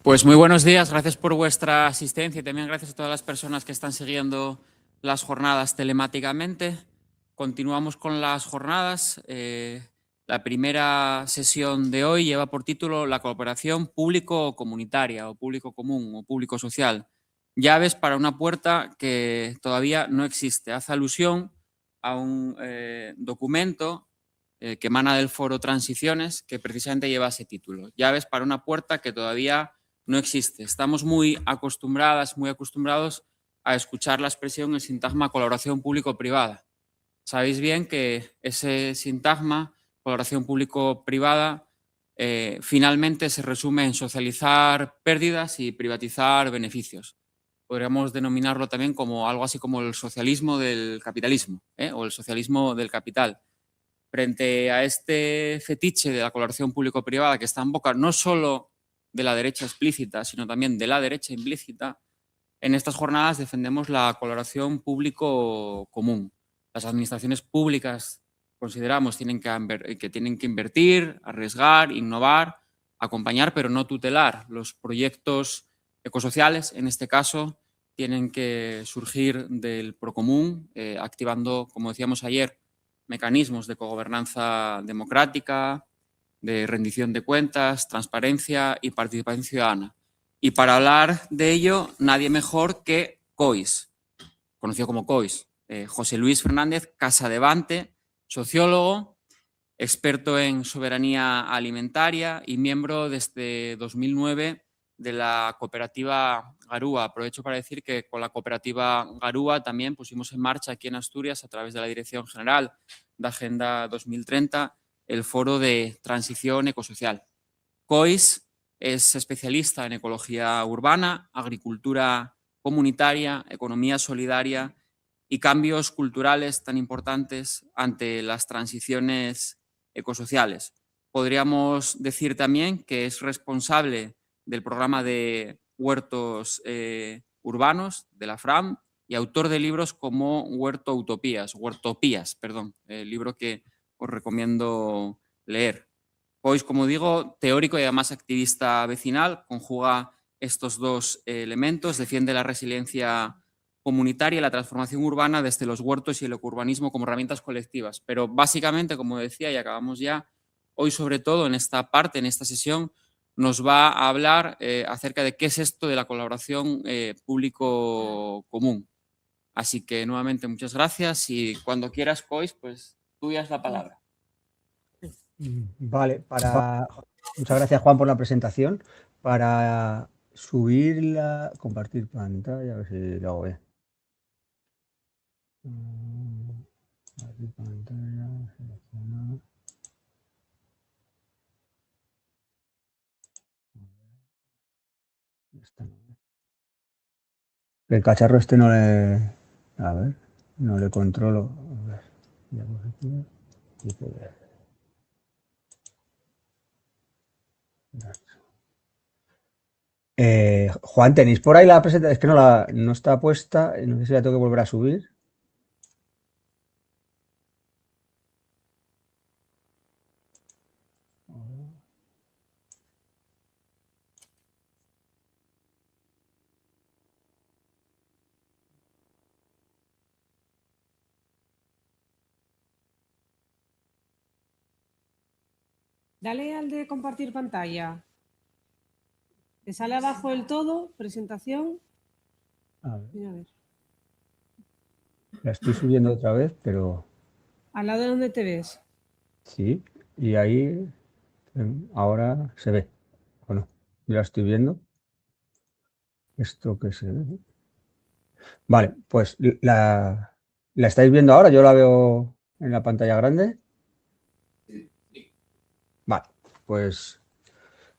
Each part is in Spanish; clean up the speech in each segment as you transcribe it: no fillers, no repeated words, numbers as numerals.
Pues muy buenos días, gracias por vuestra asistencia y también gracias a todas las personas que están siguiendo las jornadas telemáticamente. Continuamos con las jornadas. La primera sesión de hoy lleva por título la cooperación público-comunitaria o público-común o público-social. Llaves para una puerta que todavía no existe. Hace alusión a un documento que emana del foro Transiciones que precisamente lleva ese título. Llaves para una puerta que todavía no existe. Estamos muy acostumbrados a escuchar la expresión, el sintagma colaboración público-privada. Sabéis bien que ese sintagma, colaboración público-privada, finalmente se resume en socializar pérdidas y privatizar beneficios. Podríamos denominarlo también como algo así como el socialismo del capitalismo, o el socialismo del capital. Frente a este fetiche de la colaboración público-privada que está en boca no solo de la derecha explícita, sino también de la derecha implícita, en estas jornadas defendemos la colaboración público-común. Las administraciones públicas consideramos que tienen que invertir, arriesgar, innovar, acompañar, pero no tutelar. Los proyectos ecosociales, en este caso, tienen que surgir del procomún, activando, como decíamos ayer, mecanismos de cogobernanza democrática, de rendición de cuentas, transparencia y participación ciudadana. Y para hablar de ello, nadie mejor que COIS, conocido como COIS, José Luis Fernández Casadevante, sociólogo, experto en soberanía alimentaria y miembro desde 2009 de la cooperativa Garúa. Aprovecho para decir que con la cooperativa Garúa también pusimos en marcha aquí en Asturias, a través de la Dirección General de Agenda 2030, el Foro de Transición Ecosocial. COIS es especialista en ecología urbana, agricultura comunitaria, economía solidaria y cambios culturales tan importantes ante las transiciones ecosociales. Podríamos decir también que es responsable del programa de huertos urbanos de la FRAM y autor de libros como Huertopías, libro que os recomiendo leer. COIS, como digo, teórico y además activista vecinal, conjuga estos dos elementos, defiende la resiliencia comunitaria y la transformación urbana desde los huertos y el ecourbanismo como herramientas colectivas. Pero básicamente, como decía, y acabamos ya, hoy sobre todo en esta parte, en esta sesión, nos va a hablar acerca de qué es esto de la colaboración público-común. Así que nuevamente muchas gracias y cuando quieras, COIS, pues tuya es la palabra. Vale, muchas gracias, Juan, por la presentación. Para subirla, compartir pantalla, a ver si lo hago bien. Compartir pantalla, seleccionar. El cacharro este no le... A ver, no le controlo. A ver, diapositiva. Juan, ¿tenéis por ahí la presentación? Es que no está puesta, no sé si la tengo que volver a subir. Dale al de compartir pantalla. Te sale abajo del todo, presentación. A ver. La estoy subiendo otra vez, pero... Al lado de donde te ves. Sí, y ahí ahora se ve, ¿o no? Yo la estoy viendo. ¿Esto qué se ve? Vale, pues ¿la estáis viendo ahora? Yo la veo en la pantalla grande. Vale, pues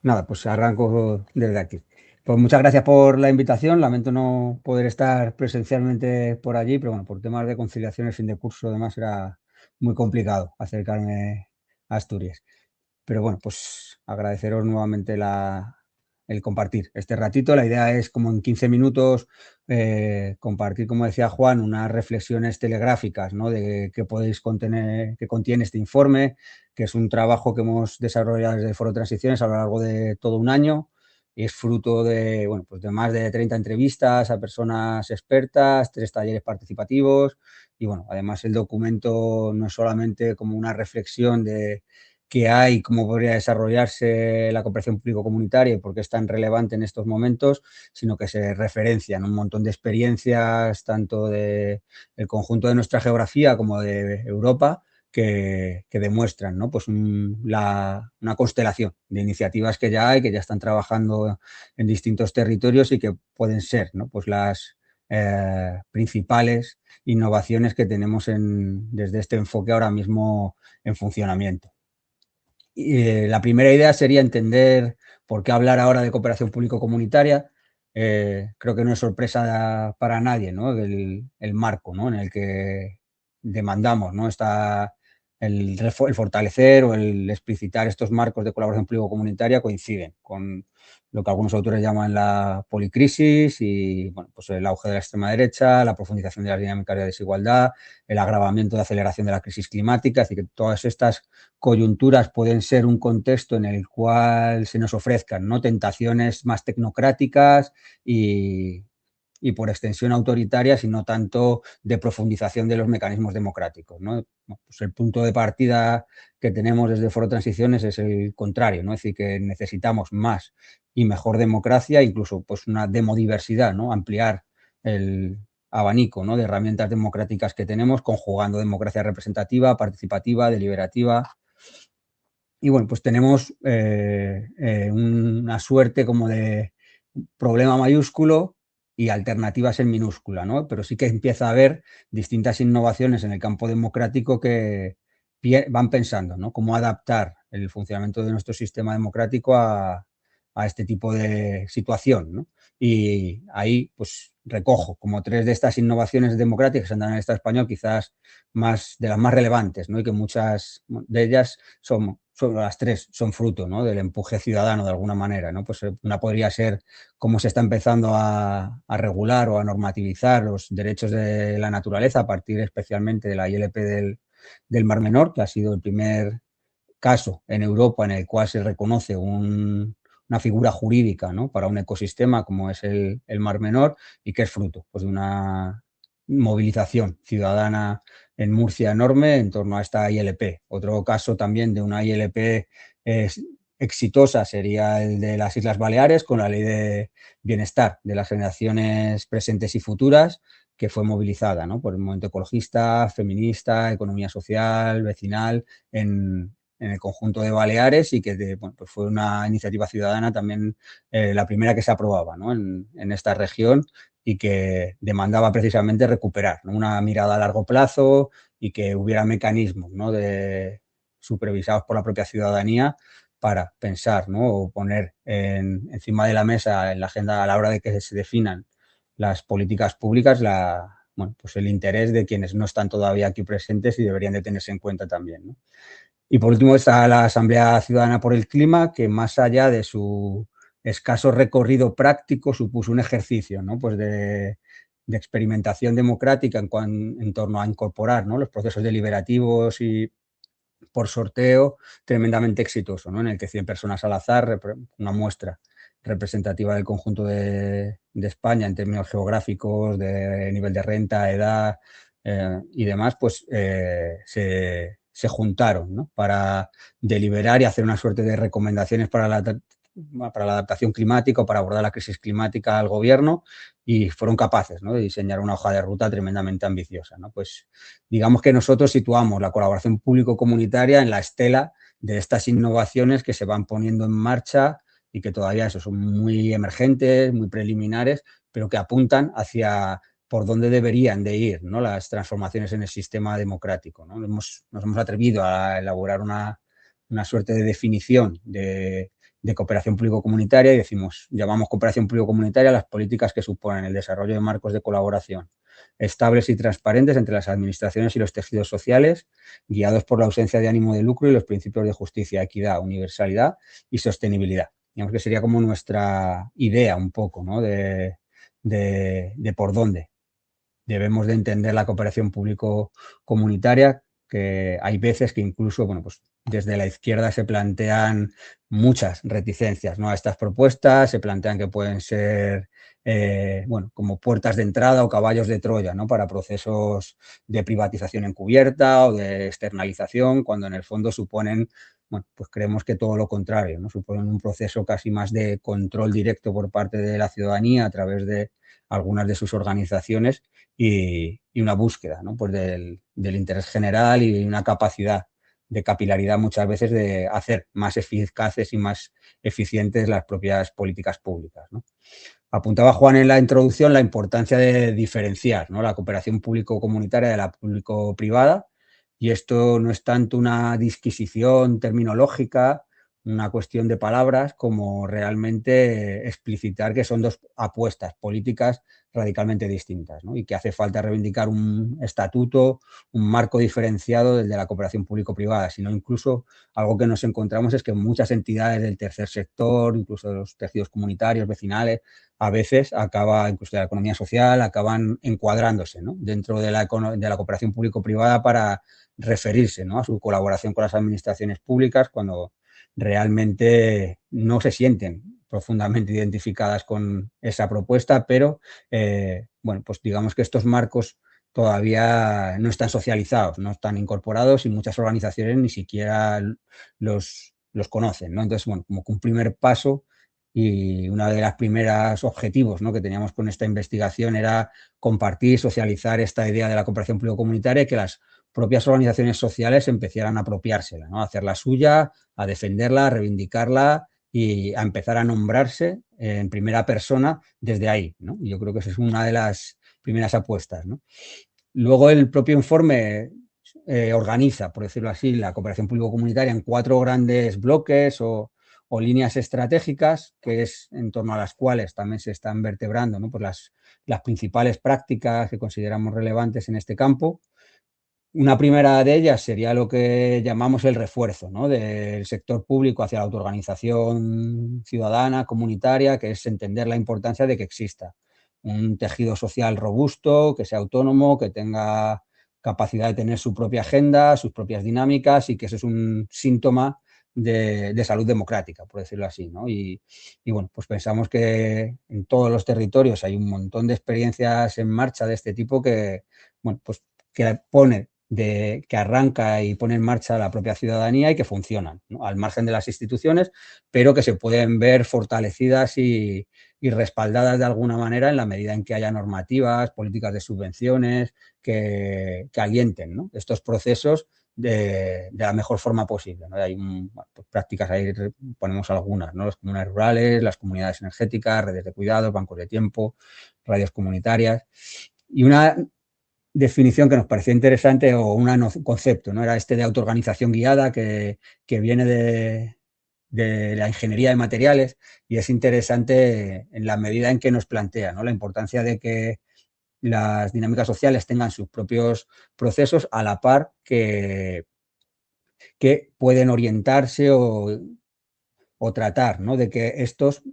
nada, pues arranco desde aquí. Pues muchas gracias por la invitación. Lamento no poder estar presencialmente por allí, pero bueno, por temas de conciliación, el fin de curso, además era muy complicado acercarme a Asturias. Pero bueno, pues agradeceros nuevamente el compartir este ratito. La idea es, como en 15 minutos, compartir, como decía Juan, unas reflexiones telegráficas, ¿no? De qué podéis contener, qué contiene este informe, que es un trabajo que hemos desarrollado desde el Foro Transiciones a lo largo de todo un año, es fruto de, bueno, pues de más de 30 entrevistas a personas expertas, 3 talleres participativos y, bueno, además el documento no es solamente como una reflexión de qué hay, cómo podría desarrollarse la cooperación público-comunitaria y por qué es tan relevante en estos momentos, sino que se referencian un montón de experiencias, tanto del conjunto de nuestra geografía como de Europa, que demuestran, ¿no? Pues una constelación de iniciativas que ya hay, que ya están trabajando en distintos territorios y que pueden ser, ¿no? Pues las principales innovaciones que tenemos desde este enfoque ahora mismo en funcionamiento. Y, la primera idea sería entender por qué hablar ahora de cooperación público-comunitaria. Creo que no es sorpresa para nadie, ¿no? El marco, ¿no? En el que demandamos, ¿no? El fortalecer o el explicitar estos marcos de colaboración público-comunitaria coinciden con lo que algunos autores llaman la policrisis y, bueno, pues el auge de la extrema derecha, la profundización de las dinámicas de desigualdad, el agravamiento de aceleración de la crisis climática, es decir, que todas estas coyunturas pueden ser un contexto en el cual se nos ofrezcan, ¿no? Tentaciones más tecnocráticas y por extensión autoritarias y no tanto de profundización de los mecanismos democráticos, ¿no? Pues el punto de partida que tenemos desde Foro Transiciones es el contrario, ¿no? Es decir, que necesitamos más y mejor democracia, incluso pues una demodiversidad, ¿no? Ampliar el abanico, ¿no? De herramientas democráticas que tenemos, conjugando democracia representativa, participativa, deliberativa. Y bueno, pues tenemos una suerte como de problema mayúsculo y alternativas en minúscula, ¿no? Pero sí que empieza a haber distintas innovaciones en el campo democrático que van pensando, ¿no? Cómo adaptar el funcionamiento de nuestro sistema democrático a este tipo de situación, ¿no? Y ahí, pues, recojo como 3 de estas innovaciones democráticas en el Estado español, quizás de las más relevantes, ¿no? Y que muchas de ellas son las 3 son fruto, ¿no? Del empuje ciudadano de alguna manera, ¿no? Pues una podría ser cómo se está empezando a regular o a normativizar los derechos de la naturaleza a partir especialmente de la ILP del Mar Menor, que ha sido el primer caso en Europa en el cual se reconoce una figura jurídica, ¿no? Para un ecosistema como es el Mar Menor y que es fruto, pues, de una movilización ciudadana en Murcia enorme en torno a esta ILP. Otro caso también de una ILP exitosa sería el de las Islas Baleares con la Ley de Bienestar de las generaciones presentes y futuras, que fue movilizada, ¿no? Por el movimiento ecologista, feminista, economía social, vecinal, en el conjunto de Baleares y que bueno, pues fue una iniciativa ciudadana también la primera que se aprobaba, ¿no? en esta región y que demandaba precisamente recuperar, ¿no? Una mirada a largo plazo y que hubiera mecanismos, ¿no? Supervisados por la propia ciudadanía para pensar, ¿no? O poner encima de la mesa en la agenda a la hora de que se definan las políticas públicas bueno, pues el interés de quienes no están todavía aquí presentes y deberían de tenerse en cuenta también, ¿no? Y por último está la Asamblea Ciudadana por el Clima, que más allá de su escaso recorrido práctico supuso un ejercicio, ¿no? Pues de experimentación democrática en torno a incorporar, ¿no? Los procesos deliberativos y por sorteo tremendamente exitoso, ¿no? En el que 100 personas al azar, una muestra representativa del conjunto de España en términos geográficos, de nivel de renta, edad y demás, pues se juntaron, ¿no? Para deliberar y hacer una suerte de recomendaciones para la adaptación climática o para abordar la crisis climática al gobierno y fueron capaces, ¿no? De diseñar una hoja de ruta tremendamente ambiciosa, ¿no? Pues digamos que nosotros situamos la colaboración público-comunitaria en la estela de estas innovaciones que se van poniendo en marcha y que todavía son muy emergentes, muy preliminares, pero que apuntan hacia por dónde deberían de ir, ¿no? Las transformaciones en el sistema democrático, ¿no? Nos hemos atrevido a elaborar una suerte de definición de cooperación público-comunitaria y llamamos cooperación público-comunitaria a las políticas que suponen el desarrollo de marcos de colaboración estables y transparentes entre las administraciones y los tejidos sociales, guiados por la ausencia de ánimo de lucro y los principios de justicia, equidad, universalidad y sostenibilidad. Digamos que sería como nuestra idea un poco, ¿no? de por dónde debemos de entender la cooperación público-comunitaria, que hay veces que incluso, bueno, pues desde la izquierda se plantean muchas reticencias, ¿no?, a estas propuestas, se plantean que pueden ser bueno, como puertas de entrada o caballos de Troya, ¿no?, para procesos de privatización encubierta o de externalización, cuando en el fondo suponen, bueno, pues creemos que todo lo contrario, ¿no?, suponen un proceso casi más de control directo por parte de la ciudadanía a través de algunas de sus organizaciones y una búsqueda, ¿no?, pues del interés general y una capacidad de capilaridad muchas veces de hacer más eficaces y más eficientes las propias políticas públicas, ¿no? Apuntaba Juan en la introducción la importancia de diferenciar, ¿no?, la cooperación público-comunitaria de la público-privada, y esto no es tanto una disquisición terminológica, una cuestión de palabras, como realmente explicitar que son dos apuestas políticas radicalmente distintas, ¿no?, y que hace falta reivindicar un estatuto, un marco diferenciado del de la cooperación público-privada, sino incluso algo que nos encontramos es que muchas entidades del tercer sector, incluso de los tejidos comunitarios, vecinales, a veces incluso de la economía social, acaban encuadrándose, ¿no?, dentro de la cooperación público-privada para referirse, ¿no?, a su colaboración con las administraciones públicas cuando realmente no se sienten profundamente identificadas con esa propuesta, pero bueno, pues digamos que estos marcos todavía no están socializados, no están incorporados y muchas organizaciones ni siquiera los conocen, ¿no? Entonces, bueno, como que un primer paso y una de las primeras objetivos, ¿no?, que teníamos con esta investigación era compartir, socializar esta idea de la cooperación público-comunitaria y que las propias organizaciones sociales empezaran a apropiársela, ¿no?, a hacerla suya, a defenderla, a reivindicarla y a empezar a nombrarse en primera persona desde ahí, ¿no? Y yo creo que esa es una de las primeras apuestas, ¿no? Luego el propio informe organiza, por decirlo así, la cooperación público-comunitaria en 4 grandes bloques o líneas estratégicas, que es en torno a las cuales también se están vertebrando, ¿no?, pues las principales prácticas que consideramos relevantes en este campo. Una primera de ellas sería lo que llamamos el refuerzo, ¿no?, del sector público hacia la autoorganización ciudadana, comunitaria, que es entender la importancia de que exista un tejido social robusto, que sea autónomo, que tenga capacidad de tener su propia agenda, sus propias dinámicas, y que eso es un síntoma de salud democrática, por decirlo así, ¿no? Y bueno, pues pensamos que en todos los territorios hay un montón de experiencias en marcha de este tipo que, bueno, pues que que arranca y pone en marcha la propia ciudadanía y que funcionan, ¿no?, al margen de las instituciones, pero que se pueden ver fortalecidas y respaldadas de alguna manera en la medida en que haya normativas, políticas de subvenciones que alienten, ¿no?, estos procesos de la mejor forma posible, ¿no? Hay bueno, pues prácticas, ahí ponemos algunas, ¿no?, las comunidades rurales, las comunidades energéticas, redes de cuidados, bancos de tiempo, radios comunitarias. Y una definición que nos parecía interesante, o un concepto, ¿no?, era este de autoorganización guiada que viene de la ingeniería de materiales, y es interesante en la medida en que nos plantea, ¿no?, la importancia de que las dinámicas sociales tengan sus propios procesos a la par que pueden orientarse o tratar, ¿no?, de que estos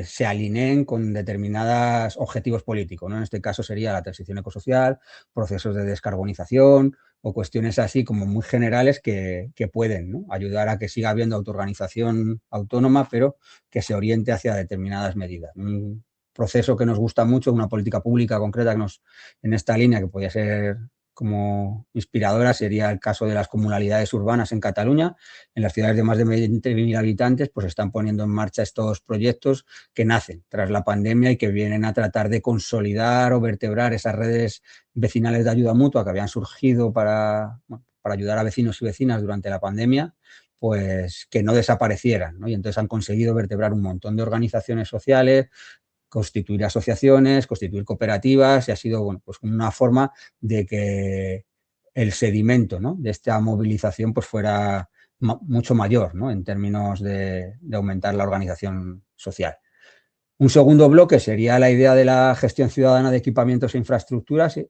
se alineen con determinados objetivos políticos, ¿no? En este caso sería la transición ecosocial, procesos de descarbonización o cuestiones así como muy generales que pueden, ¿no?, ayudar a que siga habiendo autoorganización autónoma, pero que se oriente hacia determinadas medidas. Un proceso que nos gusta mucho, una política pública concreta en esta línea que podría ser como inspiradora, sería el caso de las comunalidades urbanas en Cataluña. En las ciudades de más de 20.000 habitantes, pues están poniendo en marcha estos proyectos que nacen tras la pandemia y que vienen a tratar de consolidar o vertebrar esas redes vecinales de ayuda mutua que habían surgido para ayudar a vecinos y vecinas durante la pandemia, pues que no desaparecieran, ¿no? Y entonces han conseguido vertebrar un montón de organizaciones sociales, constituir asociaciones, constituir cooperativas, y ha sido, bueno, pues una forma de que el sedimento, ¿no?, de esta movilización pues fuera mucho mayor, ¿no?, en términos de aumentar la organización social. Un segundo bloque sería la idea de la gestión ciudadana de equipamientos e infraestructuras, es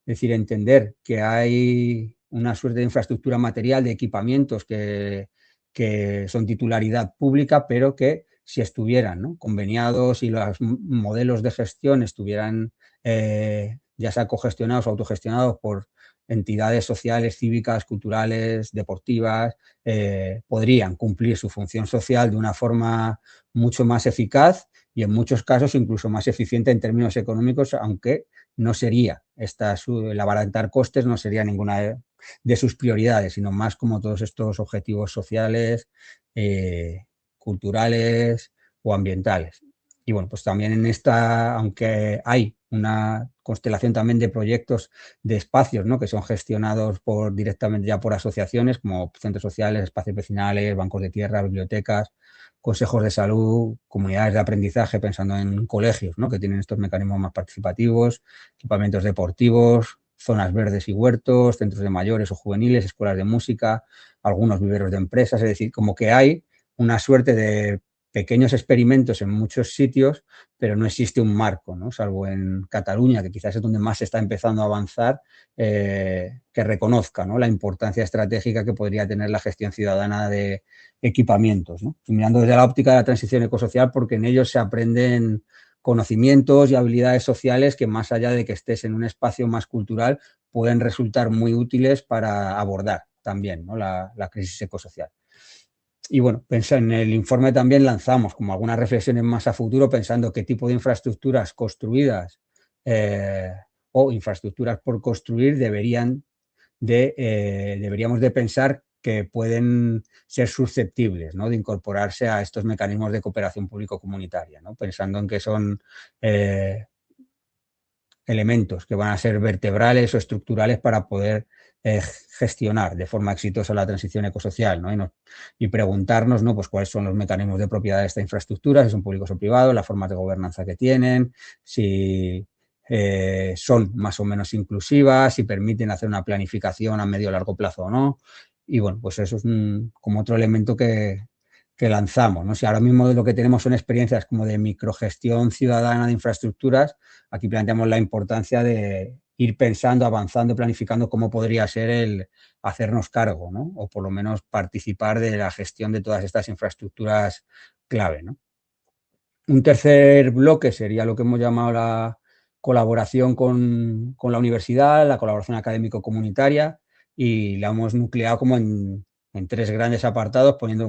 decir, entender que hay una suerte de infraestructura material, de equipamientos que son titularidad pública, pero que si estuvieran, ¿no?, conveniados y los modelos de gestión estuvieran ya sea cogestionados o autogestionados por entidades sociales, cívicas, culturales, deportivas, podrían cumplir su función social de una forma mucho más eficaz y en muchos casos incluso más eficiente en términos económicos, aunque no sería el abaratar costes no sería ninguna de sus prioridades, sino más como todos estos objetivos sociales, culturales o ambientales. Y bueno, pues también en esta, aunque hay una constelación también de proyectos de espacios, ¿no?, que son gestionados directamente ya por asociaciones como centros sociales, espacios vecinales, bancos de tierra, bibliotecas, consejos de salud, comunidades de aprendizaje, pensando en colegios, ¿no?, que tienen estos mecanismos más participativos, equipamientos deportivos, zonas verdes y huertos, centros de mayores o juveniles, escuelas de música, algunos viveros de empresas, es decir, como que hay una suerte de pequeños experimentos en muchos sitios, pero no existe un marco, ¿no?, salvo en Cataluña, que quizás es donde más se está empezando a avanzar, que reconozca, ¿no?, la importancia estratégica que podría tener la gestión ciudadana de equipamientos, ¿no? Y mirando desde la óptica de la transición ecosocial, porque en ellos se aprenden conocimientos y habilidades sociales que, más allá de que estés en un espacio más cultural, pueden resultar muy útiles para abordar también, ¿no?, la crisis ecosocial. Y bueno, en el informe también lanzamos como algunas reflexiones más a futuro, pensando qué tipo de infraestructuras construidas o infraestructuras por construir deberíamos de pensar que pueden ser susceptibles, ¿no?, de incorporarse a estos mecanismos de cooperación público-comunitaria, ¿no?, pensando en que son elementos que van a ser vertebrales o estructurales para poder gestionar de forma exitosa la transición ecosocial, ¿no? Y preguntarnos, ¿no?, pues cuáles son los mecanismos de propiedad de esta infraestructura, si son públicos o privados, las formas de gobernanza que tienen, si son más o menos inclusivas, si permiten hacer una planificación a medio o largo plazo o no. Y bueno, pues eso es como otro elemento que lanzamos, ¿no? Si ahora mismo lo que tenemos son experiencias como de microgestión ciudadana de infraestructuras, aquí planteamos la importancia de ir pensando, avanzando, planificando cómo podría ser el hacernos cargo, ¿no?, o por lo menos participar de la gestión de todas estas infraestructuras clave, ¿no? Un tercer bloque sería lo que hemos llamado la colaboración con la universidad, la colaboración académico-comunitaria, y la hemos nucleado como en tres grandes apartados, poniendo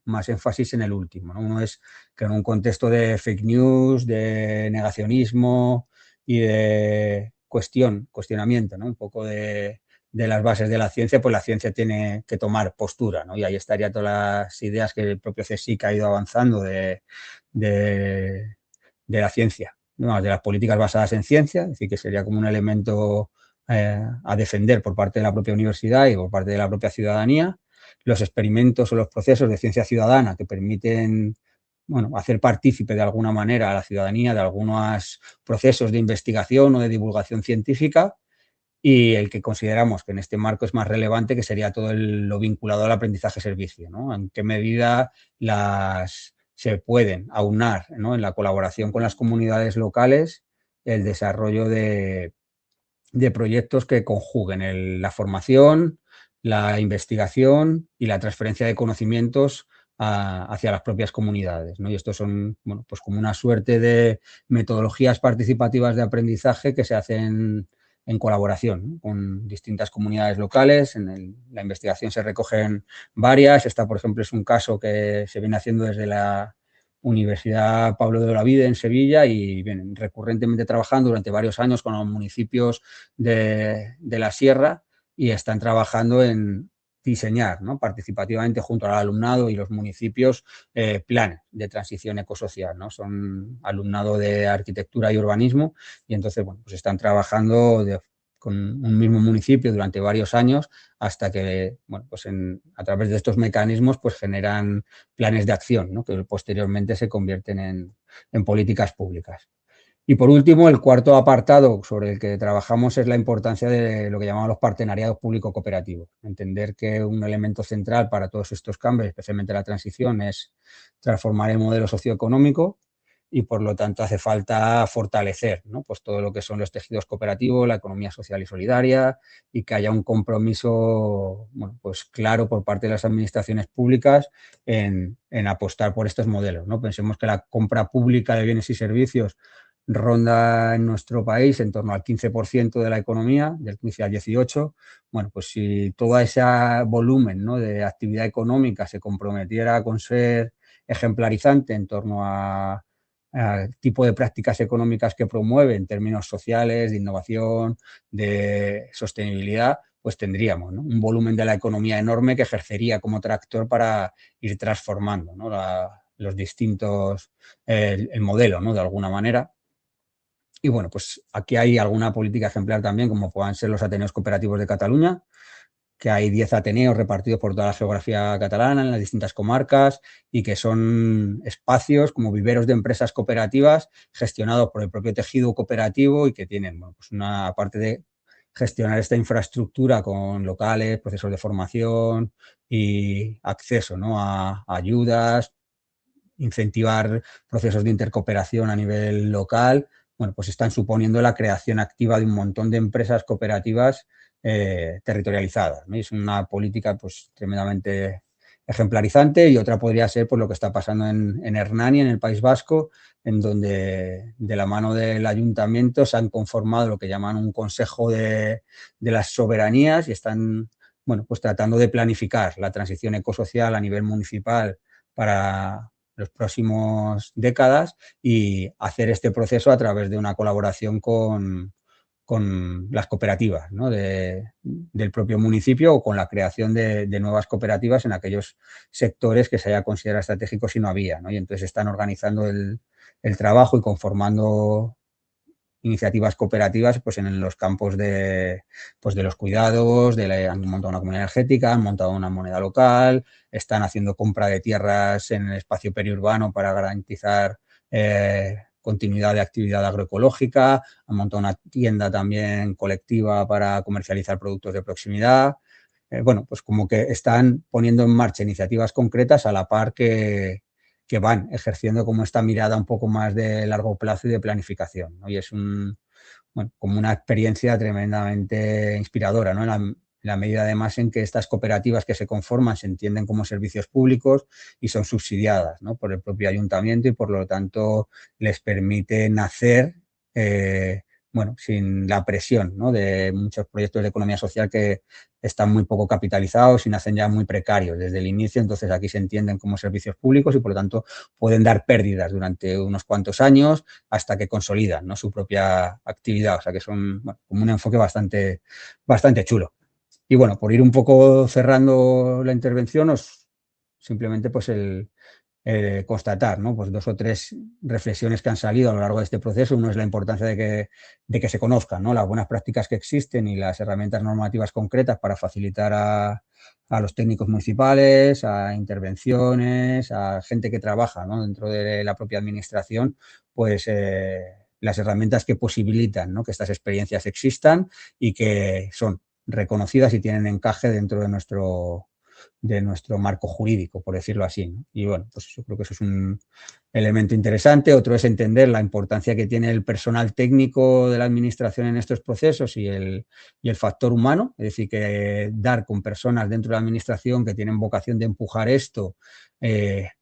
más énfasis en el último, ¿no? Uno es que en un contexto de fake news, de negacionismo y de cuestionamiento, ¿no?, un poco de las bases de la ciencia, pues la ciencia tiene que tomar postura, ¿no? Y ahí estarían todas las ideas que el propio CSIC ha ido avanzando de la ciencia, ¿no?, de las políticas basadas en ciencia, es decir, que sería como un elemento a defender por parte de la propia universidad y por parte de la propia ciudadanía. Los experimentos o los procesos de ciencia ciudadana que permiten, bueno, hacer partícipe de alguna manera a la ciudadanía de algunos procesos de investigación o de divulgación científica, y el que consideramos que en este marco es más relevante, que sería todo lo vinculado al aprendizaje-servicio, ¿no? En qué medida se pueden aunar, ¿no?, en la colaboración con las comunidades locales, el desarrollo de proyectos que conjuguen la formación, la investigación y la transferencia de conocimientos hacia las propias comunidades, ¿no? Y estos son, bueno, pues como una suerte de metodologías participativas de aprendizaje que se hacen en colaboración, ¿no?, con distintas comunidades locales. En la investigación se recogen varias. Esta, por ejemplo, es un caso que se viene haciendo desde la Universidad Pablo de Olavide en Sevilla, y vienen recurrentemente trabajando durante varios años con los municipios de la Sierra, y están trabajando en diseñar, ¿no?, participativamente junto al alumnado y los municipios planes de transición ecosocial, ¿no? Son alumnado de arquitectura y urbanismo, y entonces, bueno, pues están trabajando con un mismo municipio durante varios años hasta que, bueno, pues a través de estos mecanismos pues generan planes de acción, ¿no?, que posteriormente se convierten en políticas públicas. Y por último, el cuarto apartado sobre el que trabajamos es la importancia de lo que llamamos los partenariados público-cooperativos. Entender que un elemento central para todos estos cambios, especialmente la transición, es transformar el modelo socioeconómico, y por lo tanto hace falta fortalecer, ¿no?, pues todo lo que son los tejidos cooperativos, la economía social y solidaria, y que haya un compromiso, bueno, pues claro por parte de las administraciones públicas en apostar por estos modelos, ¿no? Pensemos que la compra pública de bienes y servicios ronda en nuestro país en torno al 15% de la economía, del 15 al 18%. Bueno, pues si todo ese volumen, ¿no?, de actividad económica se comprometiera con ser ejemplarizante en torno a tipo de prácticas económicas que promueve en términos sociales, de innovación, de sostenibilidad, pues tendríamos, ¿no?, un volumen de la economía enorme que ejercería como tractor para ir transformando, ¿no?, los distintos, el modelo, ¿no?, de alguna manera. Y bueno, pues aquí hay alguna política ejemplar también, como puedan ser los Ateneos Cooperativos de Cataluña, que hay 10 Ateneos repartidos por toda la geografía catalana, en las distintas comarcas, y que son espacios como viveros de empresas cooperativas gestionados por el propio tejido cooperativo y que tienen, bueno, pues una parte de gestionar esta infraestructura con locales, procesos de formación y acceso, ¿no?, a ayudas, incentivar procesos de intercooperación a nivel local. Bueno, pues están suponiendo la creación activa de un montón de empresas cooperativas territorializadas, ¿no? Y es una política pues tremendamente ejemplarizante. Y otra podría ser pues lo que está pasando en Hernani, en el País Vasco, en donde de la mano del ayuntamiento se han conformado lo que llaman un consejo de las soberanías y están, bueno, pues tratando de planificar la transición ecosocial a nivel municipal para los próximos décadas y hacer este proceso a través de una colaboración con las cooperativas, ¿no?, del propio municipio, o con la creación de nuevas cooperativas en aquellos sectores que se haya considerado estratégicos y no había, ¿no? Y entonces están organizando el trabajo y conformando iniciativas cooperativas pues en los campos de los cuidados, han montado una comunidad energética, han montado una moneda local, están haciendo compra de tierras en el espacio periurbano para garantizar continuidad de actividad agroecológica, han montado una tienda también colectiva para comercializar productos de proximidad. Bueno, pues como que están poniendo en marcha iniciativas concretas a la par que van ejerciendo como esta mirada un poco más de largo plazo y de planificación, ¿no? Y es bueno, como una experiencia tremendamente inspiradora, ¿no? En la medida además en que estas cooperativas que se conforman se entienden como servicios públicos y son subsidiadas, ¿no?, por el propio ayuntamiento y por lo tanto les permite nacer bueno, sin la presión, ¿no?, de muchos proyectos de economía social que están muy poco capitalizados y nacen ya muy precarios desde el inicio. Entonces aquí se entienden como servicios públicos y por lo tanto pueden dar pérdidas durante unos cuantos años hasta que consolidan, ¿no?, su propia actividad. O sea que son, bueno, como un enfoque bastante chulo. Y bueno, por ir un poco cerrando la intervención, simplemente pues constatar, ¿no?, pues 2 o 3 reflexiones que han salido a lo largo de este proceso. Uno es la importancia de que se conozcan, ¿no?, las buenas prácticas que existen y las herramientas normativas concretas para facilitar a los técnicos municipales, a intervenciones, a gente que trabaja, ¿no?, dentro de la propia administración, pues las herramientas que posibilitan, ¿no?, que estas experiencias existan y que son reconocidas y tienen encaje dentro de nuestro marco jurídico, por decirlo así, ¿no? Y bueno, pues yo creo que eso es un elemento interesante. Otro es entender la importancia que tiene el personal técnico de la administración en estos procesos y el factor humano, es decir, que dar con personas dentro de la administración que tienen vocación de empujar esto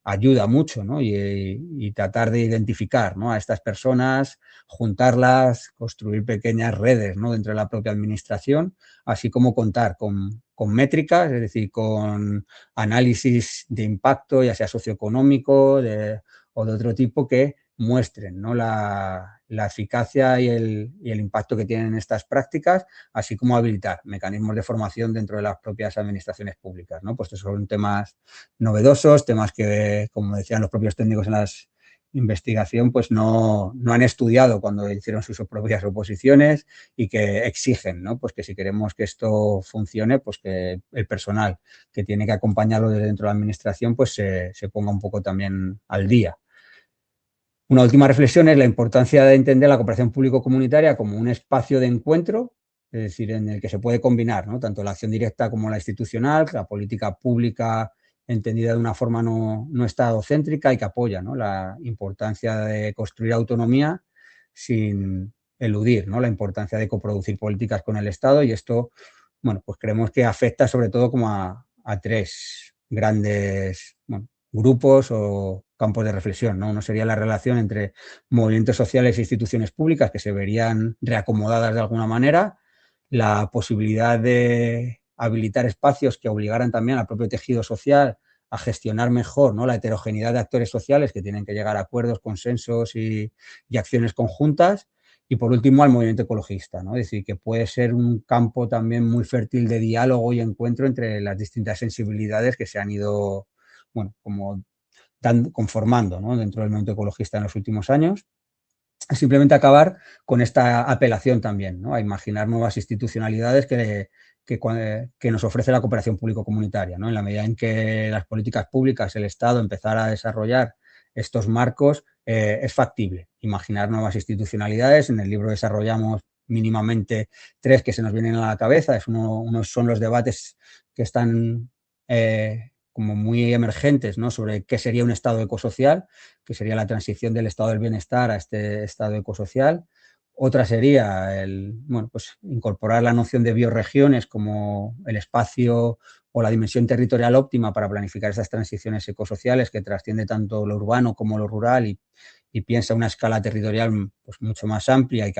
ayuda mucho, ¿no? Y tratar de identificar, ¿no?, a estas personas, juntarlas, construir pequeñas redes, ¿no?, dentro de la propia administración, así como contar con métricas, es decir, con análisis de impacto, ya sea socioeconómico o de otro tipo, que muestren, ¿no?, la eficacia y el impacto que tienen estas prácticas, así como habilitar mecanismos de formación dentro de las propias administraciones públicas, ¿no? Pues estos son temas novedosos, temas que, como decían los propios técnicos en las investigación, pues no han estudiado cuando hicieron sus propias oposiciones y que exigen, ¿no?, pues que si queremos que esto funcione, pues que el personal que tiene que acompañarlo desde dentro de la administración pues se ponga un poco también al día. Una última reflexión es la importancia de entender la cooperación público-comunitaria como un espacio de encuentro, es decir, en el que se puede combinar, ¿no?, tanto la acción directa como la institucional, la política pública entendida de una forma no estadocéntrica y que apoya, ¿no?, la importancia de construir autonomía sin eludir, ¿no?, la importancia de coproducir políticas con el Estado. Y esto, bueno, pues creemos que afecta sobre todo como a 3 grandes, bueno, grupos o campos de reflexión, ¿no? Uno sería la relación entre movimientos sociales e instituciones públicas que se verían reacomodadas de alguna manera, la posibilidad de habilitar espacios que obligaran también al propio tejido social a gestionar mejor, ¿no?, la heterogeneidad de actores sociales que tienen que llegar a acuerdos, consensos y acciones conjuntas. Y por último, al movimiento ecologista, ¿no? Es decir, que puede ser un campo también muy fértil de diálogo y encuentro entre las distintas sensibilidades que se han ido, bueno, como conformando, ¿no?, dentro del movimiento ecologista en los últimos años. Simplemente acabar con esta apelación también, ¿no?, a imaginar nuevas institucionalidades que nos ofrece la cooperación público-comunitaria, ¿no? En la medida en que las políticas públicas, el Estado, empezara a desarrollar estos marcos, es factible imaginar nuevas institucionalidades. En el libro desarrollamos mínimamente 3 que se nos vienen a la cabeza. Unos son los debates que están como muy emergentes, ¿no?, sobre qué sería un Estado ecosocial, que sería la transición del estado del bienestar a este estado ecosocial. Otra sería pues incorporar la noción de bioregiones como el espacio o la dimensión territorial óptima para planificar esas transiciones ecosociales que trasciende tanto lo urbano como lo rural y piensa una escala territorial pues mucho más amplia y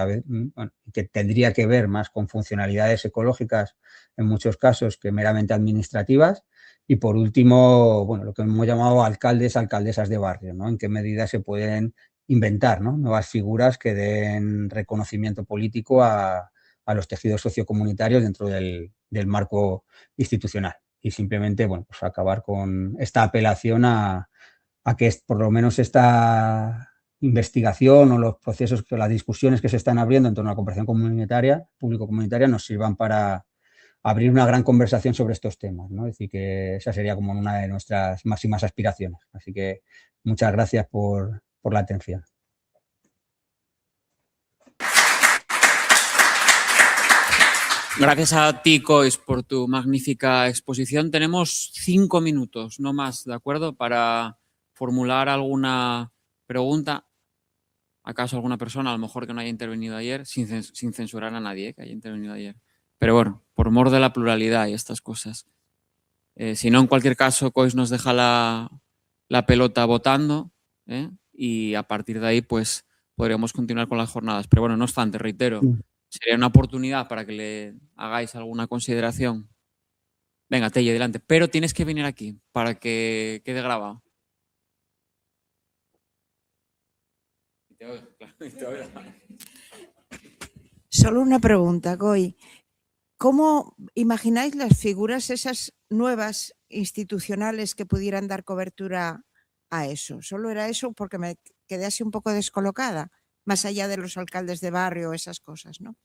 que tendría que ver más con funcionalidades ecológicas en muchos casos que meramente administrativas. Y por último, bueno, lo que hemos llamado alcaldes, alcaldesas de barrio, ¿no? En qué medida se pueden inventar, ¿no?, nuevas figuras que den reconocimiento político a los tejidos sociocomunitarios dentro del marco institucional. Y simplemente, bueno, pues acabar con esta apelación a que por lo menos esta investigación o los procesos, las discusiones que se están abriendo en torno a la cooperación comunitaria, público-comunitaria, nos sirvan para abrir una gran conversación sobre estos temas, ¿no? Es decir, que esa sería como una de nuestras máximas aspiraciones. Así que muchas gracias por la atención. Gracias a ti, Kois, por tu magnífica exposición. Tenemos 5 minutos, no más, ¿de acuerdo?, para formular alguna pregunta. ¿Acaso alguna persona, a lo mejor que no haya intervenido ayer, sin censurar a nadie, que haya intervenido ayer? Pero bueno, por mor de la pluralidad y estas cosas. Si no, en cualquier caso, Kois nos deja la pelota votando, y a partir de ahí pues podríamos continuar con las jornadas. Pero bueno, no obstante, reitero, sería una oportunidad para que le hagáis alguna consideración. Venga, Telle, adelante. Pero tienes que venir aquí para que quede grabado. Solo una pregunta, Goy. ¿Cómo imagináis las figuras esas nuevas institucionales que pudieran dar cobertura a eso? Solo era eso porque me quedé así un poco descolocada, más allá de los alcaldes de barrio, esas cosas, ¿no?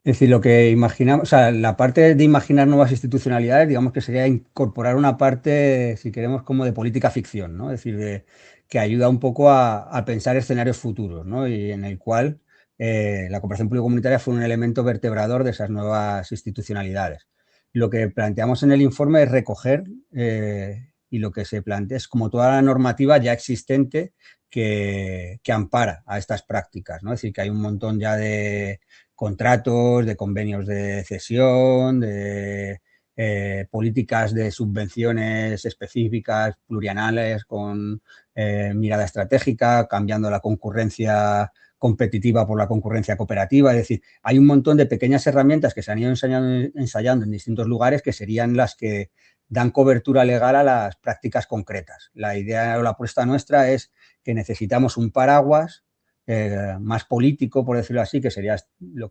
Es decir, lo que imaginamos, o sea, la parte de imaginar nuevas institucionalidades, digamos que sería incorporar una parte, si queremos, como de política ficción, ¿no? Es decir, que ayuda un poco a pensar escenarios futuros, ¿no? Y en el cual la cooperación público-comunitaria fue un elemento vertebrador de esas nuevas institucionalidades. Lo que planteamos en el informe es recoger y lo que se plantea es como toda la normativa ya existente que ampara a estas prácticas, ¿no? Es decir, que hay un montón ya de contratos, de convenios de cesión, de políticas de subvenciones específicas, plurianuales, con mirada estratégica, cambiando la concurrencia competitiva por la concurrencia cooperativa. Es decir, hay un montón de pequeñas herramientas que se han ido ensayando en distintos lugares que serían las que dan cobertura legal a las prácticas concretas. La idea o la apuesta nuestra es que necesitamos un paraguas más político, por decirlo así, que sería,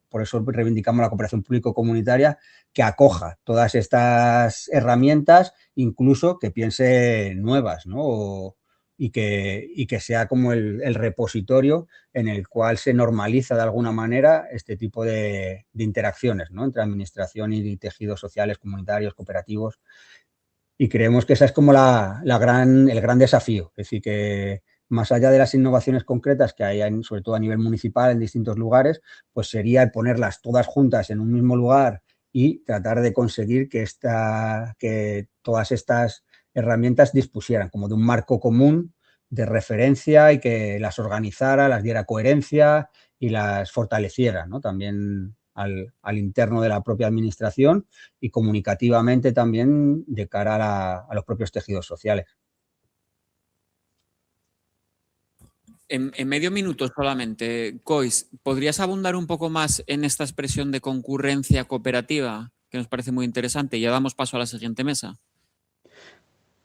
por eso reivindicamos la cooperación público-comunitaria, que acoja todas estas herramientas, incluso que piense nuevas, ¿no? Y que sea como el repositorio en el cual se normaliza de alguna manera este tipo de interacciones, ¿no?, entre administración y tejidos sociales, comunitarios, cooperativos. Y creemos que esa es como el gran desafío. Es decir, que más allá de las innovaciones concretas que hay, sobre todo a nivel municipal, en distintos lugares, pues sería el ponerlas todas juntas en un mismo lugar y tratar de conseguir que todas estas herramientas dispusieran como de un marco común de referencia y que las organizara, las diera coherencia y las fortaleciera, ¿no?, también al interno de la propia administración y comunicativamente también de cara a los propios tejidos sociales. En medio minuto solamente, Kois, ¿podrías abundar un poco más en esta expresión de concurrencia cooperativa, que nos parece muy interesante? Y ya damos paso a la siguiente mesa.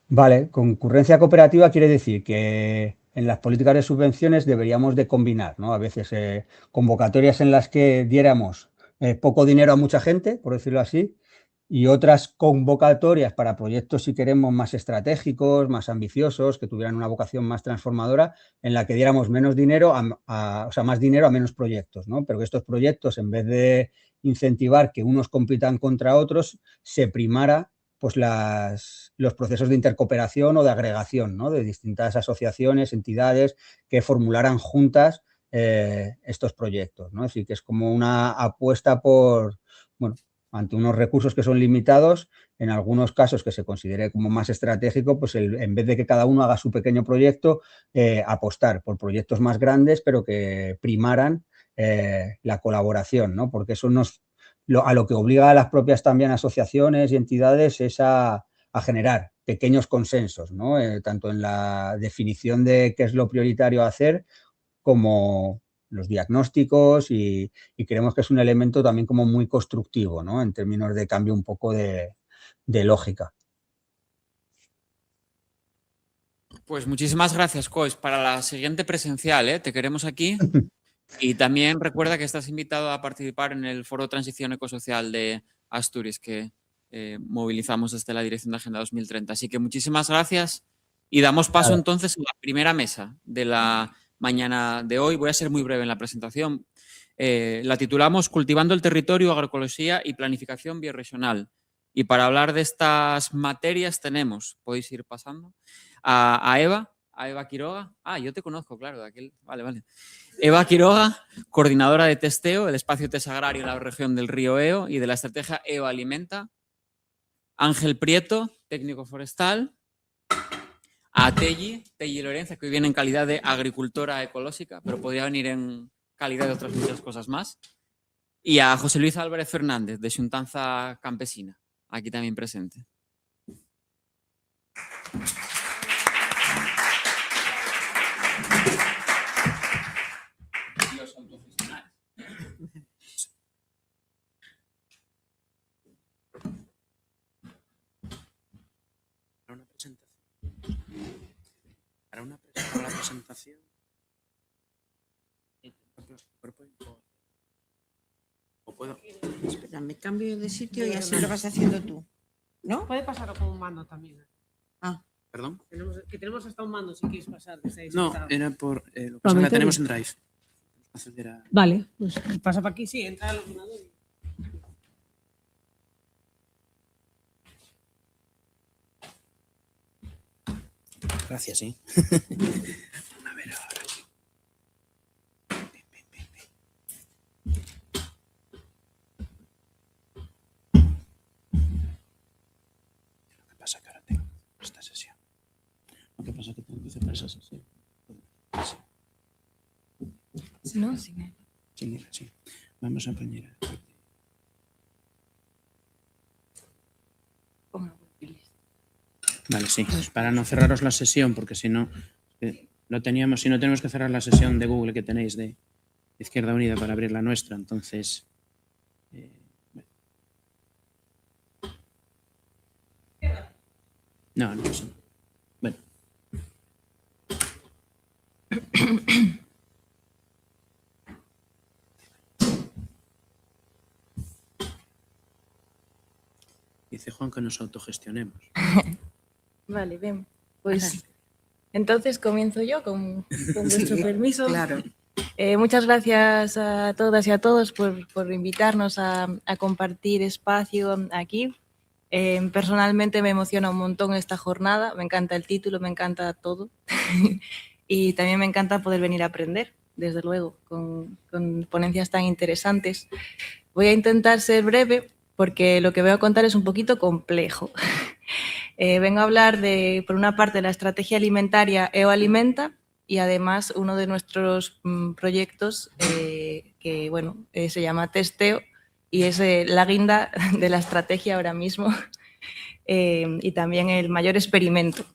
Vale, concurrencia cooperativa quiere decir que en las políticas de subvenciones deberíamos de combinar, ¿no? A veces convocatorias en las que diéramos poco dinero a mucha gente, por decirlo así, y otras convocatorias para proyectos, si queremos, más estratégicos, más ambiciosos, que tuvieran una vocación más transformadora, en la que diéramos menos dinero, o sea, más dinero a menos proyectos, ¿no? Pero que estos proyectos, en vez de incentivar que unos compitan contra otros, se primara pues los procesos de intercooperación o de agregación, ¿no? De distintas asociaciones, entidades que formularan juntas estos proyectos, ¿no? Es decir, que es como una apuesta por, bueno, ante unos recursos que son limitados, en algunos casos que se considere como más estratégico, pues en vez de que cada uno haga su pequeño proyecto, apostar por proyectos más grandes, pero que primaran la colaboración, ¿no? Porque eso a lo que obliga a las propias también asociaciones y entidades es a generar pequeños consensos, ¿no? Tanto en la definición de qué es lo prioritario a hacer como los diagnósticos y creemos que es un elemento también como muy constructivo, ¿no? En términos de cambio un poco de lógica. Pues muchísimas gracias, Kois. Para la siguiente presencial, te queremos aquí. Y también recuerda que estás invitado a participar en el Foro Transición Ecosocial de Asturias que movilizamos desde la Dirección de Agenda 2030. Así que muchísimas gracias y damos paso entonces a la primera mesa de la mañana de hoy. Voy a ser muy breve en la presentación. La titulamos Cultivando el territorio, agroecología y planificación bioregional. Y para hablar de estas materias tenemos, podéis ir pasando, a Eva Quiroga. Ah, yo te conozco, claro, de aquel. Vale. Eva Quiroga, coordinadora de testeo, el espacio test agrario en la región del Río Eo y de la estrategia Eo Alimenta. Ángel Prieto, técnico forestal. A Telly Lorenza, que hoy viene en calidad de agricultora ecológica, pero podría venir en calidad de otras muchas cosas más. Y a José Luis Álvarez Fernández, de Xuntanza Campesina, aquí también presente. Para una presentación. ¿O puedo? Espera, me cambio de sitio y así lo vas haciendo tú, ¿no? Puede pasar con un mando también. Ah. ¿Perdón? Tenemos hasta un mando si quieres pasar. No, era por lo que pasa, la tenemos en Drive. Vale, pues pasa para aquí, sí, entra al ordenador. Gracias, sí. A ver ahora. Lo que pasa es que ahora tengo esta sesión. Lo que pasa es que tengo que cerrar esa sesión. Sí. No, sin él. Sin él, sí. Vamos a poner. Vale, sí. Para no cerraros la sesión, porque si no, lo teníamos, si no tenemos que cerrar la sesión de Google que tenéis de Izquierda Unida para abrir la nuestra, entonces. No, eso no. Bueno. Dice Juan que nos autogestionemos. Vale, bien. Pues entonces comienzo yo con vuestro permiso. Claro. Muchas gracias a todas y a todos por invitarnos a compartir espacio aquí. Personalmente me emociona un montón esta jornada. Me encanta el título, me encanta todo. Y también me encanta poder venir a aprender, desde luego, con ponencias tan interesantes. Voy a intentar ser breve porque lo que voy a contar es un poquito complejo. Vengo a hablar por una parte, de la estrategia alimentaria Eo Alimenta y además uno de nuestros proyectos que se llama Testeo, y es la guinda de la estrategia ahora mismo y también el mayor experimento.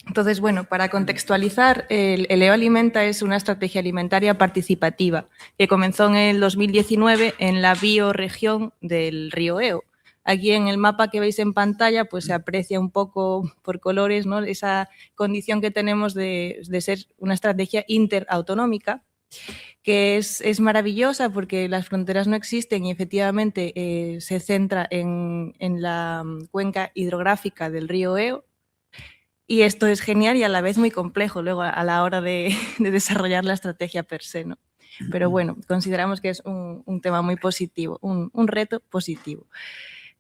Entonces, bueno, para contextualizar, el EO Alimenta es una estrategia alimentaria participativa que comenzó en el 2019 en la bioregión del río Eo. Aquí en el mapa que veis en pantalla pues se aprecia un poco por colores, ¿no?, esa condición que tenemos de ser una estrategia interautonómica, que es maravillosa porque las fronteras no existen y efectivamente se centra en la cuenca hidrográfica del río Eo. Y esto es genial y a la vez muy complejo luego a la hora de desarrollar la estrategia per se, ¿no? Pero bueno, consideramos que es un tema muy positivo, un reto positivo.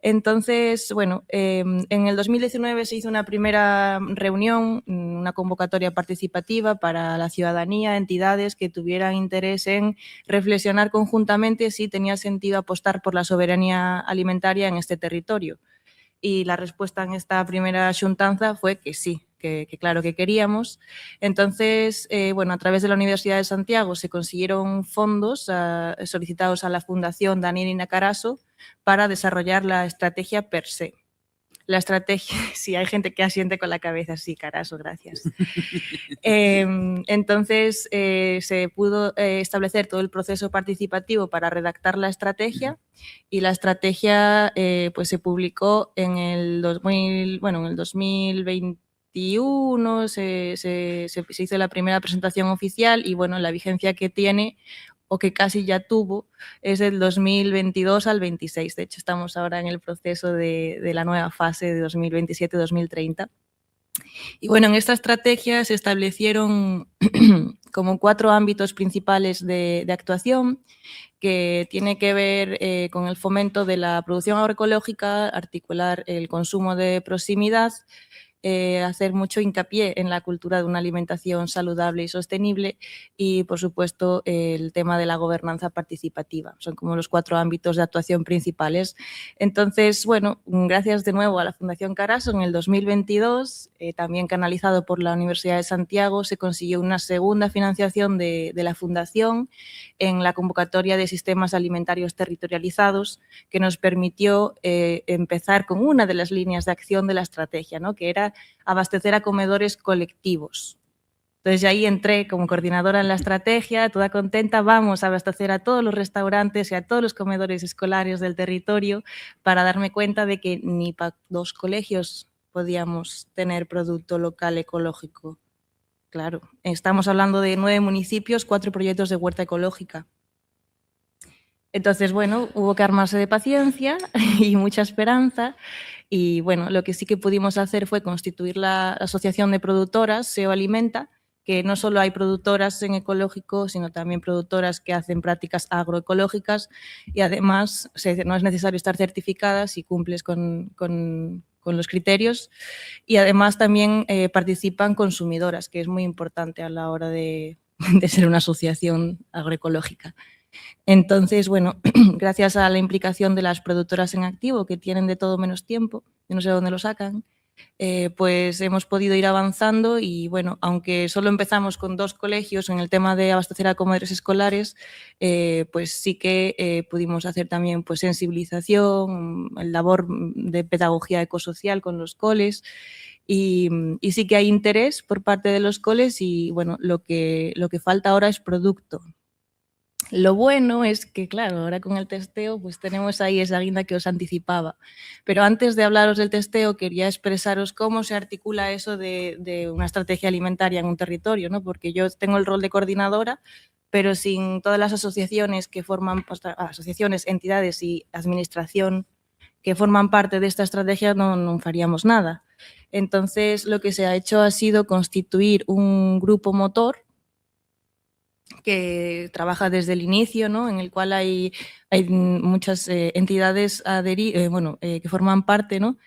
Entonces, bueno, en el 2019 se hizo una primera reunión, una convocatoria participativa para la ciudadanía, entidades que tuvieran interés en reflexionar conjuntamente si tenía sentido apostar por la soberanía alimentaria en este territorio. Y la respuesta en esta primera xuntanza fue que sí, que claro que queríamos. Entonces, bueno, a través de la Universidad de Santiago se consiguieron fondos solicitados a la Fundación Daniel Inacaraso para desarrollar la estrategia per se. La estrategia, sí, hay gente que asiente con la cabeza, sí, Caraso, gracias. Entonces, se pudo establecer todo el proceso participativo para redactar la estrategia y la estrategia pues se publicó en el 2021, se hizo la primera presentación oficial y bueno, la vigencia que tiene o que casi ya tuvo, es del 2022 al 26. De hecho, estamos ahora en el proceso de la nueva fase de 2027-2030. Y bueno, en esta estrategia se establecieron como 4 ámbitos principales de actuación, que tiene que ver con el fomento de la producción agroecológica, articular el consumo de proximidad, hacer mucho hincapié en la cultura de una alimentación saludable y sostenible y, por supuesto, el tema de la gobernanza participativa. Son como los 4 ámbitos de actuación principales. Entonces, bueno, gracias de nuevo a la Fundación Caraso, en el 2022, también canalizado por la Universidad de Santiago, se consiguió una segunda financiación de la Fundación en la convocatoria de sistemas alimentarios territorializados, que nos permitió empezar con una de las líneas de acción de la estrategia, ¿no?, que era abastecer a comedores colectivos. Entonces, ahí entré como coordinadora en la estrategia, toda contenta, vamos a abastecer a todos los restaurantes y a todos los comedores escolares del territorio para darme cuenta de que ni para 2 colegios podíamos tener producto local ecológico. Claro, estamos hablando de 9 municipios, 4 proyectos de huerta ecológica. Entonces, bueno, hubo que armarse de paciencia y mucha esperanza. Y bueno, lo que sí que pudimos hacer fue constituir la Asociación de Productoras, SEO Alimenta, que no solo hay productoras en ecológico, sino también productoras que hacen prácticas agroecológicas y además no es necesario estar certificada si cumples con los criterios y además también participan consumidoras, que es muy importante a la hora de ser una asociación agroecológica. Entonces, bueno, gracias a la implicación de las productoras en activo, que tienen de todo menos tiempo, yo no sé de dónde lo sacan, pues hemos podido ir avanzando y, bueno, aunque solo empezamos con 2 colegios en el tema de abastecer a comedores escolares, pues sí que pudimos hacer también pues, sensibilización, labor de pedagogía ecosocial con los coles y sí que hay interés por parte de los coles y, bueno, lo que falta ahora es producto. Lo bueno es que, claro, ahora con el testeo pues tenemos ahí esa guinda que os anticipaba. Pero antes de hablaros del testeo quería expresaros cómo se articula eso de una estrategia alimentaria en un territorio, ¿no? Porque yo tengo el rol de coordinadora, pero sin todas las asociaciones que forman, asociaciones, entidades y administración que forman parte de esta estrategia no haríamos nada. Entonces, lo que se ha hecho ha sido constituir un grupo motor que trabaja desde el inicio, ¿no?, en el cual hay muchas entidades que forman parte, ¿no?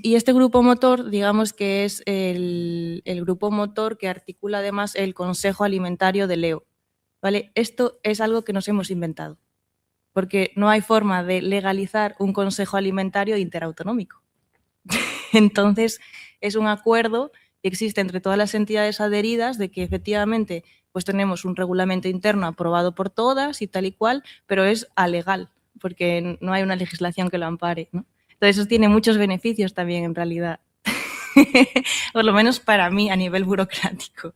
Y este grupo motor, digamos que es el grupo motor que articula además el Consejo Alimentario de Leo, ¿vale? Esto es algo que nos hemos inventado, porque no hay forma de legalizar un consejo alimentario interautonómico. Entonces, es un acuerdo que existe entre todas las entidades adheridas de que efectivamente pues tenemos un reglamento interno aprobado por todas y tal y cual, pero es alegal. porque no hay una legislación que lo ampare, ¿no? Entonces eso tiene muchos beneficios también en realidad, por lo menos para mí a nivel burocrático.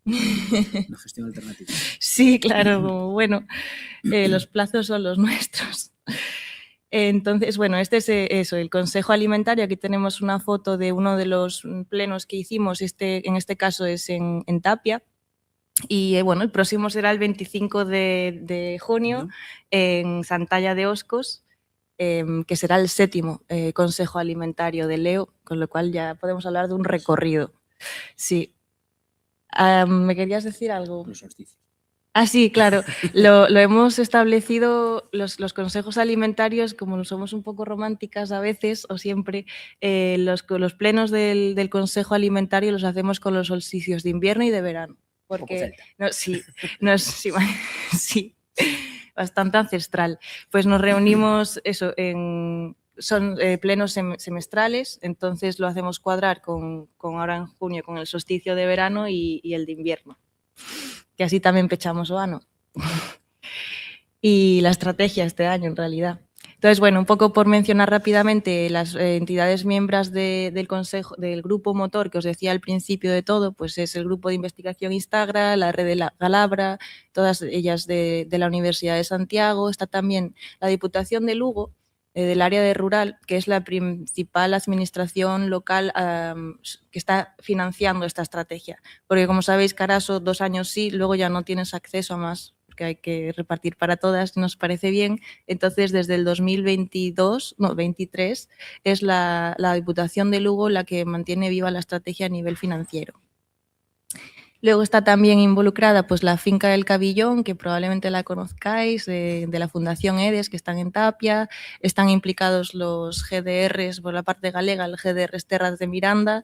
Una gestión alternativa. Sí, claro, como, bueno, los plazos son los nuestros. Entonces, bueno, este es eso, el Consejo Alimentario. Aquí tenemos una foto de uno de los plenos que hicimos, en este caso es en Tapia. Y bueno, el próximo será el 25 de junio en Santalla de Oscos, que será el 7º Consejo Alimentario de Leo, con lo cual ya podemos hablar de un recorrido. Sí. ¿Me querías decir algo? Los solsticios. Ah, sí, claro. Lo hemos establecido, los consejos alimentarios, como somos un poco románticas a veces o siempre, los plenos del Consejo Alimentario los hacemos con los solsticios de invierno y de verano. Porque sí, bastante ancestral. Pues nos reunimos eso son plenos semestrales, entonces lo hacemos cuadrar con ahora en junio con el solsticio de verano y el de invierno, que así también pechamos o ano. Y la estrategia este año en realidad. Entonces, bueno, un poco por mencionar rápidamente las entidades miembros del Consejo, del Grupo Motor, que os decía al principio de todo, pues es el Grupo de Investigación Instagra, la Red de la Galabra, todas ellas de la Universidad de Santiago. Está también la Diputación de Lugo, del área de rural, que es la principal administración local que está financiando esta estrategia. Porque, como sabéis, Caraso, 2 años sí, luego ya no tienes acceso a más, que hay que repartir para todas, nos parece bien. Entonces, desde el 2023, es la Diputación de Lugo la que mantiene viva la estrategia a nivel financiero. Luego está también involucrada pues, la Finca del Cabillón, que probablemente la conozcáis, de la Fundación EDES, que están en Tapia. Están implicados los GDRs por la parte galega, el GDR Terras de Miranda,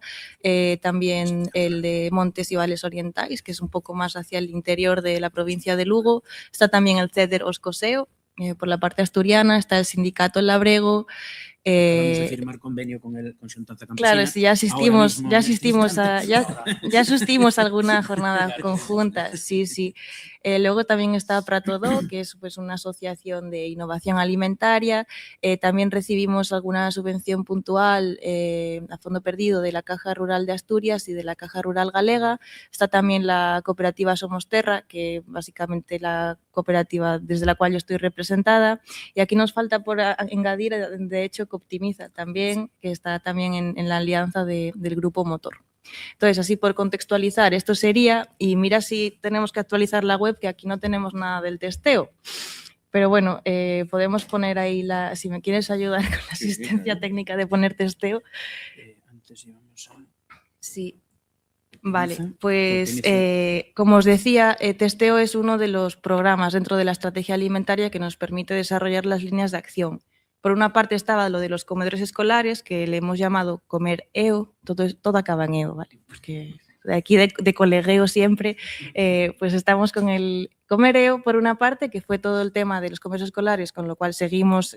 también el de Montes y Vales Orientais, que es un poco más hacia el interior de la provincia de Lugo. Está también el CEDER Oscoseo, por la parte asturiana. Está el Sindicato El Labrego. Vamos a firmar convenio con Xuntanza Campesina. Claro, sí, ya asistimos a alguna jornada conjunta, sí. Luego también está Pratodó, que es pues, una asociación de innovación alimentaria. También recibimos alguna subvención puntual a fondo perdido de la Caja Rural de Asturias y de la Caja Rural Galega. Está también la cooperativa Somos Terra, que básicamente la cooperativa desde la cual yo estoy representada. Y aquí nos falta por añadir, de hecho, Optimiza también, que está también en la alianza del Grupo Motor. Entonces, así por contextualizar, esto sería, y mira si tenemos que actualizar la web, que aquí no tenemos nada del testeo. Pero bueno, podemos poner ahí, si me quieres ayudar con la asistencia técnica de poner testeo. Antes íbamos a... Sí. Vale, pues como os decía, testeo es uno de los programas dentro de la estrategia alimentaria que nos permite desarrollar las líneas de acción. Por una parte estaba lo de los comedores escolares, que le hemos llamado Comer EO, todo acaba en EO, ¿vale? Porque de aquí de colegueo siempre, pues estamos con el Comer EO por una parte, que fue todo el tema de los comedores escolares, con lo cual seguimos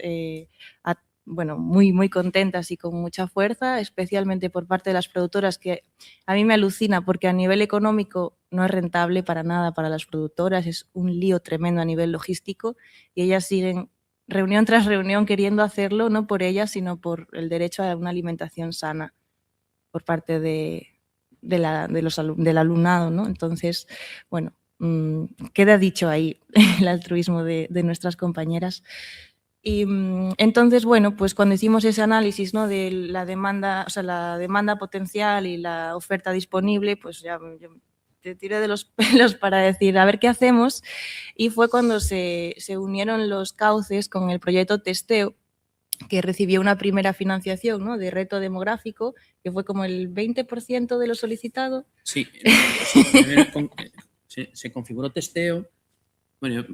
muy contentas y con mucha fuerza, especialmente por parte de las productoras, que a mí me alucina porque a nivel económico no es rentable para nada para las productoras, es un lío tremendo a nivel logístico y ellas siguen reunión tras reunión queriendo hacerlo, no por ellas, sino por el derecho a una alimentación sana por parte del alumnado, ¿no? Entonces, bueno, queda dicho ahí el altruismo de nuestras compañeras. Y entonces, bueno, pues cuando hicimos ese análisis, ¿no?, de la demanda, o sea, la demanda potencial y la oferta disponible, pues ya te tiré de los pelos para decir, a ver qué hacemos, y fue cuando se unieron los cauces con el proyecto Testeo, que recibió una primera financiación, ¿no?, de reto demográfico, que fue como el 20% de lo solicitado. Sí, se configuró Testeo. Bueno,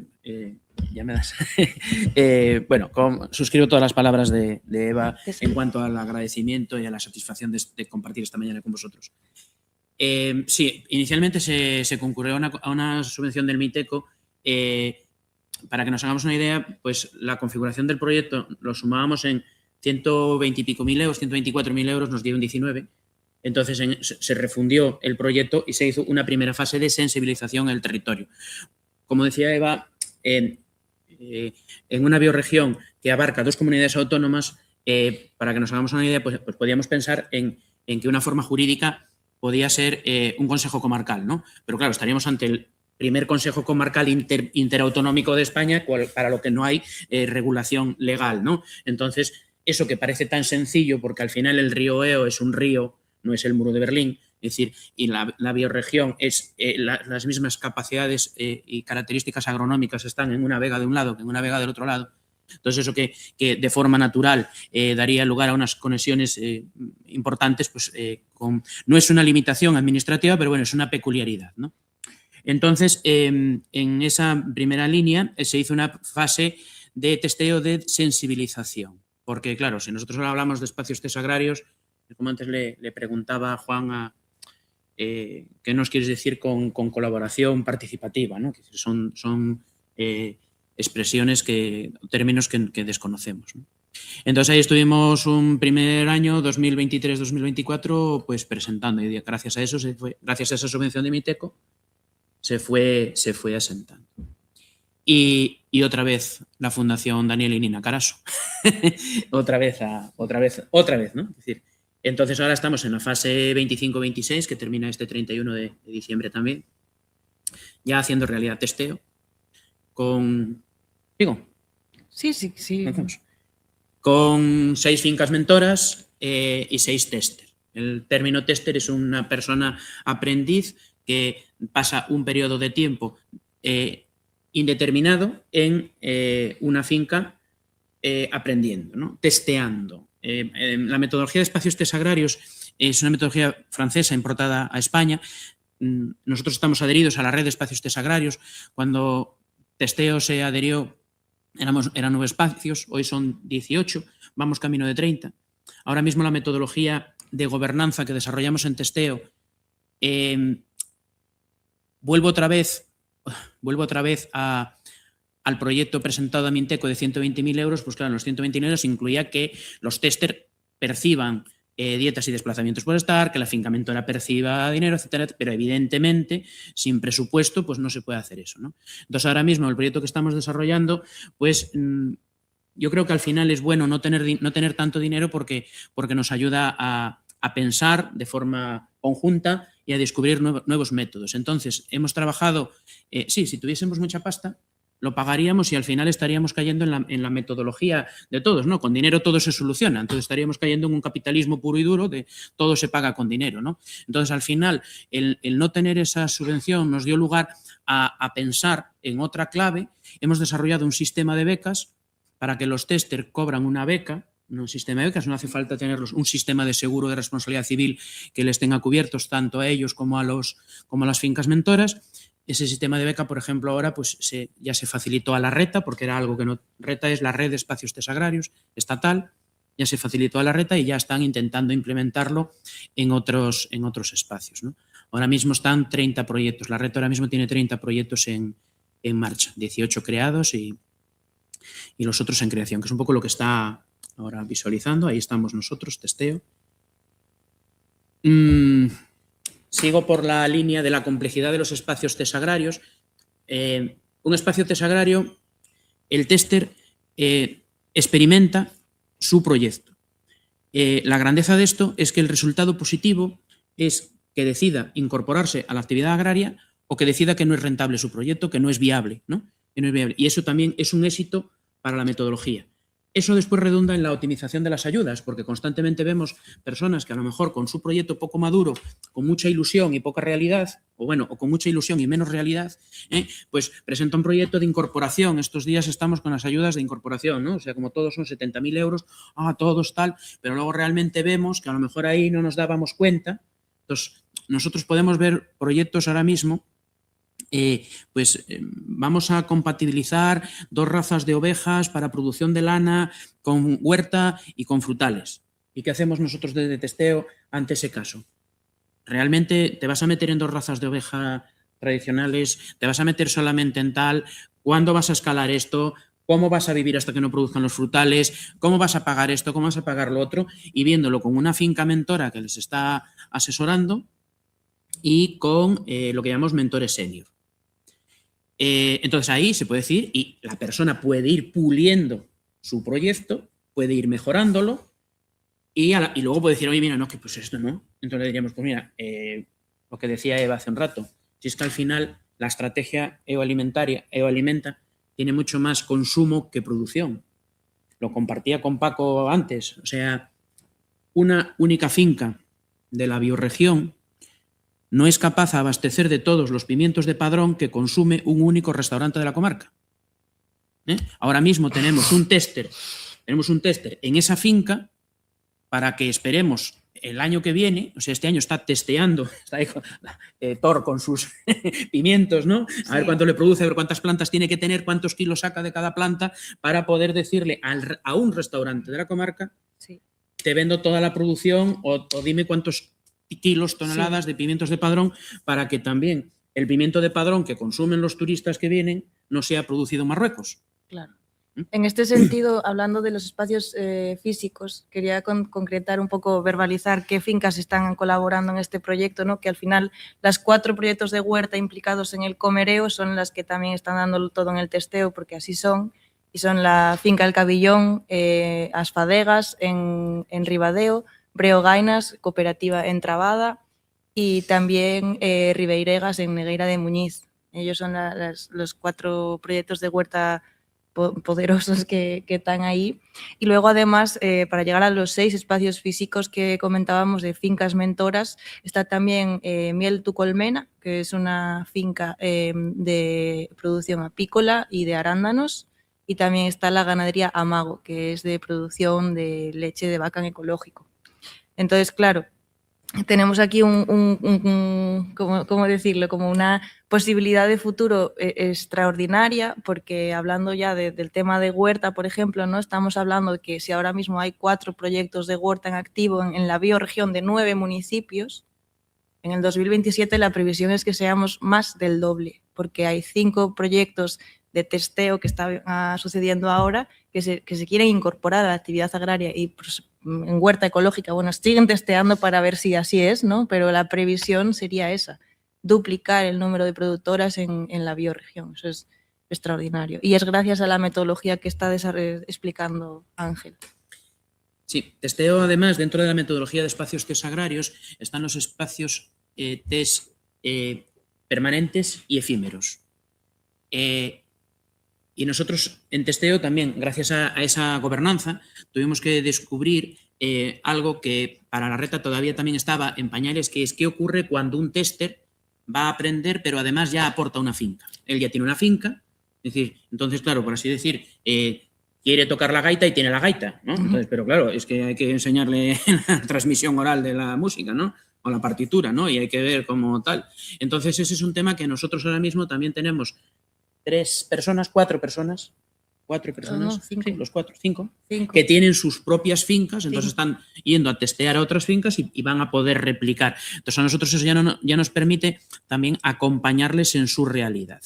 ya me das. Suscribo todas las palabras de Eva en cuanto al agradecimiento y a la satisfacción de compartir esta mañana con vosotros. Sí, inicialmente se concurrió a una subvención del MITECO. Para que nos hagamos una idea, pues la configuración del proyecto lo sumábamos en 120 y pico mil euros, 124.000 euros, nos dieron 19. Entonces se refundió el proyecto y se hizo una primera fase de sensibilización en el territorio. Como decía Eva, en una bioregión que abarca 2 comunidades autónomas, para que nos hagamos una idea, pues podríamos pensar en que una forma jurídica podía ser un consejo comarcal, ¿no? Pero claro, estaríamos ante el primer consejo comarcal interautonómico de España, para lo que no hay regulación legal, ¿no? Entonces, eso que parece tan sencillo, porque al final el río Eo es un río, no es el muro de Berlín, es decir, y la bioregión es las mismas capacidades y características agronómicas están en una vega de un lado que en una vega del otro lado. Entonces, eso que de forma natural daría lugar a unas conexiones importantes, pues no es una limitación administrativa, pero bueno, es una peculiaridad, ¿no? Entonces, en esa primera línea se hizo una fase de testeo de sensibilización, porque claro, si nosotros ahora hablamos de espacios test agrarios, como antes le preguntaba a Juan, ¿qué nos quieres decir con colaboración participativa, ¿no? Son expresiones, términos que desconocemos, ¿no? Entonces ahí estuvimos un primer año, 2023-2024, pues presentando, y gracias a eso, gracias a esa subvención de Miteco, se fue asentando. Y otra vez la Fundación Daniel y Nina Carasso. otra vez, ¿no? Es decir, entonces ahora estamos en la fase 25-26, que termina este 31 de diciembre también, ya haciendo realidad testeo con... ¿Digo? Sí. Con 6 fincas mentoras y 6 testers. El término tester es una persona aprendiz que pasa un periodo de tiempo indeterminado en una finca aprendiendo, ¿no? Testeando. La metodología de espacios test agrarios es una metodología francesa importada a España. Nosotros estamos adheridos a la red de espacios test agrarios. Cuando Testeo se adherió, eran 9 espacios, hoy son 18, vamos camino de 30. Ahora mismo la metodología de gobernanza que desarrollamos en Testeo, vuelvo otra vez al proyecto presentado a Minteco de 120.000 euros, pues claro, los 120.000 euros incluía que los testers perciban dietas y desplazamientos por estar, que la finca mentora perciba dinero, etcétera, pero evidentemente sin presupuesto pues no se puede hacer eso, ¿no? Entonces ahora mismo el proyecto que estamos desarrollando, pues yo creo que al final es bueno no tener tanto dinero porque nos ayuda a pensar de forma conjunta y a descubrir nuevos métodos. Entonces hemos trabajado, si tuviésemos mucha pasta, lo pagaríamos y al final estaríamos cayendo en la metodología de todos, ¿no? Con dinero todo se soluciona, entonces estaríamos cayendo en un capitalismo puro y duro de todo se paga con dinero, ¿no? Entonces, al final, el no tener esa subvención nos dio lugar a pensar en otra clave. Hemos desarrollado un sistema de becas para que los testers cobran una beca, un sistema de becas, no hace falta tenerlos, un sistema de seguro de responsabilidad civil que les tenga cubiertos tanto a ellos como a las fincas mentoras. Ese sistema de beca, por ejemplo, ahora pues ya se facilitó a la RETA, porque era algo que no... RETA es la Red de Espacios Test Agrarios estatal, ya se facilitó a la RETA y ya están intentando implementarlo en otros espacios, ¿no? Ahora mismo están 30 proyectos, la RETA ahora mismo tiene 30 proyectos en marcha, 18 creados y los otros en creación, que es un poco lo que está ahora visualizando. Ahí estamos nosotros, Testeo. Sigo por la línea de la complejidad de los espacios test agrarios. Un espacio test agrario, el tester experimenta su proyecto. La grandeza de esto es que el resultado positivo es que decida incorporarse a la actividad agraria o que decida que no es rentable su proyecto, que no es viable, ¿no? Que no es viable. Y eso también es un éxito para la metodología. Eso después redunda en la optimización de las ayudas, porque constantemente vemos personas que a lo mejor con su proyecto poco maduro, con mucha ilusión y poca realidad, o con mucha ilusión y menos realidad, pues presenta un proyecto de incorporación. Estos días estamos con las ayudas de incorporación, ¿no? O sea, como todos son 70.000 euros, todos tal, pero luego realmente vemos que a lo mejor ahí no nos dábamos cuenta. Entonces, nosotros podemos ver proyectos ahora mismo. Vamos a compatibilizar 2 razas de ovejas para producción de lana con huerta y con frutales. ¿Y qué hacemos nosotros desde Testeo ante ese caso? ¿Realmente te vas a meter en 2 razas de oveja tradicionales? ¿Te vas a meter solamente en tal? ¿Cuándo vas a escalar esto? ¿Cómo vas a vivir hasta que no produzcan los frutales? ¿Cómo vas a pagar esto? ¿Cómo vas a pagar lo otro? Y viéndolo con una finca mentora que les está asesorando y con lo que llamamos mentores senior. Entonces ahí se puede decir, y la persona puede ir puliendo su proyecto, puede ir mejorándolo, y luego puede decir, oye, mira, no, que pues esto no. Entonces diríamos, pues mira, lo que decía Eva hace un rato, si es que al final la estrategia Eoalimenta tiene mucho más consumo que producción. Lo compartía con Paco antes, o sea, una única finca de la bioregión no es capaz de abastecer de todos los pimientos de padrón que consume un único restaurante de la comarca. Ahora mismo tenemos un tester en esa finca para que esperemos el año que viene, o sea, este año está testeando, está ahí Thor con sus pimientos, ¿no? A ver cuánto le produce, a ver cuántas plantas tiene que tener, cuántos kilos saca de cada planta para poder decirle a un restaurante de la comarca, te vendo toda la producción o dime cuántos kilos, toneladas de pimientos de padrón, para que también el pimiento de padrón que consumen los turistas que vienen no sea producido en Marruecos. Claro. En este sentido, hablando de los espacios físicos, quería concretar un poco, verbalizar qué fincas están colaborando en este proyecto, ¿no? Que al final las 4 proyectos de huerta implicados en el comereo son las que también están dándolo todo en el testeo, porque así son, y son la finca El Cabillón, Asfadegas en Ribadeo, Breogainas, cooperativa en Trabada, y también Ribeiregas en Negueira de Muñiz. Ellos son los 4 proyectos de huerta poderosos que están ahí. Y luego, además, para llegar a los 6 espacios físicos que comentábamos de fincas mentoras, está también Miel Tu Colmena, que es una finca de producción apícola y de arándanos, y también está la ganadería Amago, que es de producción de leche de vaca en ecológico. Entonces, claro, tenemos aquí ¿cómo decirlo? Como una posibilidad de futuro extraordinaria, porque hablando ya del tema de huerta, por ejemplo, ¿no? Estamos hablando de que si ahora mismo hay 4 proyectos de huerta en activo en la bioregión de 9 municipios, en el 2027 la previsión es que seamos más del doble, porque hay 5 proyectos de testeo que está sucediendo ahora que se quieren incorporar a la actividad agraria y pues, en huerta ecológica, bueno, siguen testeando para ver si así es, ¿no? Pero la previsión sería esa, duplicar el número de productoras en la bioregión. Eso es extraordinario. Y es gracias a la metodología que está explicando Ángel. Sí, testeo, además, dentro de la metodología de espacios test agrarios están los espacios test permanentes y efímeros. Y nosotros en testeo también, gracias a esa gobernanza, tuvimos que descubrir algo que para la reta todavía también estaba en pañales, que es qué ocurre cuando un tester va a aprender, pero además ya aporta una finca. Él ya tiene una finca, es decir, entonces, claro, por así decir, quiere tocar la gaita y tiene la gaita, ¿no? Entonces, pero claro, es que hay que enseñarle la transmisión oral de la música, ¿no? O la partitura, ¿no? Y hay que ver cómo tal. Entonces, ese es un tema que nosotros ahora mismo también tenemos 4 personas, no, 5. sí, los 4, 5, que tienen sus propias fincas, entonces están yendo a testear a otras fincas y van a poder replicar. Entonces a nosotros eso ya nos permite también acompañarles en su realidad.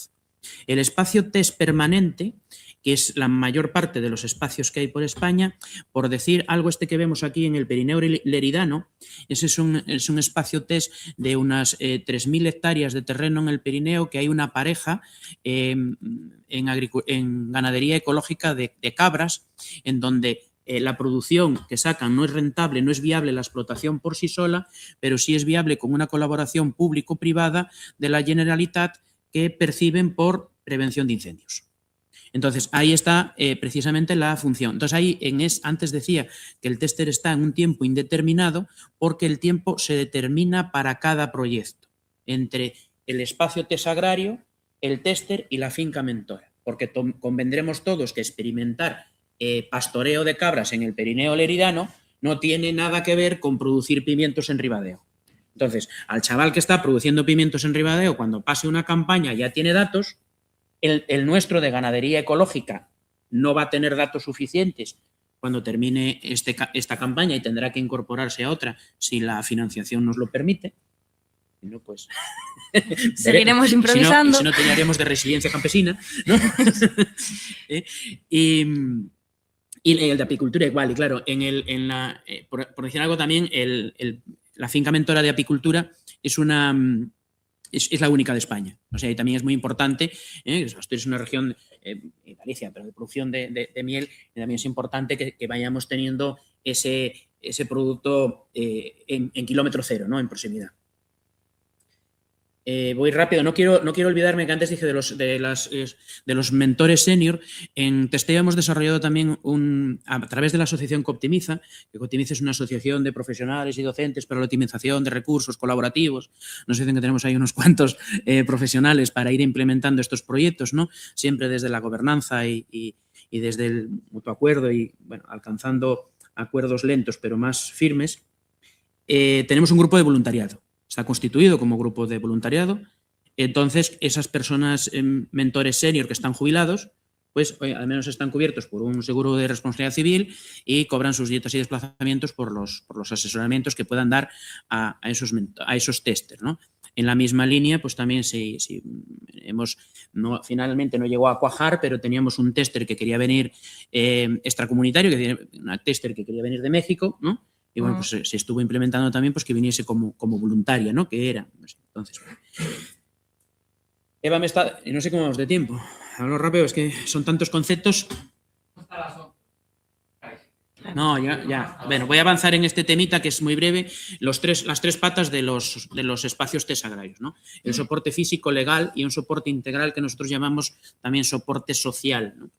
El espacio test permanente, que es la mayor parte de los espacios que hay por España, por decir algo que vemos aquí en el Pirineo Leridano, ese es un espacio test de unas 3.000 hectáreas de terreno en el Pirineo, que hay una pareja en ganadería ecológica de cabras, en donde la producción que sacan no es rentable, no es viable la explotación por sí sola, pero sí es viable con una colaboración público-privada de la Generalitat que perciben por prevención de incendios. Entonces, ahí está precisamente la función. Entonces, ahí antes decía que el tester está en un tiempo indeterminado porque el tiempo se determina para cada proyecto, entre el espacio test agrario, el tester y la finca mentora. Porque convendremos todos que experimentar pastoreo de cabras en el Pirineo Leridano no tiene nada que ver con producir pimientos en Ribadeo. Entonces, al chaval que está produciendo pimientos en Ribadeo, cuando pase una campaña ya tiene datos. El nuestro de ganadería ecológica no va a tener datos suficientes cuando termine esta campaña y tendrá que incorporarse a otra si la financiación nos lo permite. No, pues seguiremos improvisando. Si no, teníamos de resiliencia campesina, ¿no? Y el de apicultura igual. Y claro, por decir algo también, la finca mentora de apicultura es es la única de España. O sea, y también es muy importante, Asturias es una región, Galicia, pero de producción de miel, y también es importante que vayamos teniendo ese producto en kilómetro cero, ¿no? En proximidad. Voy rápido, no quiero olvidarme que antes dije de los mentores senior. En Testea hemos desarrollado también a través de la asociación Cooptimiza, que Cooptimiza es una asociación de profesionales y docentes para la optimización de recursos colaborativos. Nos dicen que tenemos ahí unos cuantos profesionales para ir implementando estos proyectos, ¿no? Siempre desde la gobernanza y desde el mutuo acuerdo y, bueno, alcanzando acuerdos lentos pero más firmes. Tenemos un grupo de voluntariado. Está constituido como grupo de voluntariado. Entonces, esas personas, mentores senior que están jubilados, pues al menos están cubiertos por un seguro de responsabilidad civil y cobran sus dietas y desplazamientos por los asesoramientos que puedan dar a esos testers, ¿no? En la misma línea, pues también finalmente no llegó a cuajar, pero teníamos un tester que quería venir extracomunitario, una tester que quería venir de México, ¿no? Y bueno, pues se estuvo implementando también pues que viniese como voluntaria, ¿no? Que era. Entonces, Eva no sé cómo vamos de tiempo. Hablo rápido, es que son tantos conceptos. No, ya. Bueno, voy a avanzar en este temita que es muy breve. Las tres patas de los espacios TES agrarios, ¿no? El soporte físico, legal y un soporte integral que nosotros llamamos también soporte social, ¿no?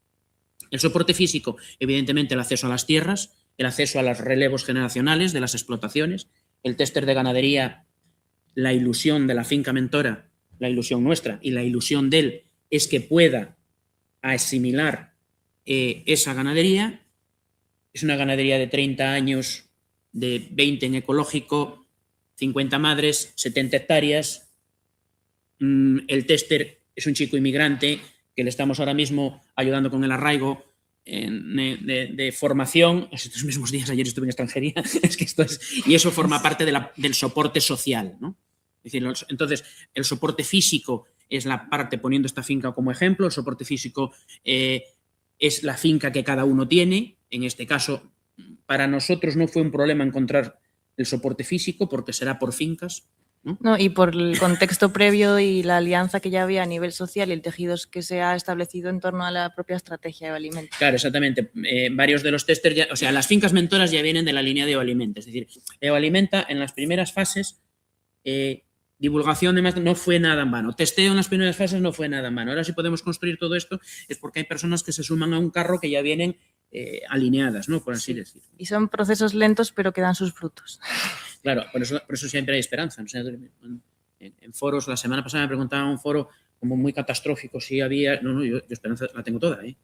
El soporte físico, evidentemente, el acceso a las tierras, el acceso a los relevos generacionales de las explotaciones, el tester de ganadería, la ilusión de la finca mentora, la ilusión nuestra y la ilusión de él es que pueda asimilar esa ganadería. Es una ganadería de 30 años, de 20 en ecológico, 50 madres, 70 hectáreas. El tester es un chico inmigrante que le estamos ahora mismo ayudando con el arraigo de formación. Estos mismos días, ayer estuve en extranjería, es que y eso forma parte del soporte social, ¿no? Es decir, entonces, el soporte físico es la parte, poniendo esta finca como ejemplo, el soporte físico es la finca que cada uno tiene. En este caso, para nosotros no fue un problema encontrar el soporte físico porque será por fincas, ¿no? No, y por el contexto previo y la alianza que ya había a nivel social y el tejido que se ha establecido en torno a la propia estrategia de alimentos. Claro, exactamente. Varios de los testers, o sea, las fincas mentoras ya vienen de la línea de Eoalimenta. Es decir, Eoalimenta en las primeras fases, divulgación de más, no fue nada en vano. Testeo en las primeras fases no fue nada en vano. Ahora si podemos construir todo esto es porque hay personas que se suman a un carro que ya vienen alineadas, ¿no? Por así decirlo. Y son procesos lentos, pero que dan sus frutos. Claro, por eso siempre hay esperanza. O sea, en foros, la semana pasada me preguntaba en un foro como muy catastrófico si había... No, yo esperanza la tengo toda, ¿eh?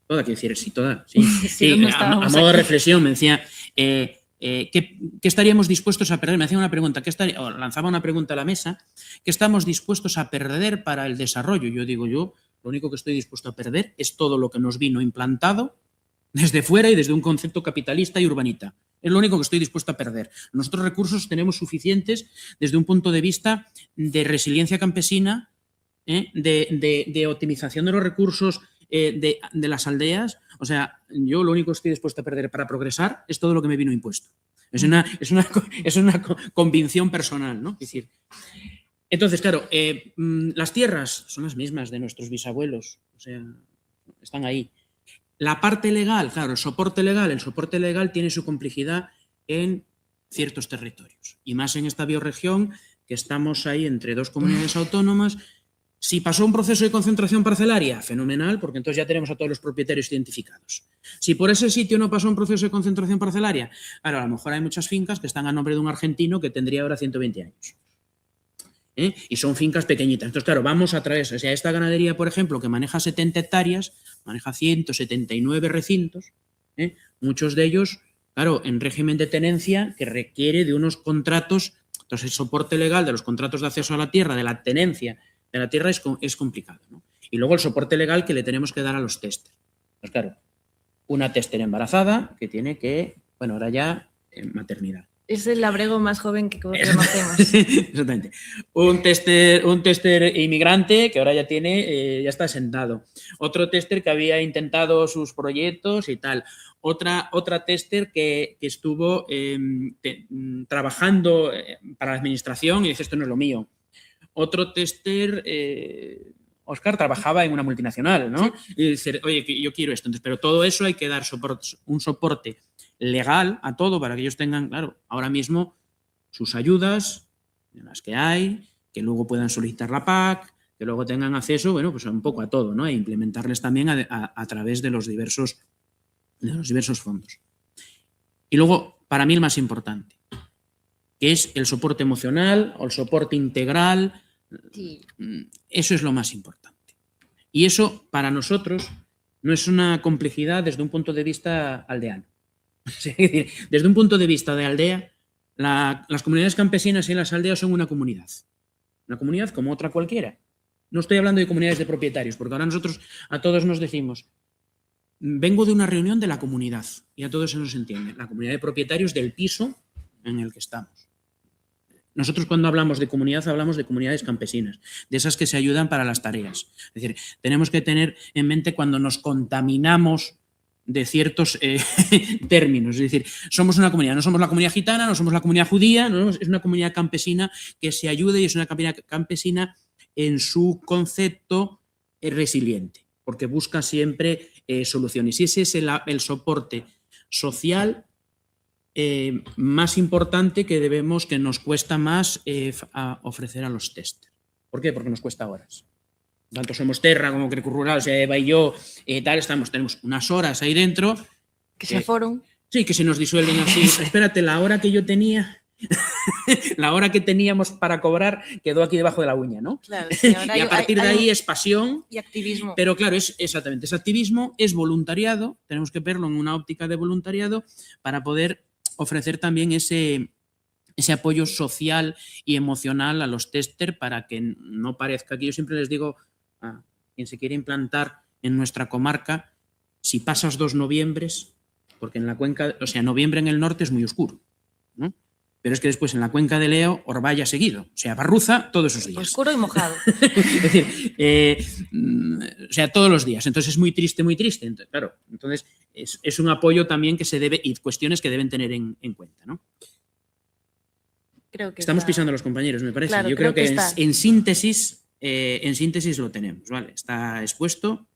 Toda, quiero decir, sí, toda. Sí, sí, a modo de reflexión me decía... ¿qué estaríamos dispuestos a perder? Me hacía una pregunta, lanzaba una pregunta a la mesa, ¿qué estamos dispuestos a perder para el desarrollo? Yo digo, lo único que estoy dispuesto a perder es todo lo que nos vino implantado desde fuera y desde un concepto capitalista y urbanita. Es lo único que estoy dispuesto a perder. Nosotros recursos tenemos suficientes desde un punto de vista de resiliencia campesina, de optimización de los recursos de las aldeas. O sea, yo lo único que estoy dispuesto a perder para progresar es todo lo que me vino impuesto. Es una convicción personal, ¿no? Es decir, entonces, claro, las tierras son las mismas de nuestros bisabuelos, o sea, están ahí. La parte legal, claro, el soporte legal tiene su complejidad en ciertos territorios y más en esta bioregión que estamos ahí entre dos comunidades autónomas. Si pasó un proceso de concentración parcelaria, fenomenal, porque entonces ya tenemos a todos los propietarios identificados. Si por ese sitio no pasó un proceso de concentración parcelaria, claro, a lo mejor hay muchas fincas que están a nombre de un argentino que tendría ahora 120 años. Y son fincas pequeñitas. Entonces, claro, vamos a través, o sea, esta ganadería, por ejemplo, que maneja 70 hectáreas, maneja 179 recintos, muchos de ellos, claro, en régimen de tenencia que requiere de unos contratos. Entonces, el soporte legal de los contratos de acceso a la tierra, de la tenencia de la tierra es complicado, ¿no? Y luego el soporte legal que le tenemos que dar a los testers. Pues claro, una tester embarazada que tiene que, bueno, ahora ya en maternidad. Es el labrego más joven que conocemos. Exactamente. Un tester inmigrante que ahora ya ya está sentado. Otro tester que había intentado sus proyectos y tal. Otra tester que estuvo trabajando para la administración y dice, esto no es lo mío. otro tester, Óscar, trabajaba en una multinacional, ¿no? Y decir, oye, que yo quiero esto. Entonces, pero todo eso hay que dar un soporte legal a todo para que ellos tengan, claro, ahora mismo sus ayudas, las que hay, que luego puedan solicitar la PAC, que luego tengan acceso, bueno, pues un poco a todo, ¿no? E implementarles también a través de los diversos fondos. Y luego, para mí el más importante, que es el soporte emocional o el soporte integral. Sí. Eso es lo más importante. Y eso, para nosotros, no es una complejidad desde un punto de vista aldeano. Es decir, desde un punto de vista de aldea, las comunidades campesinas y las aldeas son una comunidad. Una comunidad como otra cualquiera. No estoy hablando de comunidades de propietarios, porque ahora nosotros a todos nos decimos, vengo de una reunión de la comunidad, y a todos se nos entiende, la comunidad de propietarios del piso en el que estamos. Nosotros cuando hablamos de comunidad hablamos de comunidades campesinas, de esas que se ayudan para las tareas. Es decir, tenemos que tener en mente cuando nos contaminamos de ciertos términos. Es decir, somos una comunidad, no somos la comunidad gitana, no somos la comunidad judía, no, es una comunidad campesina que se ayude y es una comunidad campesina en su concepto resiliente, porque busca siempre soluciones. Y ese es el soporte social más importante que nos cuesta más ofrecer a los testers. ¿Por qué? Porque nos cuesta horas. Tanto Somos Terra como Crecu Rural, o sea, Eva y yo, tenemos unas horas ahí dentro. Que se fueron. Sí, que se nos disuelven así. Espérate, la hora que yo tenía, la hora que teníamos para cobrar quedó aquí debajo de la uña, ¿no? Claro, sí, y a partir de ahí es pasión. Y activismo. Pero claro, exactamente, es activismo, es voluntariado, tenemos que verlo en una óptica de voluntariado para poder ofrecer también ese apoyo social y emocional a los testers para que no parezca que yo siempre les digo a quien se quiere implantar en nuestra comarca, si pasas 2 noviembres, porque en la cuenca, o sea, noviembre en el norte es muy oscuro, ¿no? Pero es que después en la cuenca de Leo, Orvalla seguido, o sea, Barruza todos esos días. Oscuro y mojado. Es decir, o sea, todos los días. Entonces es muy triste, muy triste. Entonces, claro, entonces es un apoyo también que se debe, y cuestiones que deben tener en cuenta, ¿no? Creo que estamos pisando a los compañeros, me parece. Claro, yo creo que en síntesis lo tenemos, ¿vale? Está expuesto.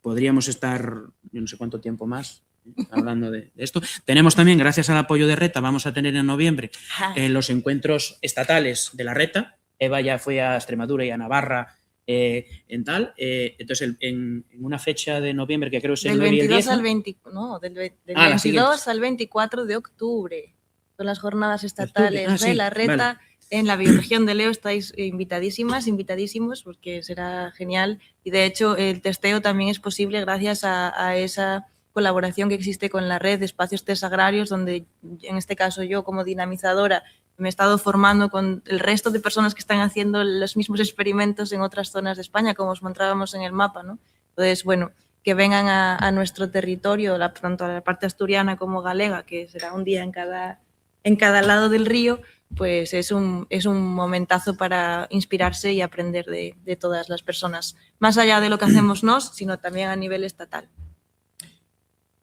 Podríamos estar, yo no sé cuánto tiempo más hablando de esto. Tenemos también, gracias al apoyo de RETA, vamos a tener en noviembre los encuentros estatales de la RETA. Eva ya fue a Extremadura y a Navarra en tal. Entonces, en una fecha de noviembre, que creo es el 9 y el 10. Del 22 al 24 de octubre. Son las jornadas estatales de la RETA. Vale. En la bioregión de Leo estáis invitadísimos, porque será genial. Y de hecho, el testeo también es posible gracias a esa colaboración que existe con la red de espacios test agrarios, donde en este caso yo como dinamizadora me he estado formando con el resto de personas que están haciendo los mismos experimentos en otras zonas de España, como os mostrábamos en el mapa, ¿no? Entonces, bueno, que vengan a nuestro territorio, tanto a la parte asturiana como galega, que será un día en cada lado del río, pues es un momentazo para inspirarse y aprender de todas las personas, más allá de lo que hacemos nos, sino también a nivel estatal.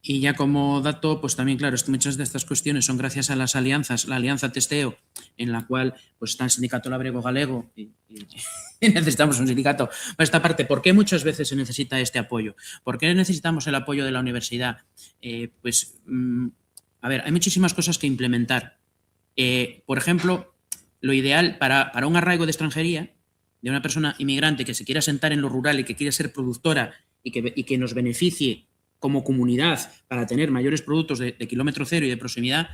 Y ya como dato, pues también, claro, muchas de estas cuestiones son gracias a las alianzas, la Alianza Testeo, en la cual pues está el Sindicato Labrego Galego y necesitamos un sindicato para esta parte. ¿Por qué muchas veces se necesita este apoyo? ¿Por qué necesitamos el apoyo de la universidad? A ver, hay muchísimas cosas que implementar. Por ejemplo, lo ideal para un arraigo de extranjería, de una persona inmigrante que se quiera sentar en lo rural y que quiera ser productora y que nos beneficie como comunidad para tener mayores productos de kilómetro cero y de proximidad,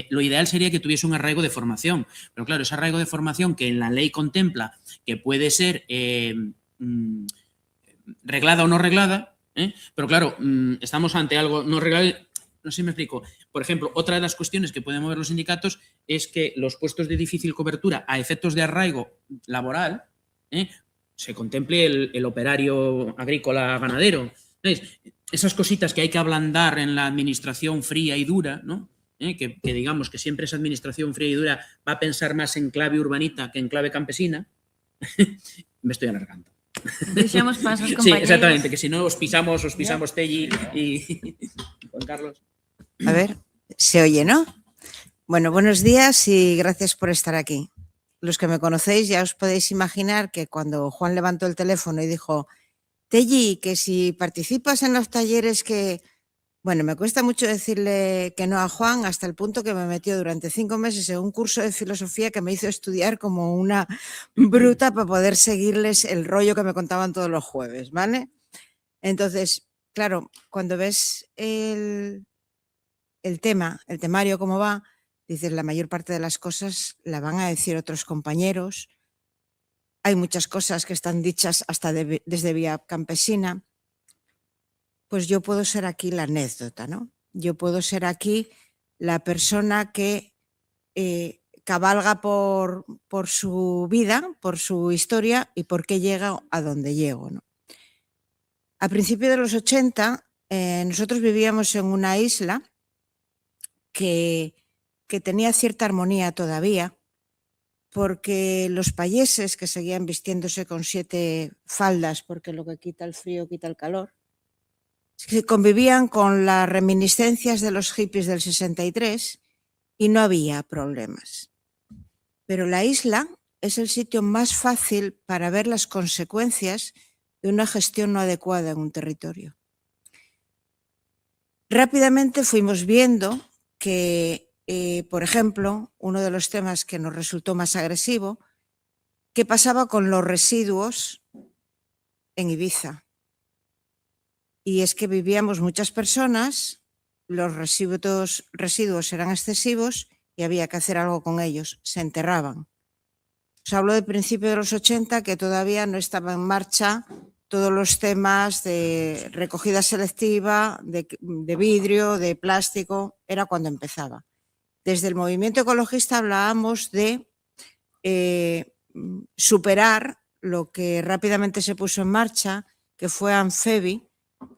lo ideal sería que tuviese un arraigo de formación. Pero claro, ese arraigo de formación que en la ley contempla que puede ser reglada o no reglada, pero claro, estamos ante algo no reglado. No sé si me explico. Por ejemplo, otra de las cuestiones que pueden mover los sindicatos es que los puestos de difícil cobertura a efectos de arraigo laboral se contemple el operario agrícola ganadero. ¿Sabes? Esas cositas que hay que ablandar en la administración fría y dura, ¿no? Que digamos que siempre esa administración fría y dura va a pensar más en clave urbanita que en clave campesina. Me estoy alargando. Deseamos pasos, compañeros. Sí, exactamente, que si no os pisamos Telli y Juan Carlos. A ver, se oye, ¿no? Bueno, buenos días y gracias por estar aquí. los que me conocéis ya os podéis imaginar que cuando Juan levantó el teléfono y dijo, Telli, que si participas en los talleres que... Bueno, me cuesta mucho decirle que no a Juan hasta el punto que me metió durante 5 meses en un curso de filosofía que me hizo estudiar como una bruta para poder seguirles el rollo que me contaban todos los jueves, ¿vale? Entonces, claro, cuando ves el temario cómo va, dices, la mayor parte de las cosas la van a decir otros compañeros. Hay muchas cosas que están dichas hasta desde Vía Campesina. Pues yo puedo ser aquí la anécdota, ¿no? Yo puedo ser aquí la persona que cabalga por su vida, por su historia y por qué llega a donde llego, ¿no? A principios de los 80, nosotros vivíamos en una isla que tenía cierta armonía todavía, porque los payeses que seguían vistiéndose con 7 faldas, porque lo que quita el frío quita el calor, que convivían con las reminiscencias de los hippies del 63 y no había problemas. Pero la isla es el sitio más fácil para ver las consecuencias de una gestión no adecuada en un territorio. Rápidamente fuimos viendo que, por ejemplo, uno de los temas que nos resultó más agresivo, ¿qué pasaba con los residuos en Ibiza? Y es que vivíamos muchas personas, los residuos eran excesivos y había que hacer algo con ellos, se enterraban. Os hablo de principios de los 80, que todavía no estaba en marcha todos los temas de recogida selectiva, de vidrio, de plástico, era cuando empezaba. Desde el movimiento ecologista hablábamos de superar lo que rápidamente se puso en marcha, que fue Anfebi,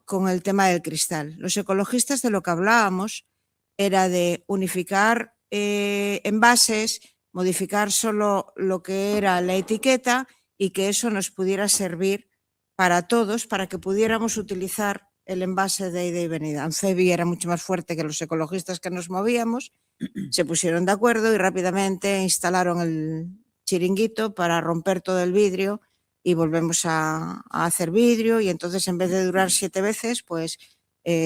con el tema del cristal. Los ecologistas de lo que hablábamos era de unificar envases, modificar solo lo que era la etiqueta y que eso nos pudiera servir para todos, para que pudiéramos utilizar el envase de ida y venida. Anfebi era mucho más fuerte que los ecologistas que nos movíamos, se pusieron de acuerdo y rápidamente instalaron el chiringuito para romper todo el vidrio y volvemos a hacer vidrio, y entonces en vez de durar 7 veces, pues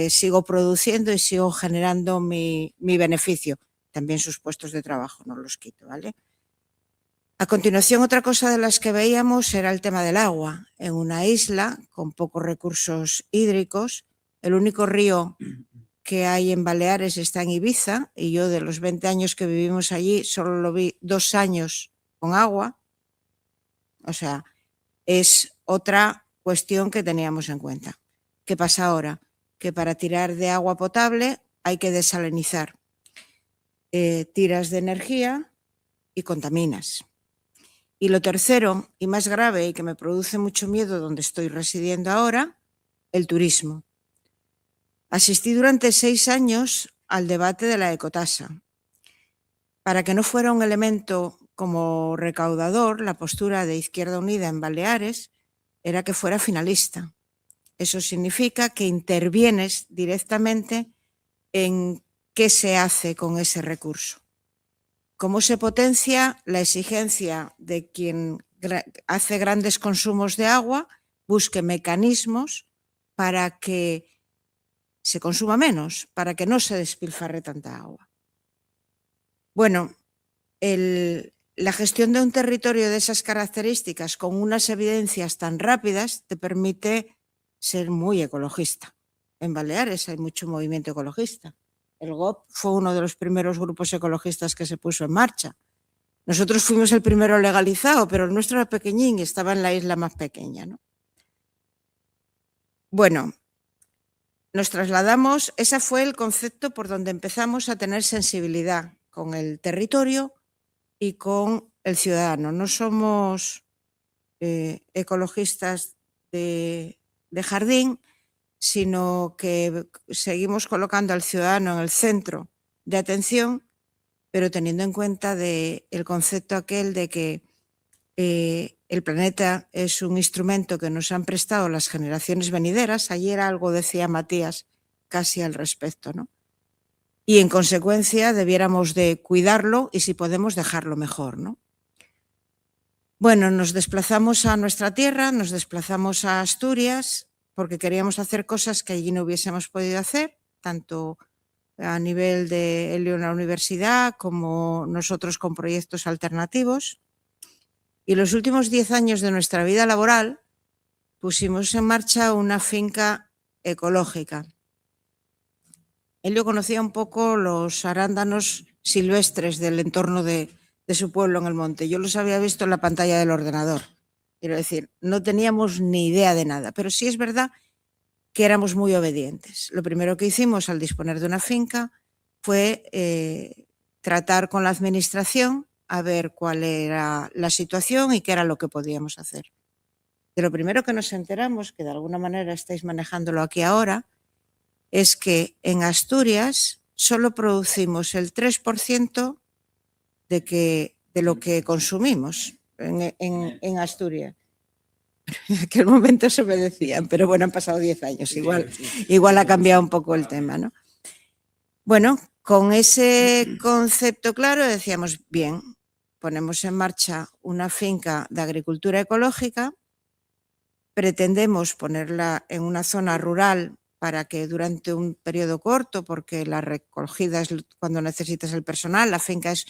sigo produciendo y sigo generando mi beneficio. También sus puestos de trabajo, no los quito, ¿vale? A continuación, otra cosa de las que veíamos era el tema del agua. En una isla con pocos recursos hídricos, el único río que hay en Baleares está en Ibiza, y yo de los 20 años que vivimos allí solo lo vi 2 años con agua. O sea, es otra cuestión que teníamos en cuenta. ¿Qué pasa ahora? Que para tirar de agua potable hay que desalinizar. Tiras de energía y contaminas. Y lo tercero y más grave, y que me produce mucho miedo donde estoy residiendo ahora, el turismo. Asistí durante 6 años al debate de la ecotasa. Para que no fuera un elemento como recaudador, la postura de Izquierda Unida en Baleares era que fuera finalista. Eso significa que intervienes directamente en qué se hace con ese recurso. Cómo se potencia la exigencia de quien hace grandes consumos de agua, busque mecanismos para que se consuma menos, para que no se despilfarre tanta agua. Bueno, la gestión de un territorio de esas características con unas evidencias tan rápidas te permite ser muy ecologista. En Baleares hay mucho movimiento ecologista. El GOP fue uno de los primeros grupos ecologistas que se puso en marcha. Nosotros fuimos el primero legalizado, pero el nuestro era pequeñín y estaba en la isla más pequeña, ¿no? Bueno, nos trasladamos, ese fue el concepto por donde empezamos a tener sensibilidad con el territorio y con el ciudadano. No somos ecologistas de jardín, sino que seguimos colocando al ciudadano en el centro de atención, pero teniendo en cuenta el concepto aquel de que el planeta es un instrumento que nos han prestado las generaciones venideras. Ayer algo decía Matías casi al respecto, ¿no? Y en consecuencia debiéramos de cuidarlo y si podemos dejarlo mejor, ¿no? Bueno, nos desplazamos a nuestra tierra, nos desplazamos a Asturias, porque queríamos hacer cosas que allí no hubiésemos podido hacer, tanto a nivel de Elio en la universidad como nosotros con proyectos alternativos. Y los últimos 10 años de nuestra vida laboral pusimos en marcha una finca ecológica. Elio conocía un poco los arándanos silvestres del entorno de su pueblo en el monte. Yo los había visto en la pantalla del ordenador. Quiero decir, no teníamos ni idea de nada, pero sí es verdad que éramos muy obedientes. Lo primero que hicimos al disponer de una finca fue tratar con la administración a ver cuál era la situación y qué era lo que podíamos hacer. De lo primero que nos enteramos, que de alguna manera estáis manejándolo aquí ahora, es que en Asturias solo producimos el 3% de lo que consumimos en Asturias. En aquel momento se me decían, pero bueno, han pasado 10 años, igual ha cambiado un poco el tema, ¿no? Bueno, con ese concepto claro decíamos, bien, ponemos en marcha una finca de agricultura ecológica, pretendemos ponerla en una zona rural para que durante un periodo corto, porque la recogida es cuando necesitas el personal, la finca es,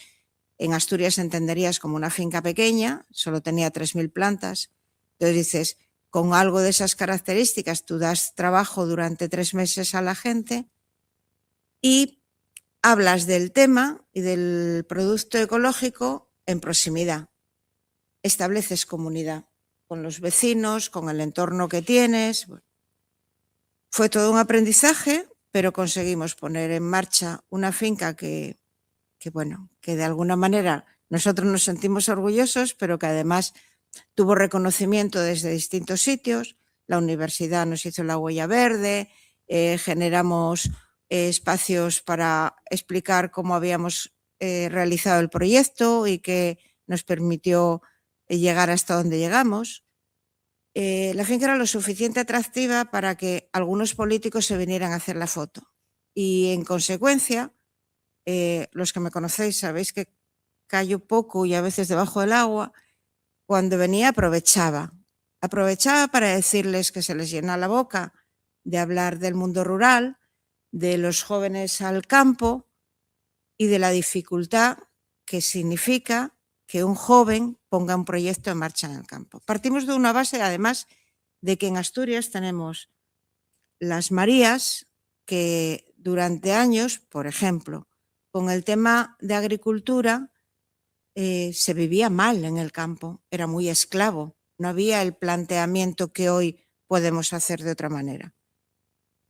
en Asturias entenderías como una finca pequeña, solo tenía 3.000 plantas. Entonces dices, con algo de esas características, tú das trabajo durante 3 meses a la gente y hablas del tema y del producto ecológico en proximidad. Estableces comunidad con los vecinos, con el entorno que tienes. Fue todo un aprendizaje, pero conseguimos poner en marcha una finca que de alguna manera nosotros nos sentimos orgullosos, pero que además tuvo reconocimiento desde distintos sitios. La universidad nos hizo la huella verde, generamos espacios para explicar cómo habíamos realizado el proyecto y que nos permitió llegar hasta donde llegamos. La finca era lo suficiente atractiva para que algunos políticos se vinieran a hacer la foto. Y en consecuencia, los que me conocéis sabéis que callo poco y a veces debajo del agua. Cuando venía aprovechaba para decirles que se les llena la boca de hablar del mundo rural, de los jóvenes al campo y de la dificultad que significa que un joven ponga un proyecto en marcha en el campo. Partimos de una base, además, de que en Asturias tenemos las Marías que durante años, por ejemplo, con el tema de agricultura, se vivía mal en el campo, era muy esclavo, no había el planteamiento que hoy podemos hacer de otra manera.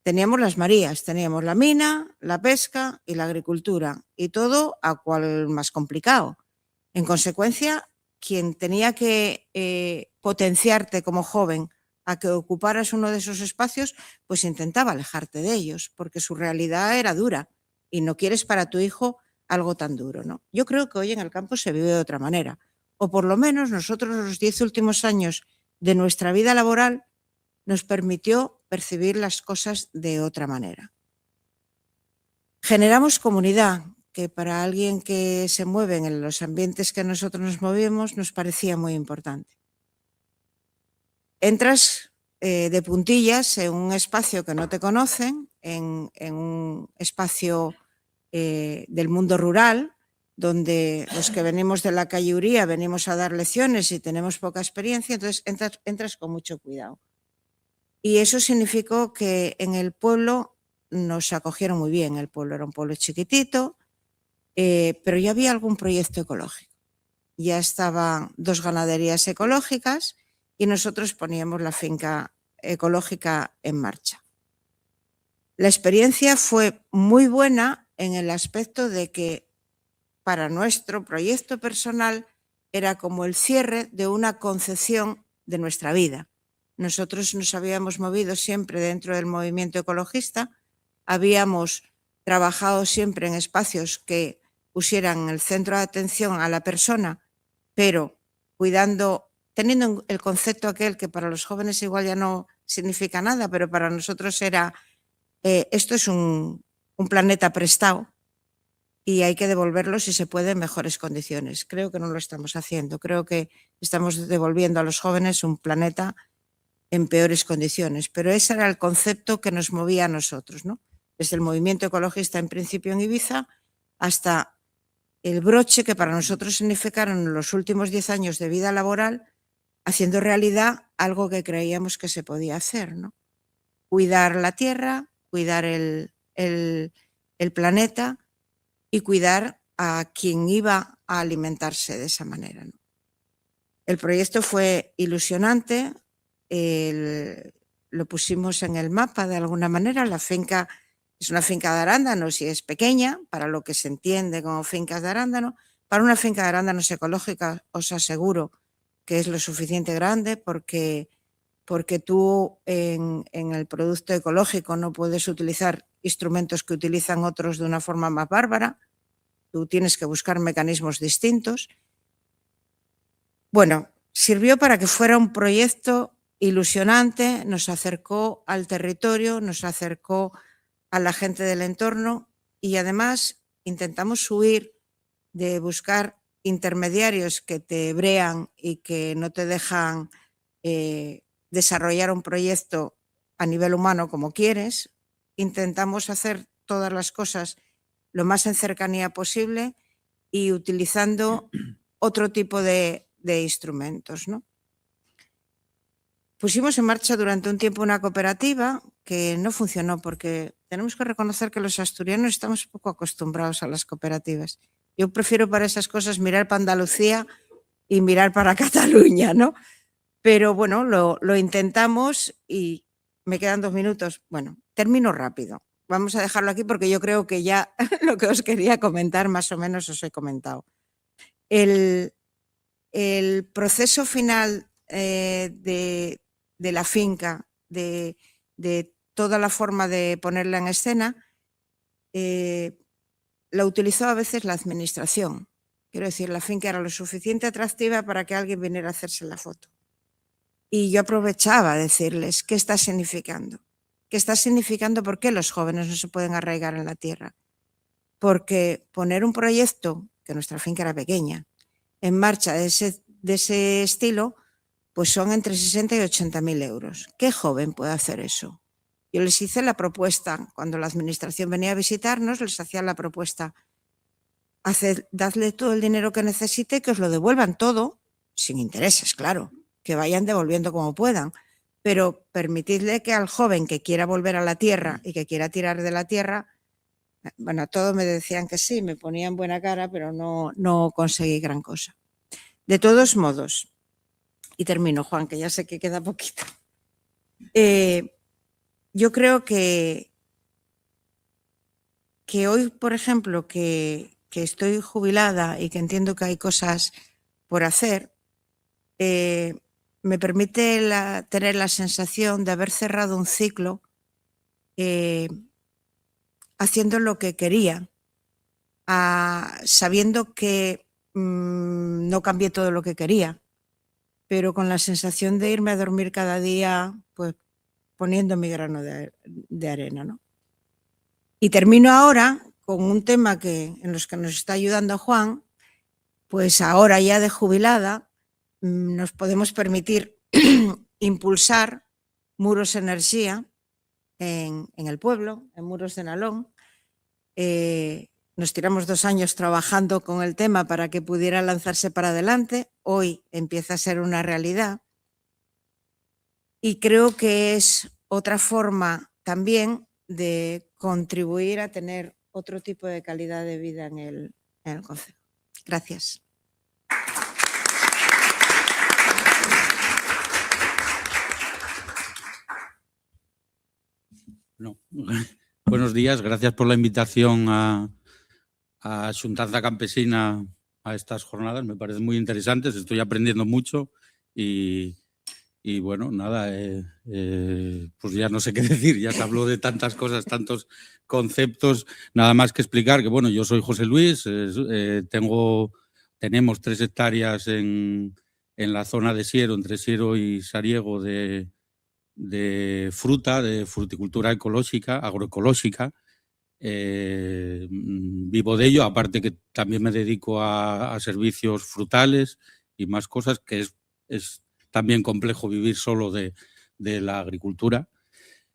Teníamos las Marías, teníamos la mina, la pesca y la agricultura, y todo a cual más complicado. En consecuencia, quien tenía que potenciarte como joven a que ocuparas uno de esos espacios, pues intentaba alejarte de ellos, porque su realidad era dura y no quieres para tu hijo algo tan duro, ¿no? Yo creo que hoy en el campo se vive de otra manera, o por lo menos nosotros los 10 últimos años de nuestra vida laboral nos permitió percibir las cosas de otra manera. Generamos comunidad, que para alguien que se mueve en los ambientes que nosotros nos movemos nos parecía muy importante. Entras de puntillas en un espacio que no te conocen, en un espacio del mundo rural, donde los que venimos de la calluría venimos a dar lecciones y tenemos poca experiencia, entonces entras con mucho cuidado. Y eso significó que en el pueblo nos acogieron muy bien. El pueblo era un pueblo chiquitito, pero ya había algún proyecto ecológico. Ya estaban 2 ganaderías ecológicas y nosotros poníamos la finca ecológica en marcha. La experiencia fue muy buena en el aspecto de que para nuestro proyecto personal era como el cierre de una concepción de nuestra vida. Nosotros nos habíamos movido siempre dentro del movimiento ecologista, habíamos trabajado siempre en espacios que pusieran el centro de atención a la persona, pero cuidando, teniendo el concepto aquel que para los jóvenes igual ya no significa nada, pero para nosotros era, esto es un planeta prestado y hay que devolverlos si se puede en mejores condiciones. Creo que no lo estamos haciendo. Creo que estamos devolviendo a los jóvenes un planeta en peores condiciones. Pero ese era el concepto que nos movía a nosotros, ¿no? Desde el movimiento ecologista en principio en Ibiza hasta el broche que para nosotros significaron los últimos 10 años de vida laboral, haciendo realidad algo que creíamos que se podía hacer, ¿no? Cuidar la tierra, cuidar el planeta y cuidar a quien iba a alimentarse de esa manera, ¿no? El proyecto fue ilusionante, lo pusimos en el mapa de alguna manera. La finca es una finca de arándanos y es pequeña para lo que se entiende como fincas de arándano. Para una finca de arándanos ecológica os aseguro que es lo suficiente grande porque tú en el producto ecológico no puedes utilizar instrumentos que utilizan otros de una forma más bárbara. Tú tienes que buscar mecanismos distintos. Bueno, sirvió para que fuera un proyecto ilusionante, nos acercó al territorio, nos acercó a la gente del entorno y además intentamos huir de buscar intermediarios que te brean y que no te dejan desarrollar un proyecto a nivel humano como quieres. Intentamos hacer todas las cosas lo más en cercanía posible y utilizando otro tipo de instrumentos, ¿no? Pusimos en marcha durante un tiempo una cooperativa que no funcionó porque tenemos que reconocer que los asturianos estamos poco acostumbrados a las cooperativas. Yo prefiero para esas cosas mirar para Andalucía y mirar para Cataluña, ¿no? Pero bueno, lo intentamos y me quedan 2 minutos. Bueno, termino rápido. Vamos a dejarlo aquí porque yo creo que ya lo que os quería comentar más o menos os he comentado. El proceso final de la finca, de toda la forma de ponerla en escena, la utilizó a veces la administración. Quiero decir, la finca era lo suficiente atractiva para que alguien viniera a hacerse la foto. Y yo aprovechaba a decirles, ¿qué está significando? ¿Qué está significando por qué los jóvenes no se pueden arraigar en la tierra? Porque poner un proyecto, que nuestra finca era pequeña, en marcha de ese estilo, pues son entre 60 y 80.000 euros. ¿Qué joven puede hacer eso? Yo les hice la propuesta, cuando la administración venía a visitarnos, les hacía la propuesta, dadle todo el dinero que necesite, que os lo devuelvan todo, sin intereses, claro, que vayan devolviendo como puedan, pero permitidle que al joven que quiera volver a la tierra y que quiera tirar de la tierra, bueno, a todos me decían que sí, me ponían buena cara, pero no conseguí gran cosa. De todos modos, y termino, Juan, que ya sé que queda poquito. Yo creo que hoy, por ejemplo, que estoy jubilada y que entiendo que hay cosas por hacer, me permite tener la sensación de haber cerrado un ciclo haciendo lo que quería, sabiendo que no cambié todo lo que quería, pero con la sensación de irme a dormir cada día, pues poniendo mi grano de arena, ¿no? Y termino ahora con un tema en los que nos está ayudando Juan, pues ahora ya de jubilada, nos podemos permitir impulsar Muros Energía en el pueblo, en Muros de Nalón. Nos tiramos 2 años trabajando con el tema para que pudiera lanzarse para adelante. Hoy empieza a ser una realidad. Y creo que es otra forma también de contribuir a tener otro tipo de calidad de vida en el concejo. Gracias. No. Buenos días, gracias por la invitación a Xuntanza Campesina a estas jornadas, me parecen muy interesantes, estoy aprendiendo mucho y bueno, nada, pues ya no sé qué decir, ya se habló de tantas cosas, tantos conceptos, nada más que explicar que, bueno, yo soy José Luis, tenemos 3 hectáreas en la zona de Siero, entre Siero y Sariego, de fruta, de fruticultura ecológica, agroecológica, vivo de ello, aparte que también me dedico a servicios frutales y más cosas, que es también complejo vivir solo de la agricultura.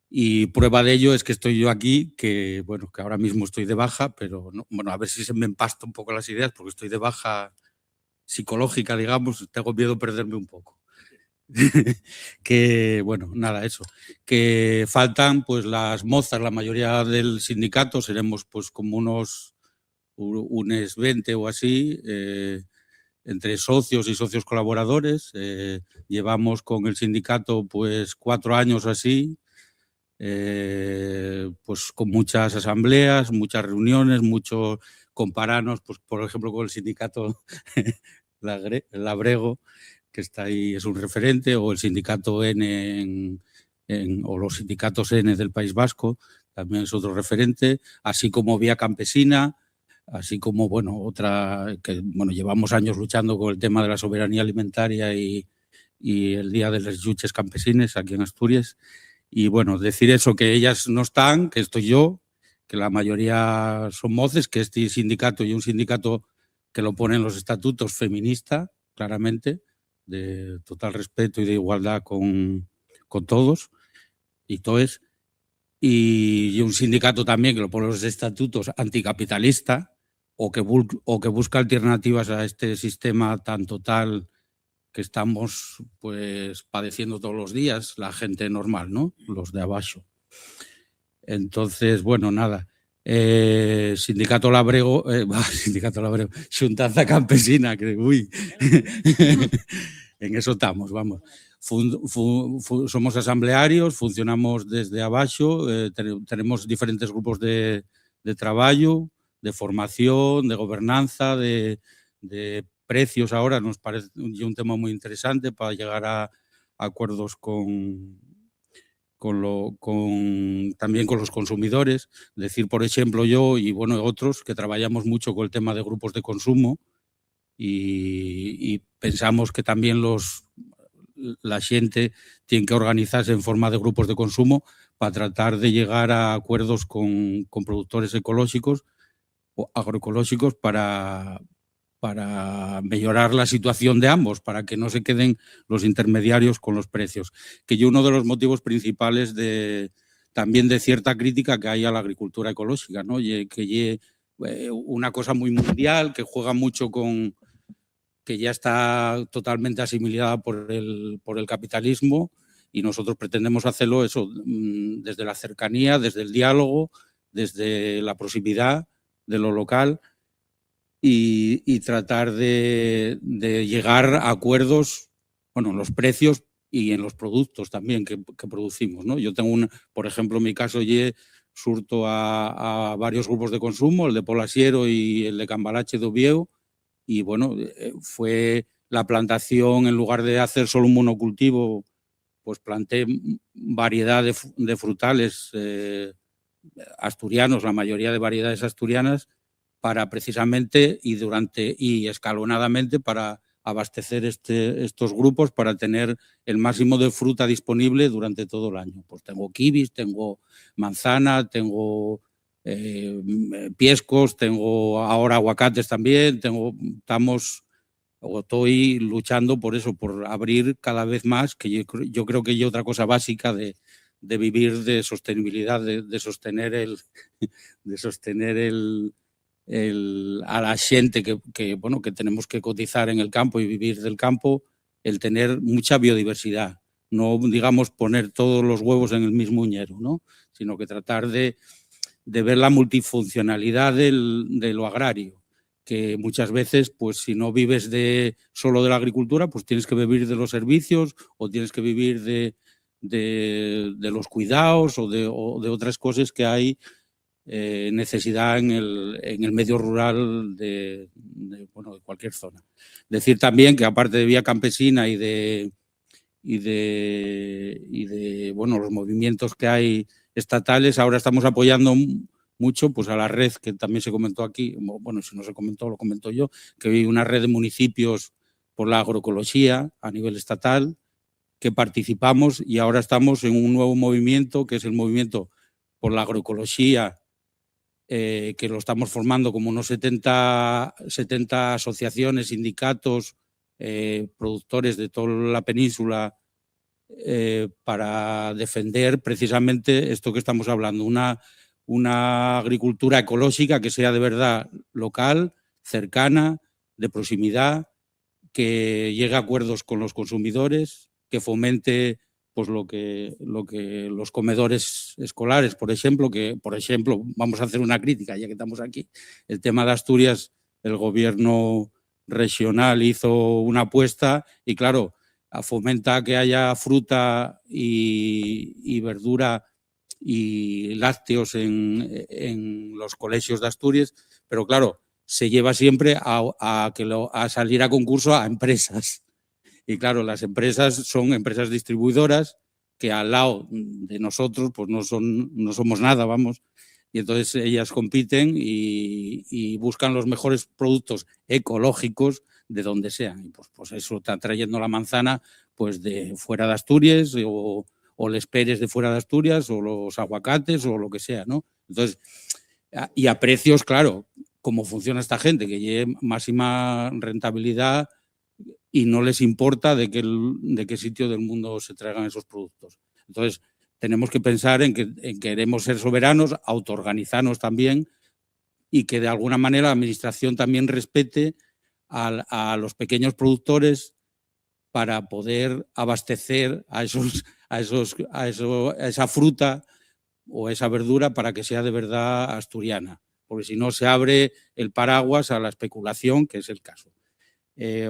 Y prueba de ello es que estoy yo aquí, que bueno, que ahora mismo estoy de baja, pero no, bueno, a ver si se me empasta un poco las ideas, porque estoy de baja psicológica, digamos, tengo miedo de perderme un poco. Que, bueno, nada, eso. Que faltan pues las mozas, la mayoría del sindicato, seremos pues como unos 20 o así, entre socios y socios colaboradores. Llevamos con el sindicato pues 4 años así, pues con muchas asambleas, muchas reuniones, mucho compararnos, pues por ejemplo con el sindicato Labrego, que está ahí, es un referente, o el sindicato N o los sindicatos N del País Vasco, también es otro referente, así como Vía Campesina, así como, bueno, otra, que bueno, llevamos años luchando con el tema de la soberanía alimentaria y el Día de les Lluches Campesines aquí en Asturias. Y bueno, decir eso, que ellas no están, que estoy yo, que la mayoría son moces, que este sindicato y un sindicato que lo pone en los estatutos feminista, claramente, de total respeto y de igualdad con todos y todes, y un sindicato también que lo pone en los estatutos anticapitalista o que busca alternativas a este sistema tan total que estamos pues padeciendo todos los días, la gente normal, ¿no? Los de abajo. Entonces, bueno, nada. Sindicato Labrego, Xuntanza Campesina, que uy, en eso estamos, vamos. Somos asamblearios, funcionamos desde abajo, tenemos diferentes grupos de trabajo, de formación, de gobernanza, de precios ahora, nos parece un tema muy interesante para llegar a acuerdos también con los consumidores. Decir, por ejemplo, yo y bueno, otros que trabajamos mucho con el tema de grupos de consumo y pensamos que también la gente tiene que organizarse en forma de grupos de consumo para tratar de llegar a acuerdos con productores ecológicos o agroecológicos para mejorar la situación de ambos, para que no se queden los intermediarios con los precios. Que yo uno de los motivos principales también de cierta crítica que hay a la agricultura ecológica, ¿no? Que una cosa muy mundial, que juega mucho que ya está totalmente asimilada por el capitalismo, y nosotros pretendemos hacerlo eso desde la cercanía, desde el diálogo, desde la proximidad de lo local, y tratar de llegar a acuerdos, bueno, en los precios y en los productos también que producimos, ¿no? Yo tengo por ejemplo, en mi caso, surto a varios grupos de consumo, el de Polasiero y el de Cambalache de Oviedo, y bueno, fue la plantación, en lugar de hacer solo un monocultivo, pues planté variedad de frutales asturianos, la mayoría de variedades asturianas, para precisamente y escalonadamente para abastecer estos grupos, para tener el máximo de fruta disponible durante todo el año. Pues tengo kiwis, tengo manzana, tengo piescos, tengo ahora aguacates también, estoy luchando por eso, por abrir cada vez más, que yo creo que hay otra cosa básica de vivir de sostenibilidad, de sostener a la gente que tenemos que cotizar en el campo y vivir del campo, el tener mucha biodiversidad, no digamos poner todos los huevos en el mismo uñero, ¿no? Sino que tratar de ver la multifuncionalidad de lo agrario, que muchas veces, pues si no vives solo de la agricultura, pues tienes que vivir de los servicios o tienes que vivir de los cuidados o de otras cosas que hay necesidad en el medio rural de cualquier zona. Decir también que aparte de Vía Campesina y de los movimientos que hay estatales, ahora estamos apoyando mucho pues a la red que también se comentó aquí, bueno, si no se comentó, lo comento yo, que hay una red de municipios por la agroecología a nivel estatal, que participamos, y ahora estamos en un nuevo movimiento, que es el movimiento por la agroecología que lo estamos formando como unos 70 asociaciones, sindicatos, productores de toda la península, para defender precisamente esto que estamos hablando, una agricultura ecológica que sea de verdad local, cercana, de proximidad, que llegue a acuerdos con los consumidores, que fomente pues lo que los comedores escolares, por ejemplo, vamos a hacer una crítica ya que estamos aquí, el tema de Asturias, el gobierno regional hizo una apuesta y claro, fomenta que haya fruta y verdura y lácteos en los colegios de Asturias, pero claro, se lleva siempre a salir a concurso a empresas. Y claro, las empresas son empresas distribuidoras que al lado de nosotros pues no somos nada, vamos. Y entonces ellas compiten y buscan los mejores productos ecológicos de donde sean. Y pues eso está trayendo la manzana pues de fuera de Asturias o les peres de fuera de Asturias o los aguacates o lo que sea, ¿no? Entonces, y a precios, claro, como funciona esta gente, que lleve máxima rentabilidad y no les importa de qué sitio del mundo se traigan esos productos. Entonces, tenemos que pensar en que queremos ser soberanos, autoorganizarnos también y que de alguna manera la administración también respete a los pequeños productores para poder abastecer a esa fruta o esa verdura para que sea de verdad asturiana, porque si no se abre el paraguas a la especulación, que es el caso.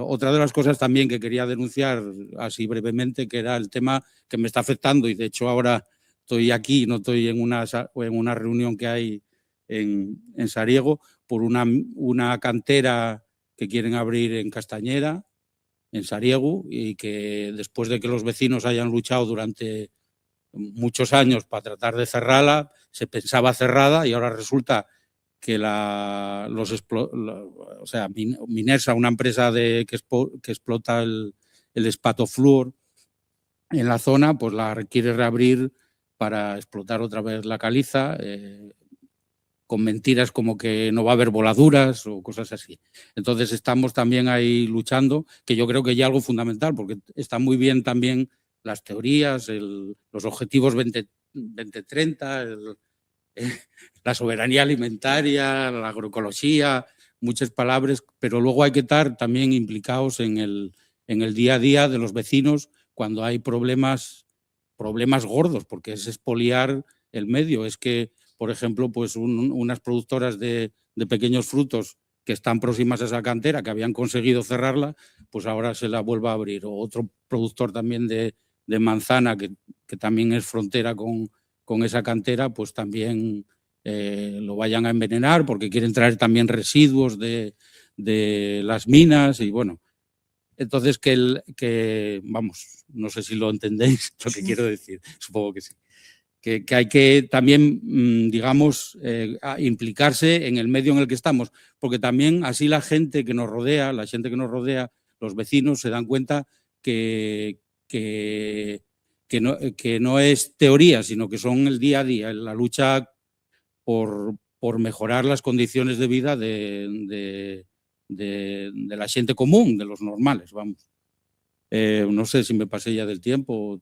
Otra de las cosas también que quería denunciar así brevemente, que era el tema que me está afectando y de hecho ahora estoy aquí, no estoy en una reunión que hay en Sariego, por una cantera que quieren abrir en Castañera, en Sariego, y que después de que los vecinos hayan luchado durante muchos años para tratar de cerrarla, se pensaba cerrada y ahora resulta que Minersa, una empresa que explota el espatofluor en la zona, pues la quiere reabrir para explotar otra vez la caliza, con mentiras como que no va a haber voladuras o cosas así. Entonces estamos también ahí luchando, que yo creo que hay algo fundamental, porque está muy bien también las teorías, los objetivos 2030, la soberanía alimentaria, la agroecología, muchas palabras, pero luego hay que estar también implicados en el día a día de los vecinos cuando hay problemas gordos, porque es expoliar el medio. Es que, por ejemplo, pues unas productoras de pequeños frutos que están próximas a esa cantera, que habían conseguido cerrarla, pues ahora se la vuelve a abrir. O otro productor también de manzana, que también es frontera con esa cantera, pues también lo vayan a envenenar porque quieren traer también residuos de las minas y bueno. Entonces, vamos, no sé si lo entendéis lo que quiero decir, supongo que sí. Que hay que también, digamos, implicarse en el medio en el que estamos, porque también así la gente que nos rodea, los vecinos se dan cuenta que no es teoría, sino que son el día a día, la lucha por mejorar las condiciones de vida de la gente común, de los normales, vamos. No sé si me pasé ya del tiempo.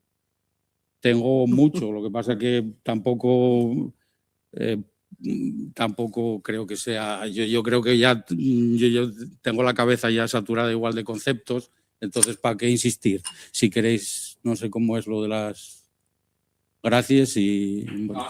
Tengo mucho, lo que pasa que tampoco creo que sea... Yo creo que ya yo tengo la cabeza ya saturada igual de conceptos, entonces ¿para qué insistir? Si queréis, no sé cómo es lo de las... Gracias y... Bueno.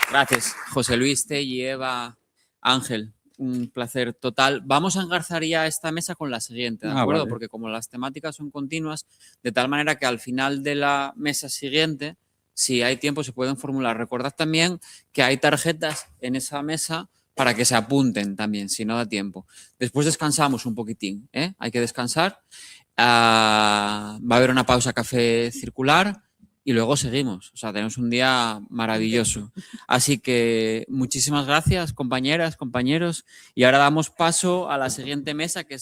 Gracias, José Luis, Telly, Eva, Ángel. Un placer total. Vamos a engarzar ya esta mesa con la siguiente, ¿de acuerdo? Vale. Porque como las temáticas son continuas, de tal manera que al final de la mesa siguiente, si hay tiempo, se pueden formular. Recordad también que hay tarjetas en esa mesa para que se apunten también, si no da tiempo. Después descansamos un poquitín, ¿eh? Hay que descansar. Va a haber una pausa café circular. Y luego seguimos, o sea, tenemos un día maravilloso. Así que muchísimas gracias, compañeras, compañeros. Y ahora damos paso a la siguiente mesa que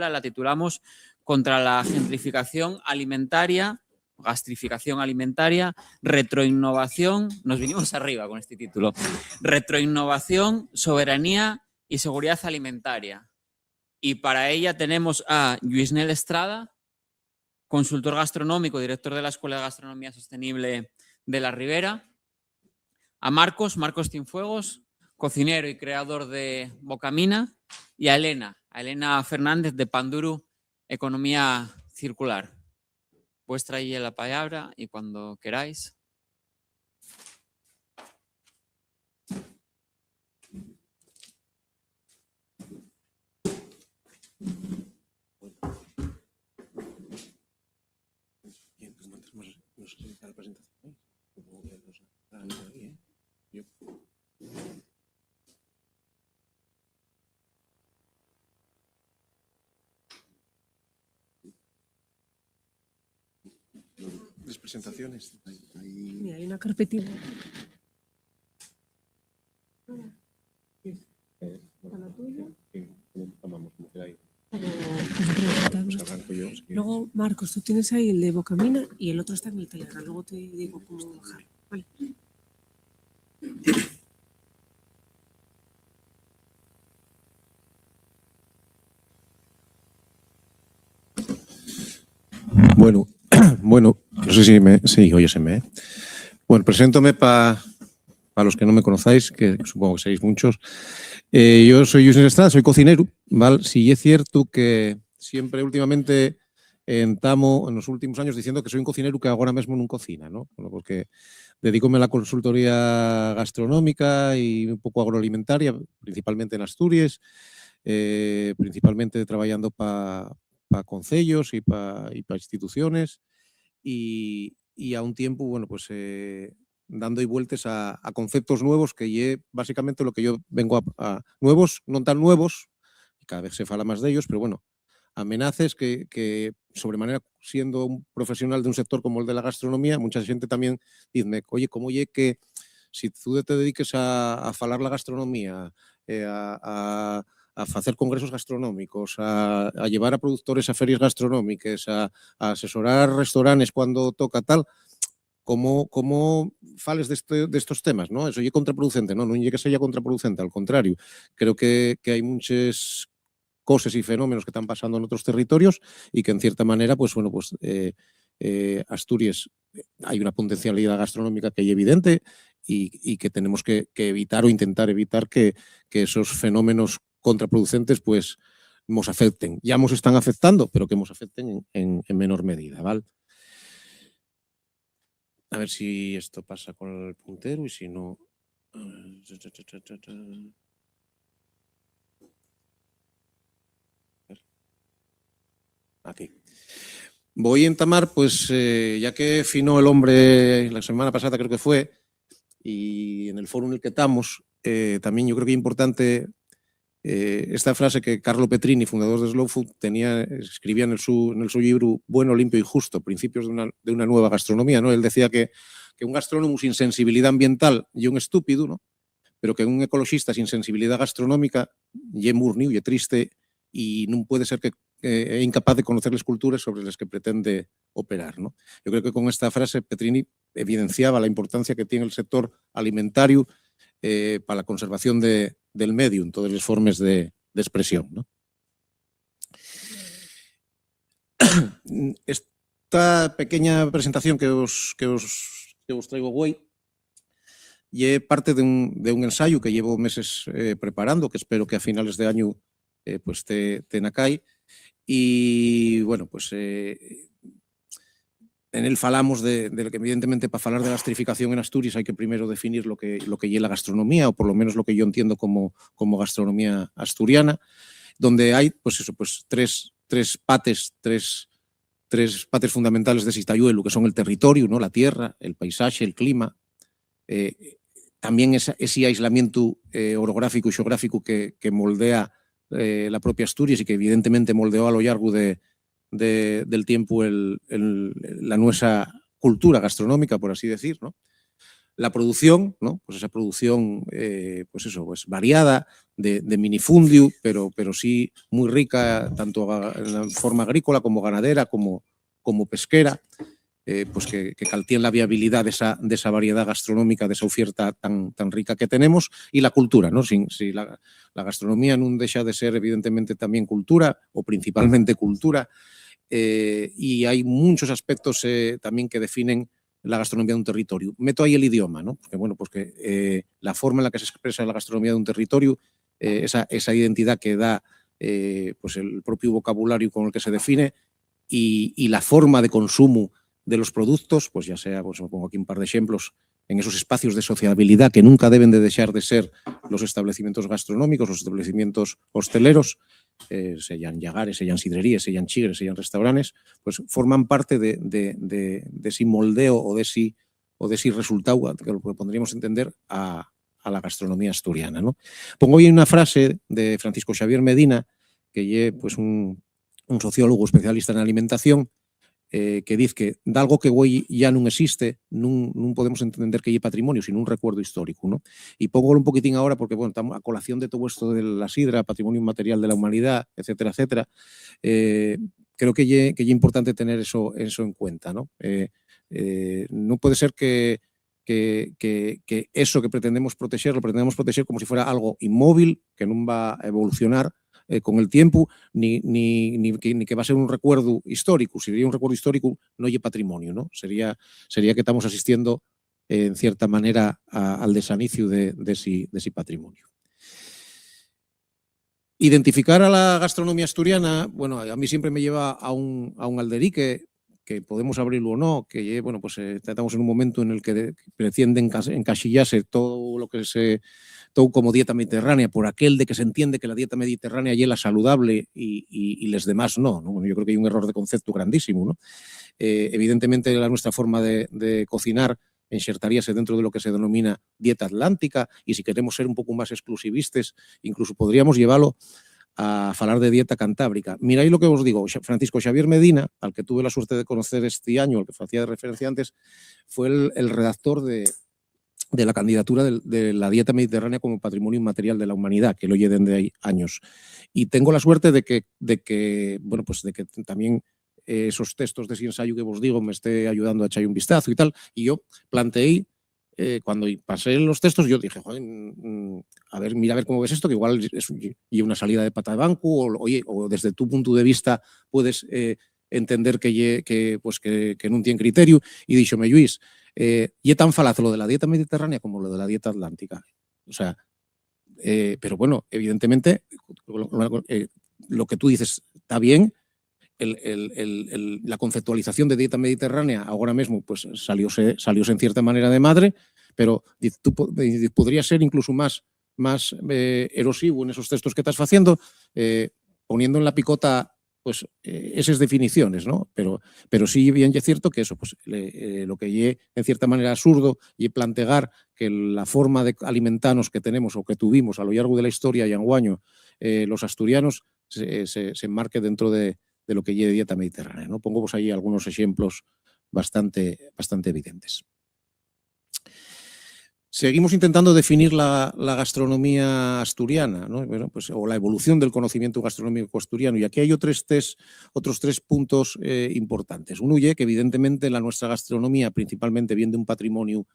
la titulamos Contra la gentrificación alimentaria gastrificación alimentaria, retroinnovación, nos vinimos arriba con este título, retroinnovación, soberanía y seguridad alimentaria. Y para ella tenemos a Lluís-Nel Estrada, consultor gastronómico, director de la Escuela de Gastronomía Sostenible de la Ribera, a Marcos Cienfuegos, cocinero y creador de Bocamina, y a Elena Fernández de Panduru, Economía Circular. Vuestra y la palabra y cuando queráis. Las presentaciones. Mira, hay una carpetita. ¿La tuya? Luego, Marcos, tú tienes ahí el de Bocamina y el otro está en el Telegram. Luego te digo cómo bajarlo. Vale. Bueno, no sé si óyeseme. Bueno, preséntome para los que no me conocáis, que supongo que seréis muchos. Yo soy Lluís-Nel Estrada, soy cocinero, ¿vale? Sí es cierto que siempre últimamente entamo en los últimos años diciendo que soy un cocinero que agora mesmo non cocina, ¿no? Bueno, porque dedícome a la consultoría gastronómica y un pouco agroalimentaria, principalmente en Asturias, principalmente traballando para concellos y para instituciones y a un tiempo, bueno, pues dando vueltas a conceptos nuevos que lle básicamente lo que yo vengo a nuevos, non tan nuevos, y cada vez se fala más de ellos, pero bueno, amenazas que sobremanera siendo un profesional de un sector como el de la gastronomía, mucha gente también dice, oye, ¿cómo lle que si tú te dediques a falar la gastronomía, a facer congresos gastronómicos, a llevar a productores a ferias gastronómicas, a asesorar restaurantes cuando toca tal, como fales destos temas, ¿no? Eso é contraproducente, non é que seja contraproducente, al contrario. Creo que hai muchas cosas y fenómenos que están pasando en otros territorios y que en cierta manera, pues bueno, pues Asturias hay una potencialidad gastronómica que es evidente y que tenemos que evitar o intentar evitar que esos fenómenos contraproducentes pues nos afecten. Ya nos están afectando, pero que nos afecten en menor medida, ¿vale? A ver si esto pasa con el puntero y si no... Aquí. Voy a entamar, pues, ya que finó el hombre la semana pasada, creo que fue, y en el foro en el que estamos, también yo creo que es importante esta frase que Carlo Petrini, fundador de Slow Food, escribía en el su libro Bueno, limpio y justo, principios de una nueva gastronomía, ¿no? Él decía que un gastrónomo sin sensibilidad ambiental y un estúpido, ¿no? Pero que un ecologista sin sensibilidad gastronómica y murniu y triste y no puede ser que es incapaz de conocer las culturas sobre las que pretende operar, ¿no? Yo creo que con esta frase Petrini evidenciaba la importancia que tiene el sector alimentario para la conservación del medio en todas las formas de expresión, ¿no? Esta pequeña presentación que os traigo hoy y parte de un ensayo que llevo meses preparando, que espero que a finales de año pues te nacai. Y bueno, pues en él falamos de que evidentemente para falar de gastrificación en Asturias hay que primero definir lo que es la gastronomía, o por lo menos lo que yo entiendo como gastronomía asturiana, donde hay pues eso, pues tres pates fundamentales de ese talluelo, que son el territorio, ¿no? La tierra, el paisaje, el clima, también ese aislamiento orográfico y xeográfico que moldea la propia Asturias y que evidentemente moldeó a lo largo del tiempo la nuestra cultura gastronómica, por así decir, ¿no? La producción, ¿no? Pues esa producción pues eso, pues variada, de minifundio, pero sí muy rica, tanto en la forma agrícola como ganadera, como pesquera, pues que caltíen la viabilidad de esa variedad gastronómica, de esa oferta tan rica que tenemos, y la cultura, ¿no? Si la gastronomía non deixa de ser evidentemente también cultura, o principalmente cultura, y hay muchos aspectos también que definen la gastronomía de un territorio. Meto ahí el idioma, ¿no? Porque, bueno, pues que la forma en la que se expresa la gastronomía de un territorio, esa identidad que da pues el propio vocabulario con el que se define, y la forma de consumo de los productos, pues ya sea, pues me pongo aquí un par de ejemplos, en esos espacios de sociabilidad que nunca deben de dejar de ser los establecimientos gastronómicos, los establecimientos hosteleros, sean llagares, sean sidrerías, sean chigres, sean restaurantes, pues forman parte de ese moldeo o de ese resultado que lo podríamos entender a la gastronomía asturiana, ¿no? Pongo hoy una frase de Francisco Xavier Medina, que es pues un sociólogo especialista en alimentación, que dice que de algo que hoy ya non existe, non podemos entender que é patrimonio, sino un recuerdo histórico, ¿no? Y pongo un poquitín ahora porque, bueno, estamos a colación de todo esto de la sidra, patrimonio inmaterial de la humanidad, etcétera, etcétera. Creo que es importante tener eso en cuenta, ¿no? No puede ser que eso que pretendemos proteger, lo pretendemos proteger como si fuera algo inmóvil, que non va a evolucionar con el tiempo, ni que va a ser un recuerdo histórico. Si sería un recuerdo histórico, no hay patrimonio, ¿no? Sería que estamos asistiendo, en cierta manera, al desanicio de ese patrimonio. Identificar a la gastronomía asturiana, bueno, a mí siempre me lleva a un alderique, que podemos abrirlo o no, que, bueno, pues estamos en un momento en el que pretende encasillarse todo lo que todo como dieta mediterránea, por aquel de que se entiende que la dieta mediterránea es la saludable y los demás no. Bueno, yo creo que hay un error de concepto grandísimo, ¿no? Evidentemente, nuestra forma de cocinar enxertaríase dentro de lo que se denomina dieta atlántica, y si queremos ser un poco más exclusivistas, incluso podríamos llevarlo a falar de dieta cantábrica. Miráis lo que os digo, Francisco Xavier Medina, al que tuve la suerte de conocer este año, al que hacía referencia antes, fue el redactor de la candidatura de la dieta mediterránea como patrimonio inmaterial de la humanidad, que lo lleven de ahí años. Y tengo la suerte de que bueno, pues de que también esos textos de ese ensayo que os digo me esté ayudando a echar un vistazo y tal, y yo planteé, cuando pasé los textos, yo dije, joder, a ver, mira a ver cómo ves esto, que igual es una salida de pata de banco, o desde tu punto de vista puedes entender que no tiene criterio, y díxome, Lluís, y es tan falaz lo de la dieta mediterránea como lo de la dieta atlántica. O sea, pero bueno, evidentemente, lo que tú dices está bien. La conceptualización de dieta mediterránea ahora mismo pues salióse en cierta manera de madre, pero tú podría ser incluso más erosivo en esos textos que estás haciendo, poniendo en la picota pues esas definiciones, ¿no? Pero sí bien es cierto que eso, pues lo que es en cierta manera absurdo y plantear que la forma de alimentarnos que tenemos o que tuvimos a lo largo de la historia y anguaño los asturianos se enmarque dentro de lo que es dieta mediterránea, ¿no? Pongo ahí algunos ejemplos bastante evidentes. Seguimos intentando definir la gastronomía asturiana, ¿no? Bueno, pues, o la evolución del conocimiento gastronómico asturiano. Y aquí hay otros tres puntos importantes. Uno es que evidentemente la nuestra gastronomía principalmente viene de un patrimonio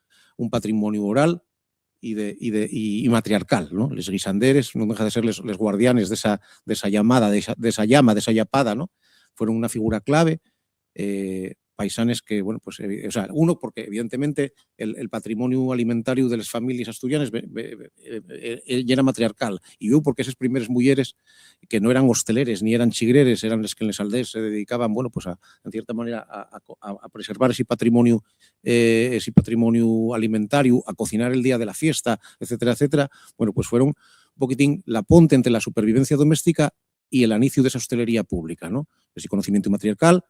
oral y matriarcal, ¿no? Les guisanderes no deja de ser les guardianes de esa llama, de esa llapada, ¿no? Fueron una figura clave, paisanes que, bueno, pues, o sea, uno, porque evidentemente el patrimonio alimentario de las familias asturianas era matriarcal, y yo porque esas primeras mujeres que no eran hosteleres ni eran chigreres, eran las que en las aldeas se dedicaban, bueno, pues en cierta manera a preservar ese patrimonio alimentario, a cocinar el día de la fiesta, etcétera, etcétera. Bueno, pues fueron un poquitín la ponte entre la supervivencia doméstica y el inicio de esa hostelería pública, ¿no? Ese conocimiento matriarcal,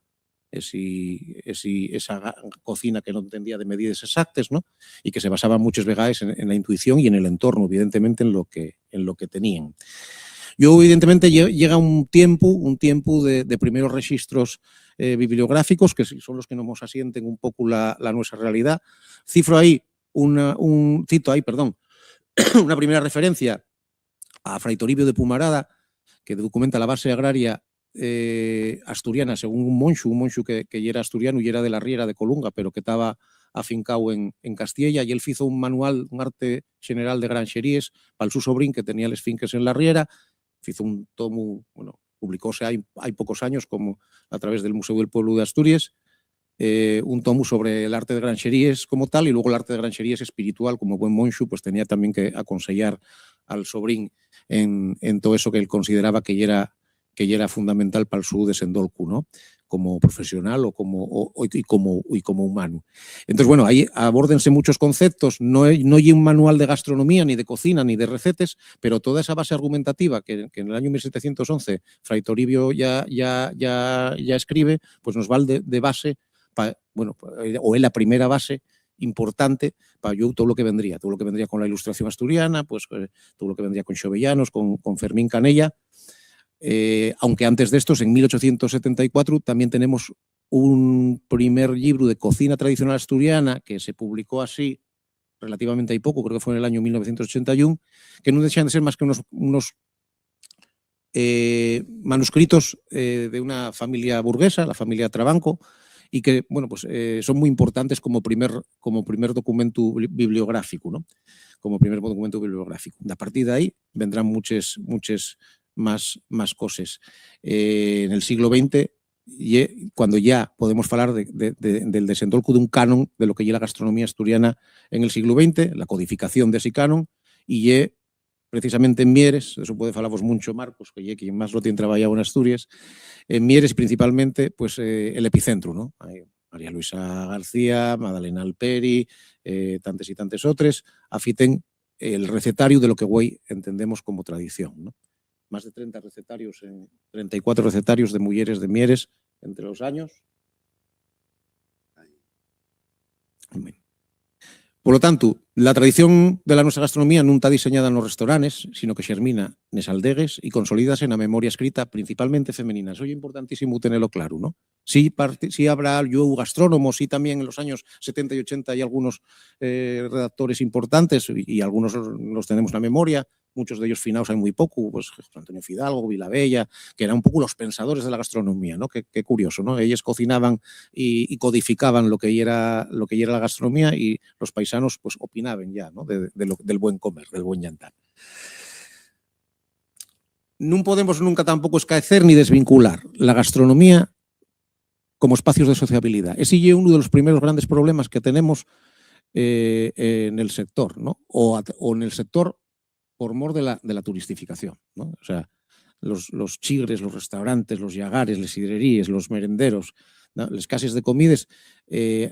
esa cocina que no entendía de medidas exactas, ¿no? Y que se basaba muchas veces en la intuición y en el entorno, evidentemente, en lo que tenían. Yo, evidentemente, llega un tiempo de primeros registros bibliográficos, que son los que nos asienten un poco la nuestra realidad. Cito ahí, una primera referencia a Fray Toribio de Pumarada, que documenta la base agraria asturiana según un monxu que era asturiano y era de la Riera de Colunga, pero que estaba afincado en Castilla, y él hizo un manual, un arte general de granxeríes para su sobrín que tenía les finques en la Riera. Hizo un tomo, bueno, publicóse hai pocos años como a través del Museo del Pueblo de Asturias, un tomo sobre el arte de granxeríes como tal, y luego el arte de granxeríes espiritual, como buen monxu, pues tenía también que aconsellar al sobrín en todo eso que él consideraba que era fundamental para el su desendolcu, ¿no? Como profesional o como humano. Entonces, bueno, ahí abórdense muchos conceptos, no hay un manual de gastronomía, ni de cocina, ni de recetes, pero toda esa base argumentativa que en el año 1711 Fray Toribio ya escribe, pues nos vale de base, o es la primera base importante para yo todo lo que vendría con la Ilustración asturiana, pues todo lo que vendría con Xovellanos, con Fermín Canella. Aunque antes de estos, en 1874, también tenemos un primer libro de cocina tradicional asturiana que se publicó así relativamente hay poco, creo que fue en el año 1981, que no dejan de ser más que unos manuscritos de una familia burguesa, la familia Trabanco, y que, bueno, pues son muy importantes como primer documento bibliográfico, ¿no? Como primer documento bibliográfico. A partir de ahí vendrán muchas más cosas. En el siglo XX, cuando ya podemos hablar del desendolco de un canon de lo que es la gastronomía asturiana en el siglo XX, la codificación de ese canon, y precisamente en Mieres, eso puede hablaros mucho Marcos, que quien más lo tiene trabajado en Asturias, en Mieres principalmente, pues el epicentro, ¿no? Hay María Luisa García, Madalena Alperi, tantes y tantes otros, afiten el recetario de lo que hoy entendemos como tradición, ¿no? Más de 34 recetarios de mujeres de Mieres entre los años. Por lo tanto, la tradición de la nuestra gastronomía non está diseñada en los restaurantes, sino que xermina nes aldegues y consolídase en la memoria escrita principalmente femenina. Eso es importantísimo tenerlo claro, ¿no? Sí habrá gastrónomos, sí también en los años 70 y 80 hay algunos redactores importantes y algunos los tenemos en la memoria, muchos de ellos finados hay muy poco, pues Antonio Fidalgo, Vilabella, que eran un poco los pensadores de la gastronomía, ¿no? Qué curioso, ¿no? Ellos cocinaban y codificaban lo que era la gastronomía y los paisanos pues opinaban ya, ¿no? del buen comer, del buen llantar. No podemos nunca tampoco escaecer ni desvincular la gastronomía como espacios de sociabilidad. Ese es uno de los primeros grandes problemas que tenemos en el sector, ¿no? O en el sector por mor de la turistificación, ¿no? O sea, los chigres, los restaurantes, los llagares, les sidreríes, los merenderos, ¿no? Las casas de comidas,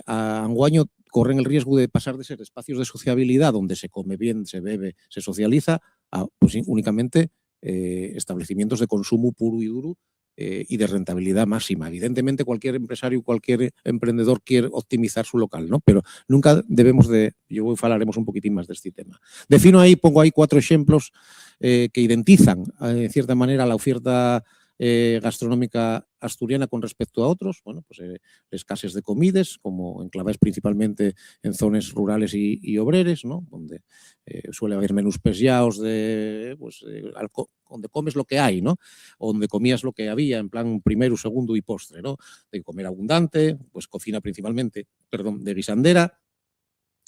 a anguaño corren el riesgo de pasar de ser espacios de sociabilidad donde se come bien, se bebe, se socializa, a pues, únicamente establecimientos de consumo puro y duro y de rentabilidad máxima. Evidentemente, cualquier empresario, cualquier emprendedor quiere optimizar su local, ¿no? Pero nunca debemos yo hablaremos un poquitín más de este tema. Pongo ahí 4 ejemplos que identizan, en cierta manera, la oferta gastronómica asturiana con respecto a otros, bueno, pues les casas de comides, como enclavadas principalmente en zonas rurales y obreres, ¿no? Donde suele haber menús pesllaos donde comes lo que hay, ¿no? O donde comías lo que había, en plan primero, segundo y postre, ¿no? De comer abundante, pues cocina principalmente, de guisandera,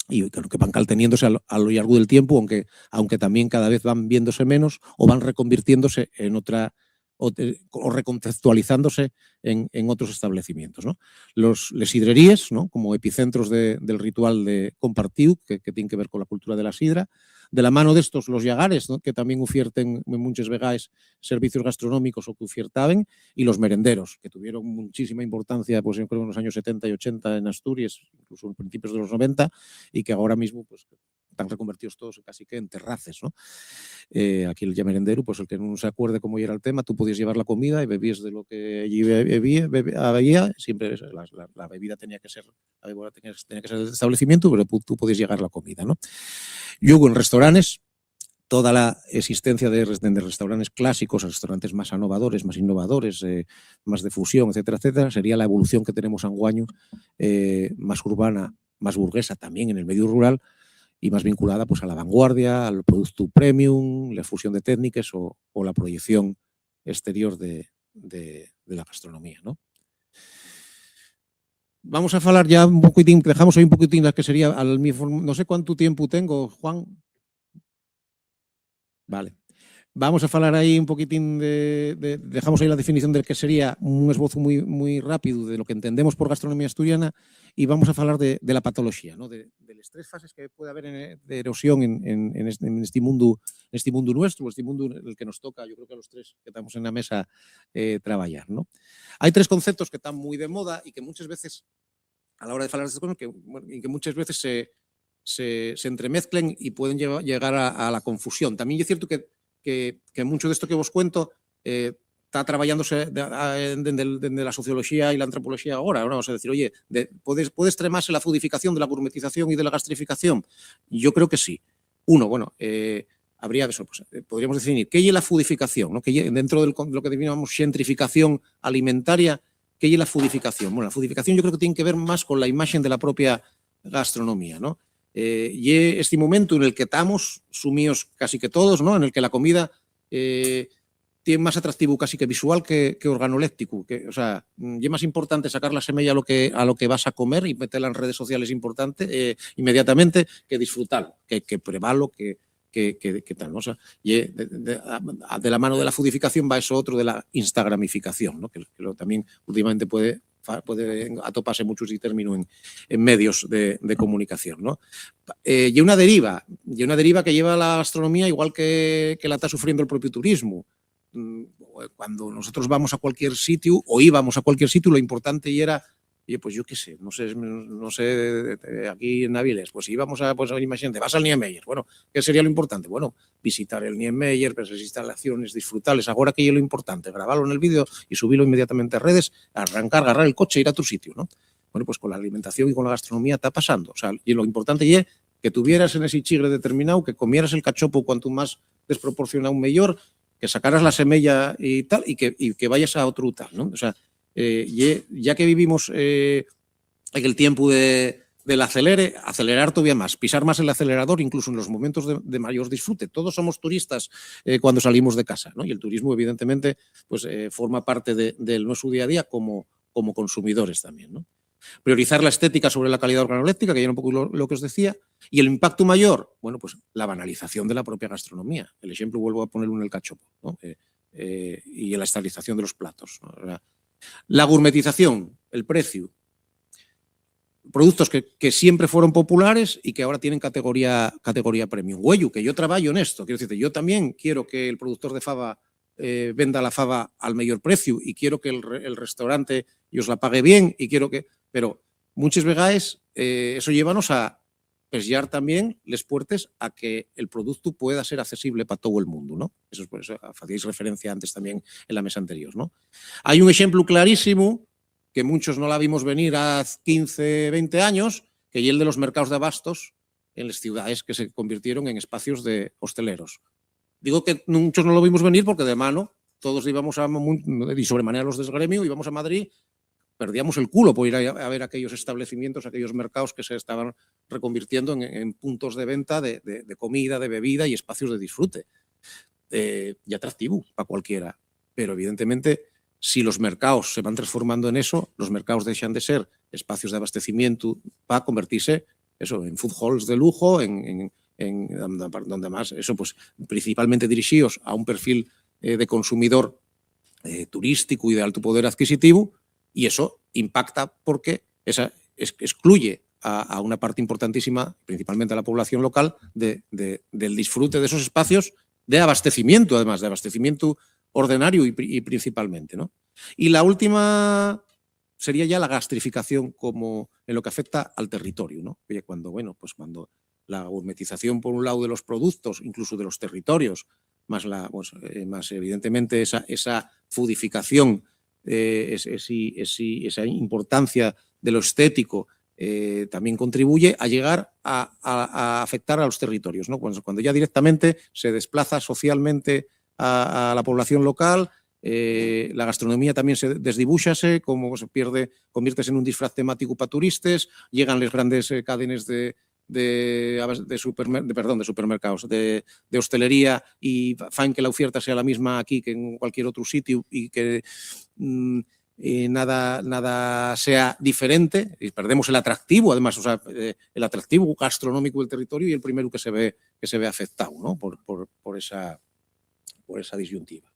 y que van calteniéndose a lo largo del tiempo, aunque también cada vez van viéndose menos o van reconvirtiéndose en otra o reconceptualizándose en otros establecimientos, ¿no? Les sidreríes, ¿no? Como epicentros del ritual de compartir, que tiene que ver con la cultura de la sidra. De la mano de estos, los llagares, ¿no? Que también ofierten muchas veces servicios gastronómicos o que ofertaban, y los merenderos, que tuvieron muchísima importancia, pues yo creo en los años 70 y 80 en Asturias, incluso en principios de los 90, y que ahora mismo pues están reconvertidos todos casi que en terraces, ¿no? Aquí el merendero, pues el que no se acuerde cómo era el tema, tú podías llevar la comida y bebías de lo que allí había, siempre la bebida tenía que ser del establecimiento, pero tú podías llegar la comida, ¿no? Luego en restaurantes, toda la existencia de restaurantes clásicos, restaurantes más innovadores, más de fusión, etcétera, etcétera, sería la evolución que tenemos anguaño, más urbana, más burguesa también en el medio rural, y más vinculada pues a la vanguardia, al producto premium, la fusión de técnicas o la proyección exterior de la gastronomía, ¿no? Vamos a falar ya un poquitín, dejamos aí un poquitín la que sería, no sé cuánto tiempo tengo, Juan. Vale. Vamos a falar aí un poquitín dejamos aí la definición del que sería un esbozo muy rápido de lo que entendemos por gastronomía asturiana y vamos a falar de la patología, ¿no? De las 3 fases que puede haber de erosión en este mundo nuestro, este mundo en el que nos toca, yo creo que a los 3 que estamos en la mesa trabajar, ¿no? Hay 3 conceptos que están muy de moda y que muchas veces, a la hora de falar de estas cosas, que muchas veces se entremezclen y pueden llegar a la confusión. También es cierto que mucho de esto que vos cuento está traballándose dende la sociología y la antropología ahora. Vamos a decir, oye, ¿puede extremarse la foodificación de la gourmetización y de la gastrificación? Yo creo que sí. Uno, bueno, habría eso, pues, podríamos definir qué es la foodificación, ¿no? Dentro de lo que denominamos gentrificación alimentaria, ¿qué es la foodificación? Bueno, la foodificación yo creo que tiene que ver más con la imagen de la propia gastronomía, ¿no? Y este momento en el que estamos sumidos casi que todos, ¿no? En el que la comida tiene más atractivo casi que visual que organoléctico. O sea, es más importante sacar la semilla a lo que vas a comer y meterla en redes sociales inmediatamente que disfrutarlo, que probarlo, que tal, ¿no? O sea, de la mano de la foodificación va eso otro de la instagramificación, ¿no? Que también últimamente puede atoparse mucho ese término en medios de comunicación, ¿no? Y una deriva que lleva la gastronomía igual que la está sufriendo el propio turismo. Cuando nosotros vamos a cualquier sitio o íbamos a cualquier sitio, lo importante era, oye, pues yo qué sé, no sé, aquí en Avilés, pues íbamos imagínate, vas al Niemeyer, bueno, ¿qué sería lo importante? Bueno, visitar el Niemeyer, ver esas instalaciones, disfrutarles. Ahora que es lo importante, grabarlo en el vídeo y subirlo inmediatamente a redes, arrancar, agarrar el coche e ir a otro sitio, ¿no? Bueno, pues con la alimentación y con la gastronomía está pasando. O sea, y lo importante es que tuvieras en ese chigre determinado, que comieras el cachopo cuanto más desproporcionado mejor, que sacaras la semilla y tal, y que vayas a otro tal, ¿no? O sea, ya que vivimos en el tiempo del acelerar todavía más, pisar más el acelerador, incluso en los momentos de mayor disfrute. Todos somos turistas cuando salimos de casa, ¿no? Y el turismo, evidentemente, pues forma parte de nuestro día a día como consumidores también, ¿no? Priorizar la estética sobre la calidad organoléctica, que ya era un poco lo que os decía, y el impacto mayor, bueno, pues la banalización de la propia gastronomía. El ejemplo vuelvo a ponerlo en el cachopo, ¿no? Y en la estilización de los platos, ¿no? La gourmetización, el precio. Productos que siempre fueron populares y que ahora tienen categoría premium. Huello, que yo trabajo en esto. Quiero decirte, yo también quiero que el productor de fava venda la fava al mayor precio y quiero que el restaurante os la pague bien y quiero que... Pero muchas veces eso llévanos a pesar también les puertes a que el producto pueda ser accesible para todo el mundo, ¿no? Eso es por eso hacíais referencia antes también en la mesa anterior, ¿no? Hay un ejemplo clarísimo que muchos no la vimos venir hace 15, 20 años, que es el de los mercados de abastos en las ciudades que se convirtieron en espacios de hosteleros. Digo que muchos no lo vimos venir porque de mano todos íbamos y sobremanera los del gremio, íbamos a Madrid, perdíamos el culo por ir a ver aquellos establecimientos, aquellos mercados que se estaban reconvirtiendo en puntos de venta de comida, de bebida y espacios de disfrute. Y atractivo para cualquiera. Pero evidentemente, si los mercados se van transformando en eso, los mercados dejan de ser espacios de abastecimiento para convertirse eso, en food halls de lujo, donde más, eso pues principalmente dirigidos a un perfil de consumidor turístico y de alto poder adquisitivo, y eso impacta porque excluye a una parte importantísima, principalmente a la población local, del disfrute de esos espacios de abastecimiento, además, de abastecimiento ordinario y principalmente, ¿no? Y la última sería ya la gastrificación como en lo que afecta al territorio, ¿no? Oye, cuando la gourmetización por un lado de los productos, incluso de los territorios, más evidentemente esa foodificación, esa importancia de lo estético también contribuye a llegar a afectar a los territorios, ¿no? Cuando ya directamente se desplaza socialmente a la población local, la gastronomía también se desdibúxase, como se conviértese en un disfraz temático para turistas, llegan las grandes cadenas de de supermercados, de hostelería, y fan que la oferta sea la misma aquí que en cualquier otro sitio y que nada sea diferente, y perdemos el atractivo, además, o sea, el atractivo gastronómico del territorio, y el primero que se ve afectado, ¿no? por esa disyuntiva.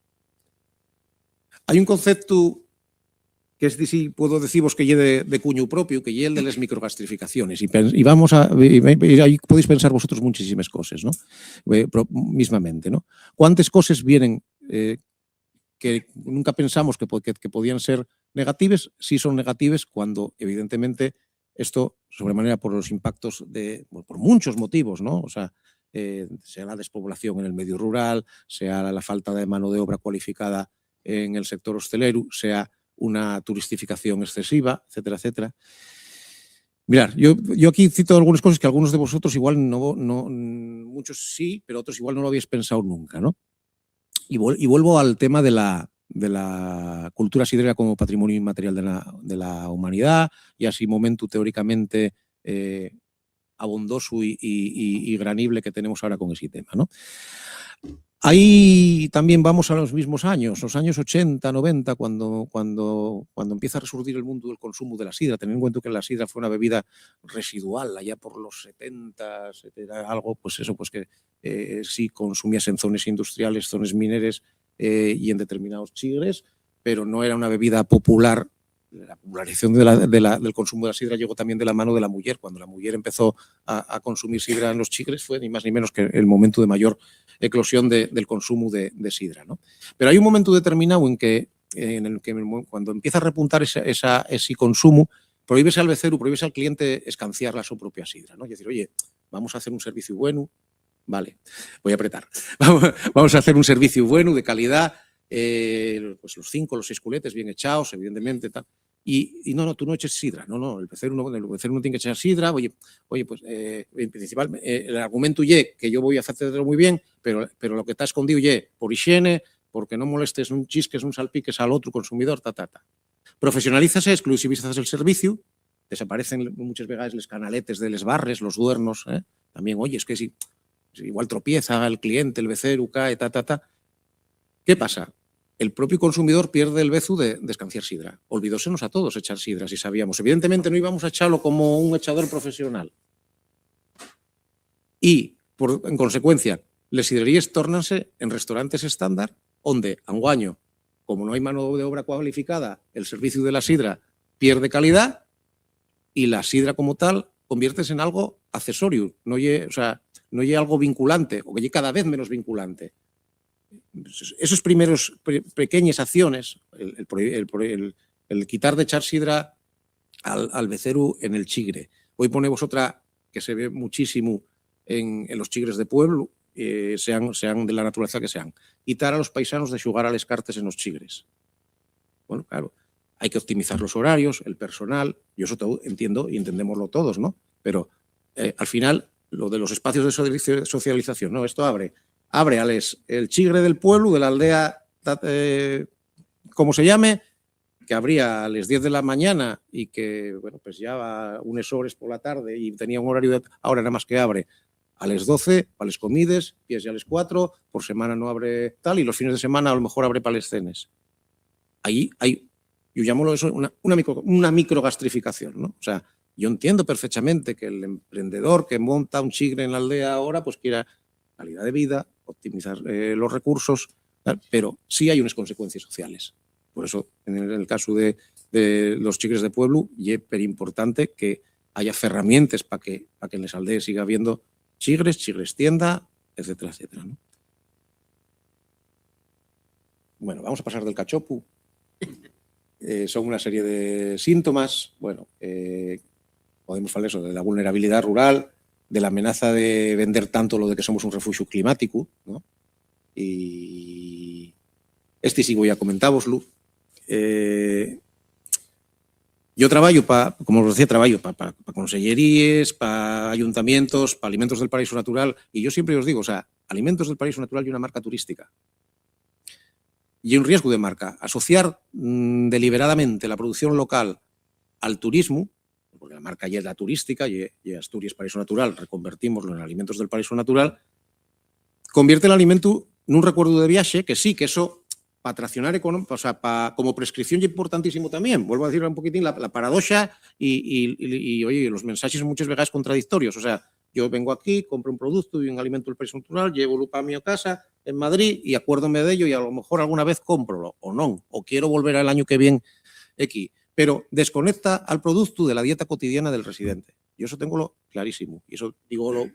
Hay un concepto que es, si puedo deciros, que lle de cuño propio, que lle el de las microgastrificaciones, y ahí podéis pensar vosotros muchísimas cosas, ¿no? Mismamente, ¿no? ¿Cuántas cosas vienen que nunca pensamos que podían ser negativas? Sí son negativas cuando, evidentemente, esto, sobremanera por los impactos por muchos motivos, ¿no? O sea, sea la despoblación en el medio rural, sea la falta de mano de obra cualificada en el sector hostelero, sea una turistificación excesiva, etcétera, etcétera. Mirad, yo aquí cito algunas cosas que algunos de vosotros igual no, muchos sí, pero otros igual no lo habéis pensado nunca, ¿no? Y vuelvo al tema de la cultura sidrera como patrimonio inmaterial de la humanidad, y así momento teóricamente abondoso y granible que tenemos ahora con ese tema, ¿no? Ahí también vamos a los mismos años, los años 80, 90, cuando empieza a resurgir el mundo del consumo de la sidra, teniendo en cuenta que la sidra fue una bebida residual allá por los 70, algo, pues eso, pues que sí consumías en zonas industriales, zonas mineras y en determinados chigres, pero no era una bebida popular. La popularización del consumo de la sidra llegó también de la mano de la mujer. Cuando la mujer empezó a consumir sidra en los chigres, fue ni más ni menos que el momento de mayor eclosión del consumo de sidra, ¿no? Pero hay un momento determinado en el que cuando empieza a repuntar ese consumo, prohíbese al becero, prohíbese al cliente escanciar la su propia sidra, ¿no? Es decir, oye, vamos a hacer un servicio bueno, vale, voy a apretar, vamos a hacer un servicio bueno, de calidad, pues los 5, los 6 culetes bien echados, evidentemente, tal. Y no, tú no eches sidra, no, el becero no tiene que echar sidra, oye, pues principalmente el argumento ye que yo voy a hacerlo muy bien, pero lo que está escondido ye por higiene, porque no molestes un chisques, un salpiques al otro consumidor, Profesionalízase, exclusivizas el servicio, desaparecen muchas veces los canaletes de los barres, los duernos, también, oye, es que si igual tropieza el cliente, el becero, cae, ¿Qué pasa? El propio consumidor pierde el bezu de escanciar sidra. Olvidósenos a todos echar sidra, si sabíamos. Evidentemente no íbamos a echarlo como un echador profesional. Y, en consecuencia, les sidrerías tórnanse en restaurantes estándar, donde, anguaño, como no hay mano de obra cualificada, el servicio de la sidra pierde calidad y la sidra como tal conviertes en algo accesorio, no hay algo vinculante, o que hay cada vez menos vinculante. Esos primeros pequeñas acciones, el quitar de echar sidra al becero en el chigre. Hoy ponemos otra que se ve muchísimo en los chigres de pueblo, sean de la naturaleza que sean. Quitar a los paisanos de xugar a les cartes en los chigres. Bueno, claro, hay que optimizar los horarios, el personal, yo eso todo entiendo y entendémoslo todos, ¿no? Pero al final, lo de los espacios de socialización, ¿no? Esto abre el chigre del pueblo, de la aldea, como se llame, que abría a las 10 de la mañana y que, bueno, pues ya unas horas por la tarde y tenía un horario ahora nada más que abre a las 12 para las comidas, pies ya a las 4, por semana no abre tal, y los fines de semana a lo mejor abre para las cenas. Ahí hay, yo llamo eso una microgastrificación, ¿no? O sea, yo entiendo perfectamente que el emprendedor que monta un chigre en la aldea ahora, pues quiera calidad de vida, optimizar los recursos, pero sí hay unas consecuencias sociales. Por eso, en el caso de los chigres de pueblo, es súper importante que haya herramientas para que en las aldeas siga habiendo chigres tienda, etcétera, etcétera, ¿no? Bueno, vamos a pasar del cachopu. Son una serie de síntomas. Bueno, podemos hablar de la vulnerabilidad rural, de la amenaza de vender tanto lo de que somos un refugio climático, ¿no? Y sí voy a comentáboslo. Yo como os decía, trabajo para consellerías, para ayuntamientos, para Alimentos del Paraíso Natural, y yo siempre os digo, o sea, Alimentos del Paraíso Natural y una marca turística. Y un riesgo de marca. Asociar deliberadamente la producción local al turismo, porque la marca ya es la turística, y Asturias Paraíso Natural, reconvertimoslo en alimentos del paraíso natural, convierte el alimento nun recuerdo de viaxe, que sí, que eso, para traccionar o sea, como prescripción es importantísimo también. Vuelvo a decir un poquitín la paradoxa y, oye, los mensajes muchas veces contradictorios. O sea, yo vengo aquí, compro un producto y un alimento del paraíso natural, llevo para mi casa en Madrid y acuérdome de ello y a lo mejor alguna vez cómprolo, o no, o quiero volver al año que viene aquí. Pero desconecta al producto de la dieta cotidiana del residente. Yo eso tengo clarísimo. Y eso digo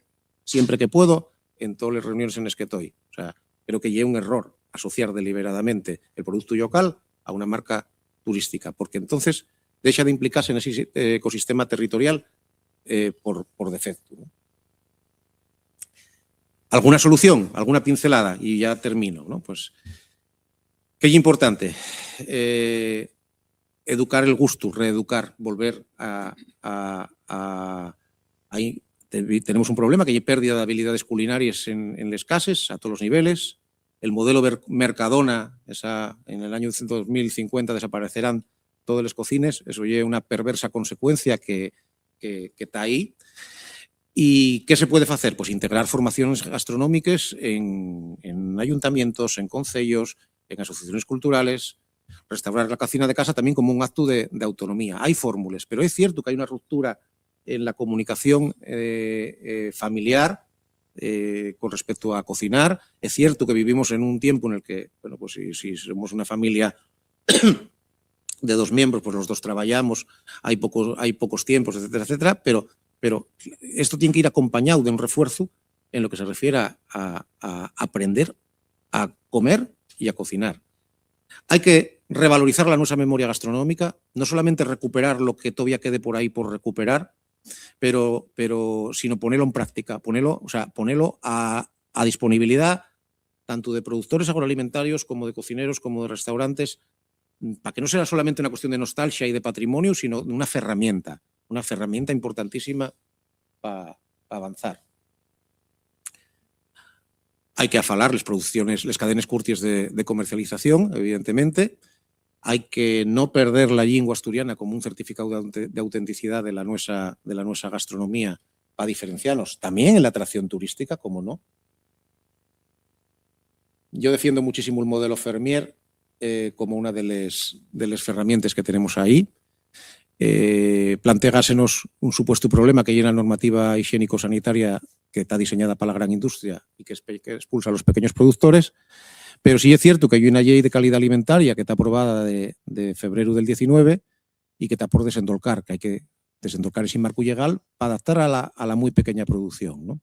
siempre que puedo en todas las reuniones en las que estoy. O sea, creo que lleva un error asociar deliberadamente el producto local a una marca turística, porque entonces deja de implicarse en ese ecosistema territorial por defecto, ¿no? ¿Alguna solución? ¿Alguna pincelada? Y ya termino, ¿no? Pues, ¿qué es importante? Educar el gusto, reeducar, volver ahí tenemos un problema, que hay pérdida de habilidades culinarias en las casas, a todos los niveles. El modelo Mercadona, en el año 2050 desaparecerán todas las cocinas, eso lleva una perversa consecuencia que está ahí. ¿Y qué se puede hacer? Pues integrar formaciones gastronómicas en ayuntamientos, en concellos, en asociaciones culturales, restaurar la cocina de casa también como un acto de autonomía. Hay fórmulas, pero es cierto que hay una ruptura en la comunicación familiar con respecto a cocinar. Es cierto que vivimos en un tiempo en el que, bueno, pues si somos una familia de 2 miembros, pues los 2 trabajamos, hay pocos tiempos, etcétera, etcétera, pero esto tiene que ir acompañado de un refuerzo en lo que se refiere a aprender a comer y a cocinar. Hay que revalorizar la nuestra memoria gastronómica, no solamente recuperar lo que todavía quede por ahí por recuperar, pero sino ponerlo en práctica, ponerlo a disponibilidad tanto de productores agroalimentarios como de cocineros, como de restaurantes, para que no sea solamente una cuestión de nostalgia y de patrimonio, sino una herramienta importantísima para avanzar. Hay que afalar las producciones, las cadenas curtis de comercialización, evidentemente. Hay que no perder la lengua asturiana como un certificado de autenticidad de la nuestra gastronomía para diferenciarnos también en la atracción turística, como no. Yo defiendo muchísimo el modelo Fermier como una de las herramientas que tenemos ahí. Plantégasenos un supuesto problema que hay en la normativa higiénico-sanitaria que está diseñada para la gran industria y que expulsa a los pequeños productores, pero sí es cierto que hay una ley de calidad alimentaria que está aprobada de febrero del 19 y que está por desendolcar, que hay que desendolcar ese marco legal para adaptar a la muy pequeña producción, ¿no?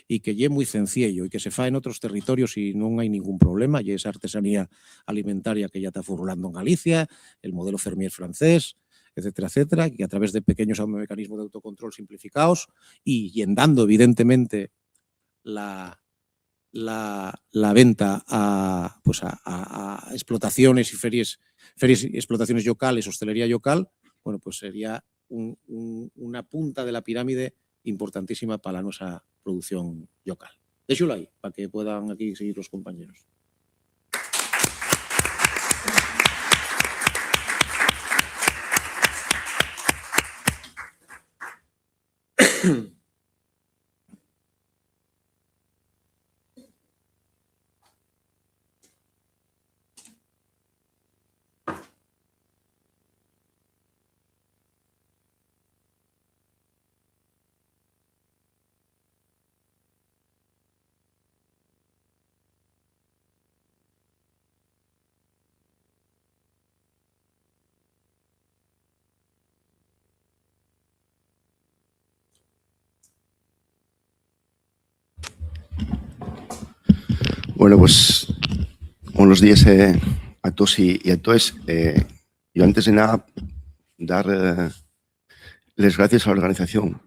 Y que es muy sencillo y que se fa en otros territorios y no hay ningún problema, y esa artesanía alimentaria que ya está furulando en Galicia, el modelo Fermier francés, etcétera, etcétera, y a través de pequeños mecanismos de autocontrol simplificados y yendando evidentemente la venta a explotaciones y ferias y explotaciones locales, hostelería local, bueno, pues sería una punta de la pirámide importantísima para nuestra producción local. Déxolo ahí, para que puedan aquí seguir los compañeros. Bueno, pues buenos días a todos y a todas. Yo antes de nada dar las gracias a la organización,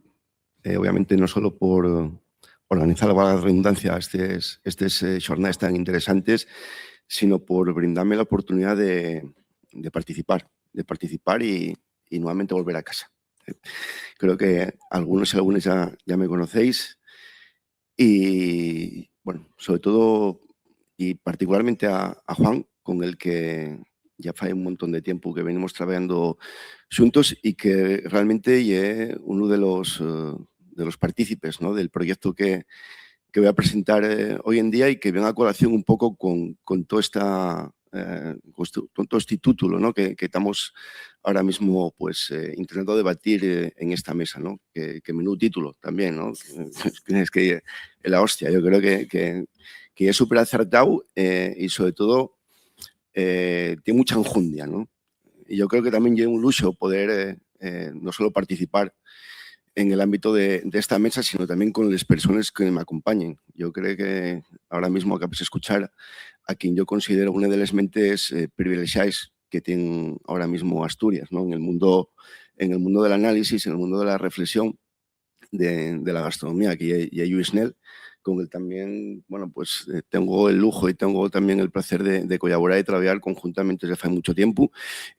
obviamente no solo por organizar la redundancia estas jornadas tan interesantes, sino por brindarme la oportunidad de participar y nuevamente volver a casa. Creo que algunos y algunas ya me conocéis y, bueno, sobre todo y particularmente a Juan, con el que ya fai un montón de tiempo que venimos trabajando xuntos y que realmente é uno de los partícipes, ¿no?, del proyecto que voy a presentar hoy en día y que viene a colación un poco con todo con todo este título, ¿no?, que estamos ahora mismo pues intentando debatir en esta mesa, ¿no?, que menudo título también, ¿no? Es que es la hostia. Yo creo que es súper acertado y sobre todo tiene mucha enjundia, ¿no? Y yo creo que también es un lujo poder no solo participar en el ámbito de esta mesa, sino también con las personas que me acompañen. Yo creo que ahora mismo acabas de escuchar a quien yo considero una de las mentes privilegiadas que tiene ahora mismo Asturias, ¿no?, en el mundo del análisis, en el mundo de la reflexión de la gastronomía, que ya Lluís Nel, con el también, bueno, pues tengo el lujo y tengo también el placer de colaborar y trabajar conjuntamente desde hace mucho tiempo,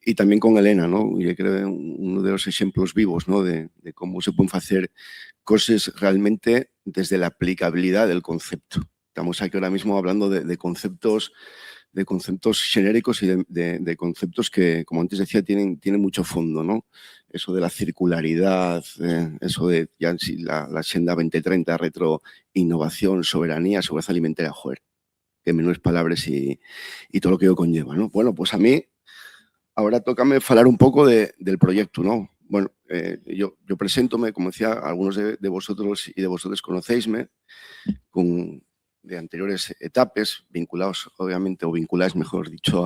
y también con Elena, ¿no? Yo creo uno de los ejemplos vivos, ¿no?, de cómo se pueden hacer cosas realmente desde la aplicabilidad del concepto. Estamos aquí ahora mismo hablando de conceptos genéricos y de conceptos que, como antes decía, tienen mucho fondo, ¿no? Eso de la circularidad, eso de ya la Agenda 2030, retroinnovación, soberanía, seguridad alimentaria, joder, que menudas palabras y todo lo que ello conlleva, ¿no? Bueno, pues a mí ahora tócame hablar un poco del proyecto, ¿no? Bueno, yo preséntome, como decía, algunos de vosotros y de vosotros conocéisme, de anteriores etapas, vinculados obviamente, o vinculados, mejor dicho,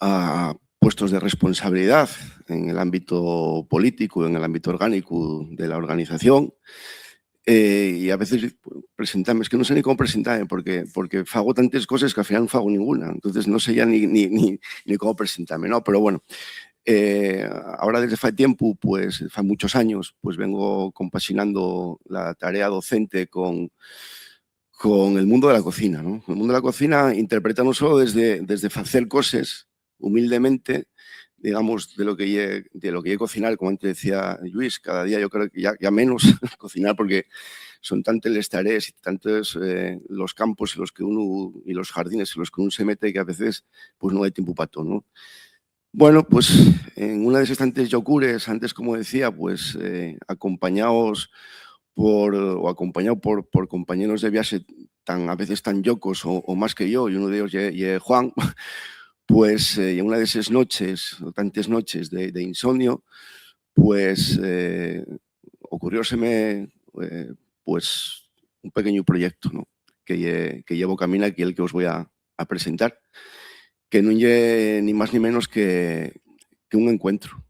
a puestos de responsabilidad en el ámbito político, en el ámbito orgánico de la organización. Y a veces presentarme, es que no sé ni cómo presentarme, porque fago tantas cosas que al final no fago ninguna. Entonces no sé ya ni cómo presentarme, ¿no? Pero bueno, ahora desde hace tiempo, pues hace muchos años, pues vengo compaginando la tarea docente con el mundo de la cocina, ¿no? El mundo de la cocina interpreta no solo desde hacer cosas humildemente, digamos, de lo que es cocinar, como antes decía Lluís, cada día yo creo que ya menos cocinar, porque son tantas las tareas y tantos los campos y los jardines en los que uno se mete, que a veces pues no hay tiempo para todo, ¿no? Bueno, pues en una de esas tantas locures, antes, como decía, pues acompañado por compañeros de viaje a veces tan yocos o más que yo, y uno de ellos es Juan, pues en una de esas noches, o tantas noches de insomnio, pues ocurrióseme pues un pequeño proyecto, ¿no?, que llevo camina, que es el que os voy a presentar, que no es ni más ni menos que un encuentro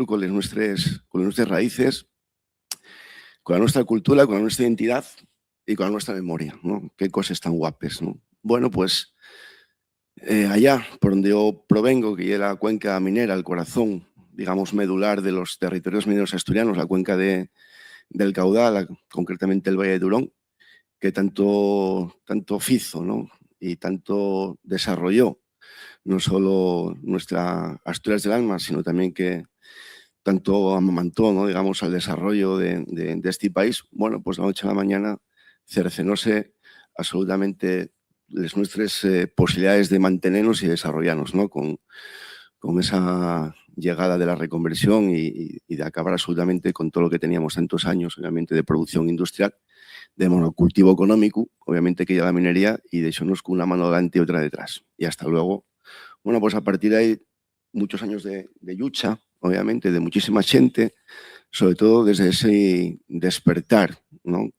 con las nuestras raíces, con la nuestra cultura, con la nuestra identidad y con la nuestra memoria, ¿no? Qué cosas tan guapes, ¿no? Bueno, pues allá por donde yo provengo, que es la cuenca minera, el corazón, digamos, medular de los territorios mineros asturianos, la cuenca del Caudal, concretamente el Valle de Durón, que tanto fizo, ¿no?, y tanto desarrolló no solo nuestra Asturias del alma, sino también que tanto amamantó, ¿no?, digamos, al desarrollo de este país. Bueno, pues de la noche a la mañana cercenóse absolutamente las nuestras posibilidades de mantenernos y desarrollarnos, ¿no?, con esa llegada de la reconversión y de acabar absolutamente con todo lo que teníamos tantos años, obviamente, de producción industrial, de monocultivo económico, obviamente, que lleva la minería, y de hecho con una mano delante y otra detrás. Y hasta luego. Bueno, pues a partir de ahí, muchos años de lucha, obviamente, de muchísima gente, sobre todo desde ese despertar, ¿no?,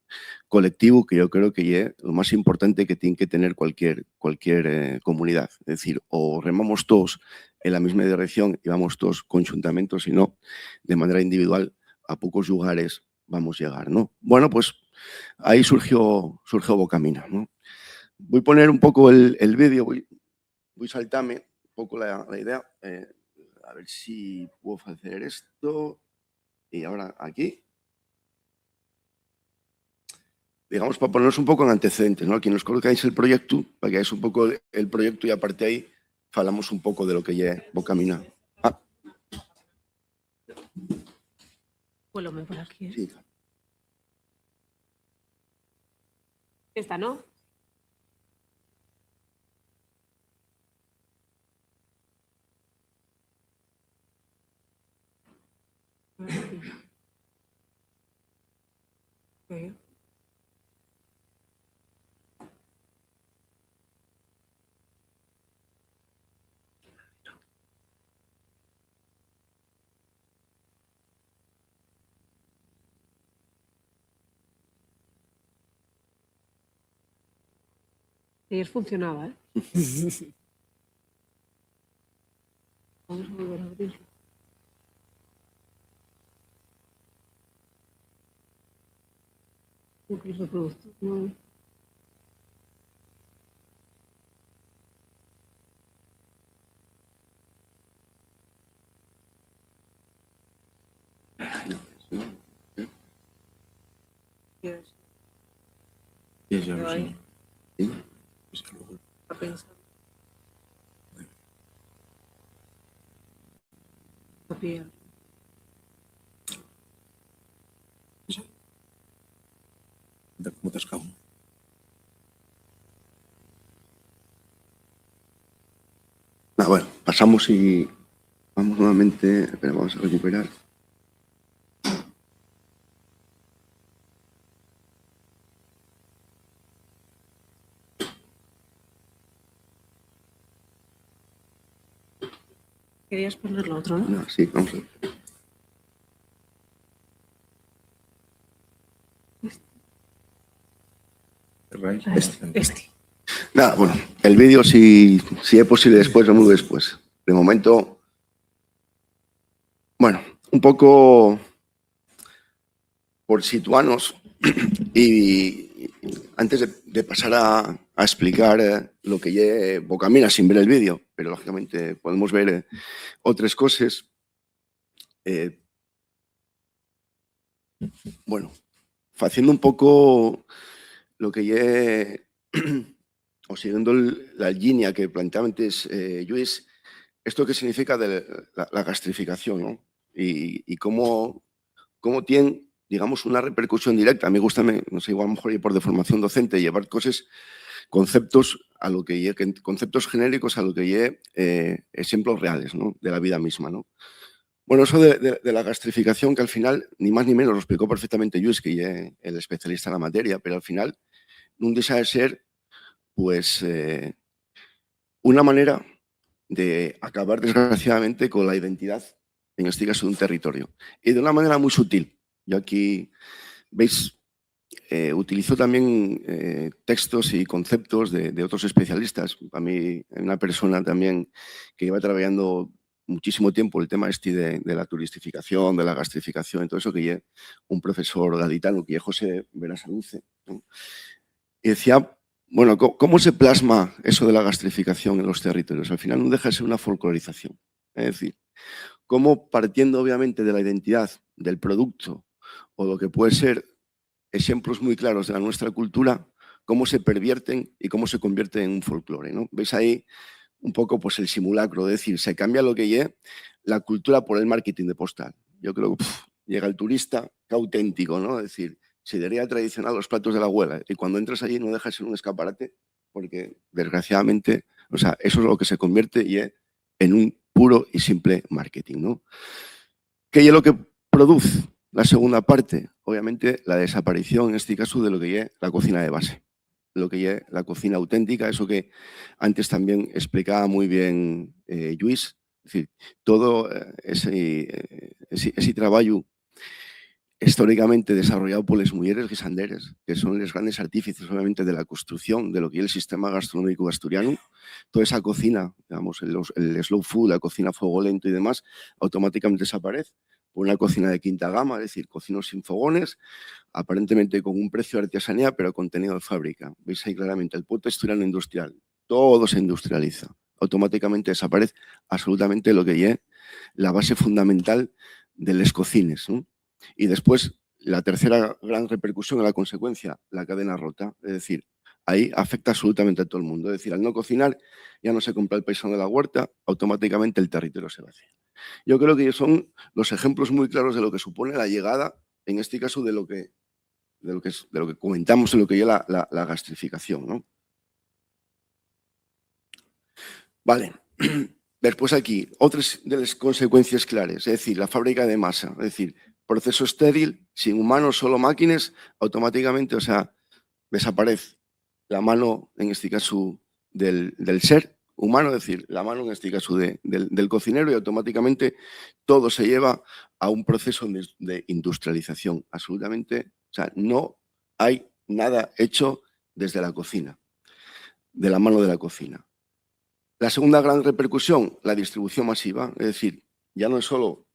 colectivo, que yo creo que es lo más importante que tiene que tener cualquier comunidad. Es decir, o remamos todos en la misma dirección y vamos todos conjuntamente, si no, de manera individual, a pocos lugares vamos a llegar, ¿no? Bueno, pues ahí surgió Bocamina, ¿no? Voy a poner un poco el vídeo, voy a saltarme un poco la idea, a ver si puedo hacer esto. Y ahora aquí, digamos, para ponernos un poco en antecedentes, ¿no? Aquí nos colocáis el proyecto, para que veáis un poco el proyecto, y aparte de ahí falamos un poco de lo que es Bocamina. Pues lo mejor aquí, ¿eh? Sí. Esta, ¿no? Ayer funcionaba, ¿eh? Vamos a volver a abrirlo. Núcleo reproductor, no. Pero ahí, a pensar. Papel. ¿Cómo te has cagado? Bueno, pasamos y vamos nuevamente. Espera, vamos a recuperar. Querías ponerlo otro, ¿no? No, sí, vamos a ver. Este. Nada, bueno, el vídeo si es posible después, lo muevo después. De momento, bueno, un poco por situarnos y antes de pasar a explicar lo que lle Bocamina sin ver el vídeo, pero lógicamente podemos ver otras cosas. Bueno, haciendo un poco lo que lle o siguiendo la línea que planteaba antes Lluís, esto que significa de la gastrificación, ¿no? Y cómo tiene, digamos, una repercusión directa. A mí gusta, no sé, igual a lo mejor por deformación docente, llevar cosas, conceptos a lo que conceptos genéricos a lo que ejemplos reales, ¿no? De la vida misma, ¿no? Bueno, eso de la gastrificación, que al final, ni más ni menos, lo explicó perfectamente Lluís, que es el especialista en la materia, pero al final no deja de ser, pues, una manera de acabar, desgraciadamente, con la identidad, en este caso, de un territorio. Y de una manera muy sutil. Yo aquí, veis, utilizo también textos y conceptos de otros especialistas. A mí, hay una persona también que lleva trabajando muchísimo tiempo el tema de la turistificación, de la gastrificación, y todo eso, que es un profesor gaditano, que es José Berasaluce, ¿no? Y decía, bueno, ¿cómo se plasma eso de la gastrificación en los territorios? Al final no deja de ser una folclorización. Es decir, cómo partiendo obviamente de la identidad del producto o lo que puede ser ejemplos muy claros de la nuestra cultura, cómo se pervierten y cómo se convierten en un folclore, ¿no? Veis ahí un poco pues el simulacro, es decir, se cambia lo que es la cultura por el marketing de postal. Yo creo que llega el turista, qué auténtico, ¿no? Es decir, sidería tradicional, los platos de la abuela, y cuando entras allí no deja de ser un escaparate, porque desgraciadamente, o sea, eso es lo que se convierte en un puro y simple marketing, ¿no? ¿Qué es lo que produce la segunda parte? Obviamente la desaparición, en este caso, de lo que es la cocina de base, lo que es la cocina auténtica, eso que antes también explicaba muy bien Lluís, es decir, todo ese trabajo históricamente desarrollado por las mujeres guisanderes, que son los grandes artífices obviamente de la construcción de lo que es el sistema gastronómico asturiano. Toda esa cocina, digamos, el slow food, la cocina a fuego lento y demás, automáticamente desaparece por una cocina de quinta gama, es decir, cocinos sin fogones, aparentemente con un precio de artesanía, pero contenido de fábrica. Veis ahí claramente el puerto asturiano industrial, todo se industrializa. Automáticamente desaparece absolutamente lo que es la base fundamental de las cocines, ¿no? Y después, la tercera gran repercusión es la consecuencia, la cadena rota. Es decir, ahí afecta absolutamente a todo el mundo. Es decir, al no cocinar, ya no se compra el paisano de la huerta, automáticamente el territorio se vacía. Yo creo que son los ejemplos muy claros de lo que supone la llegada, en este caso, de lo que comentamos en lo que es la gastrificación, ¿no? Vale. Después aquí, otras de las consecuencias claras, es decir, la fábrica de masa, es decir, proceso estéril, sin humanos, solo máquinas, automáticamente, o sea, desaparece la mano, en este caso, del ser humano, es decir, la mano, en este caso, del cocinero, y automáticamente todo se lleva a un proceso de industrialización. Absolutamente, o sea, no hay nada hecho desde la cocina. de la mano de la cocina. La segunda gran repercusión, la distribución masiva, es decir, ya no es solo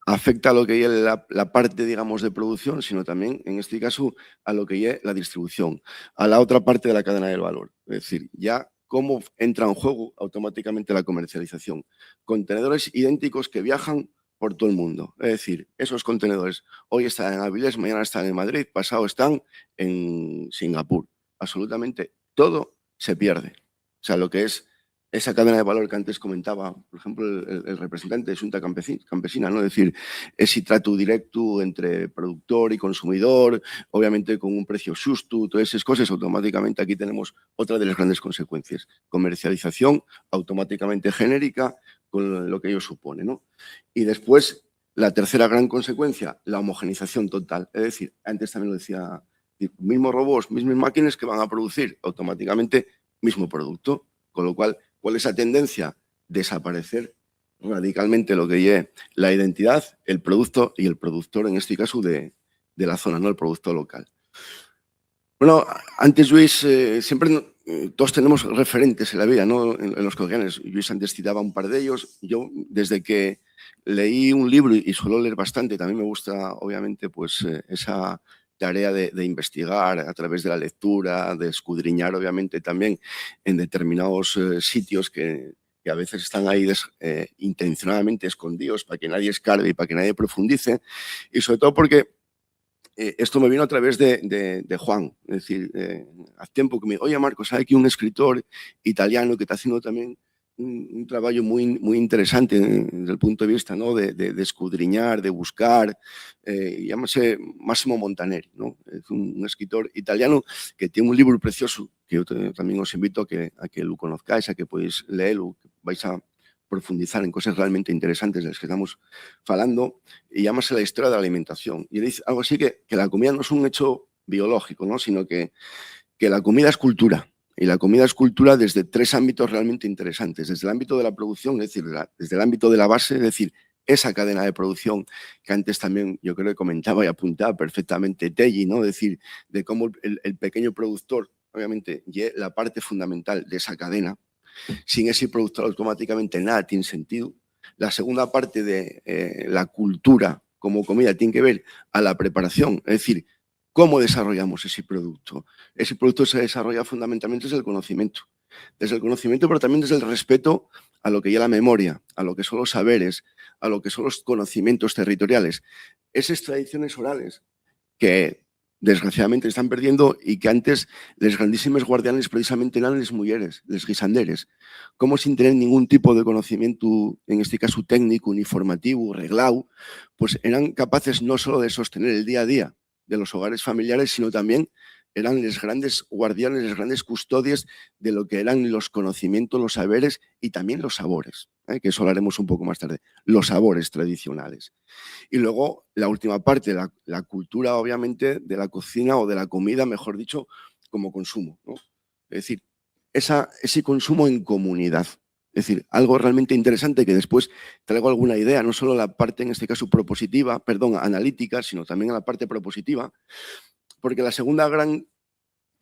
afecta a lo que es la parte, digamos, de producción, sino también, en este caso, a lo que es la distribución, a la otra parte de la cadena del valor. Es decir, ya cómo entra en juego automáticamente la comercialización. Contenedores idénticos que viajan por todo el mundo. Es decir, esos contenedores hoy están en Avilés, mañana están en Madrid, pasado están en Singapur. Absolutamente todo se pierde. O sea, lo que es esa cadena de valor que antes comentaba, por ejemplo, el representante de Xunta Campesina, ¿no? Es decir, ese trato directo entre productor y consumidor, obviamente con un precio justo, todas esas cosas, automáticamente aquí tenemos otra de las grandes consecuencias. Comercialización automáticamente genérica con lo que ello supone, ¿no? Y después, la tercera gran consecuencia, la homogenización total. Es decir, antes también lo decía, mismos robots, mismas máquinas que van a producir automáticamente mismo producto, con lo cual, ¿cuál es la tendencia? Desaparecer radicalmente lo que es la identidad, el producto y el productor, en este caso, de la zona, ¿no? El producto local. Bueno, antes, Luis, siempre todos tenemos referentes en la vida, ¿no? En los coreanos. Luis antes citaba un par de ellos. Yo, desde que leí un libro, y suelo leer bastante, también me gusta, obviamente, pues esa tarea de investigar a través de la lectura, de escudriñar, obviamente, también en determinados sitios que a veces están ahí intencionadamente escondidos para que nadie escarbe y para que nadie profundice. Y sobre todo porque esto me vino a través de Juan. Es decir, hace tiempo que me dijo, oye, Marcos, hay aquí un escritor italiano que está haciendo también un trabajo muy interesante desde el punto de vista, ¿no? de escudriñar, de buscar, llámase Massimo Montaneri, ¿no? Es un escritor italiano que tiene un libro precioso que yo también os invito a que lo conozcáis, a que podéis leerlo, que vais a profundizar en cosas realmente interesantes de las que estamos hablando, y llámase La historia de la alimentación. Y dice algo así que la comida no es un hecho biológico, ¿no? Sino que la comida es cultura. Y la comida es cultura desde tres ámbitos realmente interesantes. Desde el ámbito de la producción, es decir, desde el ámbito de la base, es decir, esa cadena de producción que antes también yo creo que comentaba y apuntaba perfectamente Telly, ¿no? Es decir, de cómo el pequeño productor, obviamente, es la parte fundamental de esa cadena. Sin ese productor automáticamente nada tiene sentido. La segunda parte de la cultura como comida tiene que ver a la preparación, es decir, ¿cómo desarrollamos ese producto? Ese producto se desarrolla fundamentalmente desde el conocimiento. Desde el conocimiento, pero también desde el respeto a lo que ya la memoria, a lo que son los saberes, a lo que son los conocimientos territoriales. Esas tradiciones orales que desgraciadamente están perdiendo y que antes les grandísimes guardianes precisamente eran les mujeres, les guisanderes. Como sin tener ningún tipo de conocimiento, en este caso técnico, ni formativo, reglado, pues eran capaces no solo de sostener el día a día de los hogares familiares, sino también eran los grandes guardianes, las grandes custodias de lo que eran los conocimientos, los saberes y también los sabores, que eso hablaremos un poco más tarde, los sabores tradicionales. Y luego la última parte, la cultura obviamente de la cocina o de la comida, mejor dicho, como consumo, ¿no? Es decir, ese consumo en comunidad. Es decir, algo realmente interesante que después traigo alguna idea, no solo la parte, en este caso, analítica, sino también la parte propositiva, porque la segunda gran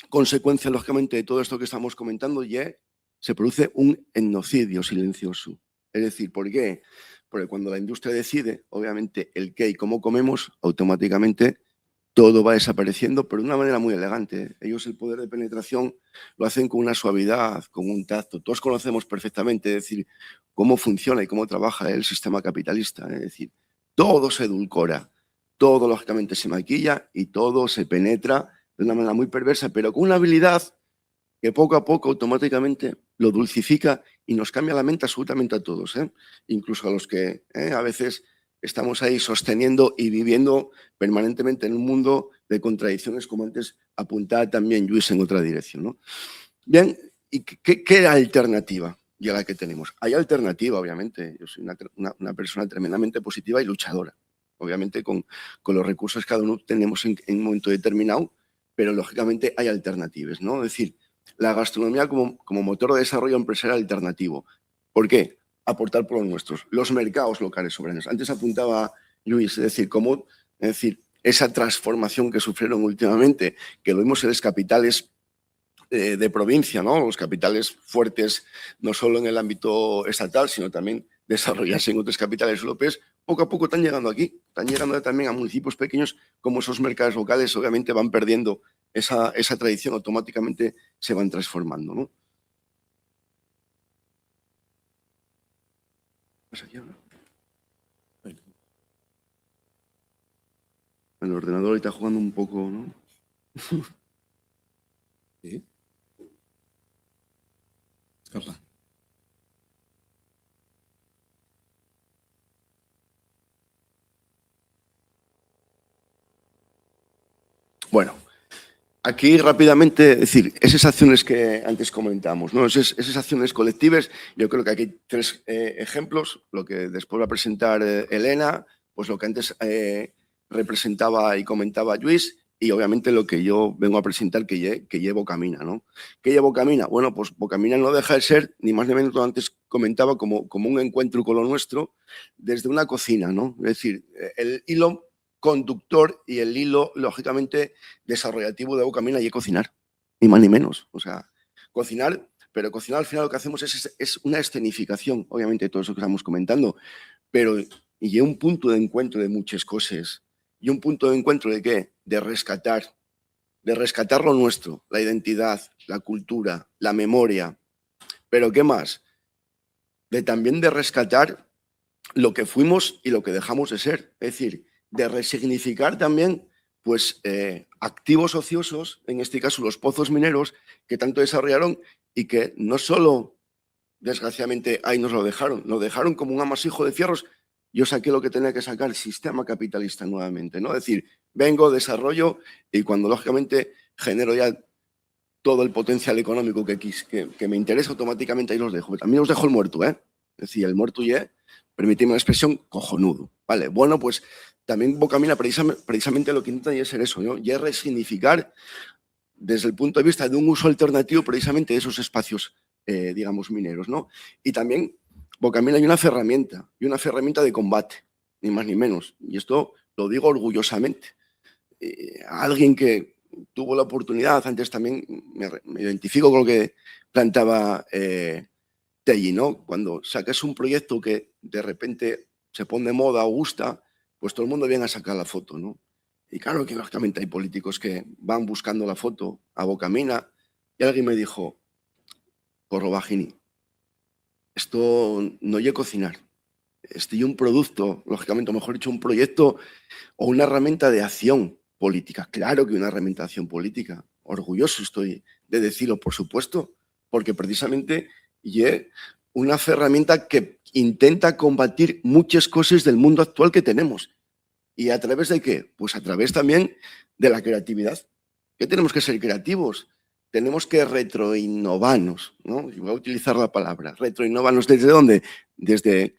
consecuencia, lógicamente, de todo esto que estamos comentando ya se produce un etnocidio silencioso. Es decir, ¿por qué? Porque cuando la industria decide, obviamente, el qué y cómo comemos, automáticamente todo va desapareciendo, pero de una manera muy elegante. Ellos el poder de penetración lo hacen con una suavidad, con un tacto. Todos conocemos perfectamente, es decir, cómo funciona y cómo trabaja el sistema capitalista. Es decir, todo se edulcora, todo lógicamente se maquilla y todo se penetra de una manera muy perversa, pero con una habilidad que poco a poco automáticamente lo dulcifica y nos cambia la mente absolutamente a todos, incluso a los que a veces estamos ahí sosteniendo y viviendo permanentemente en un mundo de contradicciones, como antes apuntaba también Luis en otra dirección, ¿no? Bien, ¿y qué alternativa ya la que tenemos? Hay alternativa, obviamente. Yo soy una persona tremendamente positiva y luchadora, obviamente con los recursos que cada uno tenemos en un momento determinado, pero lógicamente hay alternativas, ¿no? Es decir, la gastronomía como motor de desarrollo empresarial alternativo. ¿Por qué? Aportar por los nuestros, los mercados locales soberanos. Antes apuntaba Luis, es decir, esa transformación que sufrieron últimamente, que lo vimos en los capitales de provincia, ¿no? Los capitales fuertes, no solo en el ámbito estatal, sino también desarrollarse en otras capitales europeas, poco a poco están llegando aquí, están llegando también a municipios pequeños, como esos mercados locales obviamente van perdiendo esa tradición, automáticamente se van transformando, ¿no? ¿Más aquí ahora? El ordenador está jugando un poco, ¿no? ¿Sí? Escapa. Bueno, aquí rápidamente, es decir, esas acciones que antes comentamos, ¿no? Esas acciones colectivas, yo creo que aquí hay 3 ejemplos, lo que después va a presentar Elena, pues lo que antes representaba y comentaba Luis, y obviamente lo que yo vengo a presentar que lle Bocamina, ¿no? ¿Qué lle Bocamina? Bueno, pues Bocamina no deja de ser, ni más ni menos, lo antes comentaba, como un encuentro con lo nuestro desde una cocina, ¿no? Es decir, el hilo conductor y el hilo, lógicamente, desarrollativo de Bocamina y cocinar, ni más ni menos. O sea, cocinar, pero cocinar al final lo que hacemos es una escenificación, obviamente, de todo eso que estamos comentando, pero y un punto de encuentro de muchas cosas. ¿Y un punto de encuentro de qué? De rescatar lo nuestro, la identidad, la cultura, la memoria. ¿Pero qué más? También de rescatar lo que fuimos y lo que dejamos de ser. Es decir, de resignificar también pues, activos ociosos, en este caso los pozos mineros, que tanto desarrollaron y que no solo, desgraciadamente, ahí nos lo dejaron como un amasijo de fierros. Yo saqué lo que tenía que sacar, el sistema capitalista nuevamente, ¿no? Es decir, vengo, desarrollo y cuando lógicamente genero ya todo el potencial económico que me interesa, automáticamente ahí los dejo. Pero también os dejo el muerto, ¿eh? Es decir, el muerto ya, permitidme la expresión, cojonudo. Vale, bueno, pues también Bocamina precisamente lo que intenta es ser eso, ¿no? Y es resignificar desde el punto de vista de un uso alternativo precisamente de esos espacios, digamos, mineros, ¿no? Y también Bocamina hay una ferramenta de combate, ni más ni menos. Y esto lo digo orgullosamente. Alguien que tuvo la oportunidad, antes también me identifico con lo que plantaba Telly, ¿no? Cuando sacas un proyecto que de repente se pone de moda o gusta, pues todo el mundo viene a sacar la foto, ¿no? Y claro que lógicamente hay políticos que van buscando la foto a Bocamina y alguien me dijo, porro Bajini, esto no es cocinar, esto es un producto, lógicamente, o mejor dicho, un proyecto o una herramienta de acción política. Claro que una herramienta de acción política. Orgulloso estoy de decirlo, por supuesto, porque precisamente es una herramienta que intenta combatir muchas cosas del mundo actual que tenemos. ¿Y a través de qué? Pues a través también de la creatividad. ¿Qué tenemos que ser creativos? Tenemos que retroinnovarnos, ¿no? Y voy a utilizar la palabra, retroinnovarnos. ¿Desde dónde? Desde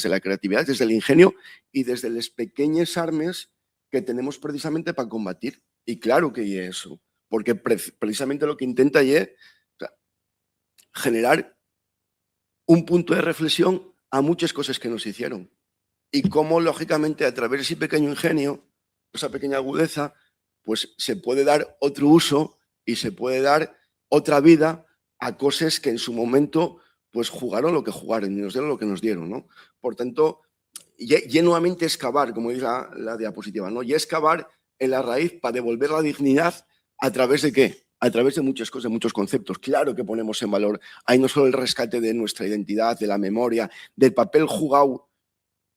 la creatividad, desde el ingenio y desde las pequeñas armas que tenemos precisamente para combatir. Y claro que es eso, porque precisamente lo que intenta es generar un punto de reflexión a muchas cosas que nos hicieron. Y cómo, lógicamente, a través de ese pequeño ingenio, esa pequeña agudeza, pues se puede dar otro uso y se puede dar otra vida a cosas que en su momento pues jugaron lo que jugaron y nos dieron lo que nos dieron, ¿no? Por tanto, y nuevamente excavar, como dice la diapositiva, ¿no? Y excavar en la raíz para devolver la dignidad a través de ¿qué? A través de muchas cosas, de muchos conceptos. Claro que ponemos en valor, hay no solo el rescate de nuestra identidad, de la memoria, del papel jugado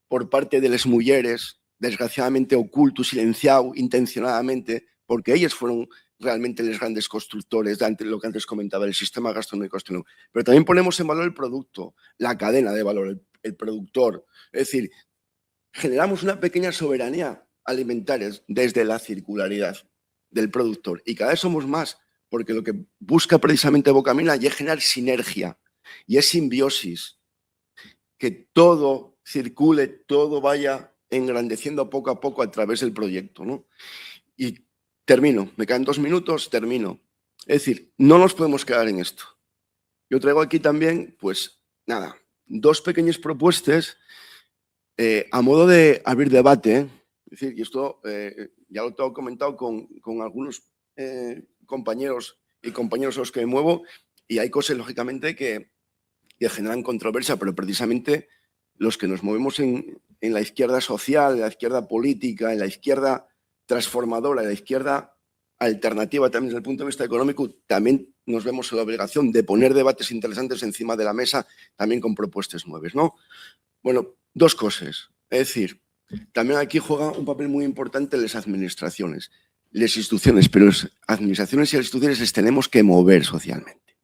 por parte de las mujeres, desgraciadamente oculto, silenciado intencionadamente, porque ellas fueron realmente los grandes constructores de lo que antes comentaba, el sistema gastronómico. Pero también ponemos en valor el producto, la cadena de valor, el productor. Es decir, generamos una pequeña soberanía alimentaria desde la circularidad del productor. Y cada vez somos más, porque lo que busca precisamente Bocamina es generar sinergia y es simbiosis, que todo circule, todo vaya engrandeciendo poco a poco a través del proyecto, ¿no? Y termino, me quedan 2 minutos, termino. Es decir, no nos podemos quedar en esto. Yo traigo aquí también, pues nada, 2 pequeñas propuestas a modo de abrir debate, ¿eh? Es decir, y esto ya lo tengo comentado con algunos compañeros y compañeros a los que me muevo, y hay cosas, lógicamente, que generan controversia, pero precisamente los que nos movemos en la izquierda social, en la izquierda política, en la izquierda transformadora, en la izquierda alternativa también desde el punto de vista económico, también nos vemos en la obligación de poner debates interesantes encima de la mesa, también con propuestas nuevas, ¿no? Bueno, dos cosas. Es decir, también aquí juega un papel muy importante las administraciones, las instituciones, pero las administraciones y las instituciones les tenemos que mover socialmente.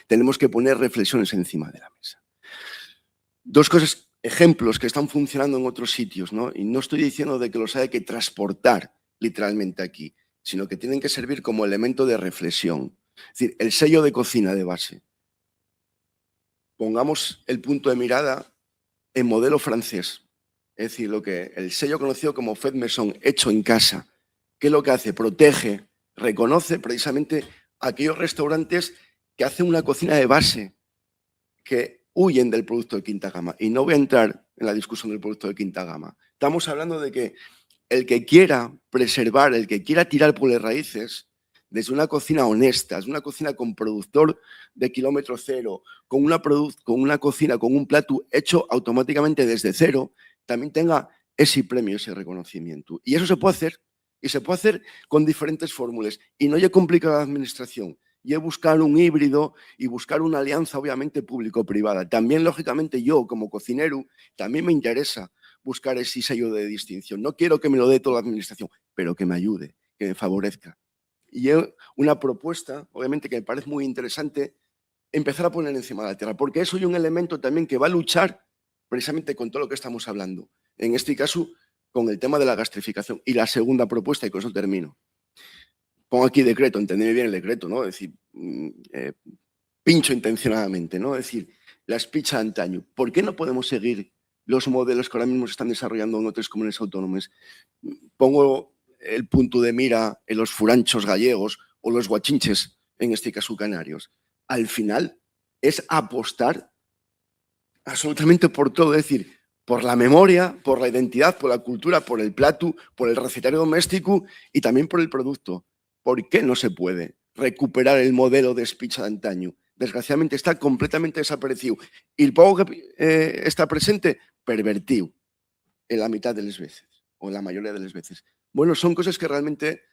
Tenemos que poner reflexiones encima de la mesa. Dos cosas, ejemplos que están funcionando en otros sitios, ¿no? Y no estoy diciendo de que los haya que transportar literalmente aquí, sino que tienen que servir como elemento de reflexión. Es decir, el sello de cocina de base. Pongamos el punto de mirada en modelo francés. Es decir, el sello conocido como Fait Maison, hecho en casa. ¿Qué es lo que hace? Protege, reconoce precisamente aquellos restaurantes que hacen una cocina de base, que huyen del producto de quinta gama. Y no voy a entrar en la discusión del producto de quinta gama. Estamos hablando de que el que quiera preservar, el que quiera tirar por las raíces, desde una cocina honesta, desde una cocina con productor de kilómetro cero, con una cocina, con un plato hecho automáticamente desde cero, también tenga ese premio, ese reconocimiento. Y eso se puede hacer, y se puede hacer con diferentes fórmulas. Y no es complicada la administración, y es buscar un híbrido y buscar una alianza, obviamente, público-privada. También, lógicamente, yo, como cocinero, también me interesa buscar ese sello de distinción. No quiero que me lo dé toda la administración, pero que me ayude, que me favorezca. Y es una propuesta, obviamente, que me parece muy interesante, empezar a poner encima de la tierra, porque eso es un elemento también que va a luchar precisamente con todo lo que estamos hablando. En este caso, con el tema de la gastrificación. Y la segunda propuesta, y con eso termino. Pongo aquí decreto, entendedme bien el decreto, ¿no? Es decir, pincho intencionadamente, ¿no? Es decir, las pizzas de antaño. ¿Por qué no podemos seguir los modelos que ahora mismo se están desarrollando en otras comunidades autónomas? Pongo el punto de mira en los furanchos gallegos o los guachinches, en este caso canarios. Al final es apostar absolutamente por todo, es decir, por la memoria, por la identidad, por la cultura, por el plato, por el recetario doméstico y también por el producto. ¿Por qué no se puede recuperar el modelo de pizza de antaño? Desgraciadamente está completamente desaparecido. Y el poco que está presente, pervertido en la mitad de las veces, o en la mayoría de las veces. Bueno, son cosas que realmente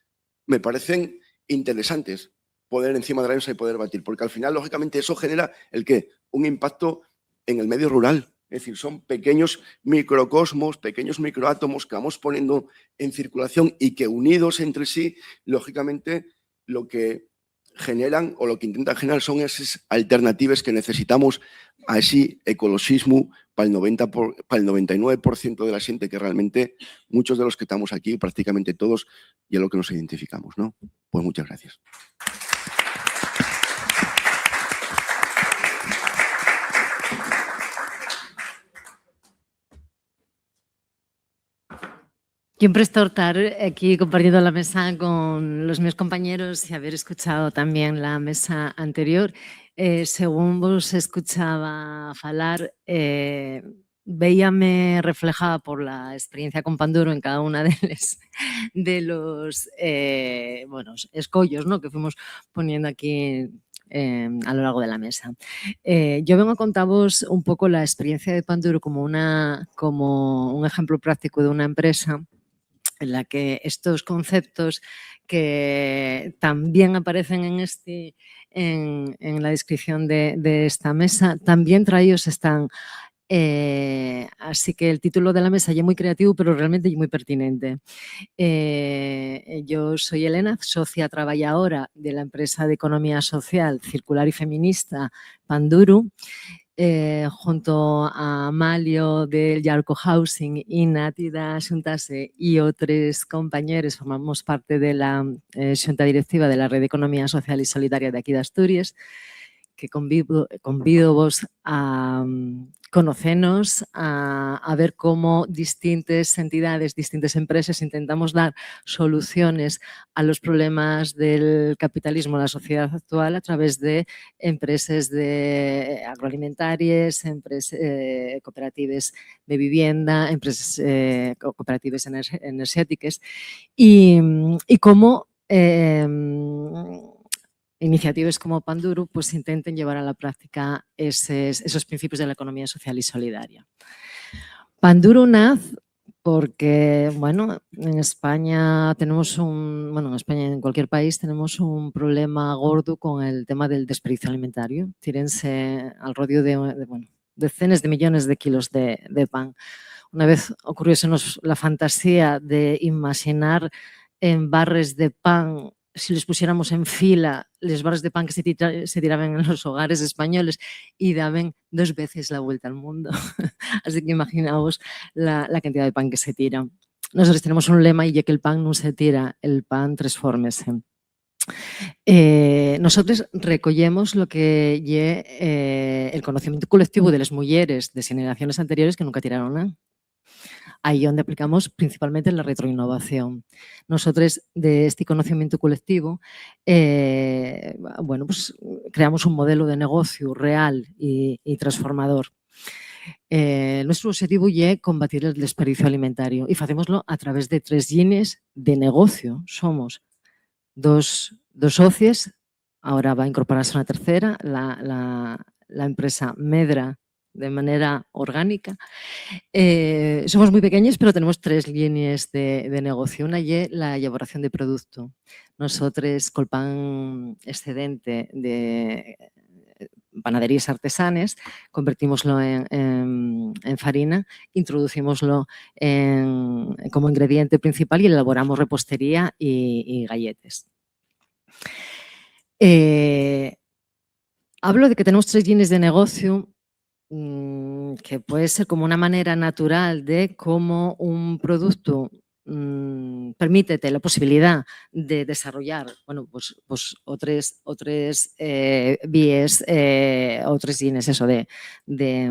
me parecen interesantes poder encima de la mesa y poder batir, porque al final, lógicamente, eso genera ¿el qué? Un impacto en el medio rural. Es decir, son pequeños microcosmos, pequeños microátomos que vamos poniendo en circulación y que unidos entre sí, lógicamente, lo que generan o lo que intentan generar son esas alternativas que necesitamos a ese ecologismo para el 99% de la gente que realmente muchos de los que estamos aquí, prácticamente todos, y es lo que nos identificamos, ¿no? Pues muchas gracias. Yo un presto estar aquí compartiendo la mesa con los mis compañeros y haber escuchado también la mesa anterior. Según vos escuchaba falar, veíame reflejada por la experiencia con Panduro en cada una de los escollos, ¿no?, que fuimos poniendo aquí a lo largo de la mesa. Yo vengo a contaros un poco la experiencia de Panduro como un ejemplo práctico de una empresa en la que estos conceptos que también aparecen en la descripción de esta mesa, también traídos están. Así que el título de la mesa ya es muy creativo, pero realmente muy pertinente. Yo soy Elena, socia trabajadora de la empresa de economía social, circular y feminista Panduro. Junto a Malio del Yarco Housing y Nati da Xuntase y otros compañeros formamos parte de la Xunta Directiva de la Red de Economía Social y Solidaria de aquí de Asturias, que convido vos a conocernos, a ver cómo distintas entidades, distintas empresas intentamos dar soluciones a los problemas del capitalismo en la sociedad actual a través de empresas agroalimentarias, empresas cooperativas de vivienda, empresas cooperativas energéticas y cómo iniciativas como Panduro pues intenten llevar a la práctica esos principios de la economía social y solidaria. Panduro nace porque, bueno, en España tenemos en España y en cualquier país tenemos un problema gordo con el tema del desperdicio alimentario. Tírense al rodeo de decenas de millones de kilos de pan. Una vez ocurriósenos la fantasía de imaginar en barres de pan, si les pusiéramos en fila, los barres de pan que se tiraban en los hogares españoles y daban 2 veces la vuelta al mundo. Así que imaginaos la cantidad de pan que se tira. Nosotros tenemos un lema y es que el pan no se tira, el pan transfórmese. Nosotros recollemos lo que lle el conocimiento colectivo de las mujeres de generaciones anteriores que nunca tiraron nada. Ahí donde aplicamos principalmente la retroinnovación. Nosotros de este conocimiento colectivo, pues creamos un modelo de negocio real y transformador. Nuestro objetivo es combatir el desperdicio alimentario y hacémoslo a través de 3 líneas de negocio. Somos dos socios, ahora va a incorporarse una tercera, la empresa Medra, de manera orgánica. Somos muy pequeños, pero tenemos 3 líneas de negocio. Una es la elaboración de producto. Nosotros, con el pan excedente de panaderías artesanas, convertimoslo en farina, introducimoslo como ingrediente principal y elaboramos repostería y galletas. Hablo de que tenemos 3 líneas de negocio que puede ser como una manera natural de cómo un producto permítete la posibilidad de desarrollar otras vías, otras líneas de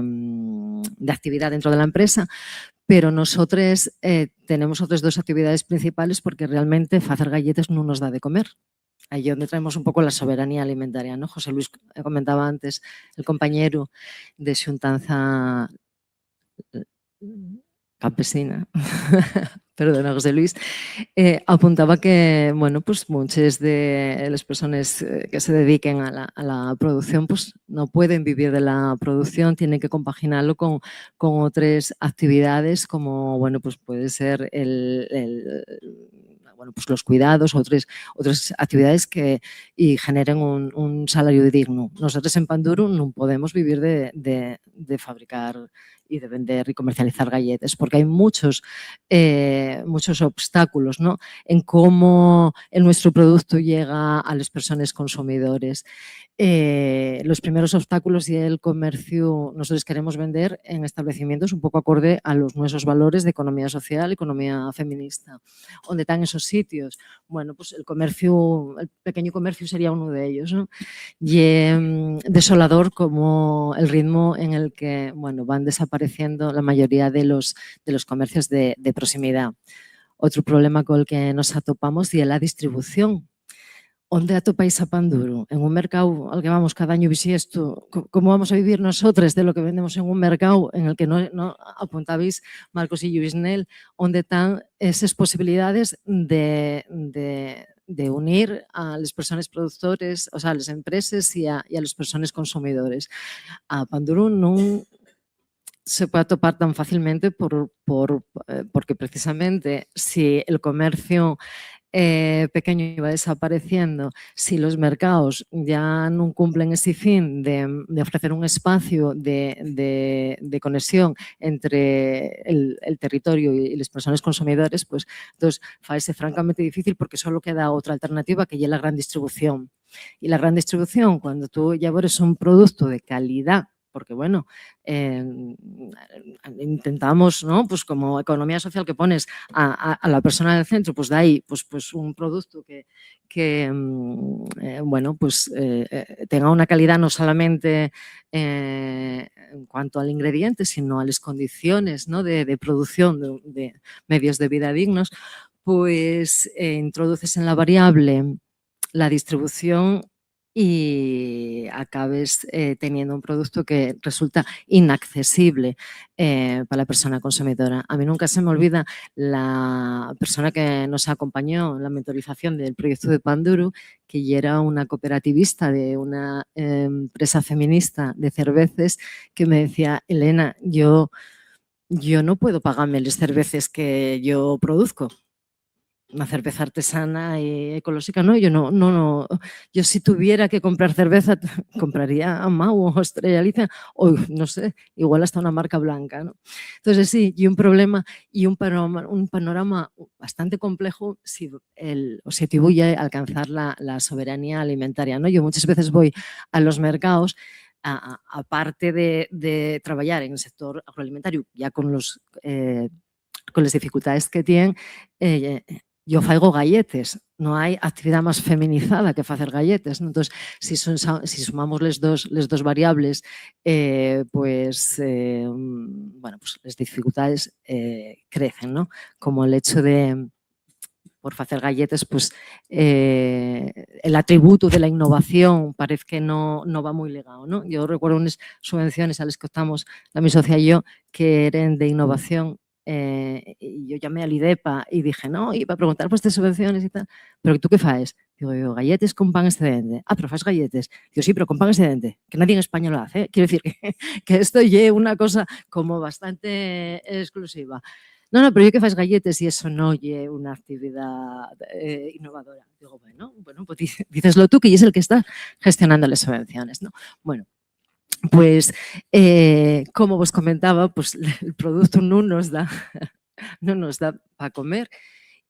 actividad dentro de la empresa, pero nosotros tenemos otras 2 actividades principales porque realmente hacer galletas no nos da de comer. Ahí es donde traemos un poco la soberanía alimentaria, ¿no? José Luis comentaba antes, el compañero de Xuntanza Campesina, perdona José Luis, apuntaba que, pues muchas de las personas que se dediquen a la producción pues no pueden vivir de la producción, tienen que compaginarlo con otras actividades como, pues puede ser los cuidados, otras actividades que generen un salario digno. Nosotros en Panduro no podemos vivir de fabricar y de vender y comercializar galletas, porque hay muchos obstáculos, ¿no?, en cómo nuestro producto llega a las personas consumidores. Los primeros obstáculos y el comercio, nosotros queremos vender en establecimientos un poco acorde a nuestros valores de economía social, economía feminista. ¿Dónde están esos sitios? Pues el pequeño comercio sería uno de ellos, ¿no? Y desolador como el ritmo en el que van desapareciendo la mayoría de los comercios de proximidad. Otro problema con el que nos atopamos es la distribución. ¿Dónde atopáis a Panduro? En un mercado al que vamos cada año bisiesto. ¿Cómo vamos a vivir nosotros de lo que vendemos en un mercado en el que no apuntabais, Marcos y Luisnel, dónde están esas posibilidades de unir a las personas productores, o sea, a las empresas y a las personas consumidores? A Panduro no se puede atopar tan fácilmente porque precisamente si el comercio pequeño va desapareciendo, si los mercados ya no cumplen ese fin de ofrecer un espacio de conexión entre el territorio y las personas consumidores, pues entonces parece francamente difícil porque solo queda otra alternativa que es la gran distribución. Y la gran distribución, cuando tú ya eres un producto de calidad, porque intentamos, ¿no?, pues como economía social que pones a la persona en el centro, pues de ahí pues un producto que tenga una calidad no solamente en cuanto al ingrediente, sino a las condiciones, ¿no?, de producción de medios de vida dignos, pues introduces en la variable la distribución y acabes teniendo un producto que resulta inaccesible para la persona consumidora. A mí nunca se me olvida la persona que nos acompañó en la mentorización del proyecto de Panduru, que ya era una cooperativista de una empresa feminista de cervezas, que me decía: Elena, yo no puedo pagarme las cervezas que yo produzco. Una cerveza artesana y ecológica, no, yo si tuviera que comprar cerveza, compraría a Mau o Estrella Galicia o no sé, igual hasta una marca blanca, ¿no? Entonces sí, y un problema y un panorama bastante complejo si el objetivo ya es alcanzar la soberanía alimentaria, ¿no? Yo muchas veces voy a los mercados, aparte de trabajar en el sector agroalimentario, ya con las dificultades que tienen, yo faigo galletes, no hay actividad más feminizada que hacer galletes, ¿no? Entonces, si sumamos les dos variables, pues las dificultades crecen, ¿no? Como el hecho de, por hacer galletes, pues el atributo de la innovación parece que no va muy ligado, ¿no? Yo recuerdo unas subvenciones a las que optamos, la mi socia y yo, que eran de innovación. Y yo llamé al IDEPA y dije, no, iba a preguntar por estas subvenciones y tal, pero ¿tú qué faes? Digo yo, galletes con pan excedente. Ah, pero fas galletes. Digo, sí, pero con pan excedente, que nadie en España lo hace. Quiero decir que esto es una cosa como bastante exclusiva. No, pero yo que fas galletes y eso no es una actividad innovadora. Digo, bueno, pues díceslo tú, que es el que está gestionando las subvenciones, ¿no? Bueno, pues, como vos comentaba, pues el producto no nos da para comer,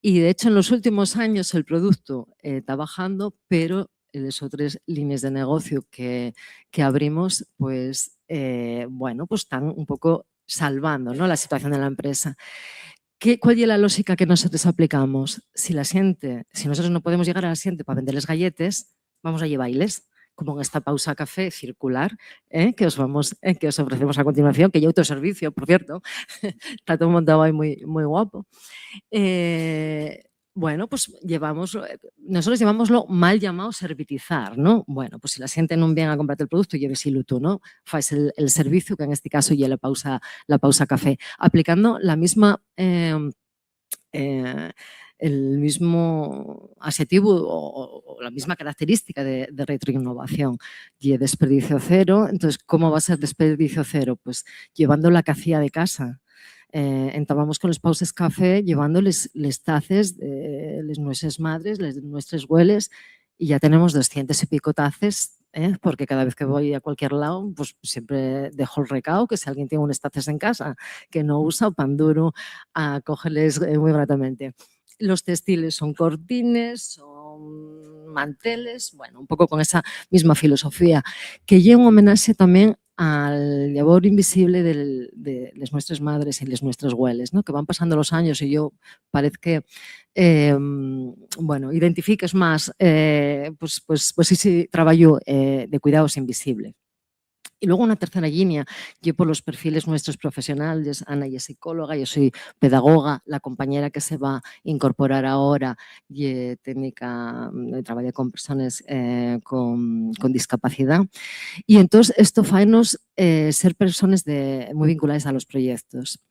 y de hecho en los últimos años el producto está bajando, pero las otras líneas de negocio que abrimos, pues, pues están un poco salvando, ¿no?, la situación de la empresa. ¿Cuál es la lógica que nosotros aplicamos? Si nosotros no podemos llegar a la gente para venderles galletes, vamos a llevarles, como en esta pausa café circular que os ofrecemos a continuación, que hay autoservicio, por cierto, está todo montado ahí muy, muy guapo. Pues nosotros llevámoslo mal llamado servitizar, ¿no? Bueno, pues si la gente no viene a comprarte el producto, lléveselo tú, ¿no? Fais el servicio, que en este caso ya la pausa café, aplicando la misma el mismo adjetivo o la misma característica de retroinnovación. Y desperdicio cero. Entonces, ¿cómo va a ser desperdicio cero? Pues llevando la cacía de casa. Entabamos con los pauses café, llevándoles les taces de les nuestras madres, les nuestras hueles, y ya tenemos 200 y pico taces, porque cada vez que voy a cualquier lado, pues siempre dejo el recao, que si alguien tiene unas taces en casa que no usa, Panduru, cógeles muy gratamente. Los textiles son cortines, son manteles, bueno, un poco con esa misma filosofía, que lleva un homenaje también al labor invisible de las nuestras madres y las nuestras hueles, ¿no?, que van pasando los años y yo parece que identifiques más pues ese trabajo de cuidados invisible. Y luego una tercera línea, yo por los perfiles nuestros profesionales, Ana y es psicóloga, yo soy pedagoga, la compañera que se va a incorporar ahora y técnica, trabaja con personas con discapacidad. Y entonces esto faenos ser personas muy vinculadas a los proyectos.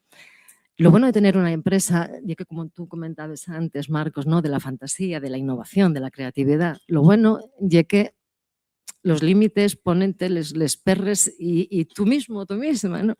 Lo bueno de tener una empresa, ya que como tú comentabas antes, Marcos, ¿no?, de la fantasía, de la innovación, de la creatividad, lo bueno ya que los límites ponente les perres y tú mismo, tú misma, ¿no?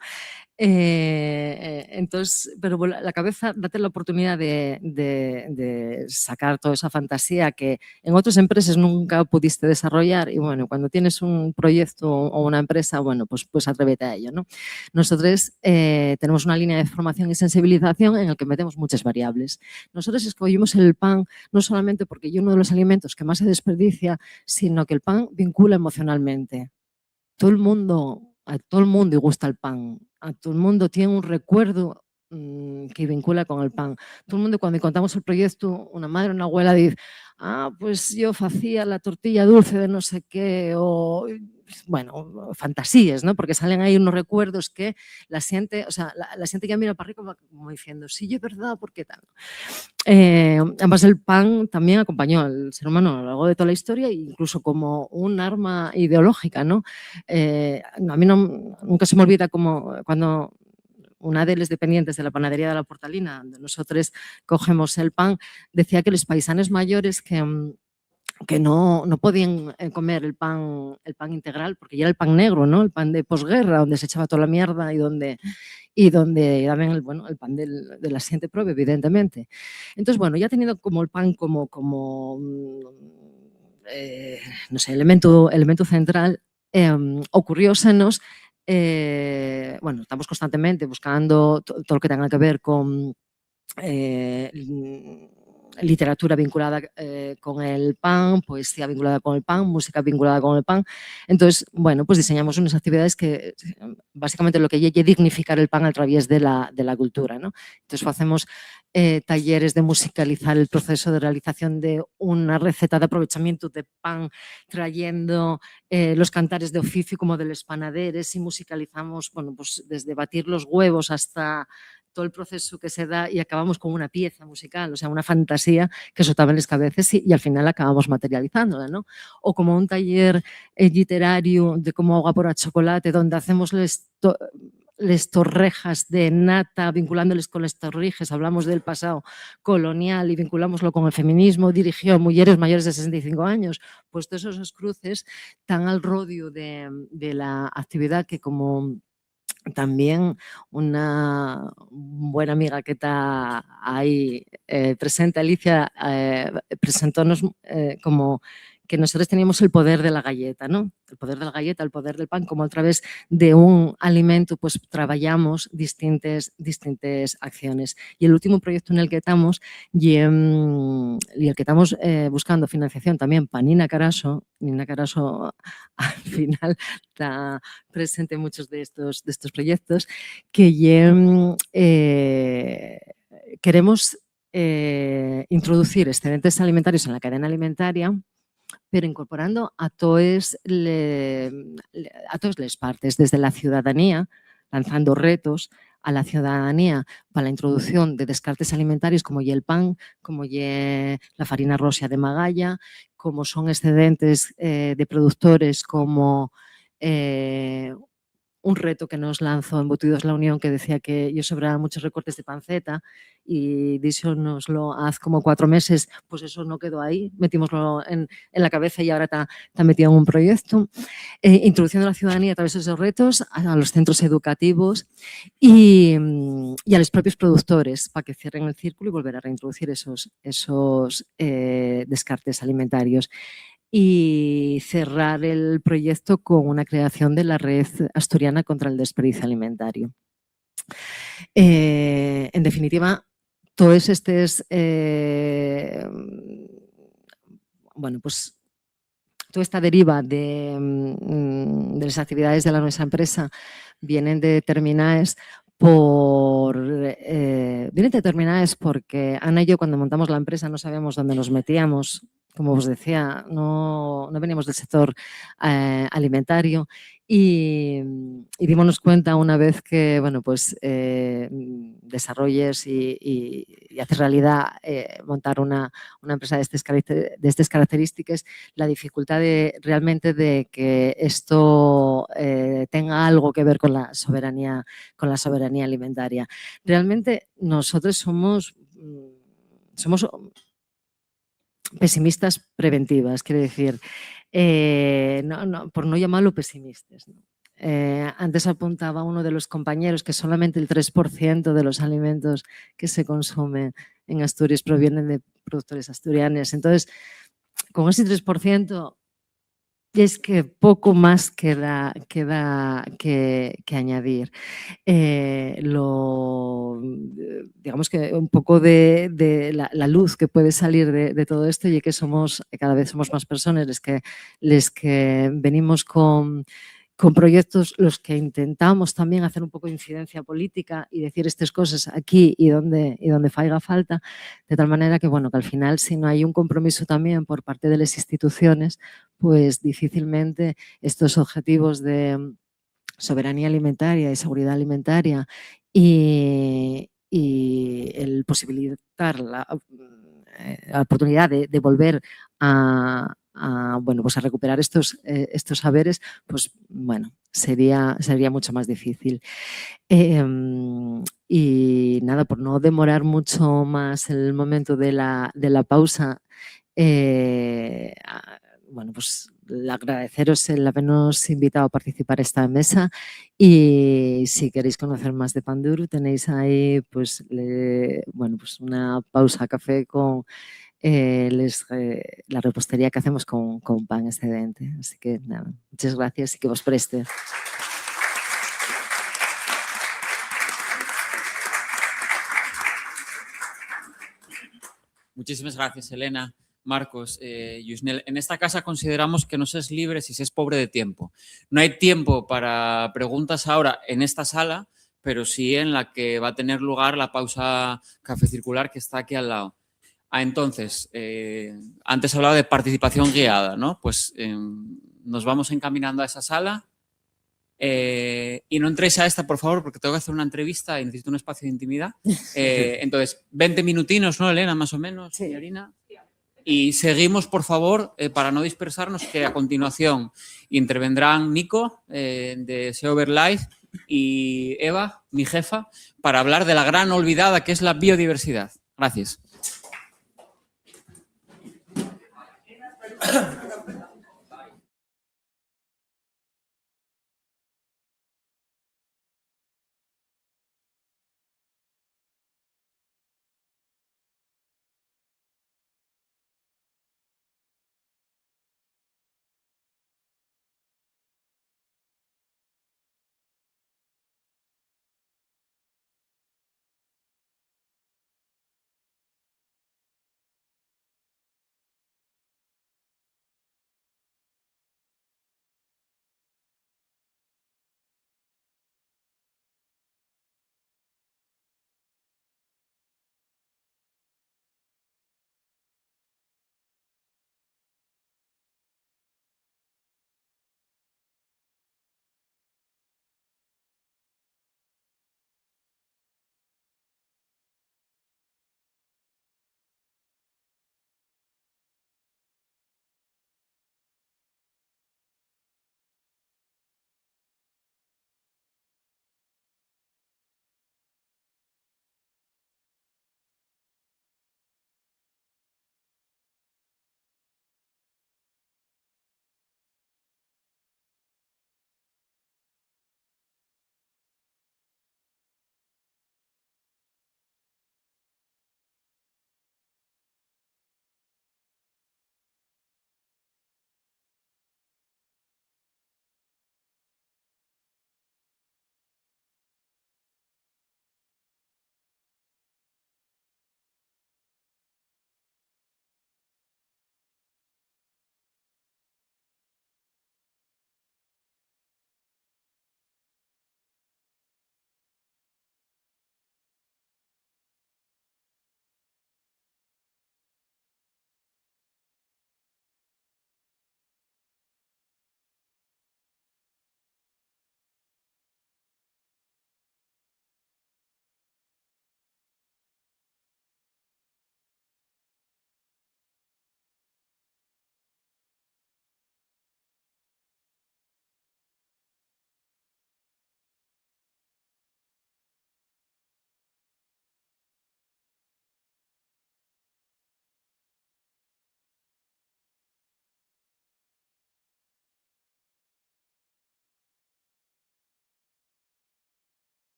Entonces, pero la cabeza, date la oportunidad de sacar toda esa fantasía que en otras empresas nunca pudiste desarrollar, y bueno, cuando tienes un proyecto o una empresa, bueno, pues atrévete a ello, ¿no? Nosotros tenemos una línea de formación y sensibilización en el que metemos muchas variables. Nosotros escogimos el pan no solamente porque es uno de los alimentos que más se desperdicia, sino que el pan vincula emocionalmente. A todo el mundo le gusta el pan, a todo el mundo tiene un recuerdo que vincula con el pan. Todo el mundo, cuando contamos el proyecto, una madre, una abuela dice, pues yo hacía la tortilla dulce de no sé qué, o bueno, fantasías, ¿no? Porque salen ahí unos recuerdos que la gente, o sea, la gente ya mira para arriba como diciendo, sí, es verdad, ¿por qué tal? Además, el pan también acompañó al ser humano a lo largo de toda la historia, incluso como un arma ideológica, ¿no? A mí nunca se me olvida como cuando una de las dependientes de la panadería de la Portalina, donde nosotros cogemos el pan, decía que los paisanes mayores que no podían comer el pan integral, porque ya era el pan negro, ¿no? El pan de posguerra, donde se echaba toda la mierda y donde daban el pan de la siguiente prueba, evidentemente. Entonces, bueno, ya teniendo como el pan como no sé, elemento central, ocurriósenos, bueno, estamos constantemente buscando todo lo que tenga que ver con literatura vinculada con el pan, poesía vinculada con el pan, música vinculada con el pan. Entonces, bueno, pues diseñamos unas actividades que básicamente lo que es dignificar el pan a través de la cultura, ¿no? Entonces hacemos talleres de musicalizar el proceso de realización de una receta de aprovechamiento de pan, trayendo los cantares de oficio como de los panaderes, y musicalizamos, bueno, pues desde batir los huevos hasta todo el proceso que se da, y acabamos con una pieza musical, o sea, una fantasía que soltaba en las cabezas, y al final acabamos materializándola, ¿no? O como un taller literario de cómo agua por a chocolate, donde hacemos les torrejas de nata, vinculándoles con les torrijes, hablamos del pasado colonial y vinculámoslo con el feminismo, dirigió a mujeres mayores de 65 años, pues todos esos cruces están al rodio de la actividad que, como también una buena amiga que está ahí presente, Alicia, presentónos como que nosotros teníamos el poder de la galleta, ¿no? El poder de la galleta, el poder del pan, como a través de un alimento, pues trabajamos distintas acciones. Y el último proyecto en el que estamos, y el que estamos buscando financiación también para Nina Caraso. Nina Caraso al final está presente en muchos de estos proyectos, que queremos introducir excedentes alimentarios en la cadena alimentaria, pero incorporando a todas las partes, desde la ciudadanía, lanzando retos a la ciudadanía para la introducción de descartes alimentarios como el pan, como la farina rosia de Magalla, como son excedentes de productores, como un reto que nos lanzó Embutidos La Unión, que decía que yo sobraba muchos recortes de panceta, y díxonoslo hace como 4 meses, pues eso no quedó ahí, metimoslo en la cabeza y ahora está metido en un proyecto, introduciendo a la ciudadanía a través de esos retos a los centros educativos y a los propios productores, para que cierren el círculo y volver a reintroducir esos descartes alimentarios. Y cerrar el proyecto con una creación de la Red Asturiana contra el Desperdicio Alimentario. En definitiva, todos estos, bueno, pues toda esta deriva de las actividades de la nuestra empresa vienen determinadas porque Ana y yo, cuando montamos la empresa, no sabíamos dónde nos metíamos. Como os decía, no veníamos del sector alimentario, y dimos cuenta una vez que, bueno, pues desarrolles y haces realidad montar una empresa de estas características, la dificultad realmente de que esto tenga algo que ver con la soberanía alimentaria. Realmente nosotros somos pesimistas preventivas, quiere decir, por no llamarlo pesimistas, ¿no? Antes apuntaba uno de los compañeros que solamente el 3% de los alimentos que se consumen en Asturias provienen de productores asturianos. Entonces, con ese 3%, es que poco más queda que añadir. Digamos que un poco de la luz que puede salir de todo esto, y que cada vez somos más personas les que venimos con con proyectos los que intentamos también hacer un poco de incidencia política y decir estas cosas aquí y donde faiga falta, de tal manera que, bueno, que al final, si no hay un compromiso también por parte de las instituciones, pues difícilmente estos objetivos de soberanía alimentaria y seguridad alimentaria y el posibilitar la oportunidad de volver bueno, pues a recuperar estos saberes, pues bueno, sería mucho más difícil. Y nada, por no demorar mucho más el momento de la pausa, bueno, pues agradeceros el habernos invitado a participar en esta mesa y si queréis conocer más de Panduru tenéis ahí pues, bueno, pues una pausa café con la repostería que hacemos con pan excedente. Así que nada, muchas gracias y que vos preste. Muchísimas gracias, Elena, Marcos, Yusnel. En esta casa consideramos que no se es libre si se es pobre de tiempo. No hay tiempo para preguntas ahora en esta sala, pero sí en la que va a tener lugar la pausa café circular que está aquí al lado. Entonces, antes hablaba de participación guiada, ¿no? Pues nos vamos encaminando a esa sala. Y no entréis a esta, por favor, porque tengo que hacer una entrevista y necesito un espacio de intimidad. Entonces, 20 minutinos, ¿no, Elena? Más o menos, Sí. Yarina. Y seguimos, por favor, para no dispersarnos, que a continuación intervendrán Nico, de Seover Life, y Eva, mi jefa, para hablar de la gran olvidada que es la biodiversidad. Gracias.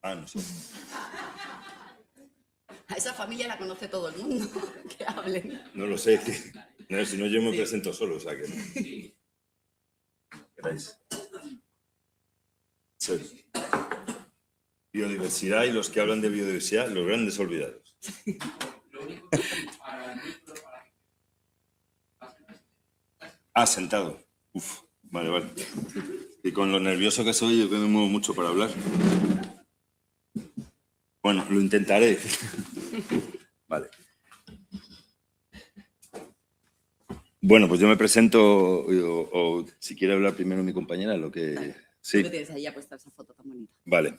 Ah, no sé. A esa familia la conoce todo el mundo. Que hablen. No lo sé. No, si no, yo me presento solo, o sea que no. ¿Queréis? Sí. Biodiversidad y los que hablan de biodiversidad, los grandes olvidados. Ah, sentado. Uf, vale. Y con lo nervioso que soy, yo que me muevo mucho para hablar. Bueno, lo intentaré. Vale. Bueno, pues yo me presento, o si quiere hablar primero mi compañera, lo que... Sí. Tú tienes ahí ya puesta esa foto tan bonita. Vale.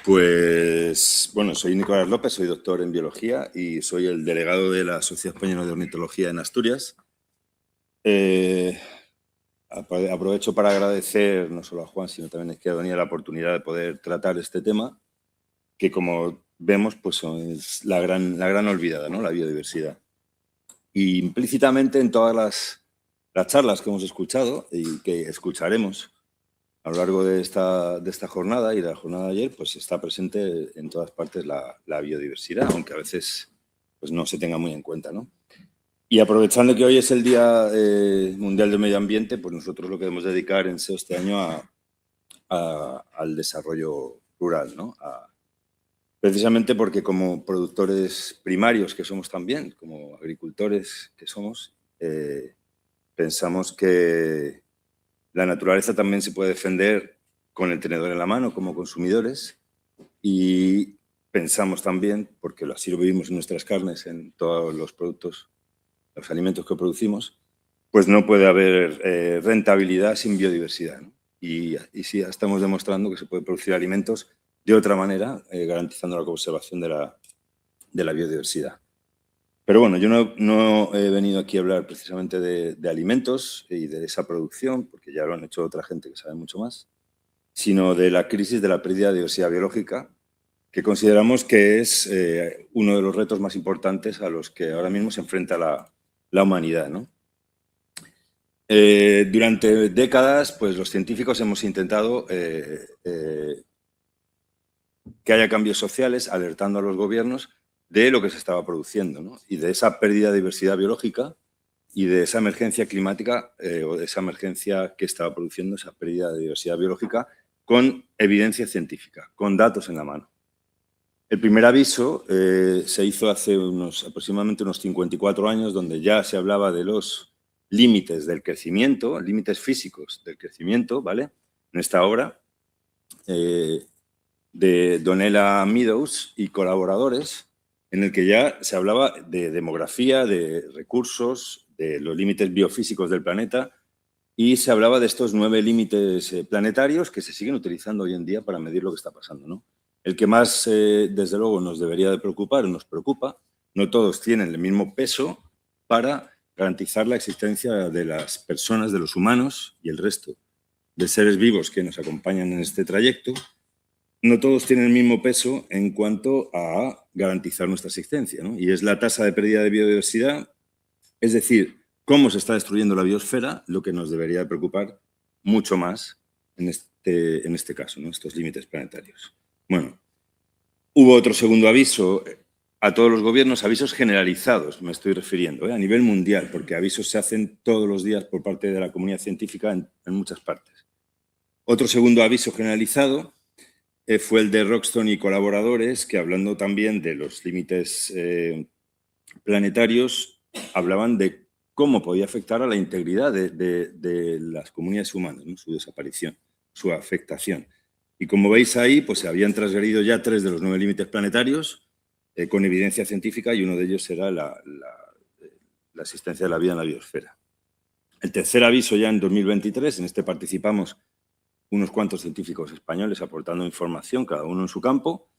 Pues, bueno, soy Nicolás López, soy doctor en biología y soy el delegado de la Sociedad Española de Ornitología en Asturias. Aprovecho para agradecer no solo a Juan, sino también a Izquierda Unida la oportunidad de poder tratar este tema, que como vemos, pues es la gran olvidada, ¿no? La biodiversidad. Y implícitamente en todas las charlas que hemos escuchado y que escucharemos a lo largo de esta jornada y de la jornada de ayer, pues está presente en todas partes la biodiversidad, aunque a veces pues no se tenga muy en cuenta, ¿no? Y aprovechando que hoy es el Día Mundial del Medio Ambiente, pues nosotros lo queremos dedicar en SEO este año al desarrollo rural, ¿no? Precisamente porque como productores primarios que somos también, como agricultores que somos, pensamos que la naturaleza también se puede defender con el tenedor en la mano como consumidores y pensamos también, porque así lo vivimos en nuestras carnes, en todos los productos, los alimentos que producimos, pues no puede haber rentabilidad sin biodiversidad, ¿no? Y sí, ya estamos demostrando que se puede producir alimentos de otra manera, garantizando la conservación de la biodiversidad. Pero bueno, yo no he venido aquí a hablar precisamente de alimentos y de esa producción, porque ya lo han hecho otra gente que sabe mucho más, sino de la crisis de la pérdida de diversidad biológica, que consideramos que es uno de los retos más importantes a los que ahora mismo se enfrenta la humanidad, ¿no? Durante décadas, pues los científicos hemos intentado que haya cambios sociales, alertando a los gobiernos de lo que se estaba produciendo, ¿no? Y de esa pérdida de diversidad biológica y de esa emergencia climática o de esa emergencia que estaba produciendo esa pérdida de diversidad biológica con evidencia científica, con datos en la mano. El primer aviso se hizo hace aproximadamente unos 54 años, donde ya se hablaba de los límites del crecimiento, límites físicos del crecimiento, ¿vale? En esta obra de Donella Meadows y colaboradores, en el que ya se hablaba de demografía, de recursos, de los límites biofísicos del planeta y se hablaba de estos 9 límites planetarios que se siguen utilizando hoy en día para medir lo que está pasando, ¿no? El que más, desde luego, nos debería de preocupar, nos preocupa, no todos tienen el mismo peso para garantizar la existencia de las personas, de los humanos y el resto de seres vivos que nos acompañan en este trayecto. No todos tienen el mismo peso en cuanto a garantizar nuestra existencia, ¿no? Y es la tasa de pérdida de biodiversidad, es decir, cómo se está destruyendo la biosfera, lo que nos debería de preocupar mucho más en este caso, ¿no? Estos límites planetarios. Bueno, hubo otro segundo aviso a todos los gobiernos, avisos generalizados, me estoy refiriendo, a nivel mundial, porque avisos se hacen todos los días por parte de la comunidad científica en muchas partes. Otro segundo aviso generalizado fue el de Rockstone y colaboradores, que hablando también de los límites planetarios, hablaban de cómo podía afectar a la integridad de las comunidades humanas, ¿no? Su desaparición, su afectación. Y como veis ahí, pues se habían transgredido ya 3 de los 9 límites planetarios con evidencia científica y uno de ellos era la existencia de la vida en la biosfera. El tercer aviso ya en 2023, en este participamos unos cuantos científicos españoles aportando información, cada uno en su campo,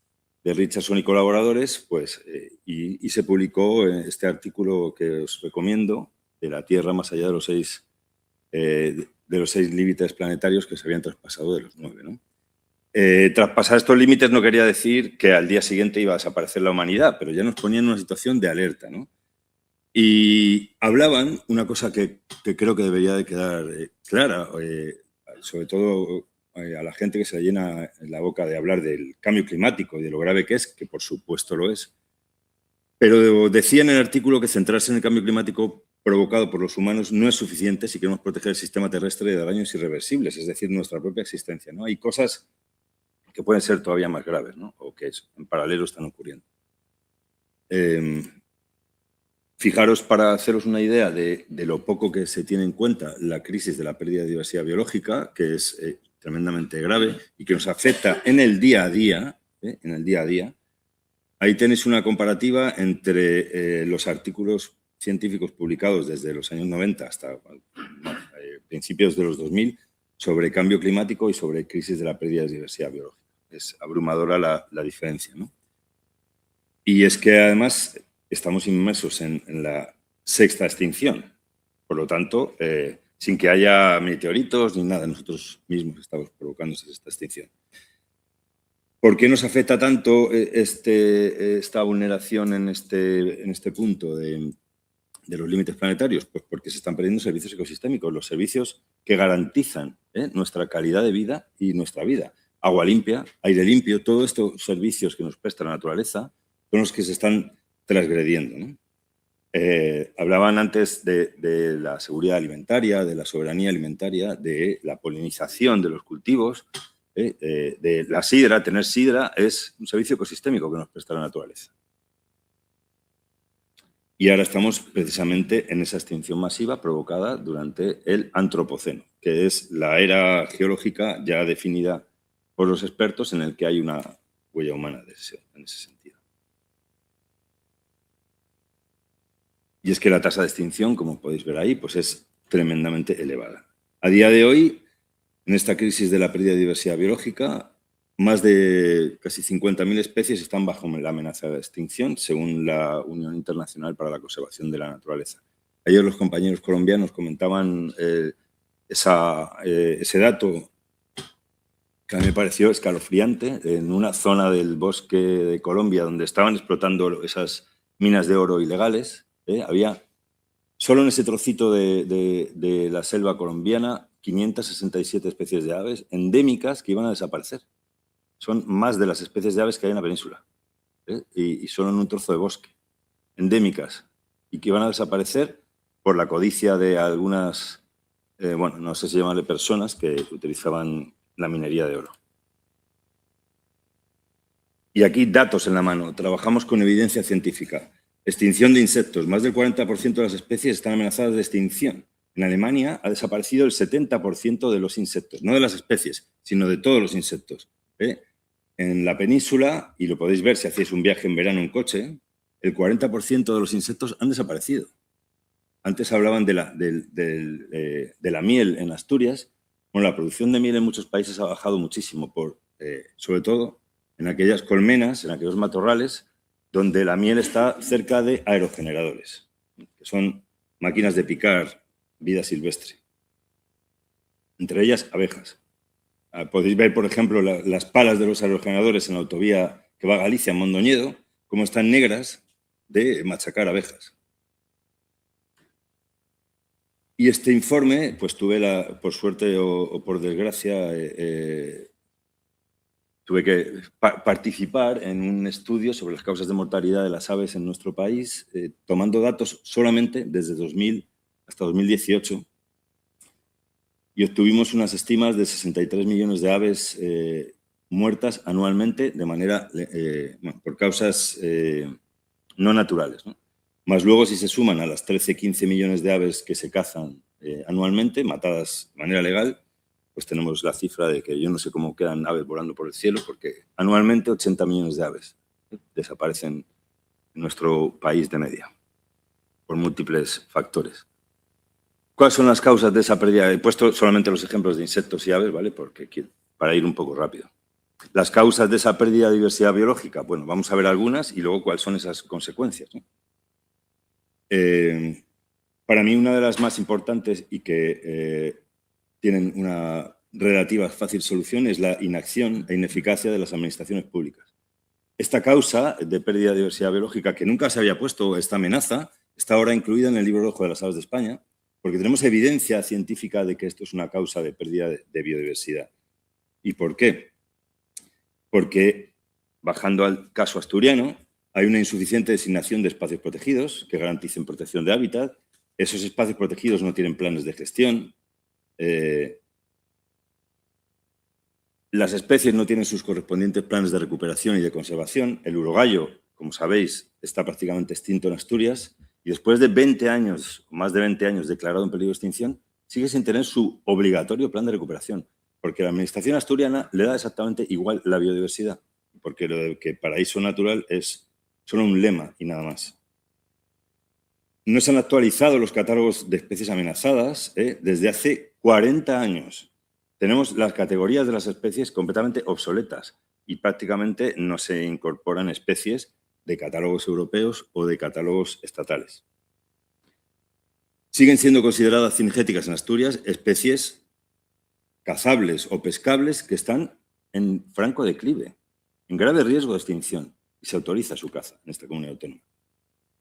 de Richardson y colaboradores, pues, y se publicó este artículo que os recomiendo, de la Tierra más allá de los 6 límites planetarios que se habían traspasado de los 9, ¿no? Traspasar estos límites no quería decir que al día siguiente iba a desaparecer la humanidad, pero ya nos ponían en una situación de alerta, ¿no? Y hablaban una cosa que creo que debería de quedar clara, sobre todo a la gente que se le llena la boca de hablar del cambio climático y de lo grave que es, que por supuesto lo es. Pero decía en el artículo que centrarse en el cambio climático provocado por los humanos no es suficiente si queremos proteger el sistema terrestre de daños irreversibles, es decir, nuestra propia existencia, ¿no? Hay cosas que pueden ser todavía más graves, ¿no? O que en paralelo están ocurriendo. Fijaros, para haceros una idea de lo poco que se tiene en cuenta la crisis de la pérdida de diversidad biológica, que es tremendamente grave y que nos afecta en el día a día, ahí tenéis una comparativa entre los artículos científicos publicados desde los años 90 hasta principios de los 2000 sobre cambio climático y sobre crisis de la pérdida de diversidad biológica. Es abrumadora la diferencia, ¿no? Y es que además estamos inmersos en la sexta extinción. Por lo tanto, sin que haya meteoritos ni nada, nosotros mismos estamos provocando esa sexta extinción. ¿Por qué nos afecta tanto esta vulneración en este punto de los límites planetarios? Pues porque se están perdiendo servicios ecosistémicos, los servicios que garantizan nuestra calidad de vida y nuestra vida. Agua limpia, aire limpio, todos estos servicios que nos presta la naturaleza son los que se están transgrediendo, ¿no? Hablaban antes de la seguridad alimentaria, de la soberanía alimentaria, de la polinización de los cultivos, de la sidra. Tener sidra es un servicio ecosistémico que nos presta la naturaleza. Y ahora estamos precisamente en esa extinción masiva provocada durante el Antropoceno, que es la era geológica ya definida por los expertos en el que hay una huella humana en ese sentido. Y es que la tasa de extinción, como podéis ver ahí, pues es tremendamente elevada. A día de hoy, en esta crisis de la pérdida de diversidad biológica, más de casi 50.000 especies están bajo la amenaza de extinción, según la Unión Internacional para la Conservación de la Naturaleza. Ayer los compañeros colombianos comentaban ese dato que a mí me pareció escalofriante. En una zona del bosque de Colombia donde estaban explotando esas minas de oro ilegales, había solo en ese trocito de la selva colombiana 567 especies de aves endémicas que iban a desaparecer. Son más de las especies de aves que hay en la península, y solo en un trozo de bosque, endémicas, y que iban a desaparecer por la codicia de algunas, bueno, no sé si llamarle personas, que utilizaban la minería de oro. Y aquí datos en la mano, trabajamos con evidencia científica. Extinción de insectos, más del 40% de las especies están amenazadas de extinción. En Alemania ha desaparecido el 70% de los insectos, no de las especies, sino de todos los insectos. En la península, y lo podéis ver si hacéis un viaje en verano en coche, el 40% de los insectos han desaparecido. Antes hablaban de la miel en Asturias. Bueno, la producción de miel en muchos países ha bajado muchísimo, sobre todo en aquellas colmenas, en aquellos matorrales, donde la miel está cerca de aerogeneradores, que son máquinas de picar vida silvestre. Entre ellas, abejas. Podéis ver, por ejemplo, las palas de los aerogeneradores en la autovía que va a Galicia, en Mondoñedo, cómo están negras de machacar abejas. Y este informe, pues tuve por suerte o por desgracia, tuve que participar en un estudio sobre las causas de mortalidad de las aves en nuestro país, tomando datos solamente desde 2000 hasta 2018. Y obtuvimos unas estimas de 63 millones de aves muertas anualmente de manera, por causas no naturales, ¿no? Más luego, si se suman a las 13-15 millones de aves que se cazan anualmente, matadas de manera legal, pues tenemos la cifra de que yo no sé cómo quedan aves volando por el cielo, porque anualmente 80 millones de aves desaparecen en nuestro país de media, por múltiples factores. ¿Cuáles son las causas de esa pérdida? He puesto solamente los ejemplos de insectos y aves, ¿vale? Para ir un poco rápido. Las causas de esa pérdida de diversidad biológica, bueno, vamos a ver algunas y luego cuáles son esas consecuencias, ¿no? Para mí, una de las más importantes y que tienen una relativa fácil solución es la inacción e ineficacia de las administraciones públicas. Esta causa de pérdida de diversidad biológica, que nunca se había puesto esta amenaza, está ahora incluida en el Libro Rojo de las Aves de España, porque tenemos evidencia científica de que esto es una causa de pérdida de biodiversidad. ¿Y por qué? Porque, bajando al caso asturiano, hay una insuficiente designación de espacios protegidos que garanticen protección de hábitat. Esos espacios protegidos no tienen planes de gestión. Las especies no tienen sus correspondientes planes de recuperación y de conservación. El urogallo, como sabéis, está prácticamente extinto en Asturias y después de 20 años, más de 20 años declarado en peligro de extinción, sigue sin tener su obligatorio plan de recuperación, porque la administración asturiana le da exactamente igual la biodiversidad, porque lo de que paraíso natural es solo un lema y nada más. No se han actualizado los catálogos de especies amenazadas desde hace 40 años. Tenemos las categorías de las especies completamente obsoletas y prácticamente no se incorporan especies de catálogos europeos o de catálogos estatales. Siguen siendo consideradas cinegéticas en Asturias especies cazables o pescables que están en franco declive, en grave riesgo de extinción, y se autoriza su caza en esta comunidad autónoma.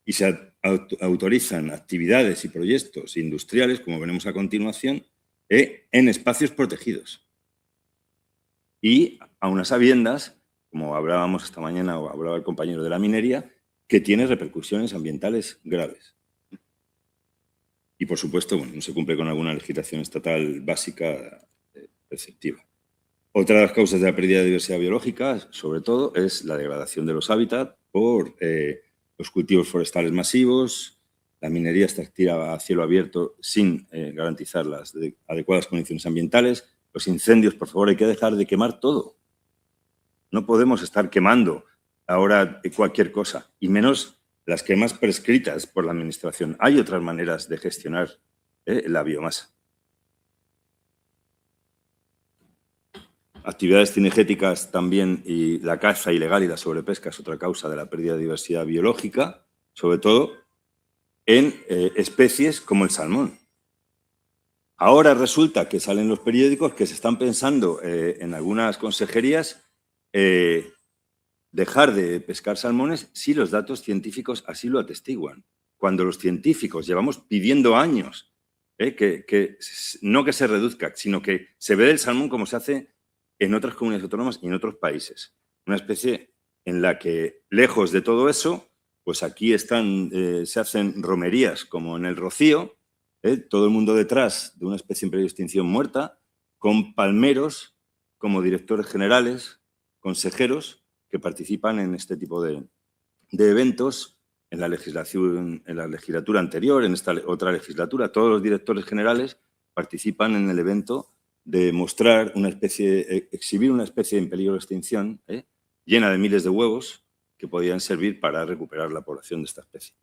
Y se autorizan actividades y proyectos industriales, como veremos a continuación, en espacios protegidos. Y a unas sabiendas, como hablábamos esta mañana o hablaba el compañero de la minería, que tiene repercusiones ambientales graves. Y, por supuesto, bueno, no se cumple con alguna legislación estatal básica perceptiva. Otra de las causas de la pérdida de diversidad biológica, sobre todo, es la degradación de los hábitats por los cultivos forestales masivos, la minería extractiva a cielo abierto sin garantizar las adecuadas condiciones ambientales, los incendios, por favor, hay que dejar de quemar todo. No podemos estar quemando ahora cualquier cosa, y menos las quemas prescritas por la Administración. Hay otras maneras de gestionar la biomasa. Actividades cinegéticas también y la caza ilegal y la sobrepesca es otra causa de la pérdida de diversidad biológica, sobre todo en especies como el salmón. Ahora resulta que salen los periódicos que se están pensando en algunas consejerías dejar de pescar salmones si los datos científicos así lo atestiguan. Cuando los científicos llevamos pidiendo años que no que se reduzca, sino que se ve el salmón como se hace en otras comunidades autónomas y en otros países. Una especie en la que, lejos de todo eso, pues aquí se hacen romerías como en el Rocío, todo el mundo detrás de una especie en peligro de extinción muerta, con palmeros como directores generales, consejeros, que participan en este tipo de eventos en la legislatura anterior, en esta otra legislatura. Todos los directores generales participan en el evento de mostrar una especie, exhibir una especie en peligro de extinción, llena de miles de huevos que podían servir para recuperar la población de esta especie.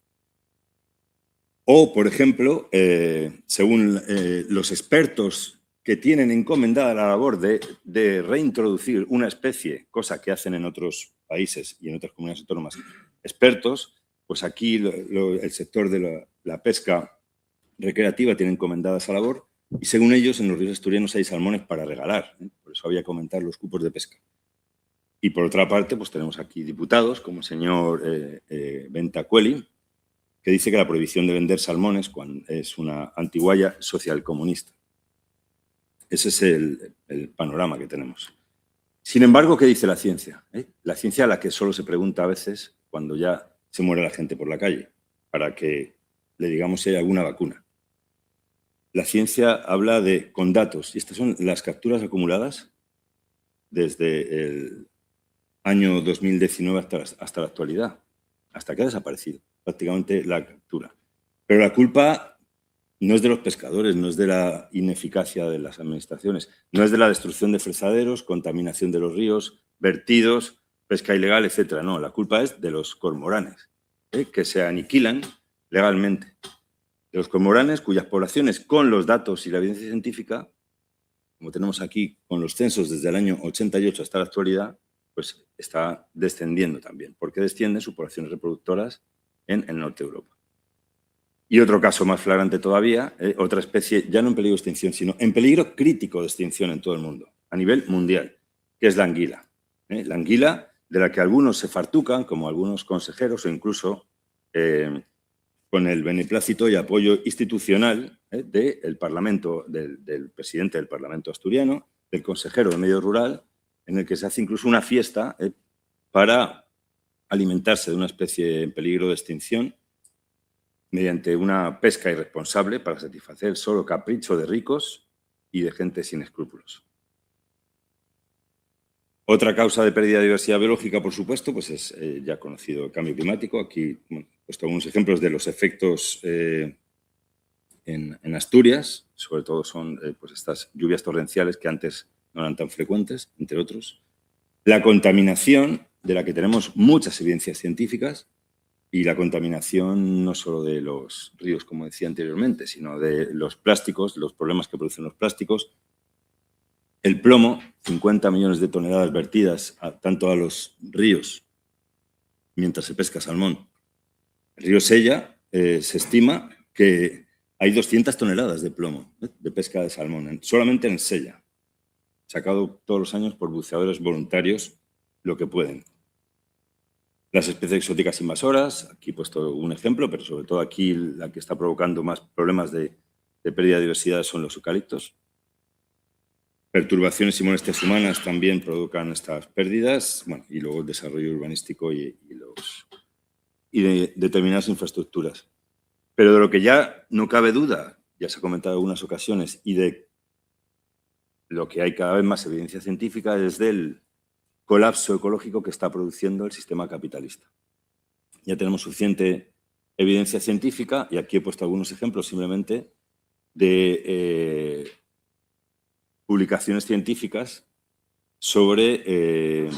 O, por ejemplo, según los expertos que tienen encomendada la labor de reintroducir una especie, cosa que hacen en otros países y en otras comunidades autónomas expertos, pues aquí el sector de la pesca recreativa tiene encomendada esa labor y según ellos en los ríos asturianos hay salmones para regalar, por eso había que aumentar los cupos de pesca. Y por otra parte, pues tenemos aquí diputados como el señor Bentacueli, que dice que la prohibición de vender salmones es una antiguaya socialcomunista. Ese es el panorama que tenemos. Sin embargo, ¿qué dice la ciencia? La ciencia a la que solo se pregunta a veces cuando ya se muere la gente por la calle, para que le digamos si hay alguna vacuna. La ciencia habla con datos, y estas son las capturas acumuladas desde el año 2019 hasta la actualidad, hasta que ha desaparecido prácticamente la captura. Pero la culpa no es de los pescadores, no es de la ineficacia de las administraciones, no es de la destrucción de fresaderos, contaminación de los ríos, vertidos, pesca ilegal, etc. No, la culpa es de los cormoranes, que se aniquilan legalmente. De los cormoranes cuyas poblaciones, con los datos y la evidencia científica, como tenemos aquí con los censos desde el año 88 hasta la actualidad, pues está descendiendo también, porque descienden sus poblaciones reproductoras en el norte de Europa. Y otro caso más flagrante todavía, otra especie ya no en peligro de extinción, sino en peligro crítico de extinción en todo el mundo, a nivel mundial, que es la anguila. La anguila de la que algunos se fartucan, como algunos consejeros o incluso con el beneplácito y apoyo institucional del Parlamento, del presidente del Parlamento asturiano, del consejero de Medio Rural, en el que se hace incluso una fiesta para alimentarse de una especie en peligro de extinción mediante una pesca irresponsable para satisfacer el solo capricho de ricos y de gente sin escrúpulos. Otra causa de pérdida de diversidad biológica, por supuesto, pues es ya conocido el cambio climático. Aquí he puesto algunos ejemplos de los efectos en Asturias, sobre todo son pues estas lluvias torrenciales que antes no eran tan frecuentes, entre otros. La contaminación, de la que tenemos muchas evidencias científicas, y la contaminación no solo de los ríos, como decía anteriormente, sino de los plásticos, los problemas que producen los plásticos. El plomo, 50 millones de toneladas vertidas tanto a los ríos mientras se pesca salmón. El río Sella se estima que hay 200 toneladas de plomo de pesca de salmón, solamente en Sella, sacado todos los años por buceadores voluntarios lo que pueden. Las especies exóticas invasoras, aquí he puesto un ejemplo, pero sobre todo aquí la que está provocando más problemas de pérdida de diversidad son los eucaliptos. Perturbaciones y molestias humanas también provocan estas pérdidas, bueno, y luego el desarrollo urbanístico y de determinadas infraestructuras. Pero de lo que ya no cabe duda, ya se ha comentado en algunas ocasiones, y de lo que hay cada vez más evidencia científica es del colapso ecológico que está produciendo el sistema capitalista. Ya tenemos suficiente evidencia científica, y aquí he puesto algunos ejemplos simplemente de publicaciones científicas sobre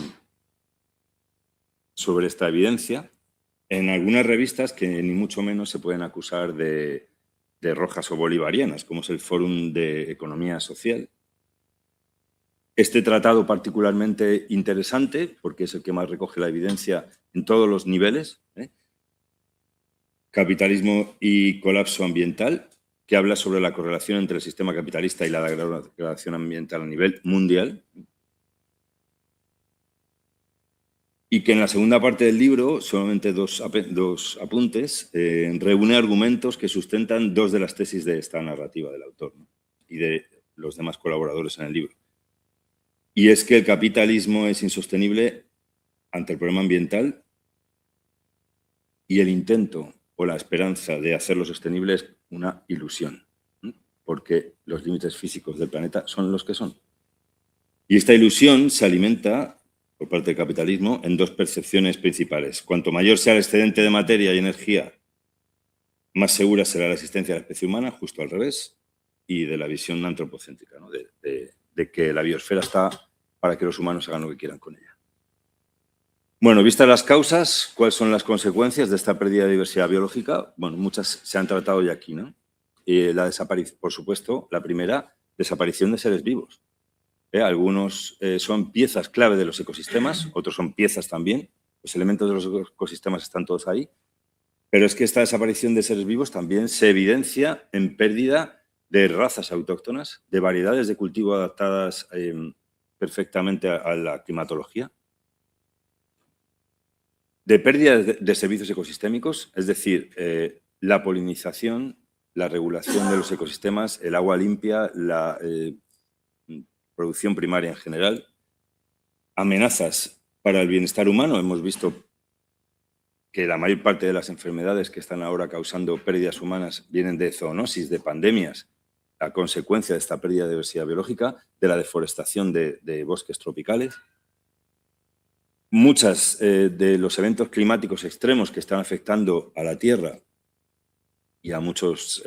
esta evidencia en algunas revistas que ni mucho menos se pueden acusar de rojas o bolivarianas, como es el Fórum de Economía Social. Este tratado particularmente interesante, porque es el que más recoge la evidencia en todos los niveles, Capitalismo y colapso ambiental, que habla sobre la correlación entre el sistema capitalista y la degradación ambiental a nivel mundial. Y que en la segunda parte del libro, solamente dos apuntes, reúne argumentos que sustentan dos de las tesis de esta narrativa del autor, ¿no? Y de los demás colaboradores en el libro. Y es que el capitalismo es insostenible ante el problema ambiental y el intento o la esperanza de hacerlo sostenible es una ilusión, ¿no? Porque los límites físicos del planeta son los que son. Y esta ilusión se alimenta por parte del capitalismo en dos percepciones principales. Cuanto mayor sea el excedente de materia y energía, más segura será la existencia de la especie humana, justo al revés, y de la visión antropocéntrica, ¿no? de que la biosfera está para que los humanos hagan lo que quieran con ella. Bueno, vistas las causas, ¿cuáles son las consecuencias de esta pérdida de diversidad biológica? Bueno, muchas se han tratado ya aquí, ¿no? La desaparición, por supuesto, la primera, desaparición de seres vivos. Algunos son piezas clave de los ecosistemas, otros son piezas también. Los elementos de los ecosistemas están todos ahí. Pero es que esta desaparición de seres vivos también se evidencia en pérdida de razas autóctonas, de variedades de cultivo adaptadas perfectamente a la climatología, de pérdida de servicios ecosistémicos, es decir, la polinización, la regulación de los ecosistemas, el agua limpia, la producción primaria en general, amenazas para el bienestar humano. Hemos visto que la mayor parte de las enfermedades que están ahora causando pérdidas humanas vienen de zoonosis, de pandemias, a consecuencia de esta pérdida de diversidad biológica, de la deforestación de bosques tropicales. Muchos de los eventos climáticos extremos que están afectando a la Tierra y a muchas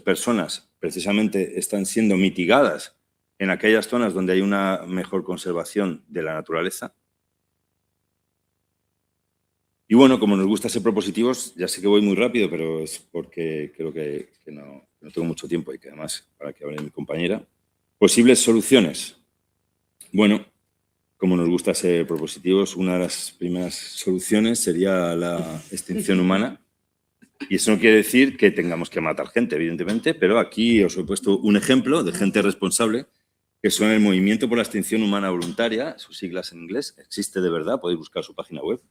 personas precisamente están siendo mitigadas en aquellas zonas donde hay una mejor conservación de la naturaleza. Y bueno, como nos gusta ser propositivos, ya sé que voy muy rápido, pero es porque creo que no tengo mucho tiempo y que además, para que hable mi compañera. Posibles soluciones. Bueno, como nos gusta ser propositivos, una de las primeras soluciones sería la extinción humana. Y eso no quiere decir que tengamos que matar gente, evidentemente, pero aquí os he puesto un ejemplo de gente responsable, que son el Movimiento por la Extinción Humana Voluntaria, sus siglas en inglés, existe de verdad, podéis buscar su página web.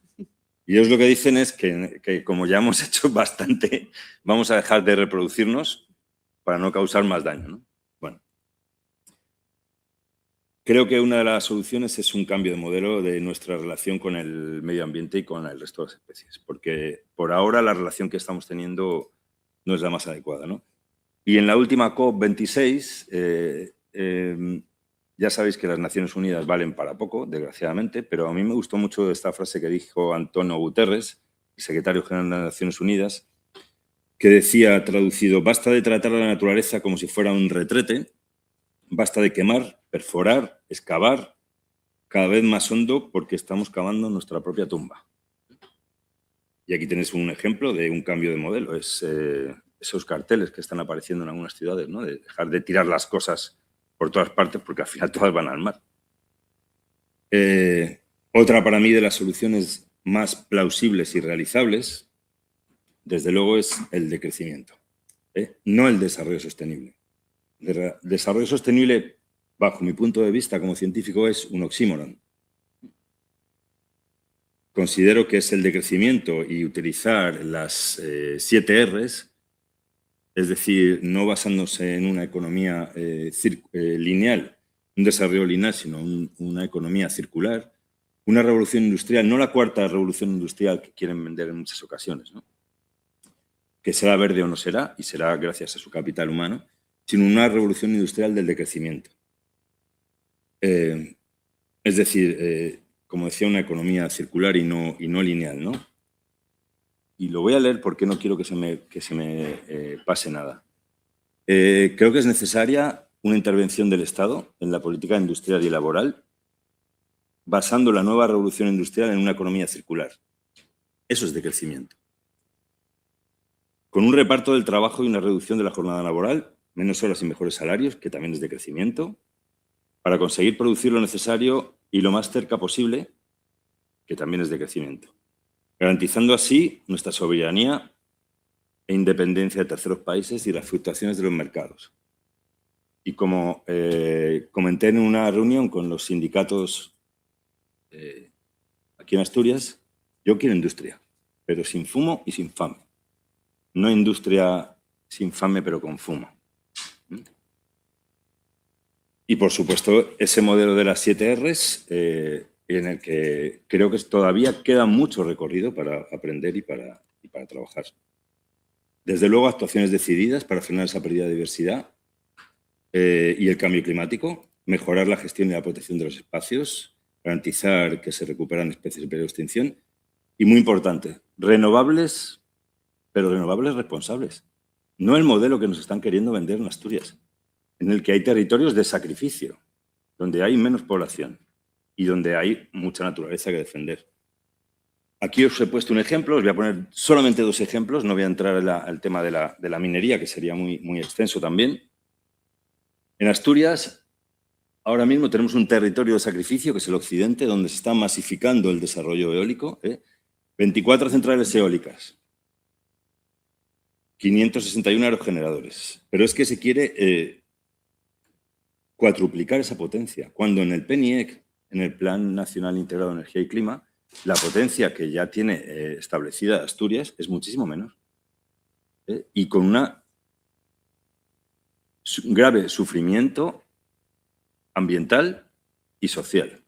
Y ellos lo que dicen es que como ya hemos hecho bastante, vamos a dejar de reproducirnos para no causar más daño, ¿no? Bueno. creo que una de las soluciones es un cambio de modelo de nuestra relación con el medio ambiente y con el resto de las especies, porque por ahora la relación que estamos teniendo no es la más adecuada, ¿no? Y en la última COP26, ya sabéis que las Naciones Unidas valen para poco, desgraciadamente, pero a mí me gustó mucho esta frase que dijo Antonio Guterres, el secretario general de las Naciones Unidas, que decía, traducido, basta de tratar a la naturaleza como si fuera un retrete, basta de quemar, perforar, excavar, cada vez más hondo porque estamos cavando nuestra propia tumba. Y aquí tenéis un ejemplo de un cambio de modelo, es esos carteles que están apareciendo en algunas ciudades, ¿no? De dejar de tirar las cosas por todas partes porque al final todas van al mar. Otra para mí de las soluciones más plausibles y realizables, desde luego, es el decrecimiento, no el desarrollo sostenible. Desarrollo sostenible, bajo mi punto de vista como científico, es un oxímoron. Considero que es el decrecimiento y utilizar las 7 Rs, es decir, no basándose en una economía lineal, un desarrollo lineal, sino una economía circular, una revolución industrial, no la cuarta revolución industrial que quieren vender en muchas ocasiones, ¿no? Que será verde o no será, y será gracias a su capital humano, sino una revolución industrial del decrecimiento. Es decir, como decía, una economía circular y no lineal, ¿no? Y lo voy a leer porque no quiero que se me pase nada. Creo que es necesaria una intervención del Estado en la política industrial y laboral, basando la nueva revolución industrial en una economía circular. Eso es decrecimiento. Con un reparto del trabajo y una reducción de la jornada laboral, menos horas y mejores salarios, que también es decrecimiento, para conseguir producir lo necesario y lo más cerca posible, que también es decrecimiento, garantizando así nuestra soberanía e independencia de terceros países y las fluctuaciones de los mercados. Y como comenté en una reunión con los sindicatos aquí en Asturias, yo quiero industria, pero sin fumo y sin fame. No industria sin fame, pero con fumo. Y, por supuesto, ese modelo de las 7 Rs, en el que creo que todavía queda mucho recorrido para aprender y para trabajar. Desde luego, actuaciones decididas para frenar esa pérdida de diversidad y el cambio climático, mejorar la gestión y la protección de los espacios, garantizar que se recuperan especies en peligro de extinción y, muy importante, renovables, pero renovables responsables. No el modelo que nos están queriendo vender en Asturias, en el que hay territorios de sacrificio, donde hay menos población y donde hay mucha naturaleza que defender. Aquí os he puesto un ejemplo, os voy a poner solamente 2 ejemplos, no voy a entrar al tema de la minería, que sería muy extenso también. En Asturias, ahora mismo tenemos un territorio de sacrificio, que es el occidente, donde se está masificando el desarrollo eólico. 24 centrales eólicas, 561 aerogeneradores. Pero es que se quiere cuadruplicar esa potencia, cuando en el PNIEC, en el Plan Nacional Integrado de Energía y Clima, la potencia que ya tiene establecida Asturias es muchísimo menos. Y con un grave sufrimiento ambiental y social.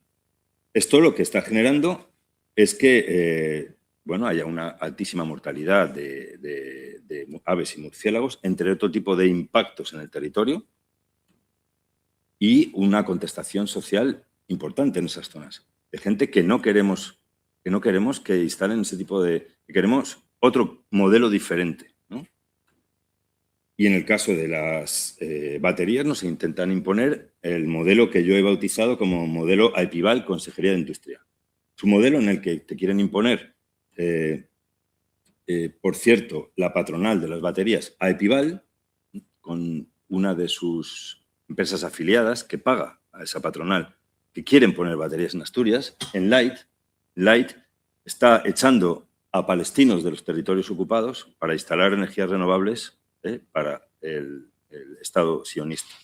Esto lo que está generando es que haya una altísima mortalidad de aves y murciélagos, entre otro tipo de impactos en el territorio, y una contestación social importante en esas zonas, de gente que no queremos que instalen ese tipo que queremos otro modelo diferente, ¿no? Y en el caso de las baterías nos intentan imponer el modelo que yo he bautizado como modelo AEPIVAL, Consejería de Industria. Es un modelo en el que te quieren imponer, por cierto, la patronal de las baterías AEPIVAL, con una de sus empresas afiliadas que paga a esa patronal que quieren poner baterías en Asturias, en Light está echando a palestinos de los territorios ocupados para instalar energías renovables para el Estado sionista.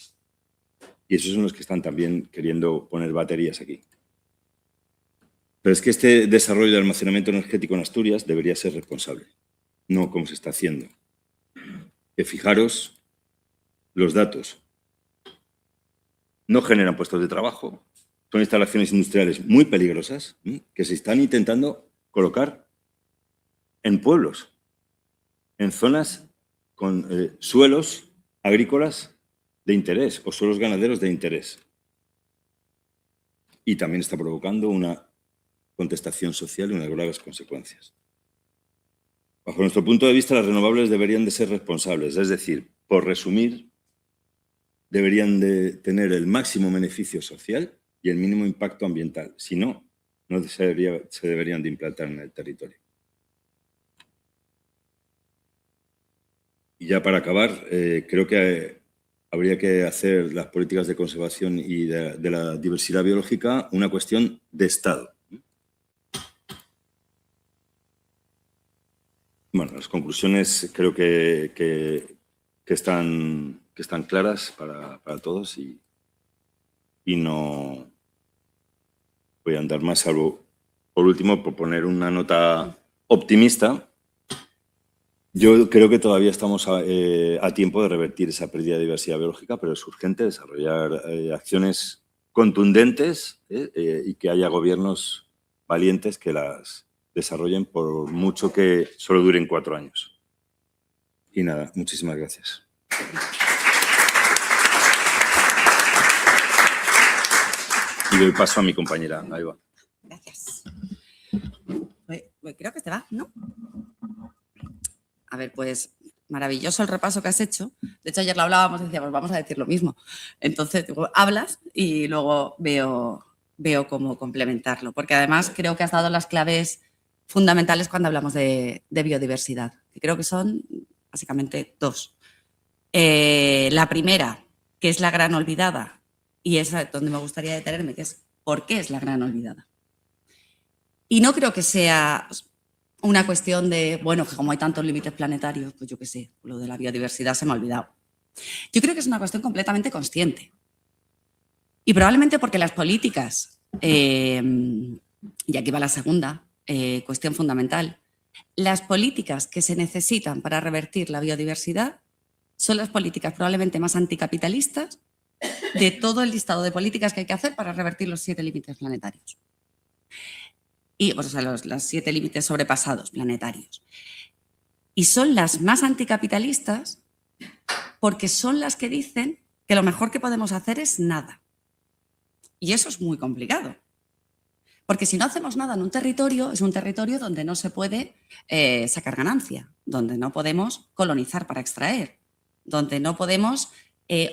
Y esos son los que están también queriendo poner baterías aquí. Pero es que este desarrollo de almacenamiento energético en Asturias debería ser responsable, no como se está haciendo. Que fijaros los datos. no generan puestos de trabajo, son instalaciones industriales muy peligrosas que se están intentando colocar en pueblos, en zonas con suelos agrícolas de interés o suelos ganaderos de interés. Y también está provocando una contestación social y unas graves consecuencias. Bajo nuestro punto de vista, las renovables deberían de ser responsables, es decir, por resumir, deberían de tener el máximo beneficio social y el mínimo impacto ambiental. Si no, no se deberían de implantar en el territorio. Y ya para acabar, creo que habría que hacer las políticas de conservación y de la diversidad biológica una cuestión de Estado. Bueno, las conclusiones creo que están claras para todos y no voy a andar más, salvo, por último, por poner una nota optimista. Yo creo que todavía estamos a tiempo de revertir esa pérdida de diversidad biológica, pero es urgente desarrollar acciones contundentes y que haya gobiernos valientes que las desarrollen, por mucho que solo duren 4 años. Y nada, muchísimas gracias. Y doy paso a mi compañera, ahí va. Gracias. Creo que te va, ¿no? A ver, pues maravilloso el repaso que has hecho. De hecho, ayer lo hablábamos y decíamos, vamos a decir lo mismo. Entonces, hablas y luego veo cómo complementarlo. Porque además creo que has dado las claves fundamentales cuando hablamos de biodiversidad, que creo que son básicamente 2. La primera, que es la gran olvidada, y es donde me gustaría detenerme, que es ¿por qué es la gran olvidada? Y no creo que sea una cuestión de, bueno, que como hay tantos límites planetarios, pues yo qué sé, lo de la biodiversidad se me ha olvidado. Yo creo que es una cuestión completamente consciente. Y probablemente porque las políticas, y aquí va la segunda cuestión fundamental, las políticas que se necesitan para revertir la biodiversidad son las políticas probablemente más anticapitalistas de todo el listado de políticas que hay que hacer para revertir los 7 límites planetarios. Y, pues, o sea, los 7 límites sobrepasados planetarios. Y son las más anticapitalistas porque son las que dicen que lo mejor que podemos hacer es nada. Y eso es muy complicado. Porque si no hacemos nada en un territorio, es un territorio donde no se puede sacar ganancia, donde no podemos colonizar para extraer, donde no podemos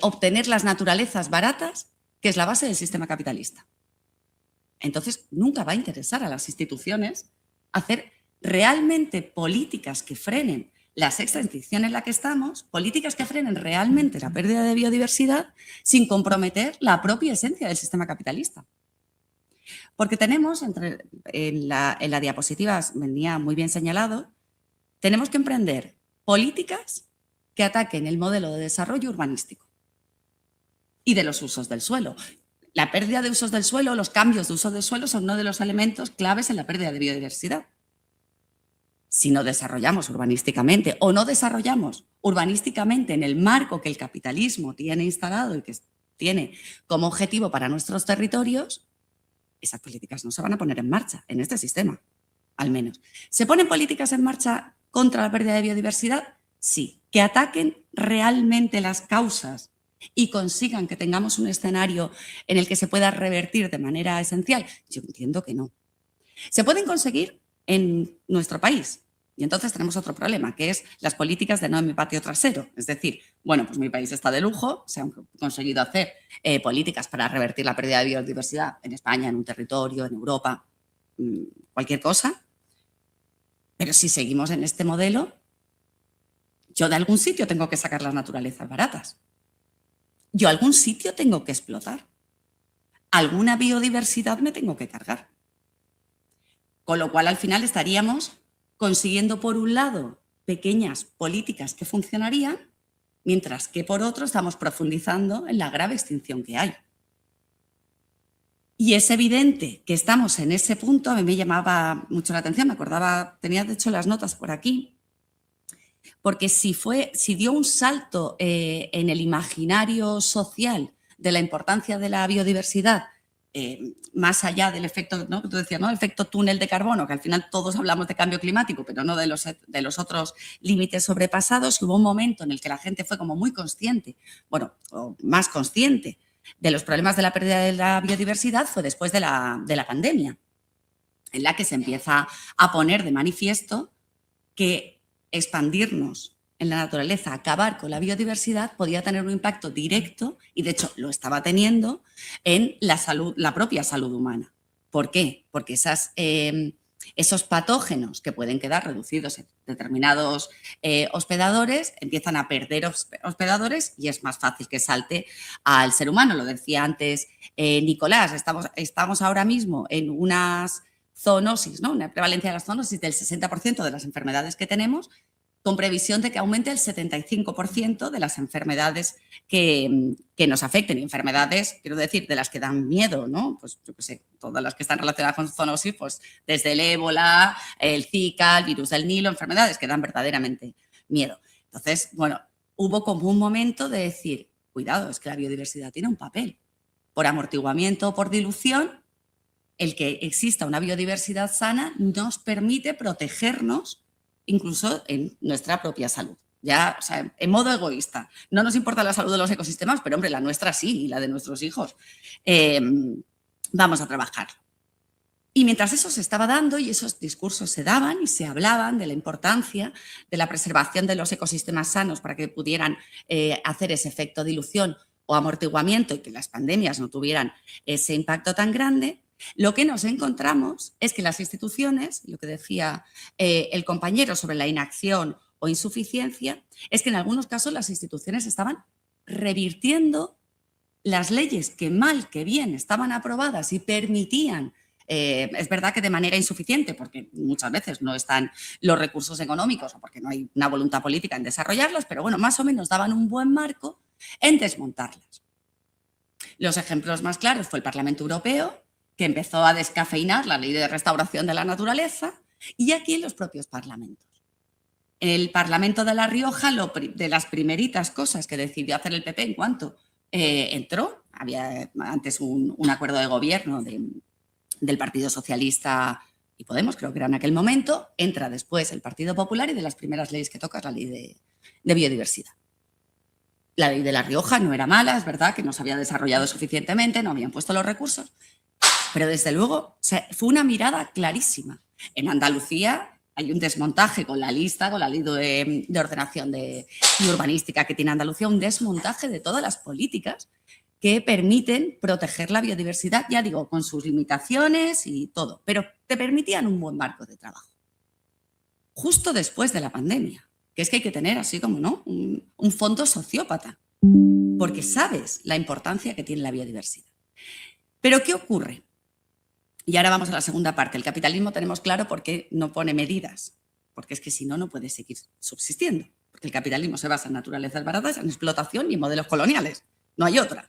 obtener las naturalezas baratas, que es la base del sistema capitalista. Entonces, nunca va a interesar a las instituciones hacer realmente políticas que frenen la sexta extinción en la que estamos, políticas que frenen realmente la pérdida de biodiversidad sin comprometer la propia esencia del sistema capitalista. Porque tenemos, en la diapositiva venía muy bien señalado, tenemos que emprender políticas que ataquen el modelo de desarrollo urbanístico y de los usos del suelo. La pérdida de usos del suelo, los cambios de uso del suelo son uno de los elementos claves en la pérdida de biodiversidad. Si no desarrollamos urbanísticamente o no desarrollamos urbanísticamente en el marco que el capitalismo tiene instalado y que tiene como objetivo para nuestros territorios, esas políticas no se van a poner en marcha en este sistema, al menos. ¿Se ponen políticas en marcha contra la pérdida de biodiversidad? Sí. ¿Que ataquen realmente las causas y consigan que tengamos un escenario en el que se pueda revertir de manera esencial? Yo entiendo que no. Se pueden conseguir en nuestro país. Y entonces tenemos otro problema, que es las políticas de no en mi patio trasero. Es decir, bueno, pues mi país está de lujo, se han conseguido hacer políticas para revertir la pérdida de biodiversidad en España, en un territorio, en Europa, cualquier cosa. Pero si seguimos en este modelo, yo de algún sitio tengo que sacar las naturalezas baratas. Yo algún sitio tengo que explotar. Alguna biodiversidad me tengo que cargar. Con lo cual, al final, estaríamos consiguiendo, por un lado, pequeñas políticas que funcionarían, mientras que, por otro, estamos profundizando en la grave extinción que hay. Y es evidente que estamos en ese punto. A mí me llamaba mucho la atención, me acordaba, tenía de hecho las notas por aquí, porque si dio un salto en el imaginario social de la importancia de la biodiversidad, más allá del efecto, ¿no?, que tú decías, ¿no?, el efecto túnel de carbono, que al final todos hablamos de cambio climático, pero no de los otros límites sobrepasados, y hubo un momento en el que la gente fue como muy consciente, bueno, o más consciente de los problemas de la pérdida de la biodiversidad, fue después de la pandemia, en la que se empieza a poner de manifiesto que expandirnos en la naturaleza, acabar con la biodiversidad, podía tener un impacto directo, y de hecho lo estaba teniendo, en la salud, la propia salud humana. ¿Por qué? Porque esos patógenos que pueden quedar reducidos en determinados hospedadores empiezan a perder hospedadores y es más fácil que salte al ser humano. Lo decía antes Nicolás, estamos ahora mismo en unas zoonosis, ¿no?, una prevalencia de las zoonosis del 60% de las enfermedades que tenemos, con previsión de que aumente el 75% de las enfermedades que nos afecten. Y enfermedades, quiero decir, de las que dan miedo, ¿no? Pues yo qué sé, todas las que están relacionadas con zoonosis, pues desde el ébola, el Zika, el virus del Nilo, enfermedades que dan verdaderamente miedo. Entonces, bueno, hubo como un momento de decir, cuidado, es que la biodiversidad tiene un papel. Por amortiguamiento o por dilución, el que exista una biodiversidad sana nos permite protegernos incluso en nuestra propia salud. Ya, o sea, en modo egoísta. No nos importa la salud de los ecosistemas, pero hombre, la nuestra sí, y la de nuestros hijos. Vamos a trabajarlo. Y mientras eso se estaba dando y esos discursos se daban y se hablaban de la importancia de la preservación de los ecosistemas sanos para que pudieran hacer ese efecto dilución o amortiguamiento y que las pandemias no tuvieran ese impacto tan grande, lo que nos encontramos es que las instituciones, lo que decía el compañero sobre la inacción o insuficiencia, es que en algunos casos las instituciones estaban revirtiendo las leyes que mal que bien estaban aprobadas y permitían, es verdad que de manera insuficiente, porque muchas veces no están los recursos económicos o porque no hay una voluntad política en desarrollarlas, pero bueno, más o menos daban un buen marco en desmontarlas. Los ejemplos más claros fue el Parlamento Europeo, que empezó a descafeinar la ley de restauración de la naturaleza, y aquí en los propios parlamentos. En el Parlamento de La Rioja, de las primeritas cosas que decidió hacer el PP en cuanto entró, había antes un acuerdo de gobierno del Partido Socialista y Podemos, creo que era en aquel momento, entra después el Partido Popular y de las primeras leyes que toca es la ley de biodiversidad. La ley de La Rioja no era mala, es verdad que no se había desarrollado suficientemente, no habían puesto los recursos, pero desde luego, o sea, fue una mirada clarísima. En Andalucía hay un desmontaje con la lista, con la ley de ordenación y urbanística que tiene Andalucía, un desmontaje de todas las políticas que permiten proteger la biodiversidad, ya digo, con sus limitaciones y todo, pero te permitían un buen marco de trabajo. Justo después de la pandemia, que es que hay que tener así como, ¿no?, un fondo sociópata, porque sabes la importancia que tiene la biodiversidad. Pero ¿qué ocurre? Y ahora vamos a la segunda parte. El capitalismo tenemos claro por qué no pone medidas, porque es que si no, no puede seguir subsistiendo, porque el capitalismo se basa en naturalezas baratas, en explotación y en modelos coloniales, no hay otra.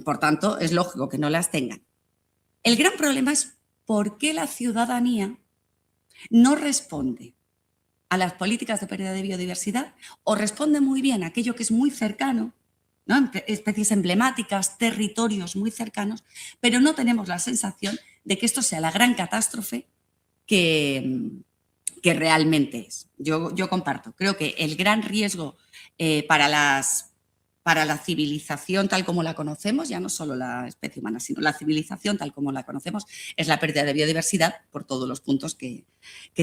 Por tanto, es lógico que no las tengan. El gran problema es por qué la ciudadanía no responde a las políticas de pérdida de biodiversidad o responde muy bien a aquello que es muy cercano, ¿no?, especies emblemáticas, territorios muy cercanos, pero no tenemos la sensación de que esto sea la gran catástrofe que realmente es. Yo comparto, creo que el gran riesgo para la civilización tal como la conocemos, ya no solo la especie humana, sino la civilización tal como la conocemos, es la pérdida de biodiversidad por todos los puntos que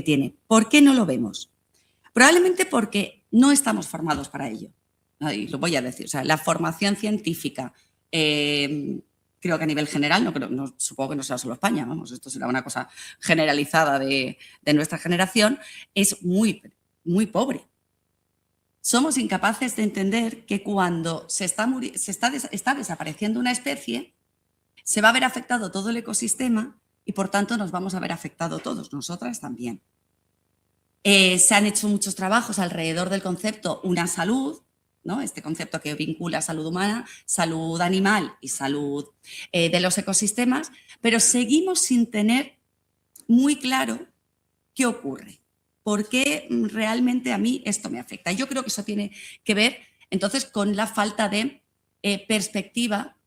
tiene. ¿Por qué no lo vemos? Probablemente porque no estamos formados para ello. Y lo voy a decir, o sea, la formación científica, creo que a nivel general, supongo que no será solo España, vamos, esto será una cosa generalizada de nuestra generación, es muy, muy pobre. Somos incapaces de entender que cuando está desapareciendo una especie, se va a ver afectado todo el ecosistema y por tanto nos vamos a ver afectados todos, nosotras también. Se han hecho muchos trabajos alrededor del concepto una salud, ¿no?, este concepto que vincula salud humana, salud animal y salud de los ecosistemas, pero seguimos sin tener muy claro qué ocurre, por qué realmente a mí esto me afecta. Yo creo que eso tiene que ver entonces con la falta de perspectiva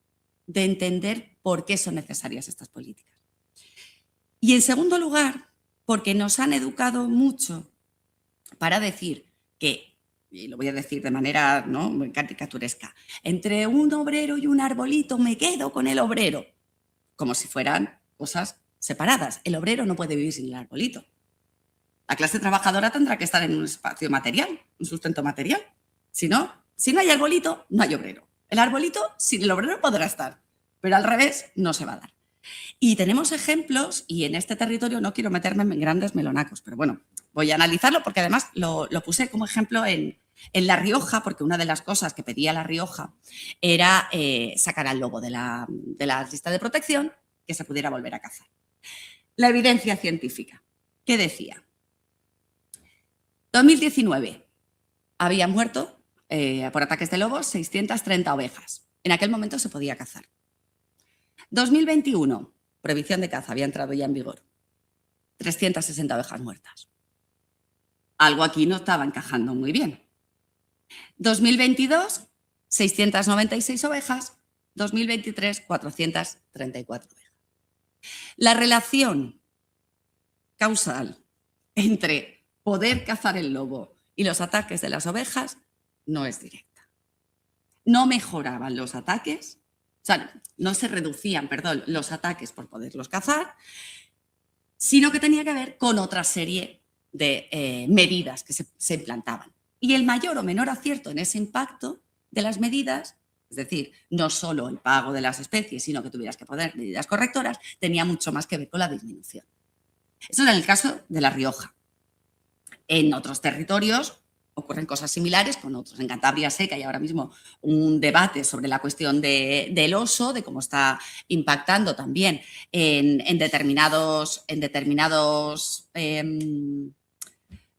de entender por qué son necesarias estas políticas. Y en segundo lugar, porque nos han educado mucho para decir que, y lo voy a decir de manera, ¿no?, muy caricaturesca, entre un obrero y un arbolito me quedo con el obrero, como si fueran cosas separadas. El obrero no puede vivir sin el arbolito. La clase trabajadora tendrá que estar en un espacio material, un sustento material. Si no hay arbolito, no hay obrero. El arbolito, sin el obrero podrá estar, pero al revés no se va a dar. Y tenemos ejemplos, y en este territorio no quiero meterme en grandes melonacos, pero bueno, voy a analizarlo porque además lo puse como ejemplo en La Rioja, porque una de las cosas que pedía La Rioja era sacar al lobo de la lista de protección, que se pudiera volver a cazar. La evidencia científica, ¿qué decía? 2019 había muerto por ataques de lobos 630 ovejas. En aquel momento se podía cazar. 2021, prohibición de caza, había entrado ya en vigor. 360 ovejas muertas. Algo aquí no estaba encajando muy bien. 2022, 696 ovejas. 2023, 434 ovejas. La relación causal entre poder cazar el lobo y los ataques de las ovejas no es directa. No mejoraban los ataques, o sea, no se reducían, perdón, los ataques por poderlos cazar, sino que tenía que ver con otra serie de medidas que se implantaban. Y el mayor o menor acierto en ese impacto de las medidas, es decir, no solo el pago de las especies, sino que tuvieras que poner medidas correctoras, tenía mucho más que ver con la disminución. Eso era el caso de La Rioja. En otros territorios ocurren cosas similares con otros. En Cantabria sé que hay ahora mismo un debate sobre la cuestión del oso, de cómo está impactando también en determinados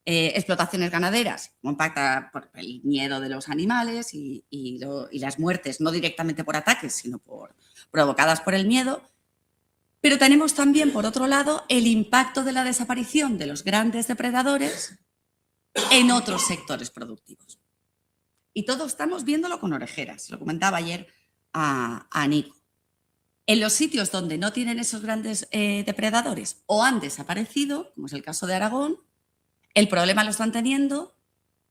explotaciones ganaderas, cómo impacta por el miedo de los animales y las muertes, no directamente por ataques, sino provocadas por el miedo. Pero tenemos también, por otro lado, el impacto de la desaparición de los grandes depredadores en otros sectores productivos. Y todos estamos viéndolo con orejeras. Lo comentaba ayer a Nico. En los sitios donde no tienen esos grandes depredadores o han desaparecido, como es el caso de Aragón, el problema lo están teniendo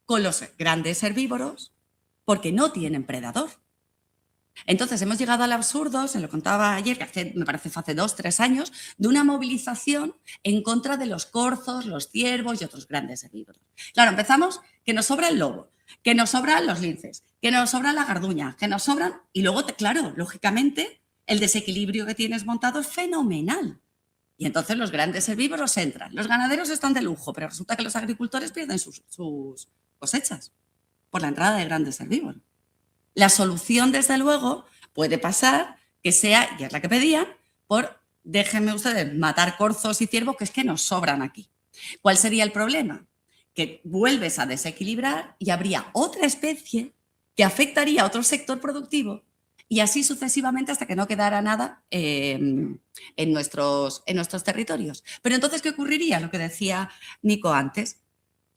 con los grandes herbívoros porque no tienen predador. Entonces hemos llegado al absurdo, se lo contaba ayer, que me parece hace 2 o 3 años, de una movilización en contra de los corzos, los ciervos y otros grandes herbívoros. Claro, empezamos que nos sobra el lobo, que nos sobran los linces, que nos sobra la garduña, que nos sobran... Y luego, claro, lógicamente, el desequilibrio que tienes montado es fenomenal. Y entonces los grandes herbívoros entran. Los ganaderos están de lujo, pero resulta que los agricultores pierden sus cosechas por la entrada de grandes herbívoros. La solución, desde luego, puede pasar que sea, y es la que pedían, por déjenme ustedes matar corzos y ciervos, que es que nos sobran aquí. ¿Cuál sería el problema? Que vuelves a desequilibrar y habría otra especie que afectaría a otro sector productivo y así sucesivamente hasta que no quedara nada en nuestros territorios. Pero entonces, ¿qué ocurriría? Lo que decía Nico antes.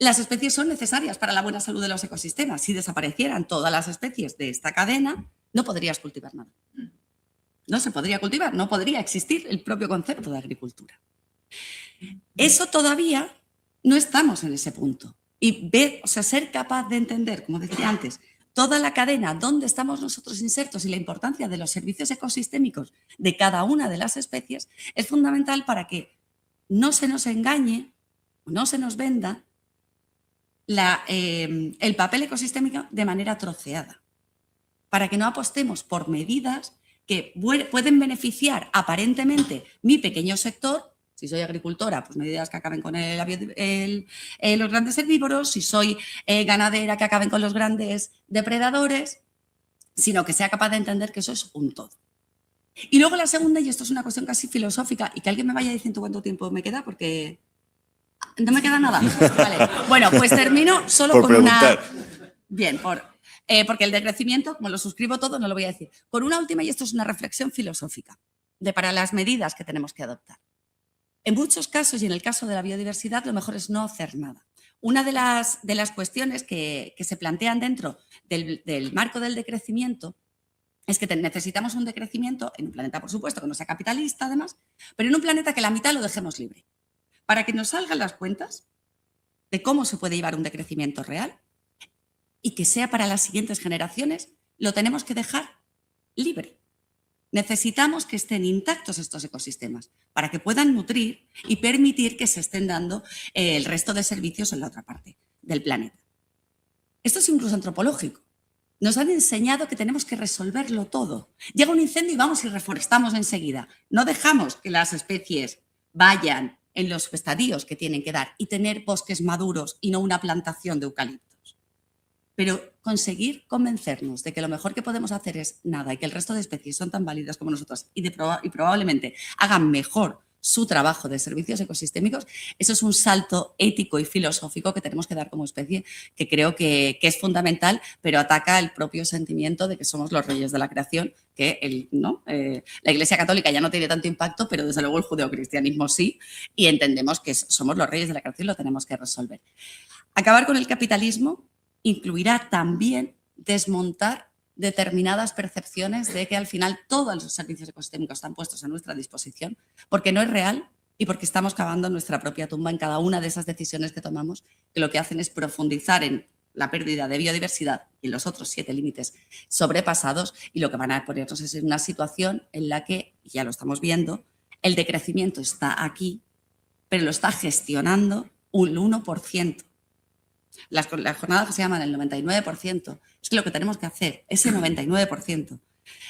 Las especies son necesarias para la buena salud de los ecosistemas. Si desaparecieran todas las especies de esta cadena, no podrías cultivar nada. No se podría cultivar, no podría existir el propio concepto de agricultura. Eso todavía no estamos en ese punto. Y ser capaz de entender, como decía antes, toda la cadena donde estamos nosotros insertos y la importancia de los servicios ecosistémicos de cada una de las especies es fundamental para que no se nos engañe, no se nos venda el papel ecosistémico de manera troceada, para que no apostemos por medidas que pueden beneficiar aparentemente mi pequeño sector. Si soy agricultora, pues medidas que acaben con los grandes herbívoros. Si soy ganadera, que acaben con los grandes depredadores, sino que sea capaz de entender que eso es un todo. Y luego la segunda, y esto es una cuestión casi filosófica, y que alguien me vaya diciendo cuánto tiempo me queda, porque... ¿No me queda nada? Vale. Bueno, pues termino solo por con preguntar. Bien, porque el decrecimiento, como lo suscribo todo, no lo voy a decir. Con una última, y esto es una reflexión filosófica, para las medidas que tenemos que adoptar. En muchos casos, y en el caso de la biodiversidad, lo mejor es no hacer nada. Una de las cuestiones que se plantean dentro del marco del decrecimiento es que necesitamos un decrecimiento en un planeta, por supuesto, que no sea capitalista, además, pero en un planeta que la mitad lo dejemos libre. Para que nos salgan las cuentas de cómo se puede llevar un decrecimiento real y que sea para las siguientes generaciones, lo tenemos que dejar libre. Necesitamos que estén intactos estos ecosistemas para que puedan nutrir y permitir que se estén dando el resto de servicios en la otra parte del planeta. Esto es incluso antropológico. Nos han enseñado que tenemos que resolverlo todo. Llega un incendio y vamos y reforestamos enseguida. No dejamos que las especies vayan en los estadios que tienen que dar y tener bosques maduros y no una plantación de eucaliptos. Pero conseguir convencernos de que lo mejor que podemos hacer es nada y que el resto de especies son tan válidas como nosotras y probablemente hagan mejor su trabajo de servicios ecosistémicos, eso es un salto ético y filosófico que tenemos que dar como especie, que creo que es fundamental, pero ataca el propio sentimiento de que somos los reyes de la creación, que la Iglesia Católica ya no tiene tanto impacto, pero desde luego el judeocristianismo sí, y entendemos que somos los reyes de la creación y lo tenemos que resolver. Acabar con el capitalismo incluirá también desmontar determinadas percepciones de que al final todos los servicios ecosistémicos están puestos a nuestra disposición, porque no es real y porque estamos cavando nuestra propia tumba en cada una de esas decisiones que tomamos, que lo que hacen es profundizar en la pérdida de biodiversidad y en los otros 7 límites sobrepasados, y lo que van a ponernos es en una situación en la que, ya lo estamos viendo, el decrecimiento está aquí, pero lo está gestionando un 1%. Las jornadas que se llaman el 99%, es que lo que tenemos que hacer, ese 99%,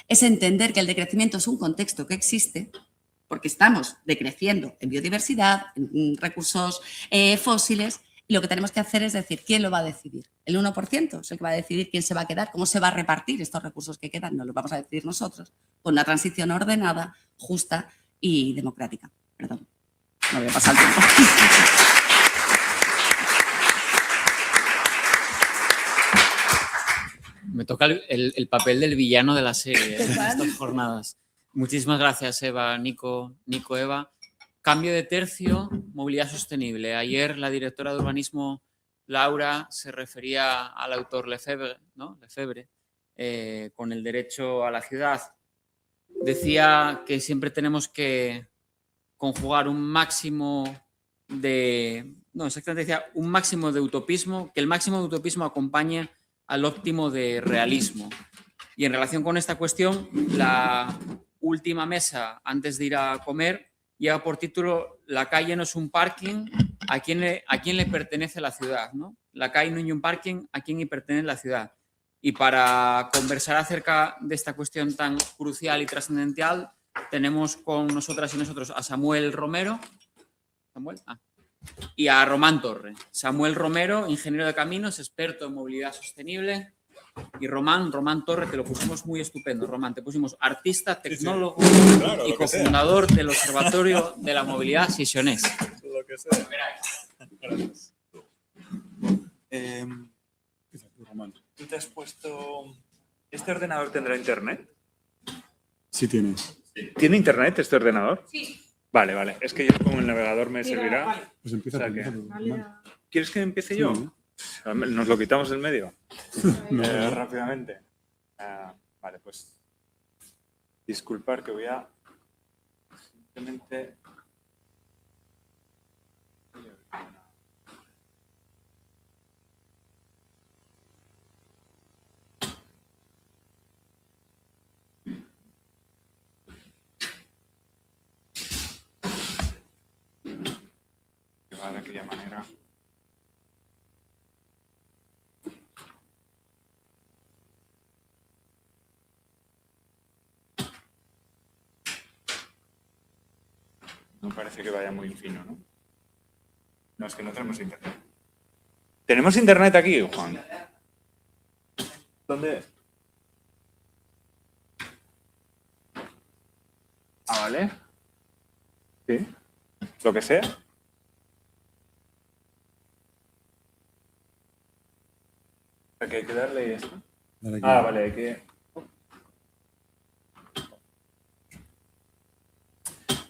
es entender que el decrecimiento es un contexto que existe porque estamos decreciendo en biodiversidad, en recursos fósiles, y lo que tenemos que hacer es decir, ¿quién lo va a decidir? ¿El 1% es el que va a decidir quién se va a quedar? ¿Cómo se va a repartir estos recursos que quedan? No los vamos a decidir nosotros, con una transición ordenada, justa y democrática. Perdón, no voy a pasar el tiempo. Me toca el papel del villano de la serie en estas jornadas. Muchísimas gracias, Eva, Nico, Eva. Cambio de tercio, movilidad sostenible. Ayer la directora de urbanismo, Laura, se refería al autor Lefebvre, ¿no? Lefebvre, con el derecho a la ciudad. Decía que siempre tenemos que conjugar un máximo de... No, exactamente decía un máximo de utopismo, que el máximo de utopismo acompañe al óptimo de realismo. Y en relación con esta cuestión, la última mesa antes de ir a comer lleva por título "La calle no es un parking, ¿a quién le pertenece la ciudad?", ¿no? La calle no es un parking, ¿a quién le pertenece la ciudad? Y para conversar acerca de esta cuestión tan crucial y trascendental, tenemos con nosotras y nosotros a Samuel Romero. ¿Samuel? Y a Román Torre. Samuel Romero, ingeniero de caminos, experto en movilidad sostenible, y Román Torre, que lo pusimos muy estupendo. Román, te pusimos artista, tecnólogo y cofundador del Observatorio de la Movilidad Sisionés. Lo que sea. Gracias. ¿Tú te has puesto... ¿Este ordenador tendrá internet? Sí tiene. ¿Tiene internet este ordenador? Sí. Vale. Es que yo con el navegador me servirá. Vale. Pues empieza. O sea que- Vale. ¿Quieres que empiece yo? Sí. Nos lo quitamos del medio. No. Rápidamente. Vale, pues disculpar que voy a simplemente... Que va de aquella manera. No parece que vaya muy fino, ¿no? No, es que no tenemos internet. ¿Tenemos internet aquí, Juan? ¿Dónde? Vale. Sí. Lo que sea. Aquí hay que darle esto. Vale, hay que...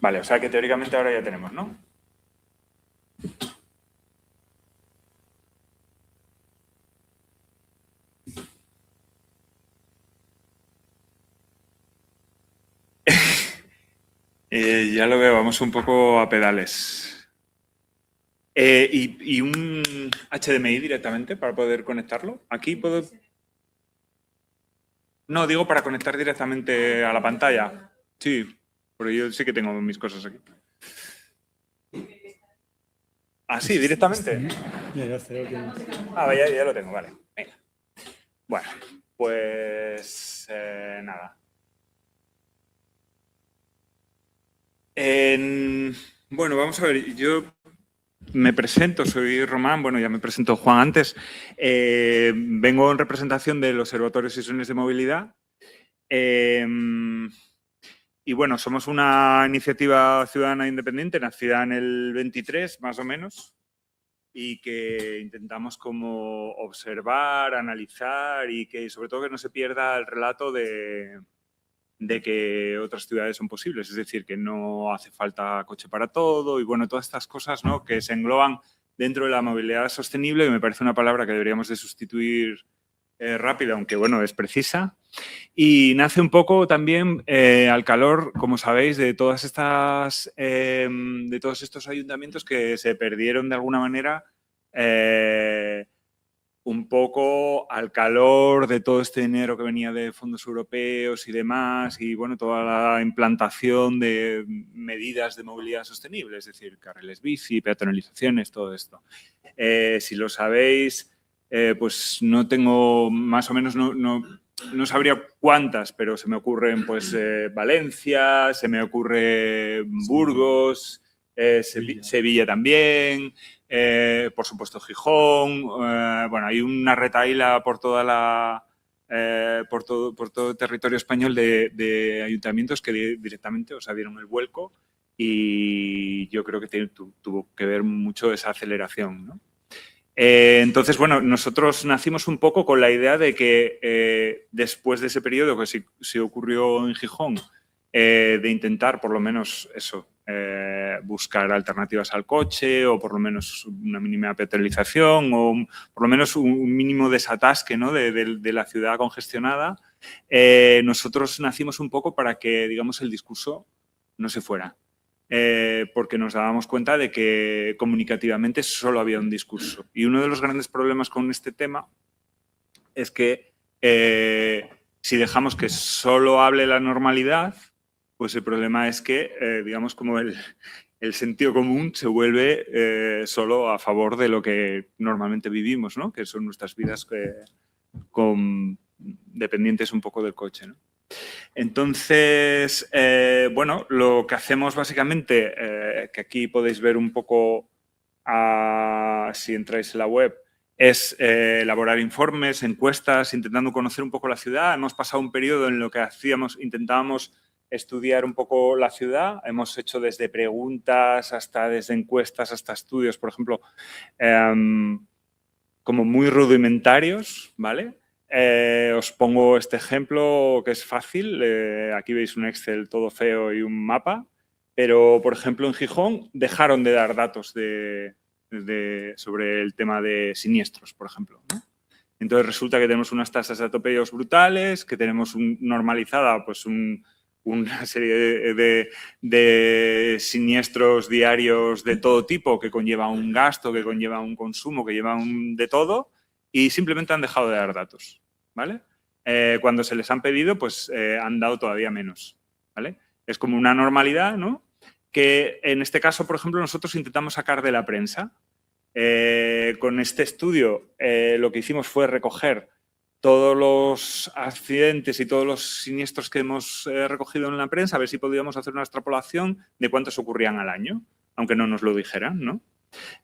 Vale, o sea que teóricamente ahora ya tenemos, ¿no? Ya lo veo, vamos un poco a pedales. ¿Y un HDMI directamente para poder conectarlo? Aquí puedo... No, digo para conectar directamente a la pantalla. Sí, porque yo sí que tengo mis cosas aquí. Ah, sí, directamente. Ya lo tengo, vale. Venga. Bueno, pues nada. Bueno, vamos a ver, yo me presento, soy Román, bueno, ya me presentó Juan antes. Vengo en representación del Observatorio Sesiones de Movilidad. Y bueno, somos una iniciativa ciudadana independiente, nacida en el 23, más o menos, y que intentamos como observar, analizar y que sobre todo que no se pierda el relato de que otras ciudades son posibles, es decir, que no hace falta coche para todo y bueno, todas estas cosas, ¿no?, que se engloban dentro de la movilidad sostenible, que me parece una palabra que deberíamos de sustituir rápida, aunque bueno, es precisa. Y nace un poco también al calor, como sabéis, de todos estos ayuntamientos que se perdieron de alguna manera un poco al calor de todo este dinero que venía de fondos europeos y demás, y bueno, toda la implantación de medidas de movilidad sostenible, es decir, carriles bici, peatonalizaciones, todo esto. Si lo sabéis, pues no tengo, más o menos no sabría cuántas, pero se me ocurren pues Valencia, se me ocurre Burgos, Sevilla también, por supuesto Gijón, bueno, hay una retahíla por toda por todo el territorio español de ayuntamientos que directamente, o sea, dieron el vuelco y yo creo que tuvo que ver mucho esa aceleración, ¿no? Entonces, bueno, nosotros nacimos un poco con la idea de que después de ese periodo que sí ocurrió en Gijón, de intentar por lo menos eso, buscar alternativas al coche o por lo menos una mínima peatonalización o por lo menos un mínimo desatasque, ¿no?, de la ciudad congestionada, nosotros nacimos un poco para que, digamos, el discurso no se fuera. Porque nos dábamos cuenta de que comunicativamente solo había un discurso. Y uno de los grandes problemas con este tema es que si dejamos que solo hable la normalidad, pues el problema es que, digamos, como el sentido común se vuelve solo a favor de lo que normalmente vivimos, ¿no?, que son nuestras vidas dependientes un poco del coche, ¿no? Entonces, bueno, lo que hacemos básicamente, que aquí podéis ver un poco si entráis en la web, es elaborar informes, encuestas, intentando conocer un poco la ciudad. Hemos pasado un periodo en lo que intentábamos estudiar un poco la ciudad. Hemos hecho desde preguntas desde encuestas hasta estudios, por ejemplo, como muy rudimentarios, ¿vale? Os pongo este ejemplo que es fácil. Aquí veis un Excel todo feo y un mapa, pero, por ejemplo, en Gijón dejaron de dar datos sobre el tema de siniestros, por ejemplo, ¿no? Entonces resulta que tenemos unas tasas de atropellos brutales, que tenemos normalizada pues una serie de siniestros diarios de todo tipo que conlleva un gasto, que conlleva un consumo, que lleva de todo, y simplemente han dejado de dar datos, ¿vale? Cuando se les han pedido, pues han dado todavía menos, ¿vale? Es como una normalidad, ¿no?, que en este caso, por ejemplo, nosotros intentamos sacar de la prensa. Con este estudio lo que hicimos fue recoger todos los accidentes y todos los siniestros que hemos recogido en la prensa, a ver si podíamos hacer una extrapolación de cuántos ocurrían al año, aunque no nos lo dijeran, ¿no?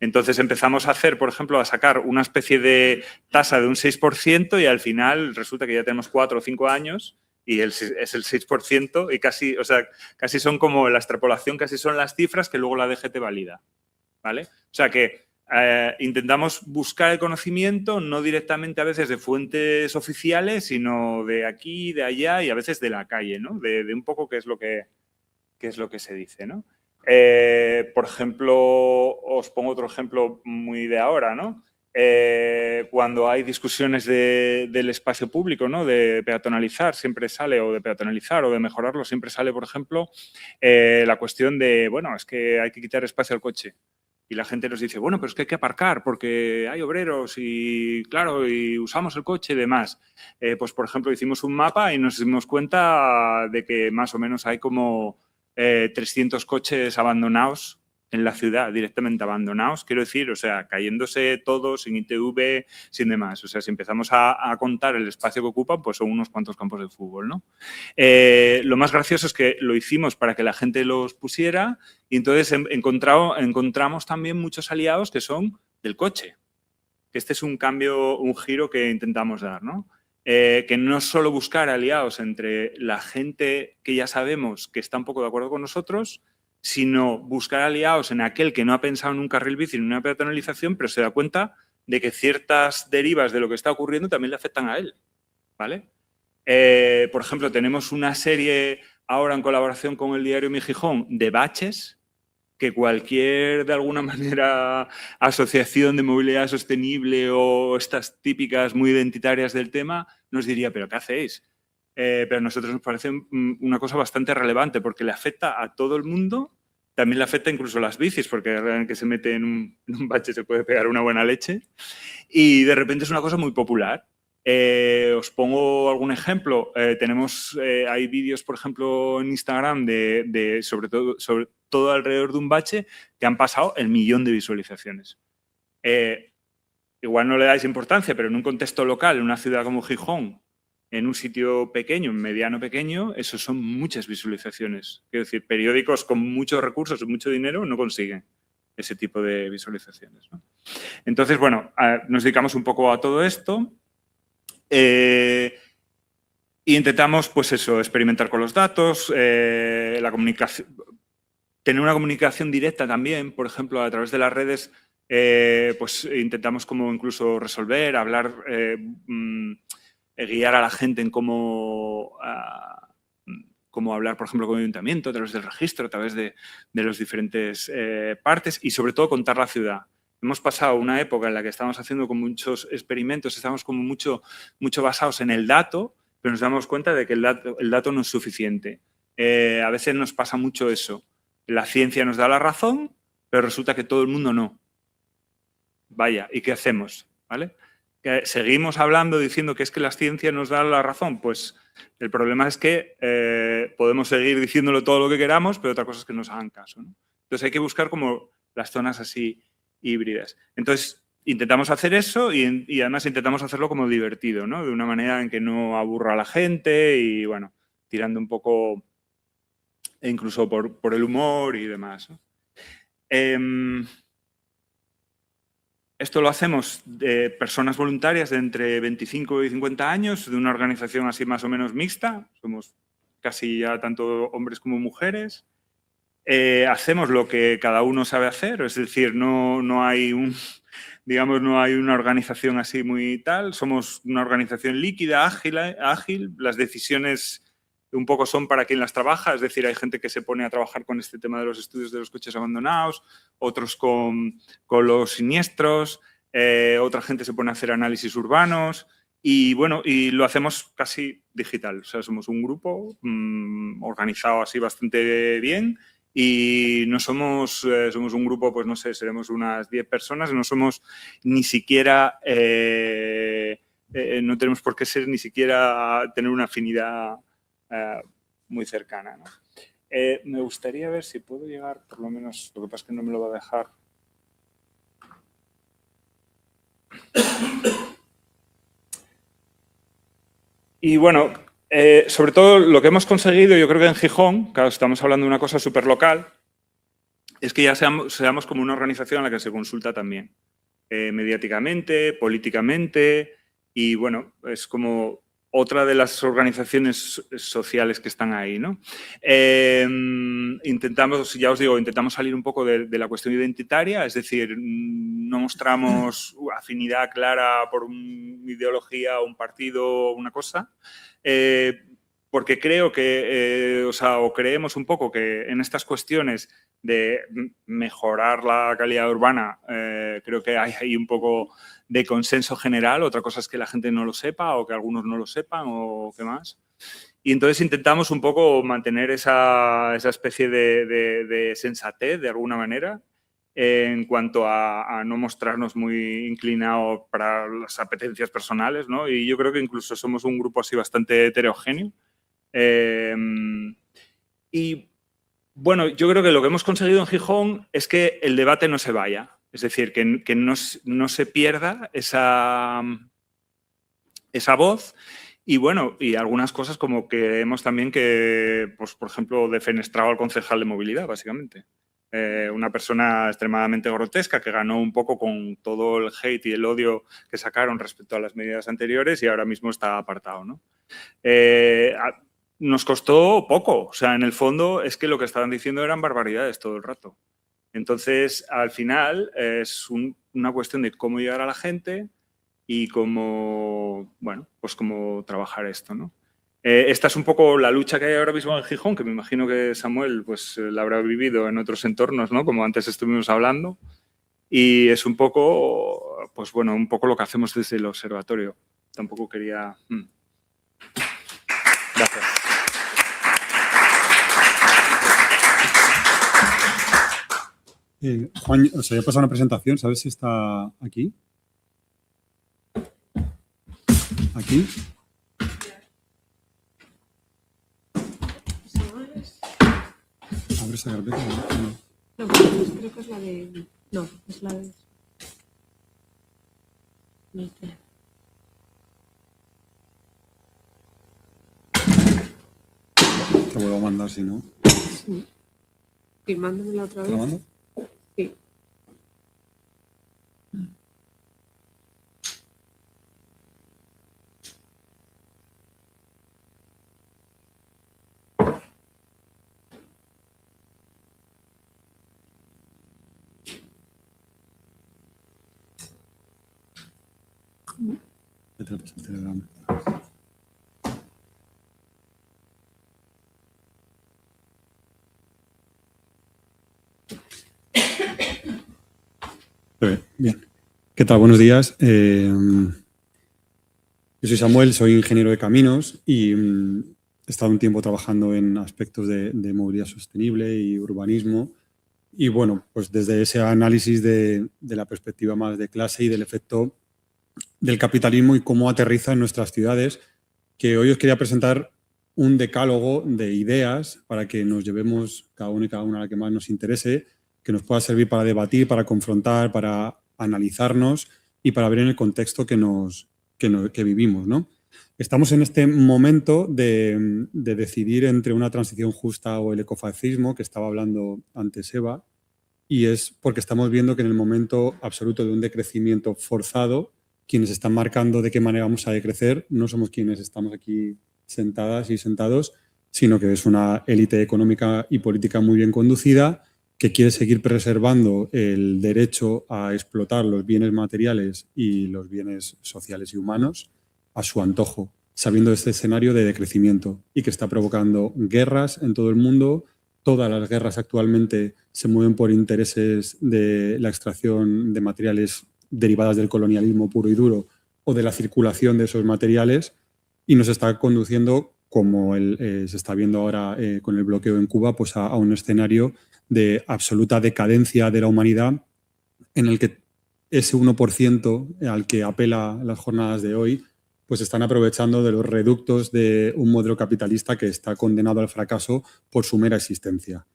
Entonces empezamos a hacer, por ejemplo, a sacar una especie de tasa de un 6% y al final resulta que ya tenemos 4 o 5 años y es el 6% y casi, o sea, casi son como la extrapolación, casi son las cifras que luego la DGT valida, ¿vale? O sea que intentamos buscar el conocimiento no directamente a veces de fuentes oficiales, sino de aquí, de allá y a veces de la calle, ¿no? De un poco qué es lo que se dice, ¿no? Por ejemplo, os pongo otro ejemplo muy de ahora, ¿no? cuando hay discusiones del espacio público, ¿no? De peatonalizar, siempre sale, o de peatonalizar o de mejorarlo, siempre sale, por ejemplo, la cuestión de, bueno, es que hay que quitar espacio al coche. Y la gente nos dice, bueno, pero es que hay que aparcar porque hay obreros y, claro, y usamos el coche y demás. Pues, por ejemplo, hicimos un mapa y nos dimos cuenta de que más o menos hay como 300 coches abandonados en la ciudad, directamente abandonados, quiero decir, o sea, cayéndose todos, sin ITV, sin demás. O sea, si empezamos a contar el espacio que ocupan, pues son unos cuantos campos de fútbol, ¿no? Lo más gracioso es que lo hicimos para que la gente los pusiera y entonces encontramos también muchos aliados que son del coche. Este es un cambio, un giro que intentamos dar, ¿no? Que no es solo buscar aliados entre la gente que ya sabemos que está un poco de acuerdo con nosotros, sino buscar aliados en aquel que no ha pensado en un carril bici, en una peatonalización, pero se da cuenta de que ciertas derivas de lo que está ocurriendo también le afectan a él, ¿vale? Por ejemplo, tenemos una serie ahora en colaboración con el diario Mi Gijón de baches que cualquier, de alguna manera, asociación de movilidad sostenible o estas típicas muy identitarias del tema nos diría, ¿pero qué hacéis? Pero a nosotros nos parece una cosa bastante relevante porque le afecta a todo el mundo, también le afecta incluso a las bicis, porque el que se mete en un bache se puede pegar una buena leche y de repente es una cosa muy popular. Os pongo algún ejemplo. Hay vídeos, por ejemplo, en Instagram sobre todo alrededor de un bache que han pasado el 1.000.000 de visualizaciones. Igual no le dais importancia, pero en un contexto local, en una ciudad como Gijón, en un sitio pequeño, mediano pequeño, eso son muchas visualizaciones. Quiero decir, periódicos con muchos recursos y mucho dinero no consiguen ese tipo de visualizaciones, ¿no? Entonces, bueno, nos dedicamos un poco a todo esto. Y intentamos, pues eso, experimentar con los datos, la comunicación, tener una comunicación directa también, por ejemplo, a través de las redes, pues intentamos como incluso resolver, hablar, guiar a la gente en cómo hablar, por ejemplo, con el ayuntamiento, a través del registro, a través de los diferentes partes y sobre todo contar la ciudad. Hemos pasado una época en la que estábamos haciendo con muchos experimentos, estamos como mucho basados en el dato, pero nos damos cuenta de que el dato no es suficiente. A veces nos pasa mucho eso. La ciencia nos da la razón, pero resulta que todo el mundo no. Vaya, ¿y qué hacemos? ¿Vale? ¿Seguimos hablando diciendo que es que la ciencia nos da la razón? Pues el problema es que podemos seguir diciéndolo todo lo que queramos, pero otra cosa es que nos hagan caso, ¿no? Entonces hay que buscar como las zonas así híbridas. Entonces, intentamos hacer eso y además intentamos hacerlo como divertido, ¿no? De una manera en que no aburra a la gente y, bueno, tirando un poco incluso por el humor y demás, ¿no? Esto lo hacemos de personas voluntarias de entre 25 y 50 años, de una organización así más o menos mixta. Somos casi ya tanto hombres como mujeres. Hacemos lo que cada uno sabe hacer, es decir, no hay no hay una organización así muy tal, somos una organización líquida, ágil, las decisiones un poco son para quien las trabaja, es decir, hay gente que se pone a trabajar con este tema de los estudios de los coches abandonados, otros con los siniestros, otra gente se pone a hacer análisis urbanos y bueno, y lo hacemos casi digital, o sea, somos un grupo organizado así bastante bien. Y no somos un grupo, pues no sé, seremos unas 10 personas, no somos ni siquiera, no tenemos por qué ser ni siquiera tener una afinidad muy cercana, ¿no? Me gustaría ver si puedo llegar, por lo menos, lo que pasa es que no me lo va a dejar. Y bueno, sobre todo lo que hemos conseguido, yo creo que en Gijón, claro, estamos hablando de una cosa súper local, es que ya seamos como una organización a la que se consulta también, mediáticamente, políticamente, y bueno, es como otra de las organizaciones sociales que están ahí, ¿no? Intentamos, ya os digo, intentamos salir un poco de la cuestión identitaria, es decir, no mostramos afinidad clara por una ideología, un partido, una cosa, porque creo que, o creemos un poco que en estas cuestiones mejorar la calidad urbana, creo que hay ahí un poco de consenso general. Otra cosa es que la gente no lo sepa o que algunos no lo sepan o qué más. Y entonces intentamos un poco mantener esa especie de sensatez, de alguna manera, en cuanto a no mostrarnos muy inclinados para las apetencias personales, ¿no? Y yo creo que incluso somos un grupo así bastante heterogéneo. Y bueno, yo creo que lo que hemos conseguido en Gijón es que el debate no se vaya. Es decir, que no se pierda esa voz. Y bueno, y algunas cosas como que hemos también que, pues, por ejemplo, defenestrado al concejal de movilidad, básicamente. Una persona extremadamente grotesca que ganó un poco con todo el hate y el odio que sacaron respecto a las medidas anteriores y ahora mismo está apartado, ¿no? Nos costó poco. O sea, en el fondo es que lo que estaban diciendo eran barbaridades todo el rato. Entonces, al final, es una cuestión de cómo llegar a la gente y cómo, bueno, pues cómo trabajar esto, ¿no? Esta es un poco la lucha que hay ahora mismo en Gijón, que me imagino que Samuel pues la habrá vivido en otros entornos, ¿no? Como antes estuvimos hablando. Y es un poco, pues bueno, un poco lo que hacemos desde el observatorio. Tampoco quería... Gracias. Juan, os había pasado una presentación, ¿sabes si está aquí? ¿Aquí? ¿Abre esa carpeta? No, pues creo que es la de... No, es la de... No sé. Te vuelvo a mandar, si no. Sí. Firmándomela otra vez. ¿Te la mando? Sí. Ya te lo paso en Telegram. Bien. ¿Qué tal? Buenos días. Yo soy Samuel, soy ingeniero de caminos y he estado un tiempo trabajando en aspectos de movilidad sostenible y urbanismo. Y bueno, pues desde ese análisis de la perspectiva más de clase y del efecto del capitalismo y cómo aterriza en nuestras ciudades, que hoy os quería presentar un decálogo de ideas para que nos llevemos cada uno y cada una a la que más nos interese, que nos pueda servir para debatir, para confrontar, para analizarnos y para ver en el contexto que vivimos, ¿no? Estamos en este momento de decidir entre una transición justa o el ecofascismo, que estaba hablando antes Eva, y es porque estamos viendo que en el momento absoluto de un decrecimiento forzado, quienes están marcando de qué manera vamos a decrecer no somos quienes estamos aquí sentadas y sentados, sino que es una élite económica y política muy bien conducida que quiere seguir preservando el derecho a explotar los bienes materiales y los bienes sociales y humanos a su antojo, sabiendo de este escenario de decrecimiento y que está provocando guerras en todo el mundo. Todas las guerras actualmente se mueven por intereses de la extracción de materiales derivadas del colonialismo puro y duro o de la circulación de esos materiales y nos está conduciendo, como se está viendo ahora con el bloqueo en Cuba, pues a un escenario de absoluta decadencia de la humanidad en el que ese 1% al que apela las jornadas de hoy pues están aprovechando de los reductos de un modelo capitalista que está condenado al fracaso por su mera existencia.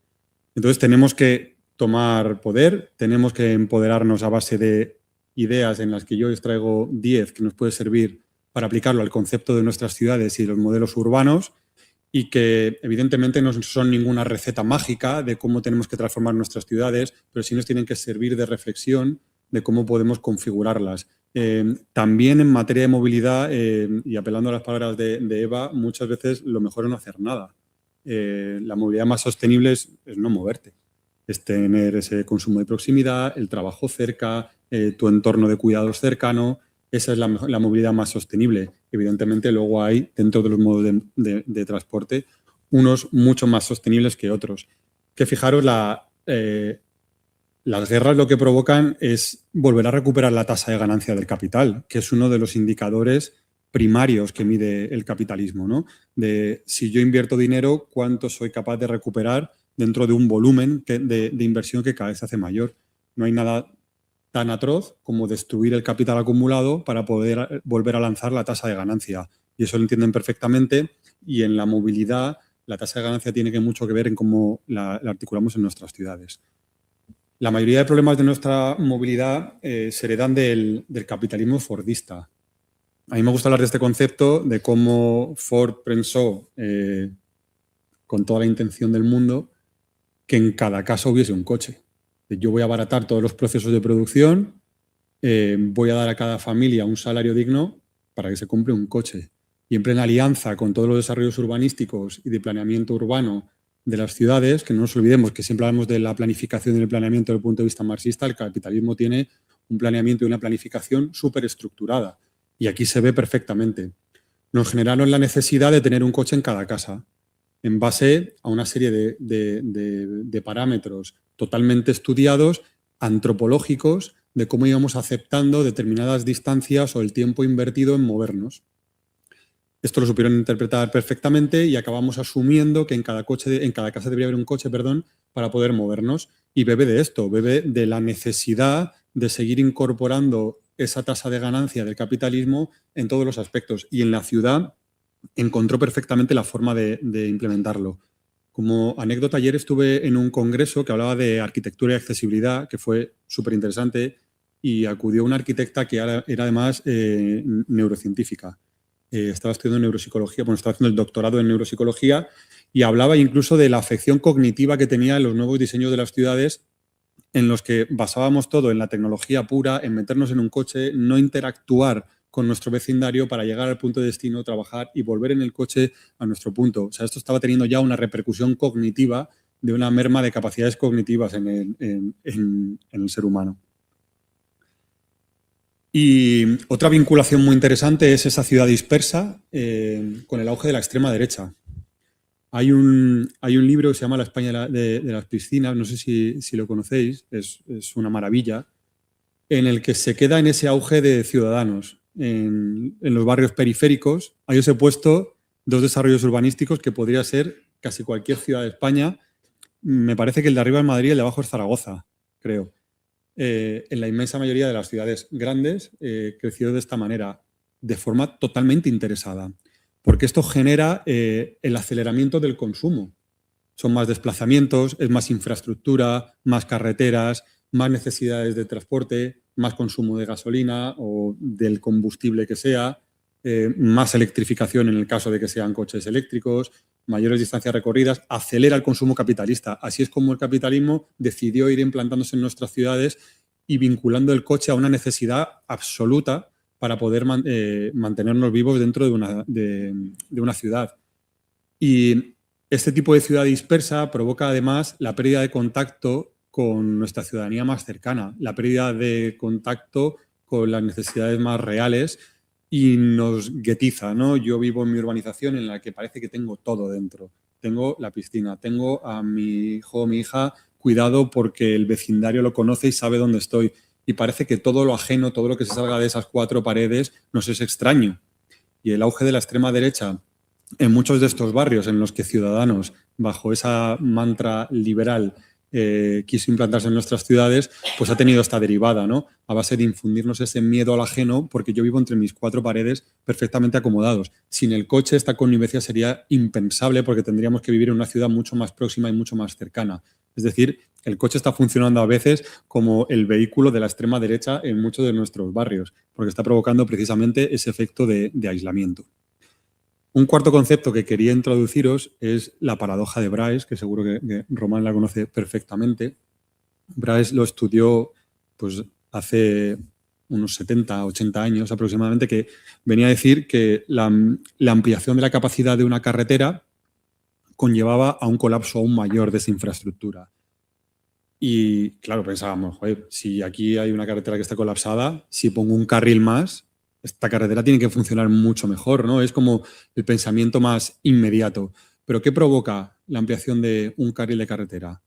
Entonces tenemos que tomar poder, tenemos que empoderarnos a base de ideas en las que yo os traigo 10 que nos puede servir para aplicarlo al concepto de nuestras ciudades y los modelos urbanos y que evidentemente no son ninguna receta mágica de cómo tenemos que transformar nuestras ciudades, pero sí nos tienen que servir de reflexión de cómo podemos configurarlas. También en materia de movilidad, y apelando a las palabras de Eva, muchas veces lo mejor es no hacer nada. La movilidad más sostenible es no moverte, es tener ese consumo de proximidad, el trabajo cerca, tu entorno de cuidados cercano. Esa es la movilidad más sostenible. Evidentemente, luego hay, dentro de los modos de transporte, unos mucho más sostenibles que otros. Que fijaros las guerras lo que provocan es volver a recuperar la tasa de ganancia del capital, que es uno de los indicadores primarios que mide el capitalismo, ¿no? De si yo invierto dinero, cuánto soy capaz de recuperar dentro de un volumen de inversión que cada vez se hace mayor. No hay nada tan atroz como destruir el capital acumulado para poder volver a lanzar la tasa de ganancia. Y eso lo entienden perfectamente, y en la movilidad la tasa de ganancia tiene mucho que ver en cómo la articulamos en nuestras ciudades. La mayoría de problemas de nuestra movilidad se heredan del capitalismo fordista. A mí me gusta hablar de este concepto, de cómo Ford pensó, con toda la intención del mundo, que en cada casa hubiese un coche. Yo voy a abaratar todos los procesos de producción, voy a dar a cada familia un salario digno para que se compre un coche. Y en plena alianza con todos los desarrollos urbanísticos y de planeamiento urbano de las ciudades, que no nos olvidemos que siempre hablamos de la planificación y el planeamiento desde el punto de vista marxista, el capitalismo tiene un planeamiento y una planificación súper estructurada. Y aquí se ve perfectamente. Nos generaron la necesidad de tener un coche en cada casa, en base a una serie de parámetros totalmente estudiados, antropológicos, de cómo íbamos aceptando determinadas distancias o el tiempo invertido en movernos. Esto lo supieron interpretar perfectamente y acabamos asumiendo que en cada casa debería haber un coche, para poder movernos. Y bebe de esto, bebe de la necesidad de seguir incorporando esa tasa de ganancia del capitalismo en todos los aspectos. Y en la ciudad encontró perfectamente la forma de implementarlo. Como anécdota, ayer estuve en un congreso que hablaba de arquitectura y accesibilidad, que fue súper interesante, y acudió una arquitecta que era además neurocientífica. Estaba estudiando neuropsicología, estaba haciendo el doctorado en neuropsicología, y hablaba incluso de la afección cognitiva que tenía en los nuevos diseños de las ciudades, en los que basábamos todo en la tecnología pura, en meternos en un coche, no interactuar con nuestro vecindario para llegar al punto de destino, trabajar y volver en el coche a nuestro punto. O sea, esto estaba teniendo ya una repercusión cognitiva de una merma de capacidades cognitivas en el ser humano. Y otra vinculación muy interesante es esa ciudad dispersa con el auge de la extrema derecha. Hay un libro que se llama La España de las piscinas, no sé si lo conocéis, es una maravilla, en el que se queda en ese auge de ciudadanos. En los barrios periféricos, ahí os he puesto 2 desarrollos urbanísticos que podría ser casi cualquier ciudad de España. Me parece que el de arriba es Madrid y el de abajo es Zaragoza, creo. En la inmensa mayoría de las ciudades grandes creció de esta manera, de forma totalmente interesada, porque esto genera el aceleramiento del consumo. Son más desplazamientos, es más infraestructura, más carreteras, más necesidades de transporte, más consumo de gasolina o del combustible que sea, más electrificación en el caso de que sean coches eléctricos, mayores distancias recorridas, acelera el consumo capitalista. Así es como el capitalismo decidió ir implantándose en nuestras ciudades y vinculando el coche a una necesidad absoluta para poder mantenernos vivos dentro de una ciudad. Y este tipo de ciudad dispersa provoca además la pérdida de contacto con nuestra ciudadanía más cercana, la pérdida de contacto con las necesidades más reales y nos guetiza, ¿no? Yo vivo en mi urbanización en la que parece que tengo todo dentro. Tengo la piscina, tengo a mi hijo o mi hija cuidado porque el vecindario lo conoce y sabe dónde estoy. Y parece que todo lo ajeno, todo lo que se salga de esas 4 paredes nos es extraño. Y el auge de la extrema derecha en muchos de estos barrios en los que Ciudadanos, bajo esa mantra liberal, quiso implantarse en nuestras ciudades, pues ha tenido esta derivada, ¿no? A base de infundirnos ese miedo al ajeno, porque yo vivo entre mis 4 paredes perfectamente acomodados. Sin el coche esta connivencia sería impensable porque tendríamos que vivir en una ciudad mucho más próxima y mucho más cercana. Es decir, el coche está funcionando a veces como el vehículo de la extrema derecha en muchos de nuestros barrios, porque está provocando precisamente ese efecto de aislamiento. Un cuarto concepto que quería introduciros es la paradoja de Bryce, que seguro que Román la conoce perfectamente. Bryce lo estudió pues, hace unos 70, 80 años aproximadamente, que venía a decir que la ampliación de la capacidad de una carretera conllevaba a un colapso aún mayor de esa infraestructura. Y claro, pensábamos, joder, si aquí hay una carretera que está colapsada, si pongo un carril más, esta carretera tiene que funcionar mucho mejor, ¿no? Es como el pensamiento más inmediato. ¿Pero qué provoca la ampliación de un carril de carretera?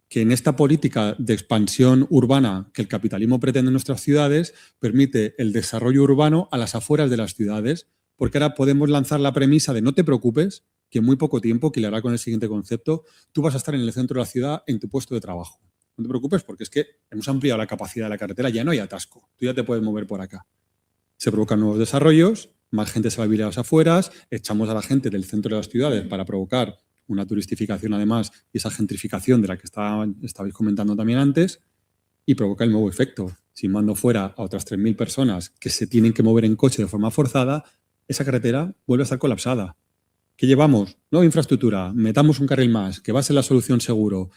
que en esta política de expansión urbana que el capitalismo pretende en nuestras ciudades, permite el desarrollo urbano a las afueras de las ciudades, porque ahora podemos lanzar la premisa de no te preocupes, que en muy poco tiempo, que le hará con el siguiente concepto, tú vas a estar en el centro de la ciudad en tu puesto de trabajo. No te preocupes porque es que hemos ampliado la capacidad de la carretera, ya no hay atasco, tú ya te puedes mover por acá. Se provocan nuevos desarrollos, más gente se va a vivir a las afueras, echamos a la gente del centro de las ciudades para provocar una turistificación además y esa gentrificación de la que estabais comentando también antes, y provoca el nuevo efecto. Si mando fuera a otras 3.000 personas que se tienen que mover en coche de forma forzada, esa carretera vuelve a estar colapsada. ¿Qué llevamos? Nueva infraestructura, metamos un carril más, que va a ser la solución seguro.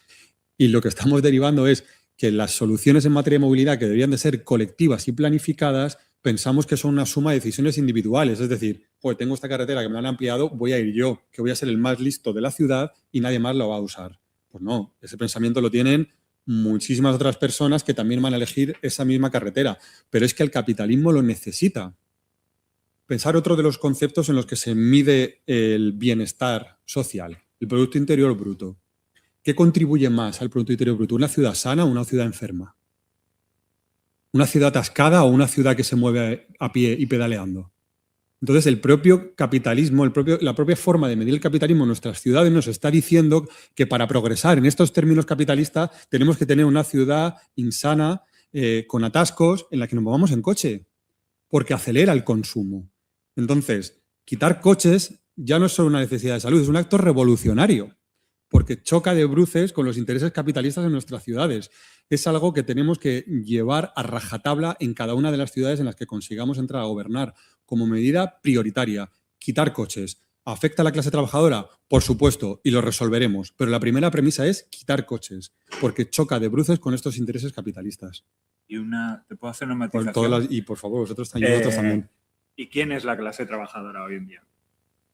Y lo que estamos derivando es que las soluciones en materia de movilidad, que deberían de ser colectivas y planificadas, pensamos que son una suma de decisiones individuales. Es decir, pues tengo esta carretera que me la han ampliado, voy a ir yo, que voy a ser el más listo de la ciudad y nadie más lo va a usar. Pues no, ese pensamiento lo tienen muchísimas otras personas que también van a elegir esa misma carretera. Pero es que el capitalismo lo necesita. Pensar otro de los conceptos en los que se mide el bienestar social, el Producto Interior Bruto. ¿Qué contribuye más al Producto Interior Bruto? ¿Una ciudad sana o una ciudad enferma? ¿Una ciudad atascada o una ciudad que se mueve a pie y pedaleando? Entonces, el propio capitalismo, la propia forma de medir el capitalismo en nuestras ciudades nos está diciendo que para progresar en estos términos capitalistas tenemos que tener una ciudad insana, con atascos, en la que nos movamos en coche, porque acelera el consumo. Entonces, quitar coches ya no es solo una necesidad de salud, es un acto revolucionario, porque choca de bruces con los intereses capitalistas en nuestras ciudades. Es algo que tenemos que llevar a rajatabla en cada una de las ciudades en las que consigamos entrar a gobernar, como medida prioritaria. Quitar coches. ¿Afecta a la clase trabajadora? Por supuesto, y lo resolveremos. Pero la primera premisa es quitar coches, porque choca de bruces con estos intereses capitalistas. Y ¿te puedo hacer una matización? Y por favor, vosotros también. ¿Y quién es la clase trabajadora hoy en día?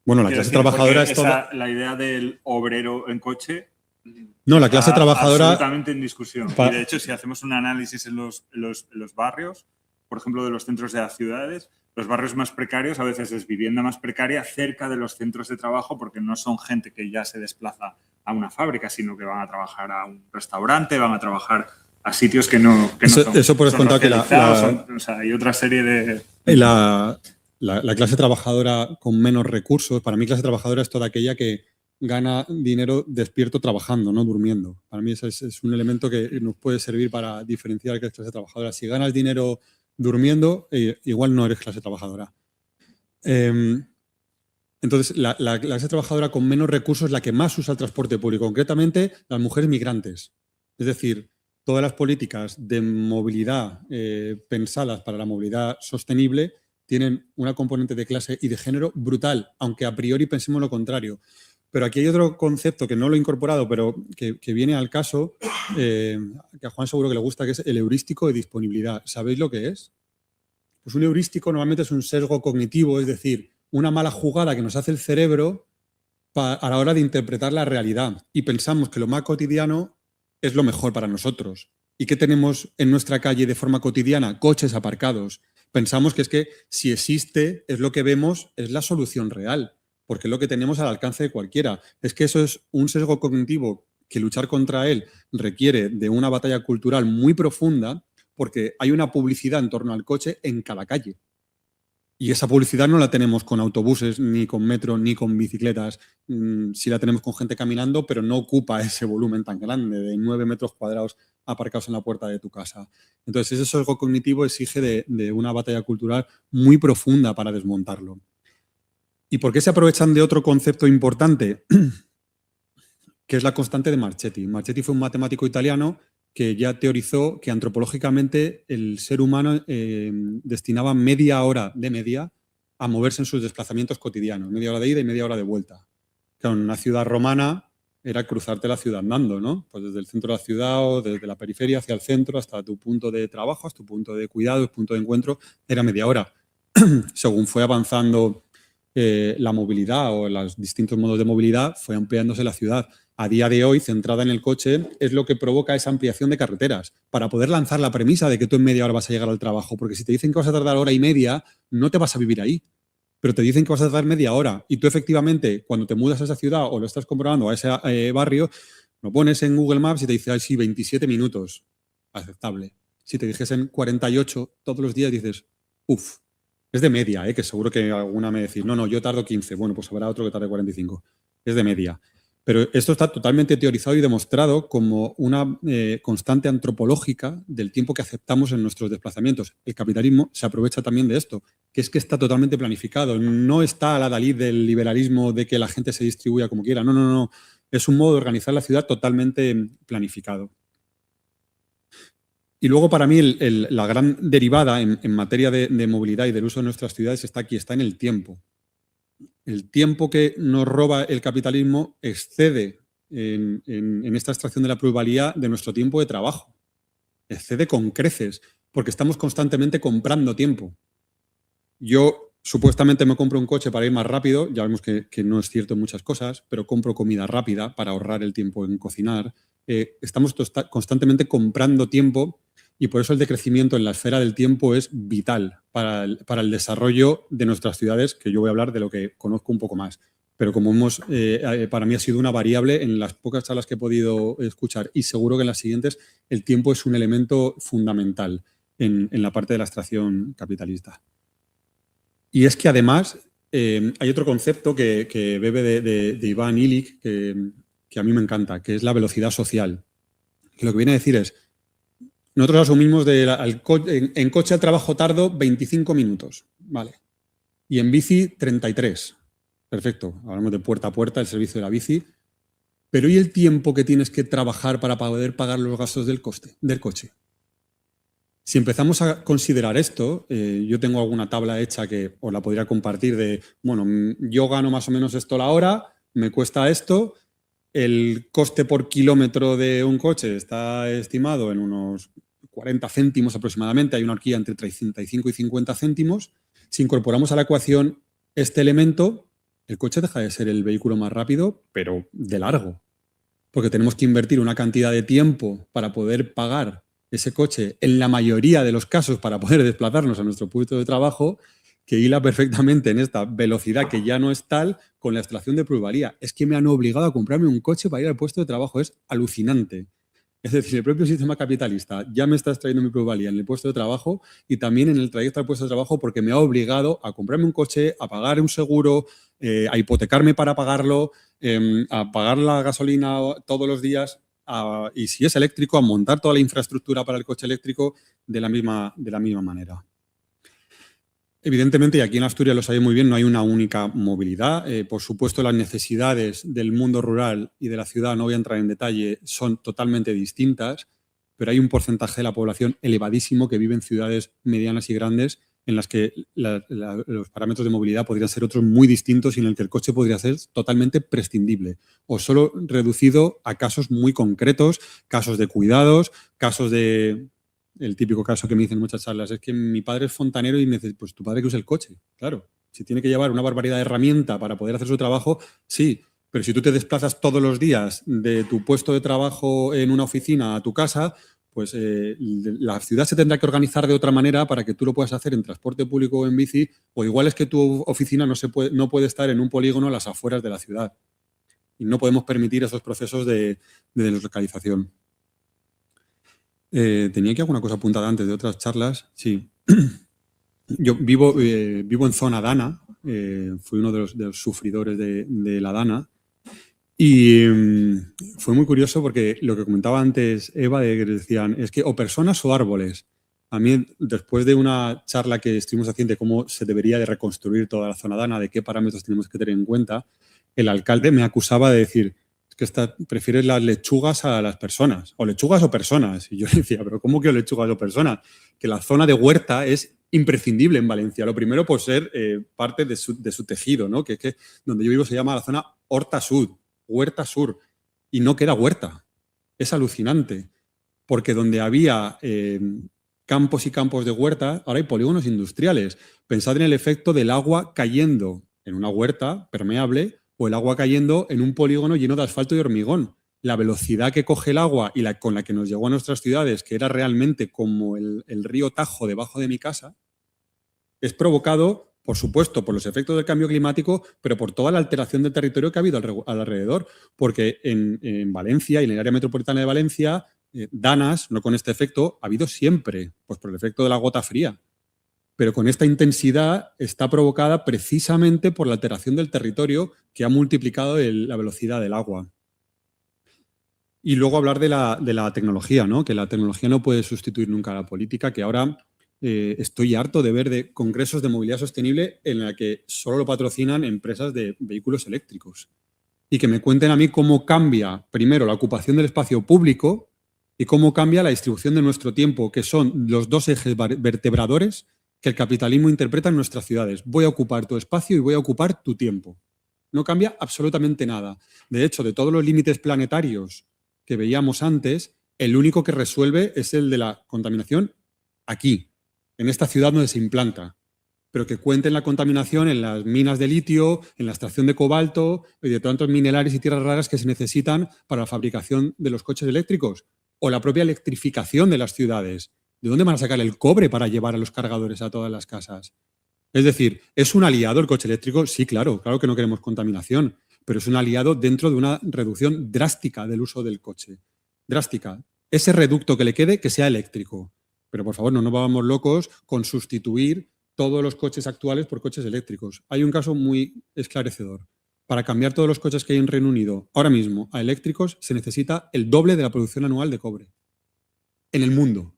Bueno, la clase trabajadora es toda... La idea del obrero en coche... No, la clase trabajadora... Absolutamente en discusión. Y de hecho, si hacemos un análisis en los barrios, por ejemplo, de los centros de las ciudades, los barrios más precarios a veces es vivienda más precaria cerca de los centros de trabajo, porque no son gente que ya se desplaza a una fábrica, sino que van a trabajar a un restaurante, van a trabajar a sitios que no son... Eso por descontado que hay otra serie de... La clase trabajadora con menos recursos, para mí clase trabajadora es toda aquella que gana dinero despierto trabajando, no durmiendo. Para mí ese es un elemento que nos puede servir para diferenciar qué es clase trabajadora. Si ganas dinero durmiendo, igual no eres clase trabajadora. Entonces, la clase trabajadora con menos recursos es la que más usa el transporte público, concretamente las mujeres migrantes. Es decir, todas las políticas de movilidad pensadas para la movilidad sostenible tienen una componente de clase y de género brutal, aunque a priori pensemos lo contrario. Pero aquí hay otro concepto que no lo he incorporado, pero que viene al caso, que a Juan seguro que le gusta, que es el heurístico de disponibilidad. ¿Sabéis lo que es? Pues un heurístico normalmente es un sesgo cognitivo, es decir, una mala jugada que nos hace el cerebro a la hora de interpretar la realidad. Y pensamos que lo más cotidiano es lo mejor para nosotros. ¿Y qué tenemos en nuestra calle de forma cotidiana? Coches aparcados. Pensamos que es que si existe, es lo que vemos, es la solución real, porque es lo que tenemos al alcance de cualquiera. Es que eso es un sesgo cognitivo que luchar contra él requiere de una batalla cultural muy profunda, porque hay una publicidad en torno al coche en cada calle. Y esa publicidad no la tenemos con autobuses, ni con metro, ni con bicicletas. Sí la tenemos con gente caminando, pero no ocupa ese volumen tan grande de 9 metros cuadrados aparcados en la puerta de tu casa. Entonces, ese sesgo cognitivo exige de una batalla cultural muy profunda para desmontarlo. ¿Y por qué se aprovechan de otro concepto importante? Que es la constante de Marchetti. Marchetti fue un matemático italiano que ya teorizó que antropológicamente el ser humano destinaba media hora de media a moverse en sus desplazamientos cotidianos, media hora de ida y media hora de vuelta. Claro, en una ciudad romana era cruzarte la ciudad andando, ¿no? Pues desde el centro de la ciudad o desde la periferia hacia el centro hasta tu punto de trabajo, hasta tu punto de cuidado, tu punto de encuentro, era media hora. Según fue avanzando la movilidad o los distintos modos de movilidad, fue ampliándose la ciudad. A día de hoy, centrada en el coche, es lo que provoca esa ampliación de carreteras, para poder lanzar la premisa de que tú en media hora vas a llegar al trabajo, porque si te dicen que vas a tardar hora y media, no te vas a vivir ahí, pero te dicen que vas a tardar media hora, y tú efectivamente, cuando te mudas a esa ciudad o lo estás comprobando a ese barrio, Lo pones en Google Maps y te dice, sí, 27 minutos, aceptable. Si te dijesen 48 todos los días, dices, uff, es de media, que seguro que alguna me decís, no, yo tardo 15, bueno, pues habrá otro que tarde 45. Es de media. Pero esto está totalmente teorizado y demostrado como una constante antropológica del tiempo que aceptamos en nuestros desplazamientos. El capitalismo se aprovecha también de esto, que es que está totalmente planificado. No está a la Dalí del liberalismo de que la gente se distribuya como quiera. No. Es un modo de organizar la ciudad totalmente planificado. Y luego, para mí, la gran derivada en materia de movilidad y del uso de nuestras ciudades está aquí, está en el tiempo. El tiempo que nos roba el capitalismo excede en esta extracción de la plusvalía de nuestro tiempo de trabajo. Excede con creces, porque estamos constantemente comprando tiempo. Yo supuestamente me compro un coche para ir más rápido, ya vemos que no es cierto en muchas cosas, pero compro comida rápida para ahorrar el tiempo en cocinar. Estamos constantemente comprando tiempo y por eso el decrecimiento en la esfera del tiempo es vital para el desarrollo de nuestras ciudades, que yo voy a hablar de lo que conozco un poco más. Pero como para mí ha sido una variable en las pocas charlas que he podido escuchar y seguro que en las siguientes, el tiempo es un elemento fundamental en la parte de la extracción capitalista. Y es que además hay otro concepto que bebe de Ivan Illich que a mí me encanta, que es la velocidad social. Que lo que viene a decir es, nosotros asumimos en coche al trabajo tardo 25 minutos, ¿vale? Y en bici 33. Perfecto, hablamos de puerta a puerta, el servicio de la bici. Pero ¿y el tiempo que tienes que trabajar para poder pagar los gastos del coche? Si empezamos a considerar esto, yo tengo alguna tabla hecha que os la podría compartir de, bueno, yo gano más o menos esto la hora, me cuesta esto, el coste por kilómetro de un coche está estimado en unos 40 céntimos aproximadamente, hay una horquilla entre 35 y 50 céntimos. Si incorporamos a la ecuación este elemento, el coche deja de ser el vehículo más rápido, pero de largo, porque tenemos que invertir una cantidad de tiempo para poder pagar ese coche, en la mayoría de los casos para poder desplazarnos a nuestro puesto de trabajo, que hila perfectamente en esta velocidad que ya no es tal con la extracción de plusvalía. Es que me han obligado a comprarme un coche para ir al puesto de trabajo, es alucinante. Es decir, el propio sistema capitalista ya me está extrayendo mi plusvalía en el puesto de trabajo y también en el trayecto al puesto de trabajo porque me ha obligado a comprarme un coche, a pagar un seguro, a hipotecarme para pagarlo, a pagar la gasolina todos los días y si es eléctrico, a montar toda la infraestructura para el coche eléctrico de la misma manera. Evidentemente, y aquí en Asturias lo sabéis muy bien, no hay una única movilidad. Por supuesto, las necesidades del mundo rural y de la ciudad, no voy a entrar en detalle, son totalmente distintas, pero hay un porcentaje de la población elevadísimo que vive en ciudades medianas y grandes en las que los parámetros de movilidad podrían ser otros muy distintos y en el que el coche podría ser totalmente prescindible o solo reducido a casos muy concretos, casos de cuidados, casos de... El típico caso que me dicen en muchas charlas es que mi padre es fontanero y me dice, pues tu padre que usa el coche. Claro, si tiene que llevar una barbaridad de herramienta para poder hacer su trabajo, sí, pero si tú te desplazas todos los días de tu puesto de trabajo en una oficina a tu casa, pues la ciudad se tendrá que organizar de otra manera para que tú lo puedas hacer en transporte público o en bici, o igual es que tu oficina no puede estar en un polígono a las afueras de la ciudad. Y no podemos permitir esos procesos de deslocalización. Tenía aquí alguna cosa apuntada antes de otras charlas. Sí. Yo vivo en zona Dana. Fui uno de los sufridores de la Dana. Y fue muy curioso porque lo que comentaba antes Eva, de que decían, es que o personas o árboles. A mí, después de una charla que estuvimos haciendo de cómo se debería de reconstruir toda la zona Dana, de qué parámetros tenemos que tener en cuenta, el alcalde me acusaba de decir, que prefieres las lechugas a las personas, o lechugas o personas. Y yo le decía, pero ¿cómo que lechugas o personas? Que la zona de huerta es imprescindible en Valencia. Lo primero por ser parte de su tejido, ¿no? Que es que donde yo vivo se llama la zona Horta Sud, Huerta Sur, y no queda huerta. Es alucinante, porque donde había campos y campos de huerta, ahora hay polígonos industriales. Pensad en el efecto del agua cayendo en una huerta permeable o el agua cayendo en un polígono lleno de asfalto y hormigón. La velocidad que coge el agua y con la que nos llegó a nuestras ciudades, que era realmente como el río Tajo debajo de mi casa, es provocado por supuesto, por los efectos del cambio climático, pero por toda la alteración del territorio que ha habido alrededor. Porque en Valencia y en el área metropolitana de Valencia, danas, no con este efecto, ha habido siempre, pues por el efecto de la gota fría. Pero con esta intensidad está provocada precisamente por la alteración del territorio que ha multiplicado la velocidad del agua. Y luego hablar de la tecnología, ¿no? Que la tecnología no puede sustituir nunca a la política, que ahora estoy harto de ver de congresos de movilidad sostenible en la que solo lo patrocinan empresas de vehículos eléctricos. Y que me cuenten a mí cómo cambia, primero, la ocupación del espacio público y cómo cambia la distribución de nuestro tiempo, que son los dos ejes vertebradores que el capitalismo interpreta en nuestras ciudades. Voy a ocupar tu espacio y voy a ocupar tu tiempo. No cambia absolutamente nada. De hecho, de todos los límites planetarios que veíamos antes, el único que resuelve es el de la contaminación aquí, en esta ciudad donde se implanta. Pero que cuenten la contaminación en las minas de litio, en la extracción de cobalto y de tantos minerales y tierras raras que se necesitan para la fabricación de los coches eléctricos o la propia electrificación de las ciudades. ¿De dónde van a sacar el cobre para llevar a los cargadores a todas las casas? Es decir, ¿es un aliado el coche eléctrico? Sí, claro que no queremos contaminación, pero es un aliado dentro de una reducción drástica del uso del coche. Drástica. Ese reducto que le quede, que sea eléctrico. Pero por favor, no nos vamos locos con sustituir todos los coches actuales por coches eléctricos. Hay un caso muy esclarecedor. Para cambiar todos los coches que hay en Reino Unido ahora mismo a eléctricos se necesita el doble de la producción anual de cobre. En el mundo.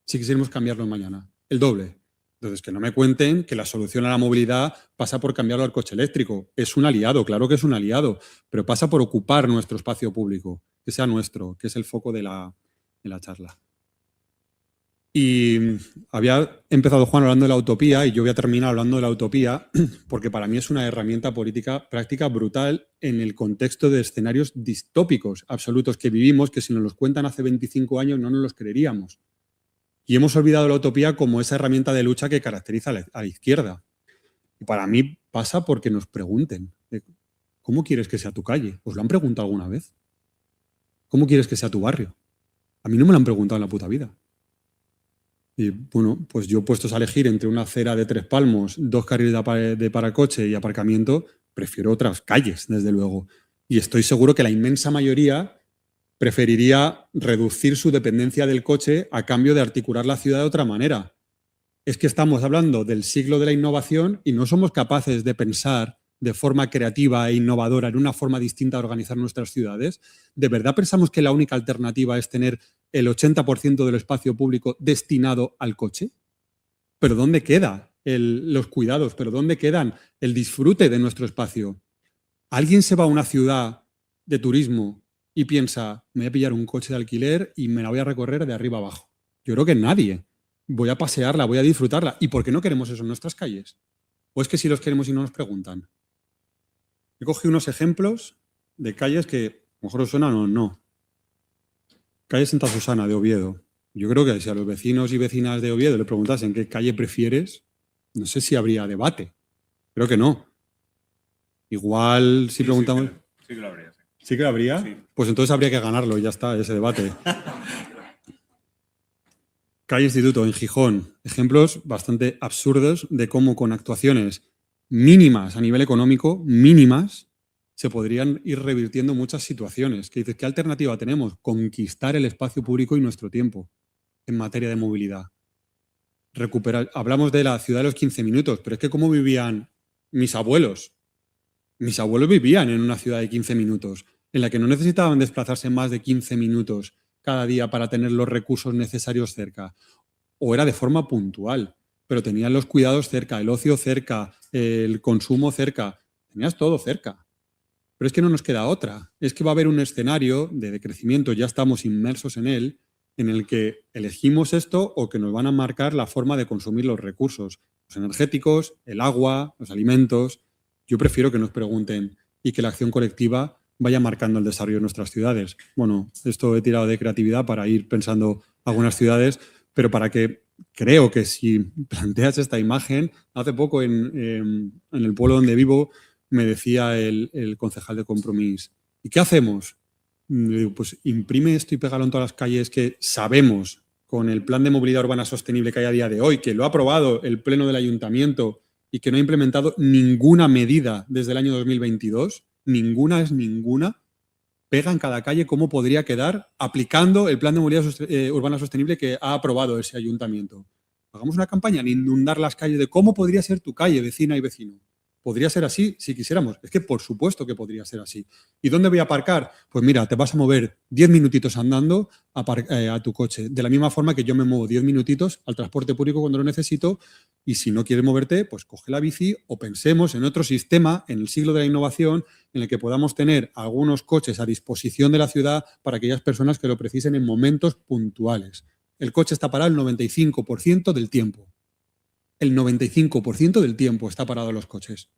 Si quisiéramos cambiarlo mañana. El doble. Entonces, que no me cuenten que la solución a la movilidad pasa por cambiarlo al coche eléctrico. Es un aliado, claro que es un aliado, pero pasa por ocupar nuestro espacio público, que sea nuestro, que es el foco de la charla. Y había empezado Juan hablando de la utopía y yo voy a terminar hablando de la utopía porque para mí es una herramienta política práctica brutal en el contexto de escenarios distópicos absolutos que vivimos, que si nos los cuentan hace 25 años no nos los creeríamos. Y hemos olvidado la utopía como esa herramienta de lucha que caracteriza a la izquierda. Y para mí pasa porque nos pregunten, ¿cómo quieres que sea tu calle? ¿Os lo han preguntado alguna vez? ¿Cómo quieres que sea tu barrio? A mí no me lo han preguntado en la puta vida. Y bueno, pues yo puestos a elegir entre una acera de 3 palmos, 2 carriles de paracoche y aparcamiento, prefiero otras calles, desde luego. Y estoy seguro que la inmensa mayoría preferiría reducir su dependencia del coche a cambio de articular la ciudad de otra manera. Es que estamos hablando del siglo de la innovación y no somos capaces de pensar de forma creativa e innovadora en una forma distinta de organizar nuestras ciudades. ¿De verdad pensamos que la única alternativa es tener el 80% del espacio público destinado al coche? ¿Pero dónde quedan los cuidados? ¿Pero dónde quedan el disfrute de nuestro espacio? ¿Alguien se va a una ciudad de turismo y piensa, me voy a pillar un coche de alquiler y me la voy a recorrer de arriba abajo? Yo creo que nadie. Voy a pasearla, voy a disfrutarla. ¿Y por qué no queremos eso en nuestras calles? ¿O es que sí los queremos y no nos preguntan? He cogido unos ejemplos de calles que a lo mejor os suenan o no. Calle Santa Susana de Oviedo. Yo creo que si a los vecinos y vecinas de Oviedo le preguntasen qué calle prefieres, no sé si habría debate. Creo que no. Igual si preguntamos... Sí que lo habría. ¿Sí que lo habría? Sí. Pues entonces habría que ganarlo y ya está, ese debate. Calle Instituto en Gijón. Ejemplos bastante absurdos de cómo con actuaciones mínimas a nivel económico, mínimas, se podrían ir revirtiendo muchas situaciones. Que dices, ¿qué alternativa tenemos? Conquistar el espacio público y nuestro tiempo en materia de movilidad. Recuperar. Hablamos de la ciudad de los 15 minutos, pero es que ¿cómo vivían mis abuelos? Mis abuelos vivían en una ciudad de 15 minutos, en la que no necesitaban desplazarse más de 15 minutos cada día para tener los recursos necesarios cerca. O era de forma puntual, pero tenían los cuidados cerca, el ocio cerca, el consumo cerca. Tenías todo cerca. Pero es que no nos queda otra. Es que va a haber un escenario de decrecimiento, ya estamos inmersos en él, en el que elegimos esto o que nos van a marcar la forma de consumir los recursos, los energéticos, el agua, los alimentos. Yo prefiero que nos pregunten y que la acción colectiva vaya marcando el desarrollo de nuestras ciudades. Bueno, esto he tirado de creatividad para ir pensando algunas ciudades, pero para que creo que si planteas esta imagen, hace poco en el pueblo donde vivo me decía el concejal de Compromís, ¿y qué hacemos? Le digo, pues imprime esto y pégalo en todas las calles que sabemos con el plan de movilidad urbana sostenible que hay a día de hoy, que lo ha aprobado el Pleno del Ayuntamiento y que no ha implementado ninguna medida desde el año 2022, ninguna, pega en cada calle cómo podría quedar aplicando el plan de movilidad urbana sostenible que ha aprobado ese ayuntamiento. Hagamos una campaña en inundar las calles de cómo podría ser tu calle, vecina y vecino. ¿Podría ser así si quisiéramos? Es que por supuesto que podría ser así. ¿Y dónde voy a aparcar? Pues mira, te vas a mover 10 minutitos andando a tu coche. De la misma forma que yo me muevo 10 minutitos al transporte público cuando lo necesito, y si no quieres moverte, pues coge la bici o pensemos en otro sistema, en el siglo de la innovación, en el que podamos tener algunos coches a disposición de la ciudad para aquellas personas que lo precisen en momentos puntuales. El coche está parado el 95% del tiempo. El 95% del tiempo está parado los coches.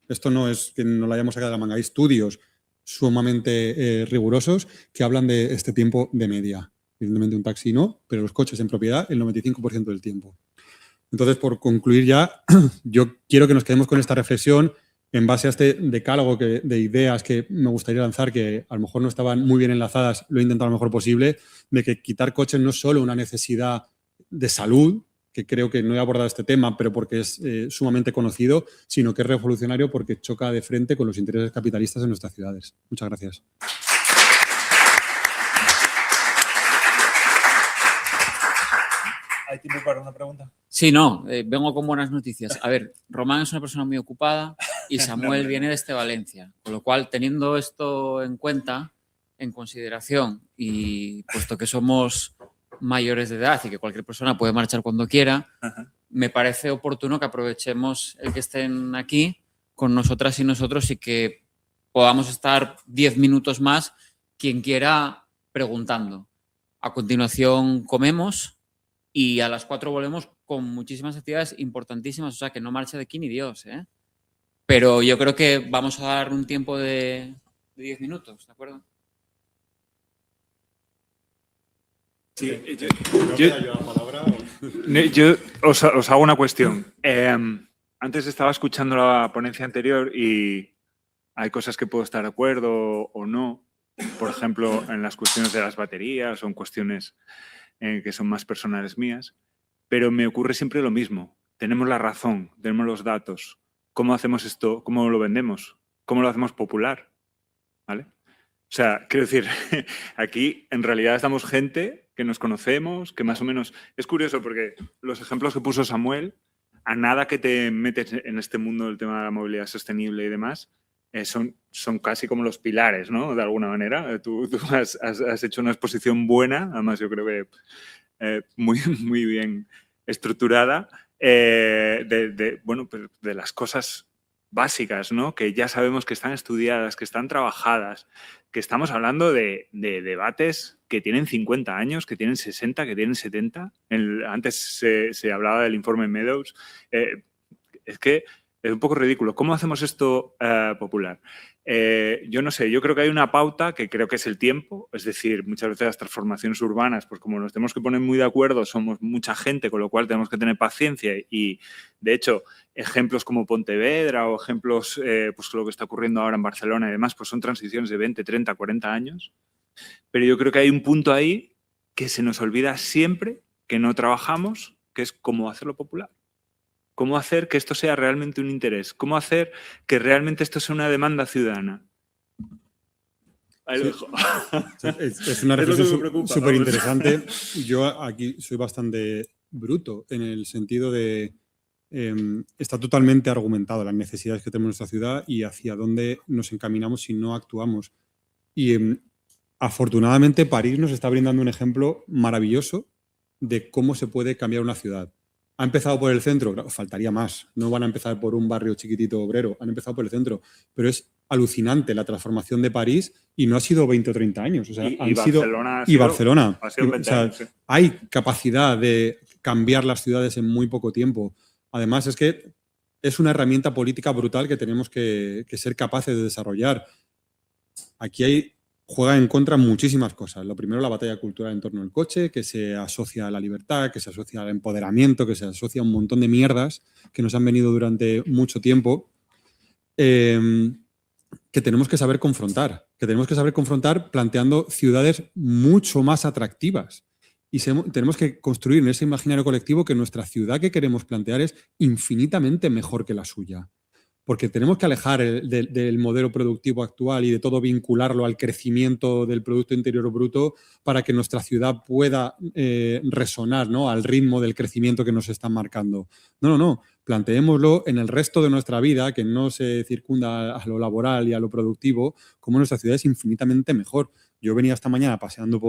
Esto no es que no lo hayamos sacado de la manga. Hay estudios sumamente rigurosos que hablan de este tiempo de media. Evidentemente un taxi no, pero los coches en propiedad el 95% del tiempo. Entonces, por concluir ya, yo quiero que nos quedemos con esta reflexión en base a este decálogo de ideas que me gustaría lanzar, que a lo mejor no estaban muy bien enlazadas, lo he intentado lo mejor posible, de que quitar coches no es solo una necesidad de salud, que creo que no he abordado este tema, pero porque es sumamente conocido, sino que es revolucionario porque choca de frente con los intereses capitalistas en nuestras ciudades. Muchas gracias. ¿Hay tiempo para una pregunta? Sí, no, vengo con buenas noticias. A ver, Román es una persona muy ocupada y Samuel viene desde Valencia, con lo cual, teniendo esto en cuenta, en consideración, y puesto que somos mayores de edad y que cualquier persona puede marchar cuando quiera, me parece oportuno que aprovechemos el que estén aquí con nosotras y nosotros y que podamos estar 10 minutos más quien quiera preguntando. A continuación comemos y a las 4 volvemos con muchísimas actividades importantísimas, o sea que no marche de aquí ni Dios, ¿eh? Pero yo creo que vamos a dar un tiempo de 10 minutos, ¿de acuerdo? Sí, yo os hago una cuestión. Antes estaba escuchando la ponencia anterior y hay cosas que puedo estar de acuerdo o no. Por ejemplo, en las cuestiones de las baterías o en cuestiones que son más personales mías. Pero me ocurre siempre lo mismo. Tenemos la razón, tenemos los datos. ¿Cómo hacemos esto? ¿Cómo lo vendemos? ¿Cómo lo hacemos popular? ¿Vale? O sea, quiero decir, aquí en realidad estamos gente que nos conocemos, que más o menos... Es curioso porque los ejemplos que puso Samuel, a nada que te metes en este mundo del tema de la movilidad sostenible y demás, son casi como los pilares, ¿no? De alguna manera. Tú has hecho una exposición buena, además yo creo que muy bien estructurada, bueno, pues de las cosas básicas, ¿no? Que ya sabemos que están estudiadas, que están trabajadas, que estamos hablando de debates que tienen 50 años, que tienen 60, que tienen 70. Antes se hablaba del informe Meadows. Es que es un poco ridículo. ¿Cómo hacemos esto popular? Yo no sé, yo creo que hay una pauta que creo que es el tiempo, es decir, muchas veces las transformaciones urbanas, pues como nos tenemos que poner muy de acuerdo, somos mucha gente, con lo cual tenemos que tener paciencia y, de hecho, ejemplos como Pontevedra o ejemplos, pues lo que está ocurriendo ahora en Barcelona y demás, pues son transiciones de 20, 30, 40 años, pero yo creo que hay un punto ahí que se nos olvida siempre, que no trabajamos, que es cómo hacerlo popular. ¿Cómo hacer que esto sea realmente un interés? ¿Cómo hacer que realmente esto sea una demanda ciudadana? Ahí lo dejo. Es una reflexión súper interesante. Yo aquí soy bastante bruto en el sentido de está totalmente argumentado las necesidades que tenemos en nuestra ciudad y hacia dónde nos encaminamos si no actuamos. Y afortunadamente París nos está brindando un ejemplo maravilloso de cómo se puede cambiar una ciudad. ¿Ha empezado por el centro? Claro, faltaría más. No van a empezar por un barrio chiquitito obrero. Han empezado por el centro. Pero es alucinante la transformación de París y no ha sido 20 o 30 años. O sea, Barcelona. Ha sido 20 años, sí. Hay capacidad de cambiar las ciudades en muy poco tiempo. Además, es que es una herramienta política brutal que tenemos que ser capaces de desarrollar. Aquí juega en contra muchísimas cosas. Lo primero, la batalla cultural en torno al coche, que se asocia a la libertad, que se asocia al empoderamiento, que se asocia a un montón de mierdas que nos han venido durante mucho tiempo, que tenemos que saber confrontar. Que tenemos que saber confrontar planteando ciudades mucho más atractivas y tenemos que construir en ese imaginario colectivo que nuestra ciudad que queremos plantear es infinitamente mejor que la suya. Porque tenemos que alejar del modelo productivo actual y de todo vincularlo al crecimiento del Producto Interior Bruto para que nuestra ciudad pueda resonar, ¿no?, al ritmo del crecimiento que nos están marcando. No. Planteémoslo en el resto de nuestra vida, que no se circunda a lo laboral y a lo productivo, como nuestra ciudad es infinitamente mejor. Yo venía esta mañana paseando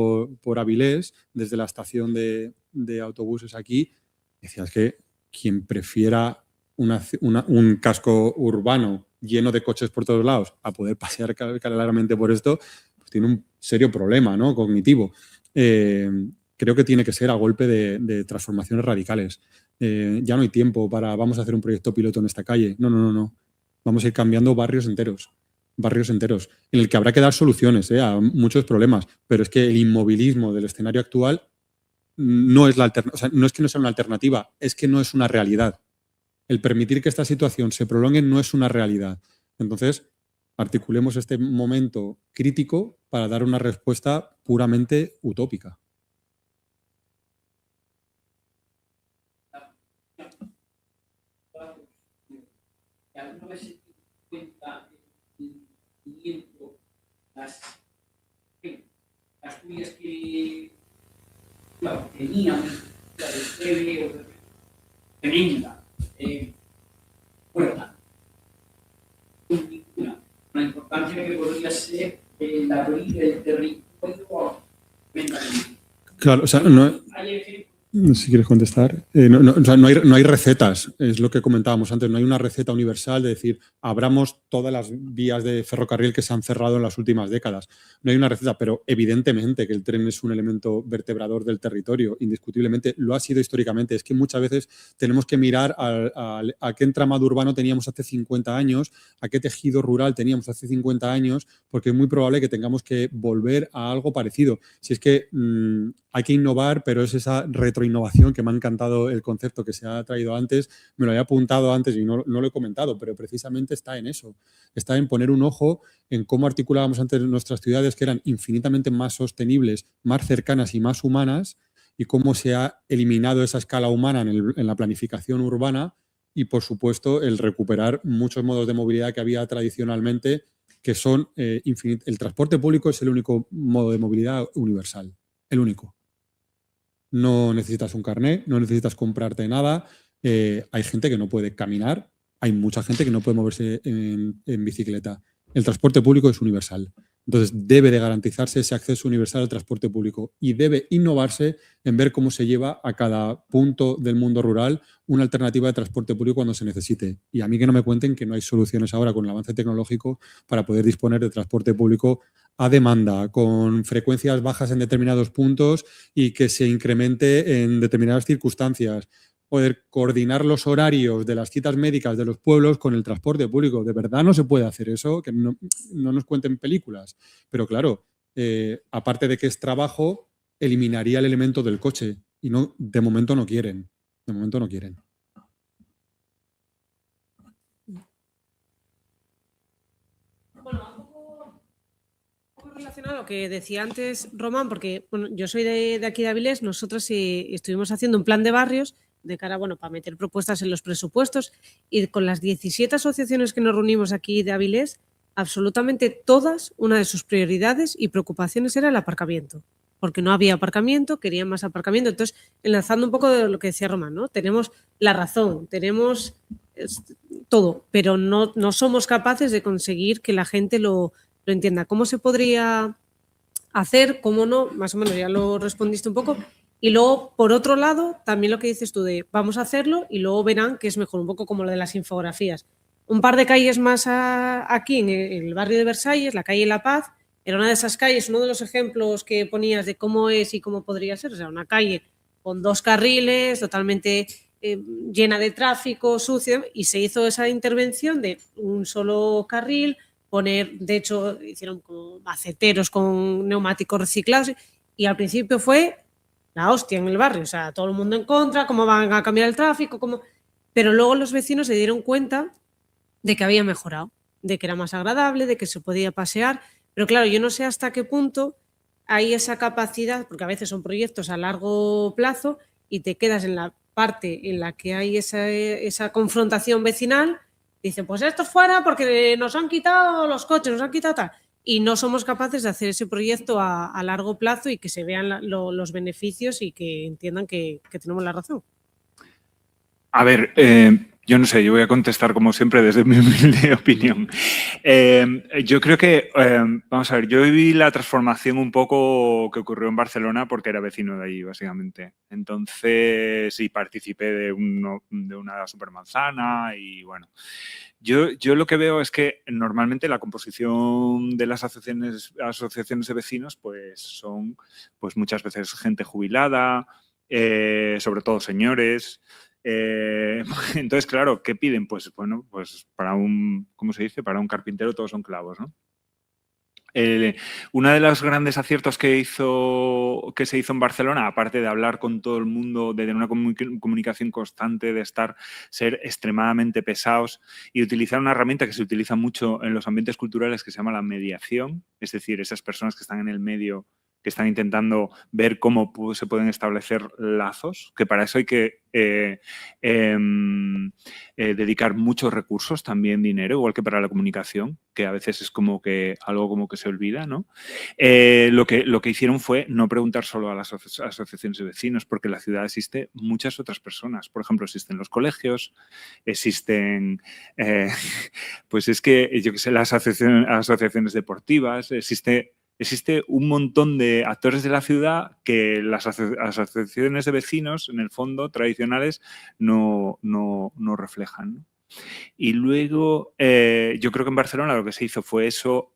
por Avilés, desde la estación de autobuses aquí, y decía, es que quien prefiera un casco urbano lleno de coches por todos lados a poder pasear claramente por esto, pues tiene un serio problema, ¿no?, cognitivo. Creo que tiene que ser a golpe de transformaciones radicales. Ya no hay tiempo para vamos a hacer un proyecto piloto en esta calle. No. Vamos a ir cambiando barrios enteros, en el que habrá que dar soluciones a muchos problemas, pero es que el inmovilismo del escenario actual no es no es que no sea una alternativa, es que no es una realidad. El permitir que esta situación se prolongue no es una realidad. Entonces, articulemos este momento crítico para dar una respuesta puramente utópica. Las tuyas que teníamos, la de tremenda, fuerza, una importancia que podría ser el abrir el territorio mentalmente. Claro, o sea, no si quieres contestar. No hay recetas, es lo que comentábamos antes, no hay una receta universal de decir abramos todas las vías de ferrocarril que se han cerrado en las últimas décadas. No hay una receta, pero evidentemente que el tren es un elemento vertebrador del territorio, indiscutiblemente, lo ha sido históricamente. Es que muchas veces tenemos que mirar a qué entramado urbano teníamos hace 50 años, a qué tejido rural teníamos hace 50 años, porque es muy probable que tengamos que volver a algo parecido. Si es que hay que innovar, pero es esa retroinnovación que me ha encantado el concepto que se ha traído antes. Me lo había apuntado antes y no lo he comentado, pero precisamente está en eso. Está en poner un ojo en cómo articulábamos antes nuestras ciudades, que eran infinitamente más sostenibles, más cercanas y más humanas, y cómo se ha eliminado esa escala humana en la planificación urbana y, por supuesto, el recuperar muchos modos de movilidad que había tradicionalmente, que son infinitos. El transporte público es el único modo de movilidad universal, el único. No necesitas un carnet, no necesitas comprarte nada. Hay gente que no puede caminar, hay mucha gente que no puede moverse en bicicleta. El transporte público es universal. Entonces, debe de garantizarse ese acceso universal al transporte público y debe innovarse en ver cómo se lleva a cada punto del mundo rural una alternativa de transporte público cuando se necesite. Y a mí que no me cuenten que no hay soluciones ahora con el avance tecnológico para poder disponer de transporte público a demanda, con frecuencias bajas en determinados puntos y que se incremente en determinadas circunstancias. Poder coordinar los horarios de las citas médicas de los pueblos con el transporte público. De verdad no se puede hacer eso, que no nos cuenten películas. Pero claro, aparte de que es trabajo, eliminaría el elemento del coche. Y no, de momento no quieren. De momento no quieren. Bueno, un poco relacionado a lo que decía antes Román, porque bueno, yo soy de aquí de Avilés, nosotros estuvimos haciendo un plan de barrios de cara, bueno, para meter propuestas en los presupuestos, y con las 17 asociaciones que nos reunimos aquí de Avilés, absolutamente todas, una de sus prioridades y preocupaciones era el aparcamiento, porque no había aparcamiento, querían más aparcamiento. Entonces, enlazando un poco de lo que decía Román, ¿no? Tenemos la razón, tenemos todo, pero no somos capaces de conseguir que la gente lo entienda. ¿Cómo se podría hacer? ¿Cómo no? Más o menos ya lo respondiste un poco. Y luego, por otro lado, también lo que dices tú de vamos a hacerlo y luego verán que es mejor, un poco como lo de las infografías. Un par de calles más aquí, en el barrio de Versalles, la calle La Paz, era una de esas calles, uno de los ejemplos que ponías de cómo es y cómo podría ser. O sea, una calle con 2 carriles, totalmente llena de tráfico, sucia, y se hizo esa intervención de un solo carril, poner, de hecho, hicieron como maceteros con neumáticos reciclados, y al principio fue la hostia en el barrio, o sea, todo el mundo en contra, cómo van a cambiar el tráfico, pero luego los vecinos se dieron cuenta de que había mejorado, de que era más agradable, de que se podía pasear, pero claro, yo no sé hasta qué punto hay esa capacidad, porque a veces son proyectos a largo plazo y te quedas en la parte en la que hay esa confrontación vecinal, dicen, pues esto fuera porque nos han quitado los coches, nos han quitado tal. Y no somos capaces de hacer ese proyecto a largo plazo y que se vean los beneficios y que entiendan que tenemos la razón. A ver, yo no sé, yo voy a contestar como siempre desde mi humilde opinión. Yo creo que, vamos a ver, yo viví la transformación un poco que ocurrió en Barcelona porque era vecino de allí, básicamente. Entonces, sí, participé de una supermanzana y bueno. Yo lo que veo es que normalmente la composición de las asociaciones de vecinos pues son pues muchas veces gente jubilada, sobre todo señores. Entonces, claro, ¿qué piden? Pues bueno, pues para ¿cómo se dice? Para un carpintero todos son clavos, ¿no? Uno de los grandes aciertos que se hizo en Barcelona, aparte de hablar con todo el mundo, de tener una comunicación constante, de ser extremadamente pesados y utilizar una herramienta que se utiliza mucho en los ambientes culturales que se llama la mediación, es decir, esas personas que están en el medio, que están intentando ver cómo se pueden establecer lazos, que para eso hay que dedicar muchos recursos, también dinero, igual que para la comunicación, que a veces es como que algo como que se olvida, ¿no? Lo que hicieron fue no preguntar solo a las asociaciones de vecinos, porque en la ciudad existe muchas otras personas. Por ejemplo, existen los colegios, existen, pues es que, yo qué sé, las asociaciones deportivas, existe un montón de actores de la ciudad que las asociaciones de vecinos, en el fondo, tradicionales, no reflejan, ¿no? Y luego, yo creo que en Barcelona lo que se hizo fue eso,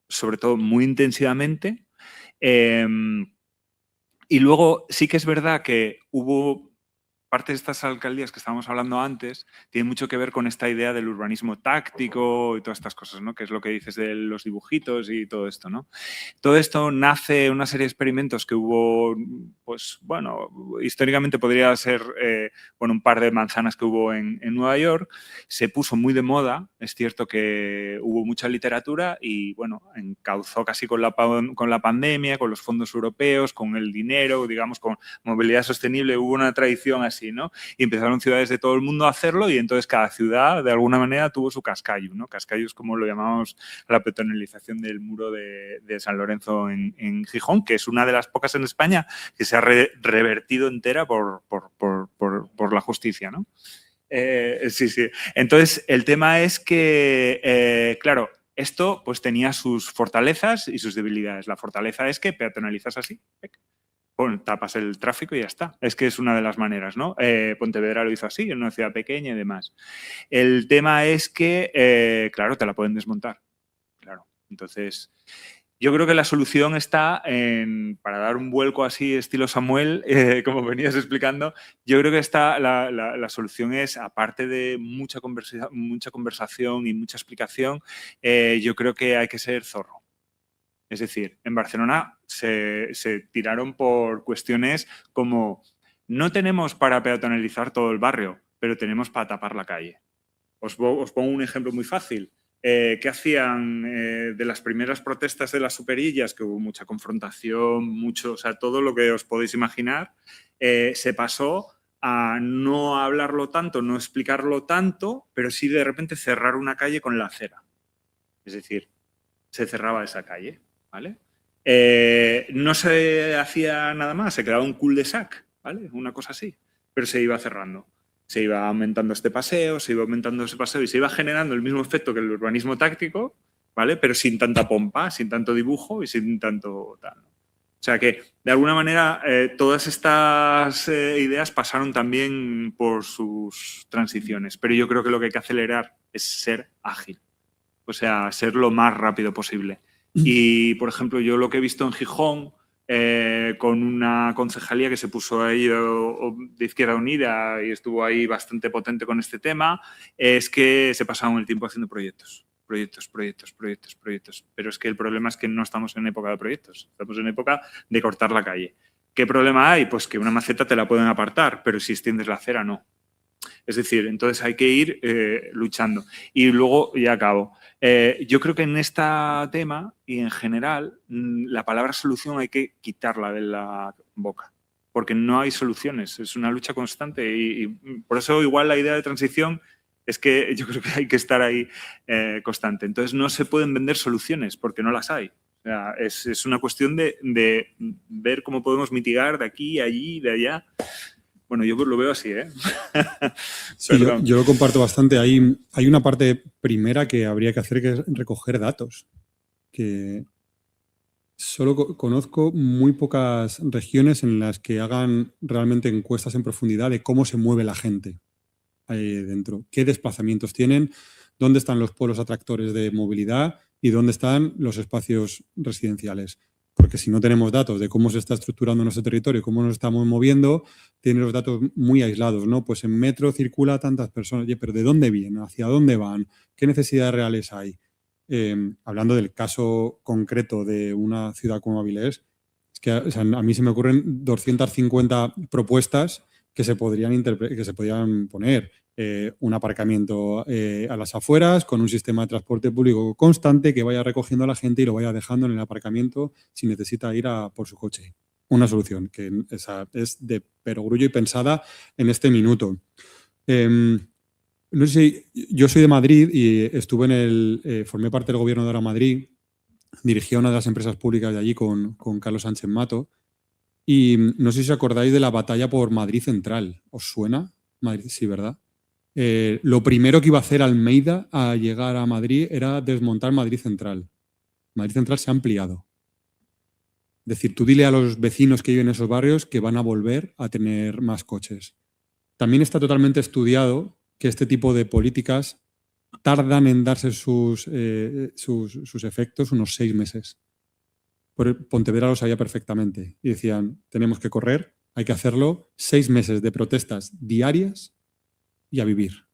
sobre todo muy intensivamente. Y luego sí que es verdad que hubo parte de estas alcaldías que estábamos hablando antes, tienen mucho que ver con esta idea del urbanismo táctico y todas estas cosas, ¿no? Que es lo que dices de los dibujitos y todo esto, ¿no? Todo esto nace una serie de experimentos que hubo, pues bueno, históricamente podría ser, bueno, un par de manzanas que hubo en Nueva York. Se puso muy de moda, es cierto que hubo mucha literatura y, bueno, encauzó casi con la pandemia, con los fondos europeos, con el dinero, digamos, con movilidad sostenible, hubo una tradición así, ¿no? Y empezaron ciudades de todo el mundo a hacerlo y entonces cada ciudad de alguna manera tuvo su cascayu, ¿no? Cascayu es como lo llamamos la peatonalización del muro de San Lorenzo en Gijón, que es una de las pocas en España que se ha revertido entera por la justicia, ¿no? Sí. Entonces, el tema es que, claro, esto pues tenía sus fortalezas y sus debilidades. La fortaleza es que peatonalizas así, bueno, tapas el tráfico y ya está. Es que es una de las maneras, ¿no? Pontevedra lo hizo así, en una ciudad pequeña y demás. El tema es que, claro, te la pueden desmontar. Claro. Entonces, yo creo que la solución está para dar un vuelco así, estilo Samuel, como venías explicando, yo creo que la solución es, aparte de mucha conversación y mucha explicación, yo creo que hay que ser zorro. Es decir, en Barcelona se tiraron por cuestiones como no tenemos para peatonalizar todo el barrio, pero tenemos para tapar la calle. Os pongo un ejemplo muy fácil. ¿Qué hacían de las primeras protestas de las superillas? Que hubo mucha confrontación, o sea, todo lo que os podéis imaginar, se pasó a no hablarlo tanto, no explicarlo tanto, pero sí de repente cerrar una calle con la acera. Es decir, se cerraba esa calle. ¿Vale? No se hacía nada más, se quedaba un cul-de-sac, ¿vale? Una cosa así, pero se iba cerrando. Se iba aumentando este paseo, se iba aumentando ese paseo y se iba generando el mismo efecto que el urbanismo táctico, ¿vale? Pero sin tanta pompa, sin tanto dibujo y sin tanto tal. O sea que, de alguna manera, todas estas ideas pasaron también por sus transiciones, pero yo creo que lo que hay que acelerar es ser ágil, o sea, ser lo más rápido posible. Y, por ejemplo, yo lo que he visto en Gijón, con una concejalía que se puso ahí de Izquierda Unida y estuvo ahí bastante potente con este tema, es que se pasaron el tiempo haciendo proyectos. Pero es que el problema es que no estamos en época de proyectos, estamos en época de cortar la calle. ¿Qué problema hay? Pues que una maceta te la pueden apartar, pero si extiendes la acera, no. Es decir, entonces hay que ir luchando. Y luego, ya acabo, yo creo que en este tema y en general, la palabra solución hay que quitarla de la boca, porque no hay soluciones, es una lucha constante y por eso igual la idea de transición es que yo creo que hay que estar ahí constante. Entonces no se pueden vender soluciones porque no las hay. O sea, es una cuestión de ver cómo podemos mitigar de aquí, allí, de allá. Bueno, yo lo veo así, ¿eh? Sí, yo lo comparto bastante. Hay una parte primera que habría que hacer, que es recoger datos. Que solo conozco muy pocas regiones en las que hagan realmente encuestas en profundidad de cómo se mueve la gente ahí dentro, qué desplazamientos tienen, dónde están los polos atractores de movilidad y dónde están los espacios residenciales. Porque si no tenemos datos de cómo se está estructurando nuestro territorio, cómo nos estamos moviendo, tiene los datos muy aislados, ¿no? Pues en metro circula tantas personas, oye, pero ¿de dónde vienen? ¿Hacia dónde van? ¿Qué necesidades reales hay? Hablando del caso concreto de una ciudad como Avilés, es que o sea, a mí se me ocurren 250 propuestas que se podrían poner. Un aparcamiento a las afueras con un sistema de transporte público constante que vaya recogiendo a la gente y lo vaya dejando en el aparcamiento si necesita ir por su coche. Una solución que es de perogrullo y pensada en este minuto. No sé si yo soy de Madrid y estuve formé parte del gobierno de Ahora Madrid, dirigí a una de las empresas públicas de allí con Carlos Sánchez Mato y no sé si os acordáis de la batalla por Madrid Central. ¿Os suena? Madrid, sí, ¿verdad? Lo primero que iba a hacer Almeida a llegar a Madrid era desmontar Madrid Central. Madrid Central se ha ampliado. Es decir, tú dile a los vecinos que viven en esos barrios que van a volver a tener más coches. También está totalmente estudiado que este tipo de políticas tardan en darse sus efectos unos 6 meses. Pontevedra lo sabía perfectamente y decían, tenemos que correr, hay que hacerlo, 6 meses de protestas diarias y a vivir.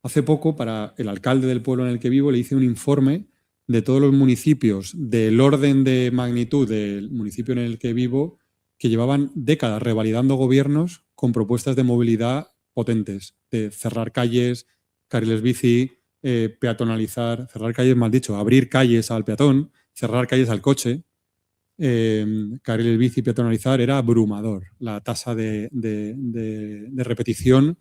Hace poco, para el alcalde del pueblo en el que vivo, le hice un informe de todos los municipios del orden de magnitud del municipio en el que vivo que llevaban décadas revalidando gobiernos con propuestas de movilidad potentes, de cerrar calles, carriles bici, peatonalizar, cerrar calles, mal dicho, abrir calles al peatón, cerrar calles al coche, carriles bici, peatonalizar, era abrumador la tasa de repetición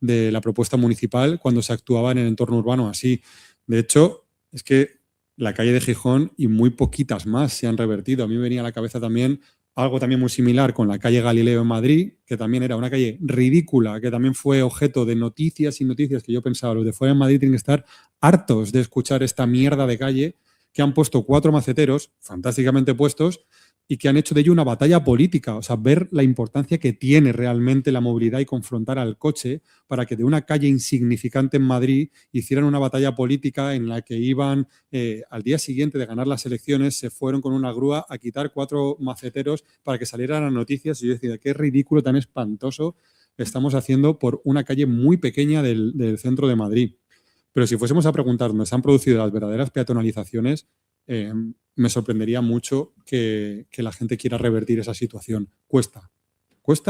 de la propuesta municipal cuando se actuaba en el entorno urbano así. De hecho, es que la calle de Gijón y muy poquitas más se han revertido. A mí me venía a la cabeza también algo también muy similar con la calle Galileo en Madrid, que también era una calle ridícula, que también fue objeto de noticias y noticias que yo pensaba, los de fuera en Madrid tienen que estar hartos de escuchar esta mierda de calle, que han puesto 4 maceteros, fantásticamente puestos, y que han hecho de ello una batalla política. O sea, ver la importancia que tiene realmente la movilidad y confrontar al coche para que de una calle insignificante en Madrid hicieran una batalla política en la que iban, al día siguiente de ganar las elecciones, se fueron con una grúa a quitar 4 maceteros para que salieran las noticias. Y yo decía, qué ridículo tan espantoso estamos haciendo por una calle muy pequeña del centro de Madrid. Pero si fuésemos a preguntar dónde se han producido las verdaderas peatonalizaciones, me sorprendería mucho que la gente quiera revertir esa situación. Cuesta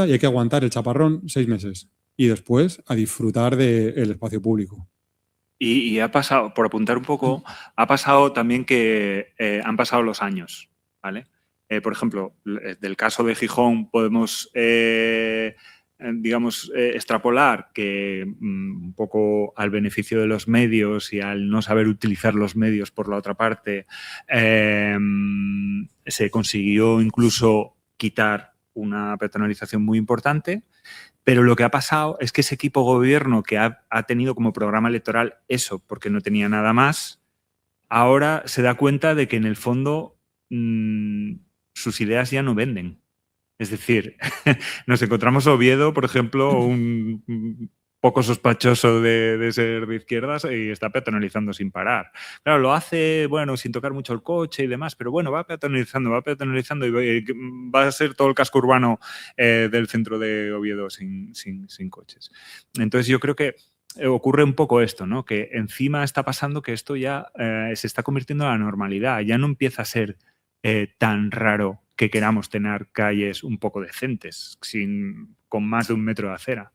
y hay que aguantar el chaparrón 6 meses y después a disfrutar del espacio público. Y ha pasado, por apuntar un poco, ha pasado también que han pasado los años, ¿vale? Por ejemplo, del caso de Gijón podemos extrapolar que un poco al beneficio de los medios y al no saber utilizar los medios por la otra parte, se consiguió incluso quitar una peatonalización muy importante, pero lo que ha pasado es que ese equipo gobierno que ha tenido como programa electoral eso, porque no tenía nada más, ahora se da cuenta de que en el fondo sus ideas ya no venden. Es decir, nos encontramos Oviedo, por ejemplo, un poco sospechoso de ser de izquierdas y está peatonalizando sin parar. Claro, lo hace, bueno, sin tocar mucho el coche y demás, pero bueno, va peatonalizando y va a ser todo el casco urbano del centro de Oviedo sin coches. Entonces yo creo que ocurre un poco esto, ¿no? Que encima está pasando que esto ya se está convirtiendo en la normalidad, ya no empieza a ser tan raro que queramos tener calles un poco decentes, con más de 1 metro de acera.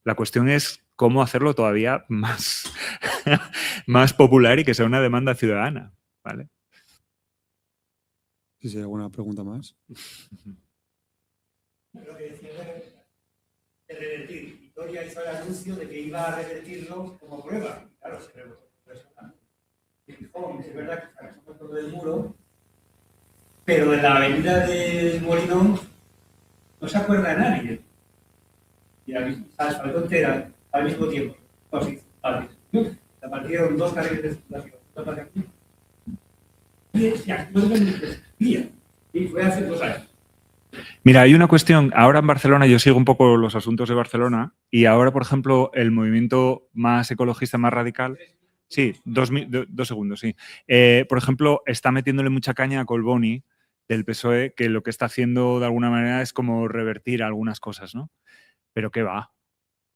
La cuestión es cómo hacerlo todavía más, más popular y que sea una demanda ciudadana, ¿vale? Si hay alguna pregunta más. Lo que decía de revertir. Victoria hizo el anuncio de que iba a revertirlo como prueba. Y claro, se rebotó. Y dijo, es verdad que sacamos todo del muro, pero en la avenida del Molinón no se acuerda nadie. Y el asfaltó entera al mismo tiempo. Se partieron 2 carriles de circulación. Y fue hace 2 años. Mira, hay una cuestión, ahora en Barcelona, yo sigo un poco los asuntos de Barcelona y ahora, por ejemplo, el movimiento más ecologista, más radical, sí, 2 segundos, sí. Por ejemplo, está metiéndole mucha caña a Colboni del PSOE, que lo que está haciendo de alguna manera es como revertir algunas cosas, ¿no? Pero ¿qué va?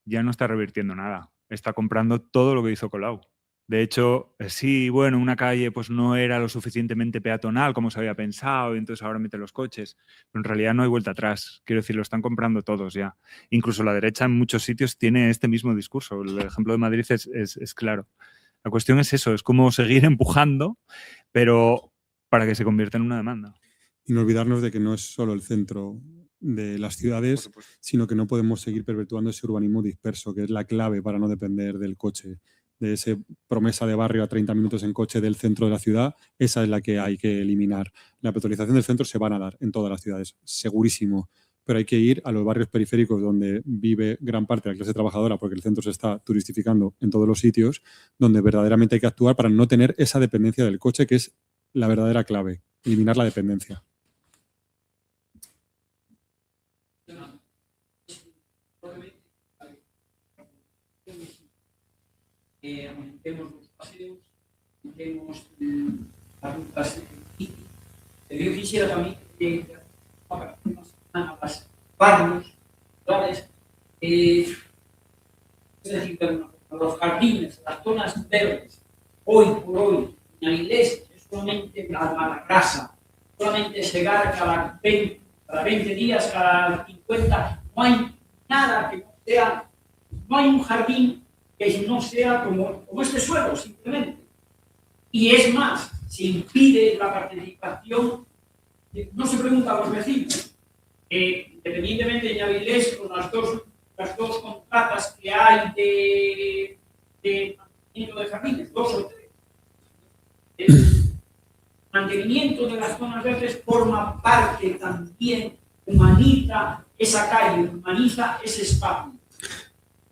Ya no está revirtiendo nada, está comprando todo lo que hizo Colau. De hecho, sí, bueno, una calle pues no era lo suficientemente peatonal como se había pensado y entonces ahora mete los coches. Pero en realidad no hay vuelta atrás. Quiero decir, lo están comprando todos ya. Incluso la derecha en muchos sitios tiene este mismo discurso. El ejemplo de Madrid es claro. La cuestión es eso, es cómo seguir empujando, pero para que se convierta en una demanda. Y no olvidarnos de que no es solo el centro de las ciudades, sino que no podemos seguir perpetuando ese urbanismo disperso, que es la clave para no depender del coche, de esa promesa de barrio a 30 minutos en coche del centro de la ciudad. Esa es la que hay que eliminar. La peatonalización del centro se van a dar en todas las ciudades, segurísimo, pero hay que ir a los barrios periféricos donde vive gran parte de la clase trabajadora, porque el centro se está turistificando en todos los sitios, donde verdaderamente hay que actuar para no tener esa dependencia del coche, que es la verdadera clave, eliminar la dependencia. Aumentemos los paseos, aumentemos las rutas. Yo quisiera también que a las barrios, ciudades, es decir, los jardines, las zonas verdes, hoy por hoy, en Avilés, es solamente la casa, solamente llegar cada 20 días, cada 50, no hay nada que no sea, no hay un jardín que no sea como este suelo, simplemente. Y es más, se impide la participación, no se pregunta a los vecinos. Independientemente de Avilés, con las dos contratas que hay de mantenimiento de jardines, 2 o 3. El mantenimiento de las zonas verdes forma parte también, humaniza esa calle, humaniza ese espacio.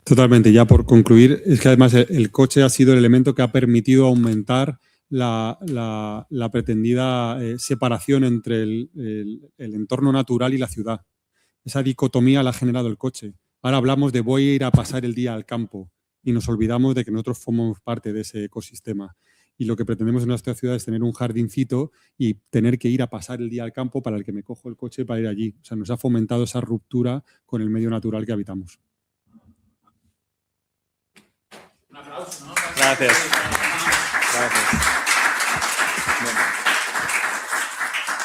Totalmente. Ya por concluir, es que además el coche ha sido el elemento que ha permitido aumentar la pretendida separación entre el entorno natural y la ciudad. Esa dicotomía la ha generado el coche. Ahora hablamos de voy a ir a pasar el día al campo y nos olvidamos de que nosotros formamos parte de ese ecosistema. Y lo que pretendemos en nuestra ciudad es tener un jardincito y tener que ir a pasar el día al campo para el que me cojo el coche para ir allí. O sea, nos ha fomentado esa ruptura con el medio natural que habitamos. Un aplauso, ¿no? Gracias. Gracias. Bueno.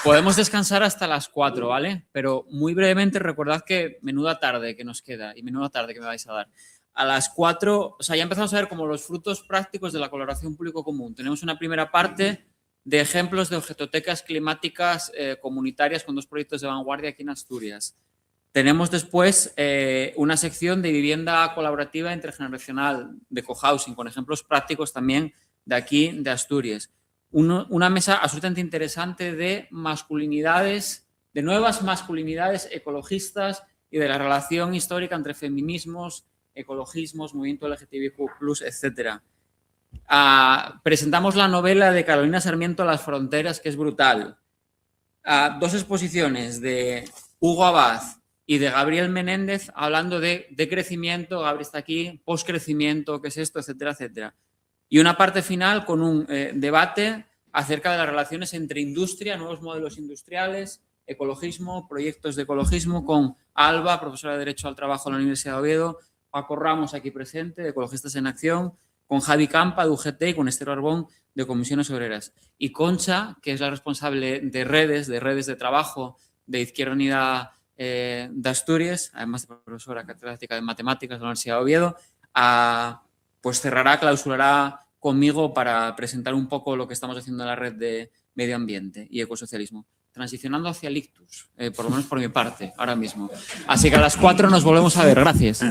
Podemos descansar hasta las 4, ¿vale? Pero muy brevemente recordad que menuda tarde que nos queda y menuda tarde que me vais a dar. A las 4, o sea, ya empezamos a ver como los frutos prácticos de la colaboración público-común. Tenemos una primera parte de ejemplos de objetotecas climáticas comunitarias con 2 proyectos de vanguardia aquí en Asturias. Tenemos después una sección de vivienda colaborativa intergeneracional de cohousing, con ejemplos prácticos también de aquí, de Asturias. Una mesa absolutamente interesante de masculinidades, de nuevas masculinidades ecologistas y de la relación histórica entre feminismos, ecologismos, movimiento LGTBIQ+, etc. Presentamos la novela de Carolina Sarmiento, Las fronteras, que es brutal. 2 exposiciones de Hugo Abad y de Gabriel Menéndez hablando de crecimiento, Gabriel está aquí, postcrecimiento, qué es esto, etcétera, etcétera. Y una parte final con un debate acerca de las relaciones entre industria, nuevos modelos industriales, ecologismo, proyectos de ecologismo, con Alba, profesora de Derecho al Trabajo en la Universidad de Oviedo, Paco Ramos, aquí presente, de Ecologistas en Acción, con Javi Campa, de UGT, y con Esther Arbón, de Comisiones Obreras. Y Concha, que es la responsable de redes de trabajo de Izquierda Unida de Asturias, además de profesora catedrática de Matemáticas de la Universidad de Oviedo, pues clausurará conmigo para presentar un poco lo que estamos haciendo en la red de medio ambiente y ecosocialismo. Transicionando hacia el ictus, por lo menos por mi parte, ahora mismo. Así que a las 4 nos volvemos a ver. Gracias.